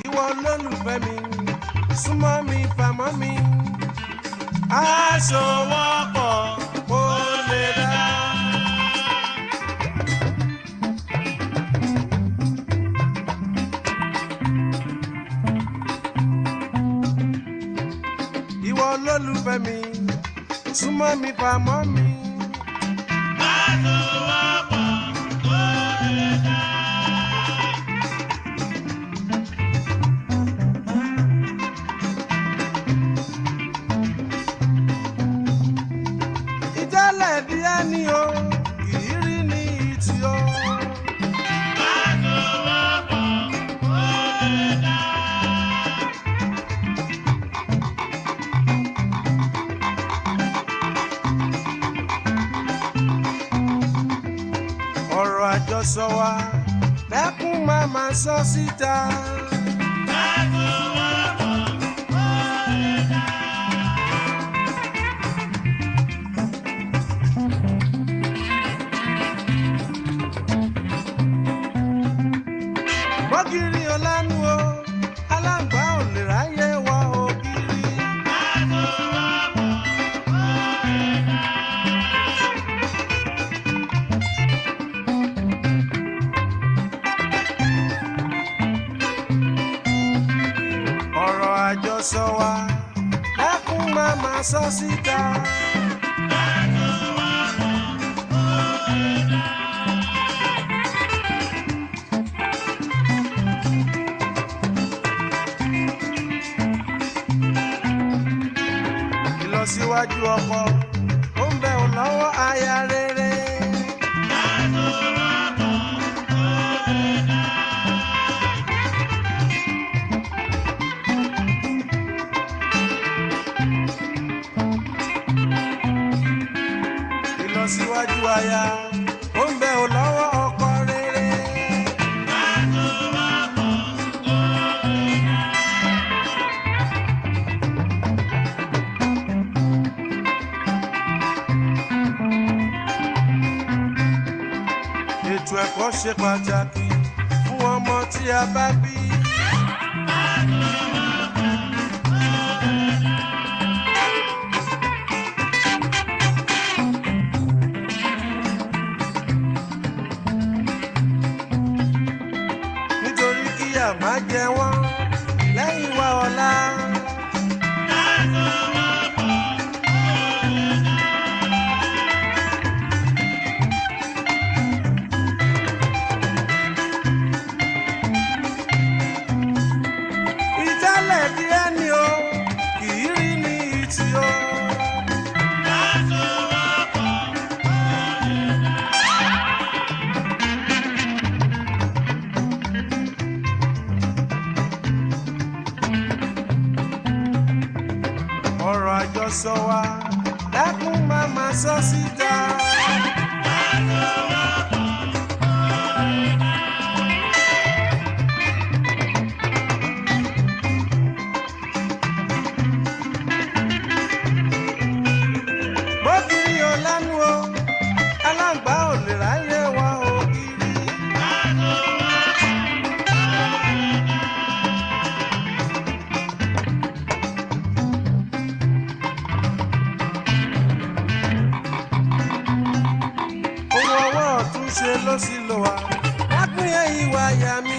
Ìwọ olólùfẹ́ mi, súnmọ́ mi, fàmọ́ mi. Aṣọ wọ́pọ̀ kó lè dá. Ìwọ olólùfẹ́ mi, súnmọ́ mi, fàmọ́ mi. Aṣọ wọ́pọ̀ kó lè dá. Ìjálẹ̀ bí ẹni o, ìrírí ní ìtì o. Aṣọ wọ́pọ̀ kó lè dá. Ọ̀rọ̀ àjọsọ wa dákun máa máa sọ síta. Aṣọ wọ́pọ̀ kó lè dá. Mọ́gìrì ọ̀lànà o, aláǹgbá ò lè ráyè wọ ògiri. Aṣọ wọ́pọ̀ kó lè dá. Ọ̀rọ̀ àjọsọ wa dákun máa máa sọ síta. Aṣọ wọ́pọ̀ kó lè dá. Ìlọsíwájú ọkọ ó ń bẹ ò lọ́wọ́ aya rere. Aṣọ wọ́pọ̀ kó lè dá. ètò ẹ̀kọ́ ṣe pàtàkì fún ọmọ tí a bá bí. nítorí kíyà má jẹ wọ́n lẹ́yìn wa ọ̀la. ìjálẹ̀ díẹ̀ ni o kì í rí ní ìtì o. ọ̀rọ̀ àjọsọ wa dákun máa ma sọ síta. bókiri ò lẹ́nu o aláǹgbá ò lè ráyè wá ògiri. owó ọwọ́ ọ̀tún ṣe ló sì lò wá lápúnyẹ ìwà àyà mi.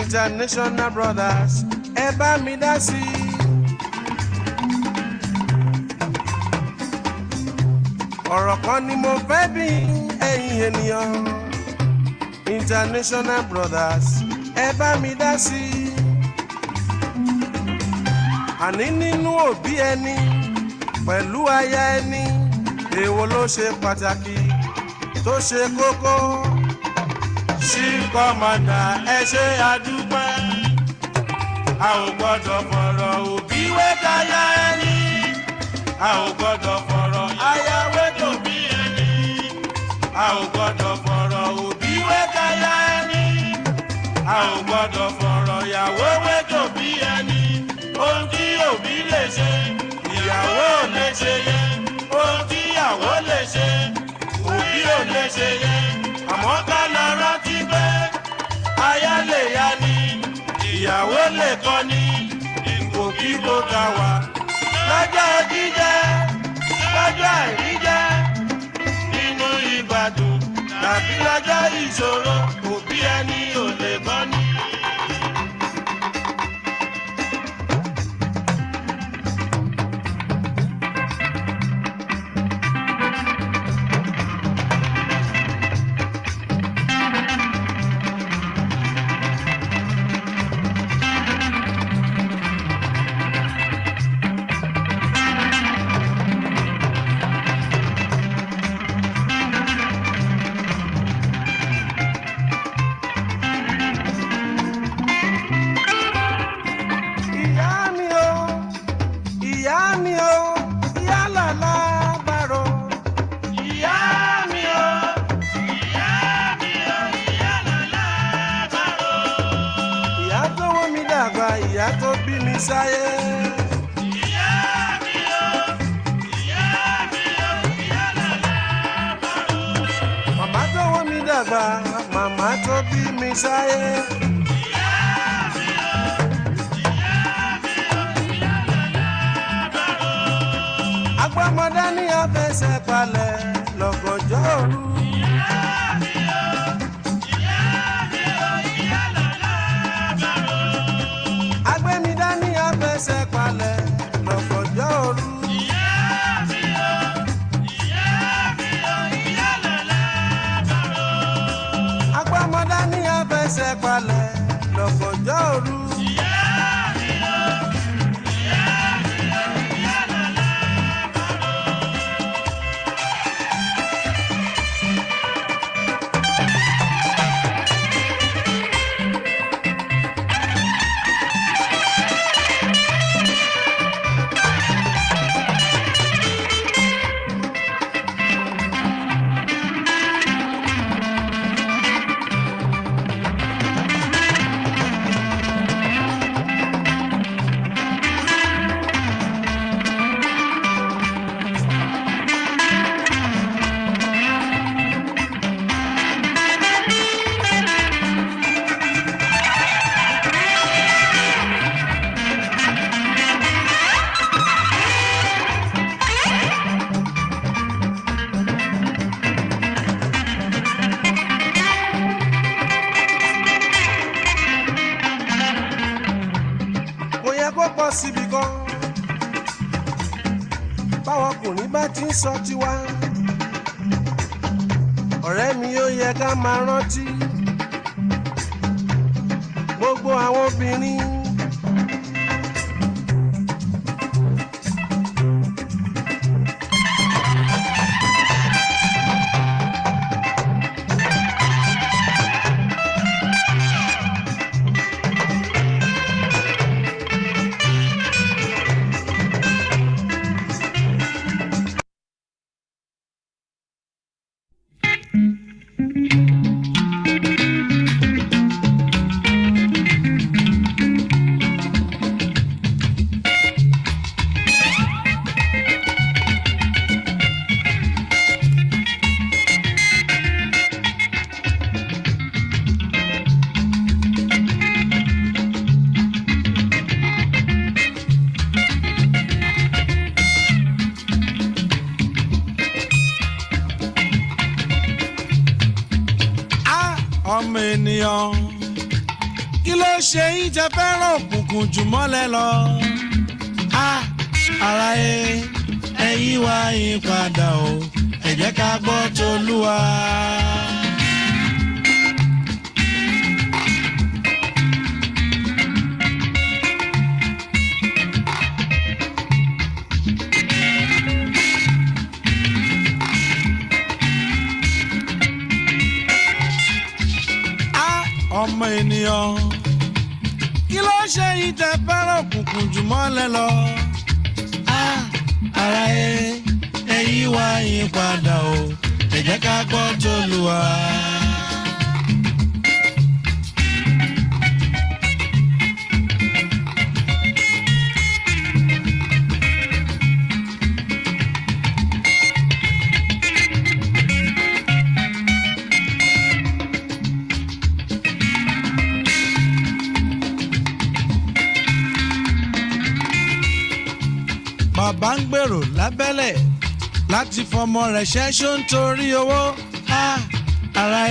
International brothers ẹ bá mi dá sí i. ọ̀rọ̀ kan ni mo fẹ́ bí ẹ̀yin ènìyàn International brothers ẹ bá mi dá sí i. àní nínú òbí ẹni pẹ̀lú aya ẹni èwo ló ṣe pàtàkì tó ṣe kókó. Chief Commander ẹ ṣe àdúpẹ́ a ò gbọ́dọ̀ fọ̀rọ̀ òbí wé táyà ẹni a ò gbọ́dọ̀ fọ̀rọ̀ aya wé tòbí ẹni a ò gbọ́dọ̀ fọ̀rọ̀ òbí wé táyà ẹni a ò gbọ́dọ̀ fọ̀rọ̀ ìyàwó wé tòbí ẹni ohun tí òbí lè ṣe ìyàwó ò lè ṣe yẹn ohun tí ìyàwó lè ṣe òbí ò lè ṣe yẹn àmọ́ ká lọ rántí pé aya lè yá ni ìyàwó lè kọ́ ni ipòkípò ká wà lọ́jọ́ jíjẹ lọ́jọ́ àìríjẹ nínú ìgbádùn tàbí lọ́jọ́ ìṣòro òbí ẹni ò lè kọ́ ni. Ìyá tó bí mi sáyé. Ìyá mi o, ìyá mi o, ìyá làlá bàrò. Màmá tó wọ́n mi dàgbà, màmá tó bí mi sáyé. Ìyá mi o, ìyá mi o, ìyá làlá bàrò. Agbọ́mọdé ní afẹsẹ̀ palẹ̀ lọ́gọ́jọ́ òru. Ìyá mi o, ìyá mi o, ìyá làlá bàrò. Agbẹ́midá ní afẹsẹ̀ palẹ̀ lọ́gọ́jọ́ òru. Ìyá mi o, ìyá mi o, ìyá làlá bàrò. Agbọ́mọdá ní afẹsẹ̀ palẹ̀ lọ́gọ́jọ́ òru. Ìyá mi o, ìyá mi o, ìyá làlá bàrò. Síbi kan báwọn ọkùnrin bá ti ń sọ tiwa ọ̀rẹ́ mi ó yẹ ká máa rántí gbogbo àwọn obìnrin. ọmọ ènìyàn kí ló ṣe yín tẹ́ fẹ́ràn òkùnkùn jù mọ́lẹ̀ lọ. ara ẹ yí wá yín padà o ẹ jẹ́ ká gbọ́ t'Olúwa. ènìyàn kí ló ṣe ìtẹ fẹ́ràn òkùnkùn jù mọ́lẹ̀ lọ. Ara ẹ yí wá yín padà o ẹ jẹ́ ká gbọ́ t'Olúwa. Bàbá ń gbèrò lábẹ́lẹ̀ láti fọmọ rẹ̀ ṣẹ́ṣó nítorí owó. Ara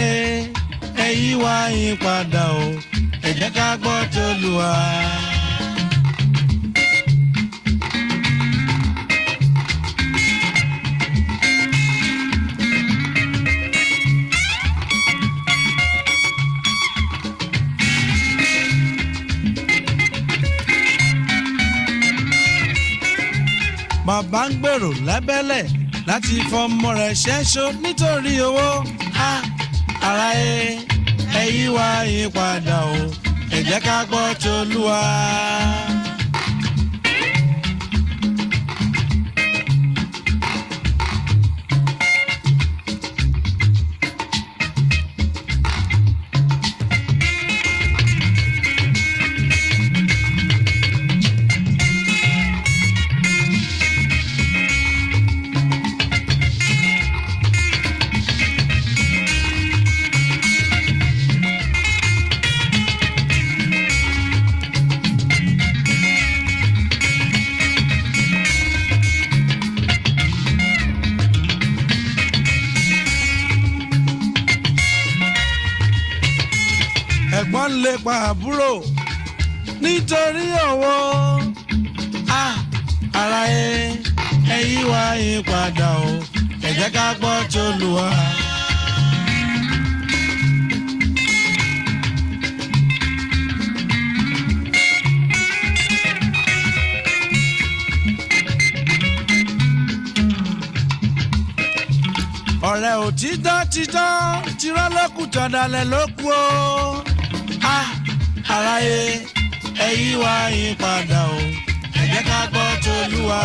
ẹ yí wá yín padà o ẹ jẹ́ ká gbọ́ t'Olúwa. Bàbá ń gbèrò lábẹ́lẹ̀ láti fọmọ rẹ̀ ṣẹ́ṣó nítorí owó. Ara ẹ yí wá yín padà o ẹ jẹ́ ká gbọ́ t'Olúwa. Ẹ̀gbọ́n lè pa àbúrò nítorí owó. Ara ẹ yí wá yín padà o ẹ jẹ́ ká gbọ́ t'Olúwa. Ọ̀rẹ́ òtítọ́ tirọ́ lókùtọ̀ dalẹ̀ ló kú o. Ara ẹ yí wá yín padà o ẹ jẹ́ ká gbọ́ t'Olúwa.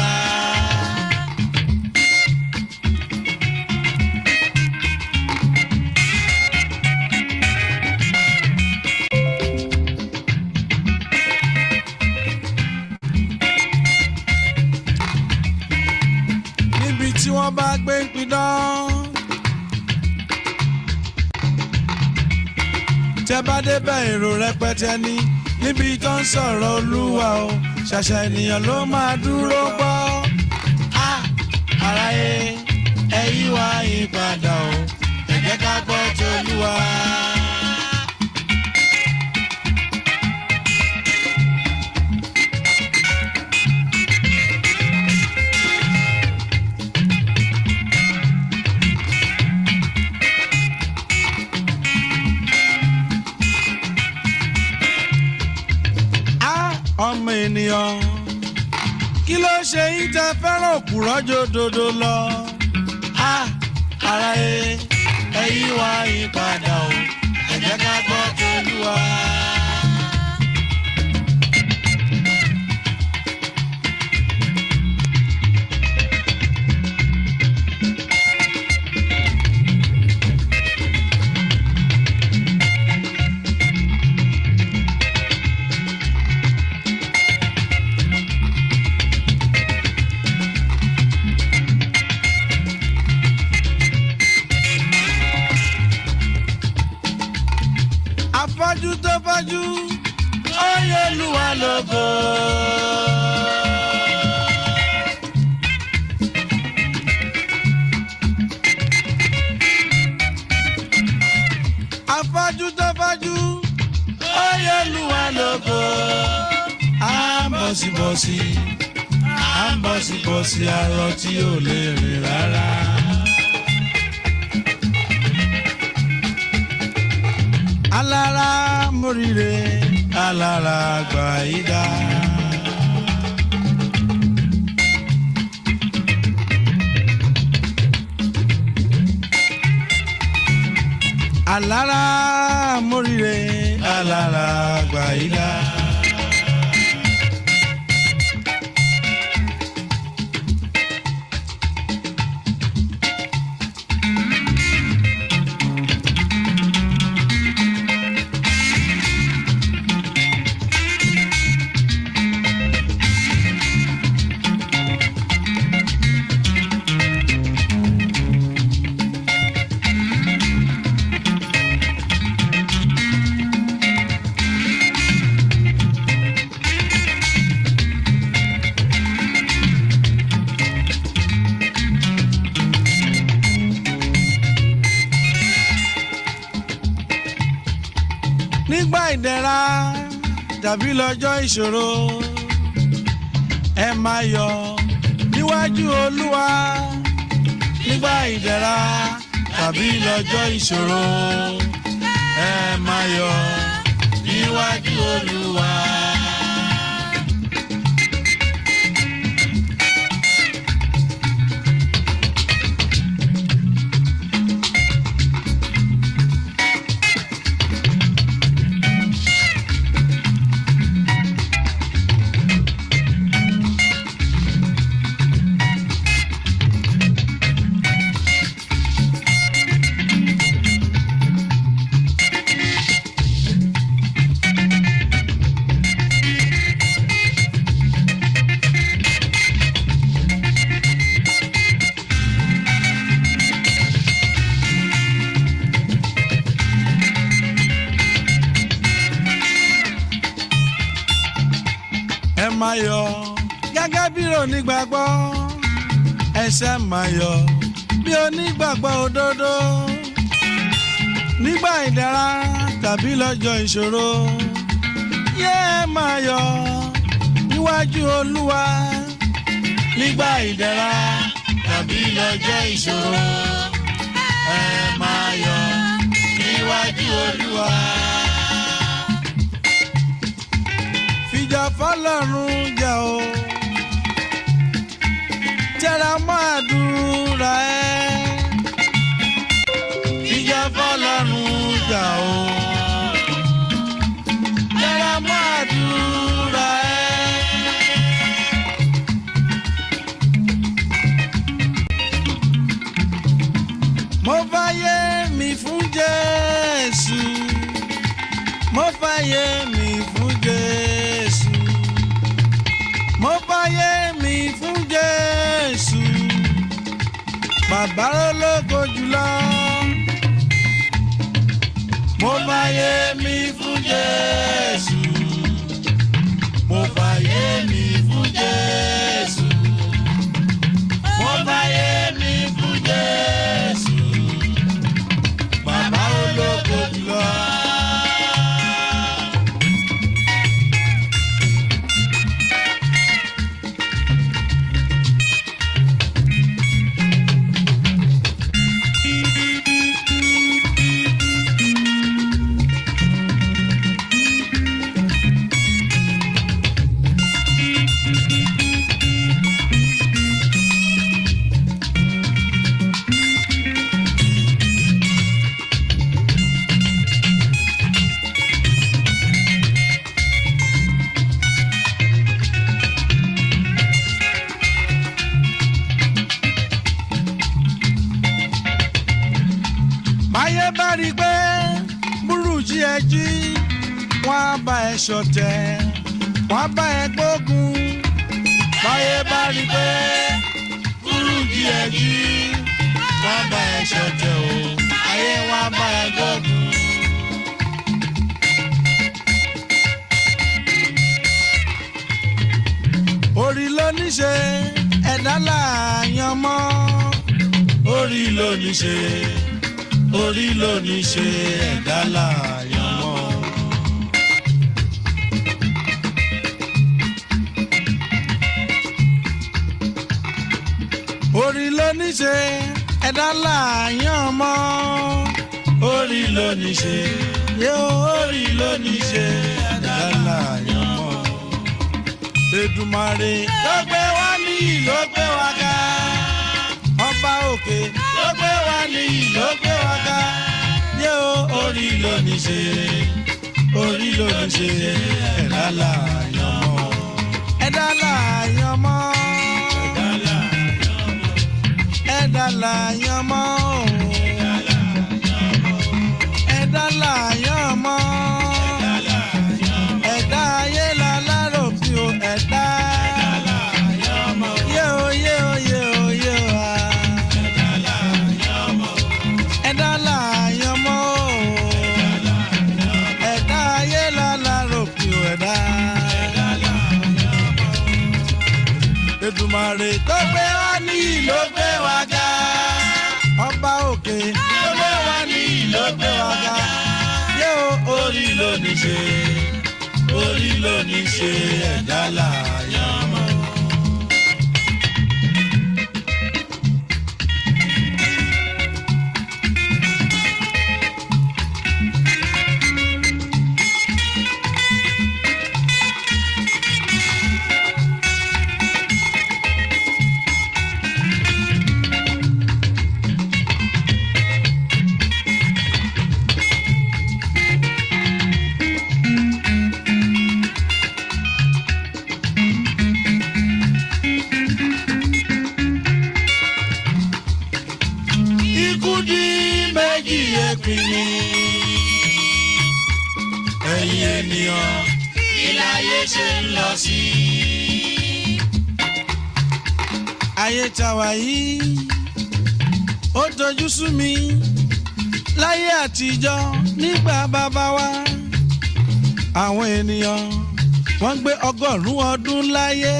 Níbi tí wọ́n bá gbé ń pidán. Tẹ́ bá débẹ̀ èrò rẹpẹtẹ ní níbi tó ń sọ̀rọ̀ Olúwa o ṣàṣà ènìyàn ló máa dúró gbọ́. Ara ẹ yí wá yín padà o ẹ jẹ́ ká gbọ́ t'Olúwa. Ọmọ ènìyàn kí ló ṣe yín tẹ́ fẹ́ràn òpùrọ́ jòdòdó lọ. Ara ẹ yí wá yín padà o ẹ jẹ́ ká gbọ́ t'Olúwa. Afọ́jú tó fọ́jú ó yẹ Olúwa lógo. Afọ́jú tó fọ́jú ó yẹ Olúwa lógo. À ń bọ̀sibọ̀sì arọ tí ò lè rìn rárá. Alára moríre alára gbà ìdá. Alára moríre alára àyílá. nígbà ìdẹ̀ra tàbí lọ́jọ́ ìṣòro ẹ máa yọ̀ níwájú Olúwa. nígbà ìdẹ̀ra tàbí lọ́jọ́ ìṣòro ẹ máa yọ̀ níwájú Olúwa. ẹ máa yọ̀ gẹ́gẹ́ bí onígbàgbọ́ ẹsẹ̀ máa yọ̀ bí onígbàgbọ́ òdodo nígbà ìdẹ̀ra tàbí lọ́jọ́ ìṣòro yẹ ẹ máa yọ̀ níwájú Olúwa. nígbà ìdẹ̀ra tàbí lọ́jọ́ ìṣòro ẹ máa yọ̀ níwájú Olúwa. fìjà fọ́lọ́run jà o tẹra mọ́ àdúrà ẹ. fìjà fọ́lọ́run jà o tẹra mọ́ àdúrà ẹ. mo fàyè mi fún Jésù, mo fàyè mi fún Jésù, mo fàyè mi fún Jésù, bàbá ológo jùlọ. mo fàyè mi fún Jésù, mo fàyè mi fún Jésù, mo fàyè mi fún Jésù, bàbá ológo jùlọ. báyé bá rí pé burújí ẹ jí wọ́n á bá ẹ ṣọ̀tẹ̀, wọ́n á bá ẹ gbógun. báyé bá rí pé burújí ẹ jí wọ́n á bá ẹ ṣọ̀tẹ̀ o, ayé wọ́n á bá ẹ gbógun. orí ló ní ṣe ẹ̀dá làyàn mọ́, orí ló ní ṣe, orí ló ní ṣe ẹ̀dá làyàn mọ́. orí ló ní ṣe ẹ̀dá làyàn mọ́, orí ló ní ṣe, orí ló ní ṣe ẹ̀dá làyàn mọ́. Èdùmàrè ló gbé wá níyì, ló gbé wá ga, ọba òkè ló gbé wá níyì, ló gbé wá ga. orí ló ní ṣe, orí ló ní ṣe ẹ̀dá láàyàn mọ́. Ẹ̀dá láàyàn mọ́. Ẹ̀dá láàyàn mọ́. Ẹ̀dá láàyàn mọ́. Ẹ̀dá ayé la lárò bí o ẹ̀dá. Yé o yé o yé o yé o a. Ẹ̀dá láàyàn mọ́. Ẹ̀dá ayé la lárò bí o ẹ̀dá. Èdùmàrè tó gbé wá ní ló gbé wá ga. Ọba òkè tó gbé wá ní ló gbé wá ga. Yóò orí ló ní ṣe, orí ló ní ṣe ẹ̀dá láàyàn mọ́. Ẹ̀yin ènìyàn kí láyé ṣe ń lọ sí. Ayé tàwa yìí ó tojú sú mi láyé àtijọ́ nígbà bàbá wa. Àwọn ènìyàn wọ́n gbé 100 ọdún láyé.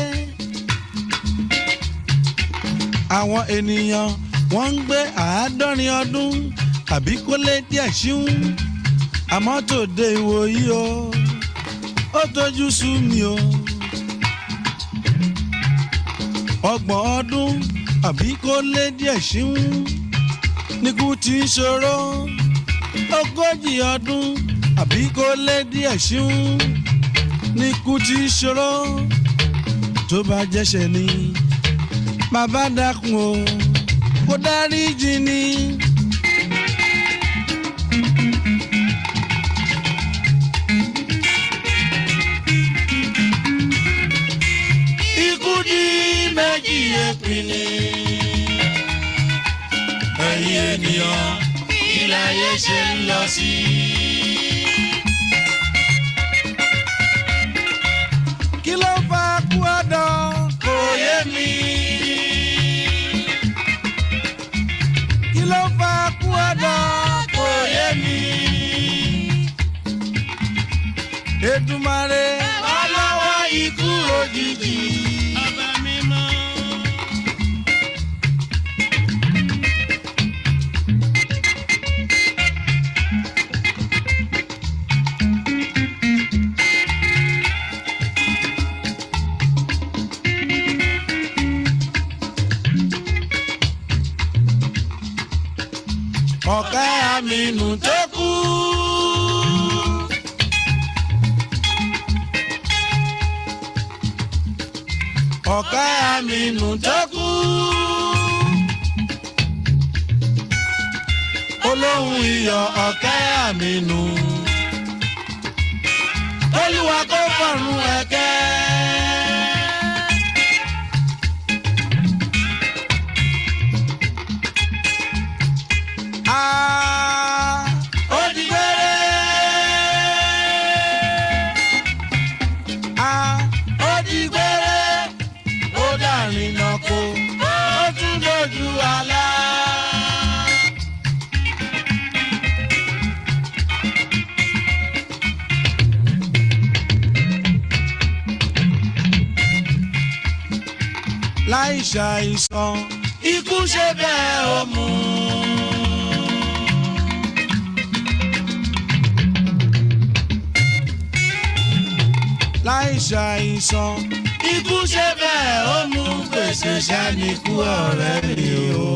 Àwọn ènìyàn wọ́n ń gbé 50 ọdún àbí kó lé díẹ̀ síún. Àmọ́ tòde ìwòyí o ó tojú sú mi o. 30 ọdún àbí kó lé díẹ̀ síún níkú tí ń ṣòro. 40 ọdún àbí kó lé díẹ̀ síún níkú tí ń ṣòro. Tó bá jẹ́ṣẹ̀ ni bàbá dákun o kó dáríjì ni. Ẹ̀yin ènìyàn kí láyé ṣe ń lọ sí. Kí ló fà kú ọ̀dọ́ kò yé mi. Kí ló fà kú ọ̀dọ́ kò yé mi. Èdùmàrè wá lọ́wọ́ ikú òjijì. Ọ̀kẹ́ Àmínú tó kú. Ọ̀kẹ́ Àmínú tó kú. Olóhùn iyọ̀ Ọ̀kẹ́ Àmínú. Olúwa kó fọ̀run ẹ̀kẹ́. Láì ṣàìsàn ikú ṣe bẹ́ẹ̀ ó mú. Láì ṣàìsàn ikú ṣe bẹ́ẹ̀ ó mú. Gbèsè ṣàníkú ọ̀rẹ́ mi o.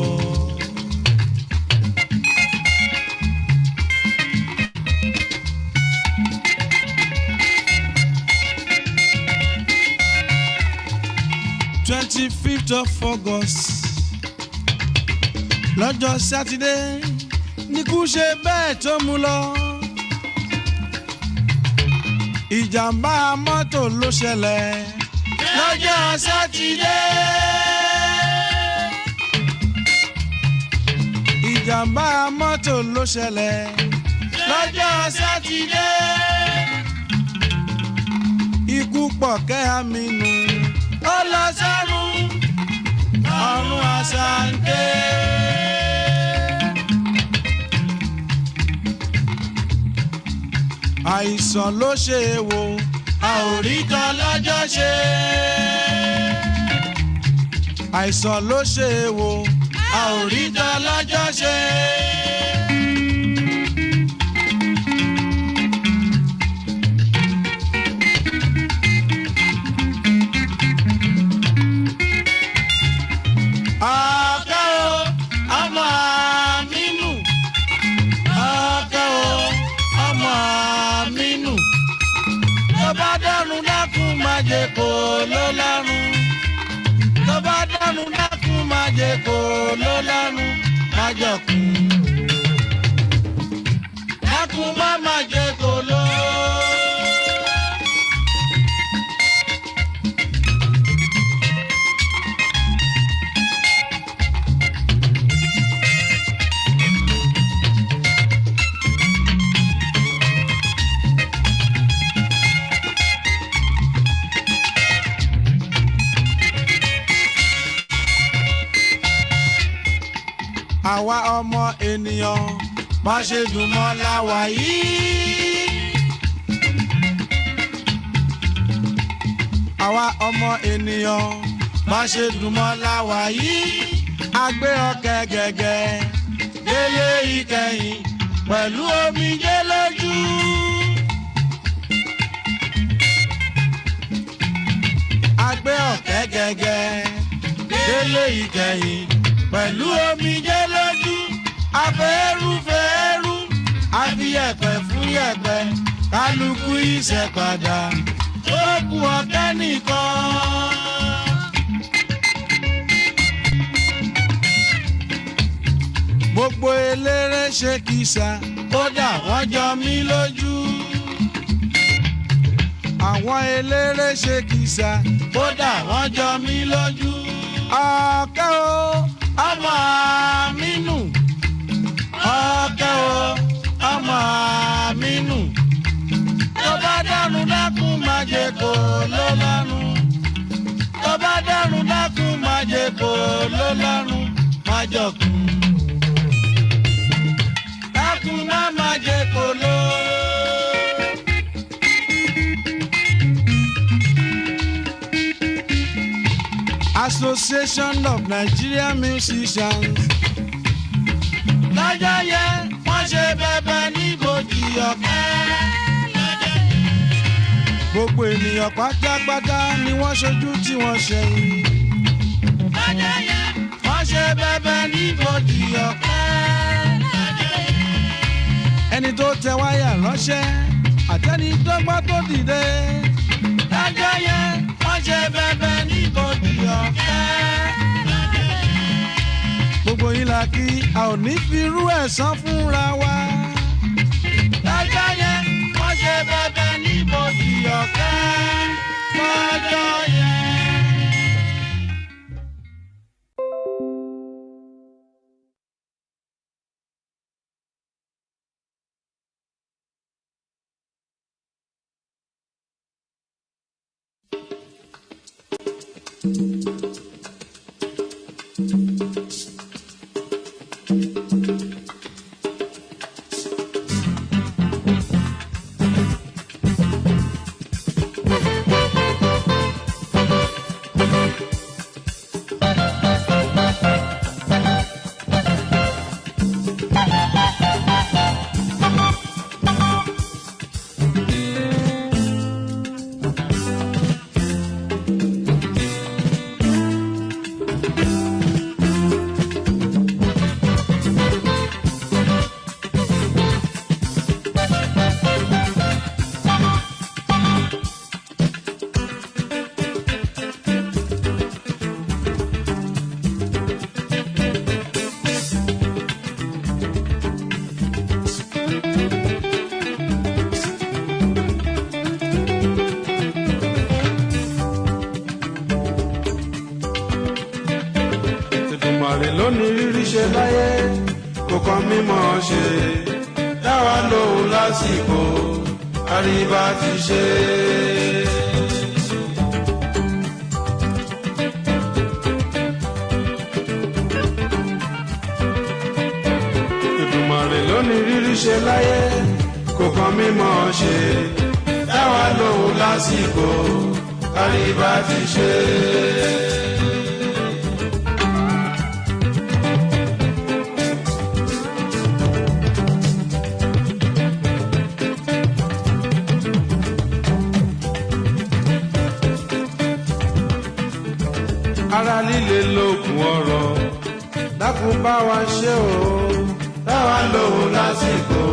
of August lọ́jọ́ sátidé níkú ṣe bẹ́ẹ̀ tó mú lọ. ìjàmbá mọ́tò ló ṣẹlẹ̀ lọ́jọ́ sátidé. ìjàmbá mọ́tò ló ṣẹlẹ̀ lọ́jọ́ sátidé. ikú pọ̀ kẹ́ Aminu ó lọ sọ́run ọ̀run àṣàǹdé. àìsàn ló ṣe é wò a ò rí tán lọ́jọ́ ṣe. àìsàn ló ṣe é wò a ò rí tán lọ́jọ́ ṣe. ọ̀kẹ́ o ọmọ Aminu ọ̀kẹ́ o ọmọ Aminu tó bá dọ́run dákun má jẹ́ kó ló lọ́run tó bá dọ́run dákun má jẹ́ kó ló lọ́run má jọ̀kun dákun má jẹ́ kó ló. àwa ọmọ ènìyàn má ṣe dùn mọ́ láwa yìí. àwa ọmọ ènìyàn má ṣe dùn mọ́ láwa yìí. a gbé ọ̀kẹ́ gẹ́gẹ́ délé ìkẹyìn pẹ̀lú omijé lójú. a gbé ọ̀kẹ́ gẹ́gẹ́ délé ìkẹyìn pẹ̀lú omijé lójú. afẹ́rúfẹ́rú àfiyẹ̀pẹ̀ fún yẹ̀pẹ̀ kálukú ìṣẹ̀padà tó kù ọ̀kẹ́ nìkan. gbogbo eléré ṣe kìsà kódà wọ́n jọ mí lójú. àwọn eléré ṣe kìsà kódà wọ́n jọ mí lójú. ọ̀kẹ́ o ọmọ Aminu ọ̀kẹ́ o ọmọ Aminu tó bá dọ́run dákun má jẹ́ kó ló lọ́run tó bá dọ́run dákun má jẹ́ kó ló lọ́run má jọ̀kun dákun má jẹ́ kó ló. Association of Nigerian Musicians. lọ́jọ́ yẹn wọ́n ṣe bẹ̀bẹ̀ níbojì ọ̀kẹ́. gbogbo ènìyàn pátápátá ni wọ́n ṣojú tí wọ́n ṣẹ̀yìn. lọ́jọ́ yẹn wọ́n ṣe bẹ̀bẹ̀ níbojì ọ̀kẹ́. ẹni tó tẹ wáyà ránṣẹ́ àtẹni dọ́gba tó dìde. lọ́jọ́ yẹn wọ́n ṣe bẹ̀bẹ̀ níbojì ọ̀kẹ́. gbogbo yín la kí a ò ní fi irú ẹ̀ san fúnra wa. lọ́jọ́ yẹn wọ́n ṣe bẹ̀bẹ̀ níbojì ọ̀kẹ́. lọ́jọ́ yẹn. Èdùmàrè ló ní rírí ṣe láyé kò kàn mí mọ̀ ṣe dáwà lóhùn lásìkò àríbá ti ṣe. Èdùmàrè ló ní rírí ṣe láyé kò kàn mí mọ̀ ṣe dáwà lóhùn lásìkò àríbá ti ṣe. Ara líle lókun ọ̀rọ̀ dákun bá wa ṣe o dáwà lóhùn lásìkò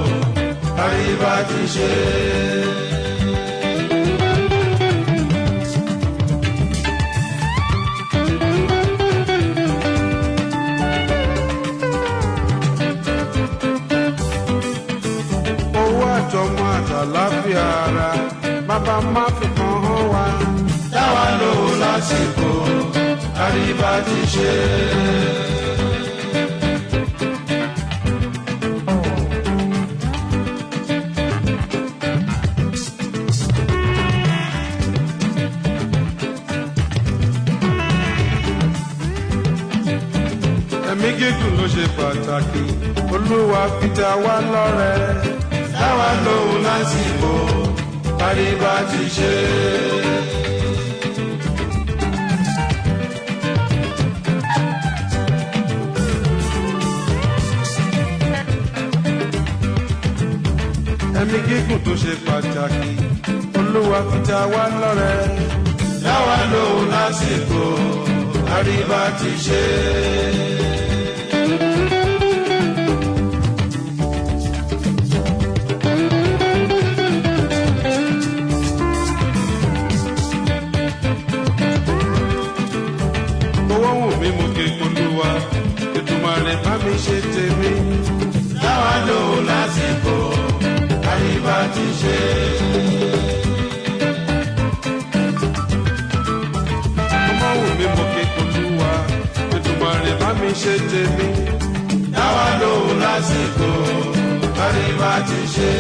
àríbá ti ṣe. Owó àtọmọ àtàláfíà ara bàbá má fi kàn án wá dáwà lóhùn lásìkò àríbá ti ṣe. Ẹ̀mí gígùn ló ṣe pàtàkì Olúwa fi ta wá lọ́rẹ dáwà lóhùn lásìkò àríbá ti ṣe. Ẹ̀mí gígùn tó ṣe pàtàkì Olúwa fi ta wá lọ́rẹ dáwà lóhùn lásìkò àríbá ti ṣe. Owó wù mí mo ké Olúwa Èdùmàrè bá mi ṣe tèmi dáwà lóhùn lásìkò àríbá ti ṣe. Ọmọ wù mí mo ké Olúwa Èdùmàrè bá mi ṣe tèmi dáwà lóhùn lásìkò àríbá ti ṣe.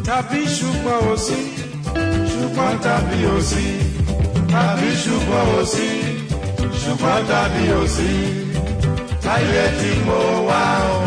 tàbí ṣùgbọ́n ò sí ṣùgbọ́n tàbí ò sí tàbí ṣùgbọ́n ò sí ṣùgbọ́n tàbí ò sí láyé tí mo wá o.